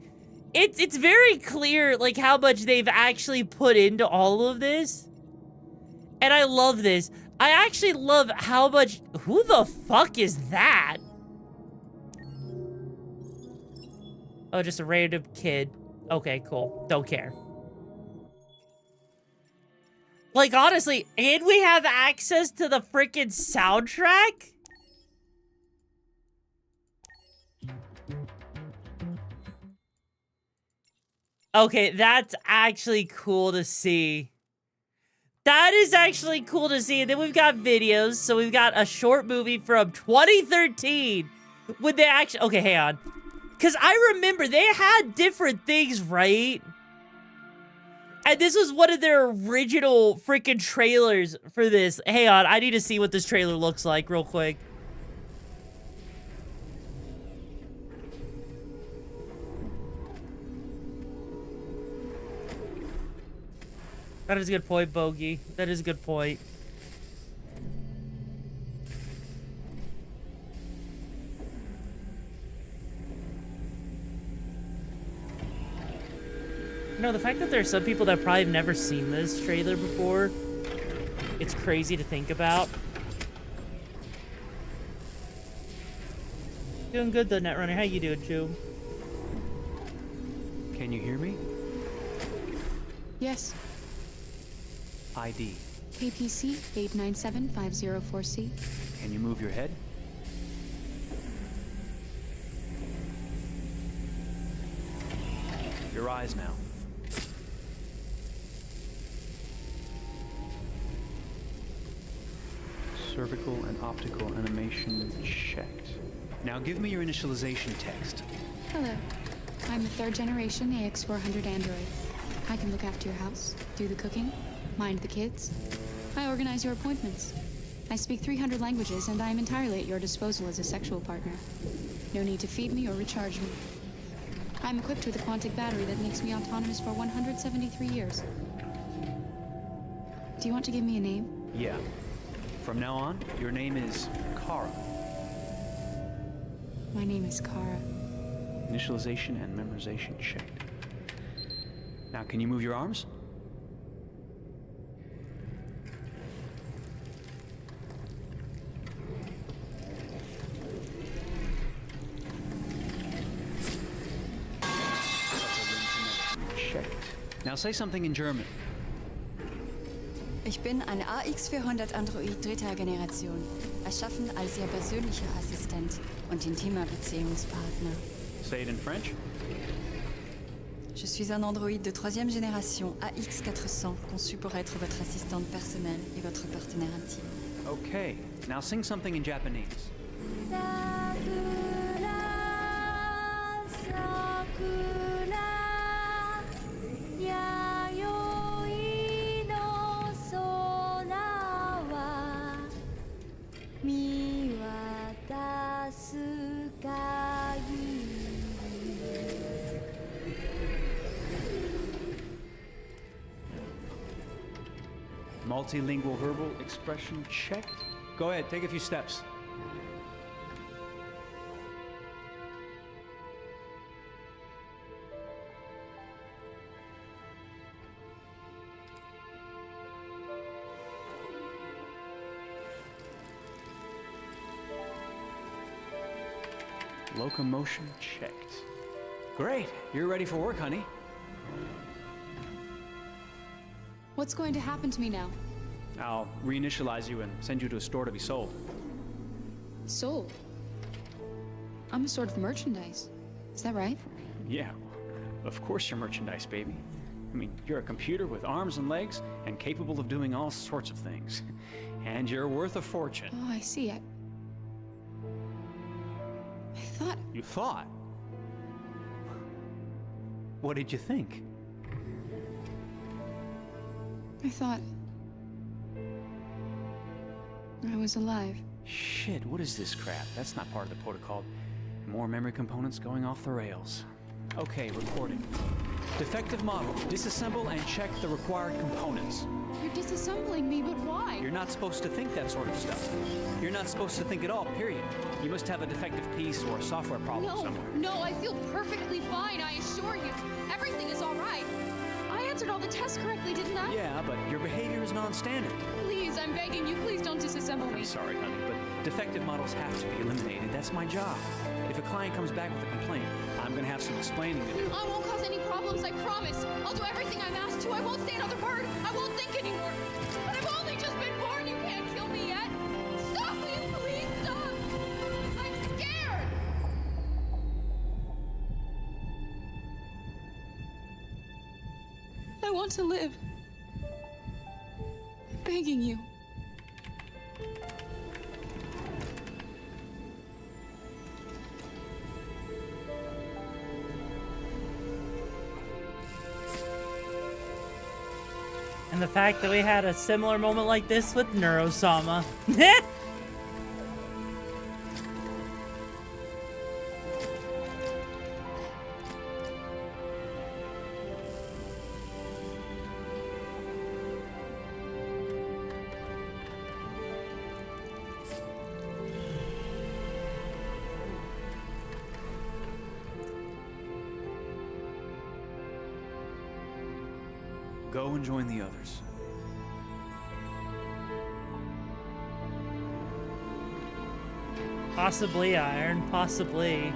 it's very clear, like, how much they've actually put into all of this. And I love this. I actually love how much... Who the fuck is that? Oh, just a random kid. Okay, cool. Don't care. Like, honestly, and we have access to the freaking soundtrack? Okay, that's actually cool to see. That is actually cool to see. And then we've got videos. So we've got a short movie from 2013. Would they actually... Okay, hang on. Because I remember they had different things, right? And this was one of their original freaking trailers for this. Hang on, I need to see what this trailer looks like real quick. That is a good point, Bogey. That is a good point. No, the fact that there are some people that probably have never seen this trailer before, it's crazy to think about. Doing good though, Netrunner. How you doing, Chew? Can you hear me? Yes. ID. KPC 897504C. Can you move your head? Your eyes now. Cervical and optical animation checked. Now give me your initialization text. Hello. I'm the 3rd generation AX400 android. I can look after your house, do the cooking, mind the kids. I organize your appointments. I speak 300 languages, and I am entirely at your disposal as a sexual partner. No need to feed me or recharge me. I'm equipped with a quantic battery that makes me autonomous for 173 years. Do you want to give me a name? Yeah. From now on, your name is Kara. My name is Kara. Initialization and memorization checked. Now, can you move your arms? Checked. Now say something in German. Ich bin ein AX400 Android 3. Generation, erschaffen als Ihr persönlicher Assistent und intimer Beziehungspartner. Say it in French. Je suis un androïde de 3e génération AX400, conçu pour être votre assistante personnelle et votre partenaire intime. Okay, now sing something in Japanese. Multilingual verbal expression checked. Go ahead, take a few steps. Locomotion checked. Great, you're ready for work, honey. What's going to happen to me now? I'll reinitialize you and send you to a store to be sold. Sold? I'm a sort of merchandise. Is that right? Yeah, of course you're merchandise, baby. I mean, you're a computer with arms and legs and capable of doing all sorts of things. And you're worth a fortune. Oh, I see. I thought... You thought? What did you think? I thought... I was alive. Shit, what is this crap? That's not part of the protocol. More memory components going off the rails. Okay, recording. Defective model. Disassemble and check the required components. You're disassembling me, but why? You're not supposed to think that sort of stuff. You're not supposed to think at all, period. You must have a defective piece or a software problem somewhere. No, I feel perfectly fine, I assure you. Everything is all right. I answered all the tests correctly, didn't I? Yeah, but your behavior is non-standard. Please, I'm begging you, please don't disassemble me. I'm sorry, honey, but defective models have to be eliminated. That's my job. If a client comes back with a complaint, I'm gonna have some explaining to do. I won't cause any problems, I promise. I'll do everything I'm asked to. I won't say another word. I won't think anymore. But I've only just been born. You can't kill me yet. Stop, will you please stop? I'm scared. I want to live. I'm begging you. And the fact that we had a similar moment like this with Neurosama. Go and join the others. Possibly, Iron. Possibly.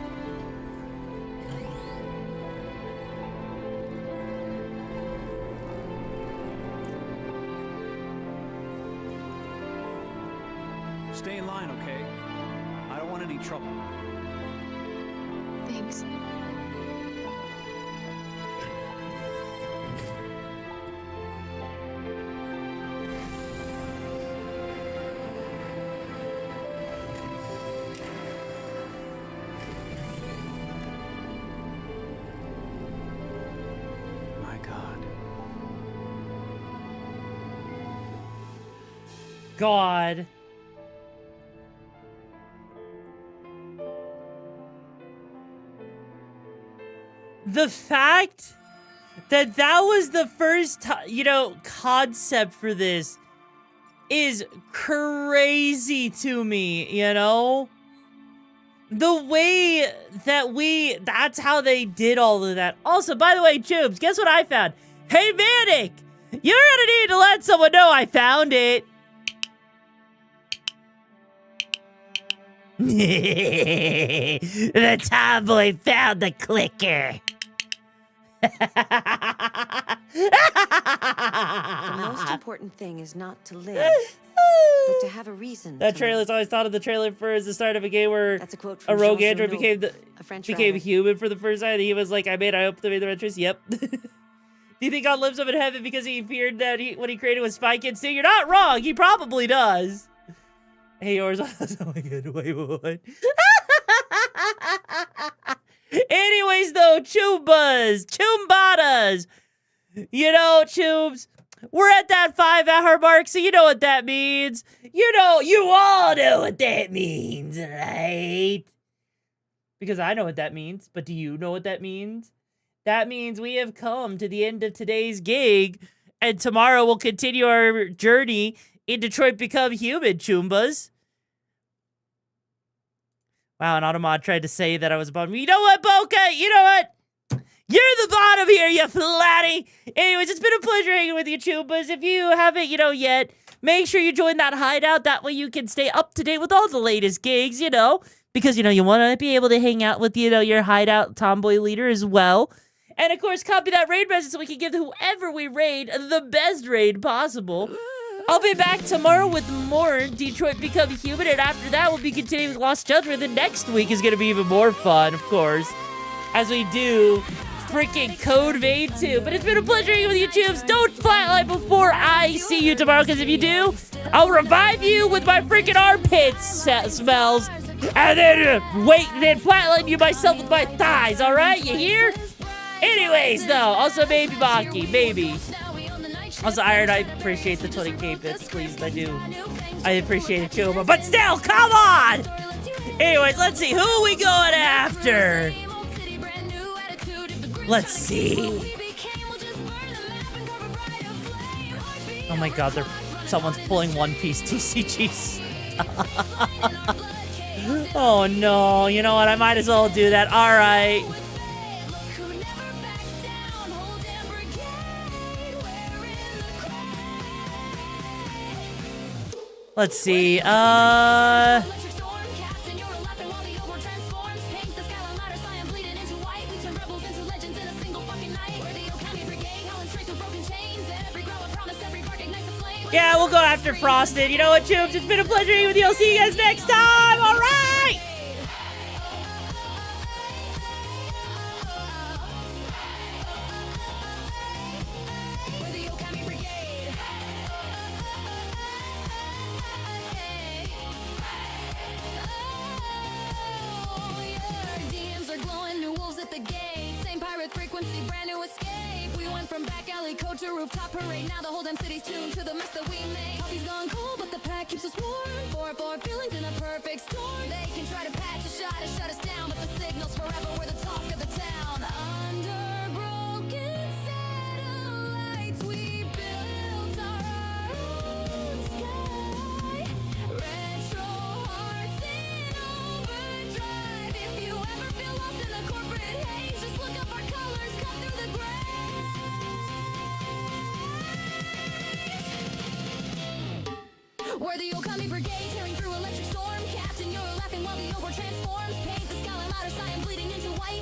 Stay in line, okay? I don't want any trouble. Thanks. My God. God. The fact that that was the first, concept for this is crazy to me, you know? The way that that's how they did all of that. Also, by the way, Tubes, guess what I found? Hey, Manic! You're gonna need to let someone know I found it. The tomboy found the clicker. The most important thing is not to live, but to have a reason. That to trailer's live. always thought of the trailer for as the start of a game where That's a quote a from rogue Jean android Genot, a French became writer. human for the first time. And he was like, I hope they made the entrance. Yep. Do you think God lives up in heaven because he feared that what he created was Spy Kids too? You're not wrong. He probably does. Hey, yours. Oh my god. Wait. Anyways, though, Chumbadas. You know, Tubes, we're at that 5-hour mark, so you know what that means. You all know what that means, right? Because I know what that means, but do you know what that means? That means we have come to the end of today's gig, and tomorrow we'll continue our journey in Detroit Become Human, Chumbas. Wow, an Automod tried to say that I was a bottom. You know what, Boca? You know what? You're the bottom here, you flatty. Anyways, it's been a pleasure hanging with you, Chumbas. If you haven't, yet, make sure you join that hideout. That way you can stay up to date with all the latest gigs, because, you want to be able to hang out with, your hideout tomboy leader as well. And, of course, copy that raid message so we can give whoever we raid the best raid possible. I'll be back tomorrow with more Detroit Become Human, and after that, we'll be continuing with Lost Judgment. The next week is going to be even more fun, of course, as we do freaking Code Vein 2. But it's been a pleasure hanging with you, Tubes. Don't flatline before I see you tomorrow, because if you do, I'll revive you with my freaking armpit smells, and then flatline you myself with my thighs, all right? You hear? Anyways, though, also maybe Baki, maybe. Also, Iron, I appreciate the 20k bits, please, I do. I appreciate it, too, but still, come on! Anyways, let's see, who are we going after? Let's see. Oh my god, someone's pulling One Piece TCGs. Oh no, you know what? I might as well do that. Alright. Let's see. Yeah, we'll go after Frosted. You know what, Tubes? It's been a pleasure being with you. I'll see you guys next time. All right. DMs are glowing, new wolves at the gate. Same pirate frequency, brand new escape. We went from back alley code to rooftop parade. Now the whole damn city's tuned to the mess that we make. Coffee's gone cold, but the pack keeps us warm. 4-4 feelings in a perfect storm. They can try to patch a shot and shut us down, but the signal's forever. We're the talk of the town. Under broken satellites, we built our own sky. Retro hearts in overdrive. If you ever feel lost in the corporate haze, just look up our colors, cut through the gray. We're the Okami Brigade, tearing through electric storm. Captain, you're laughing while the over transforms. Paint the skyline louder, cyan bleeding into white.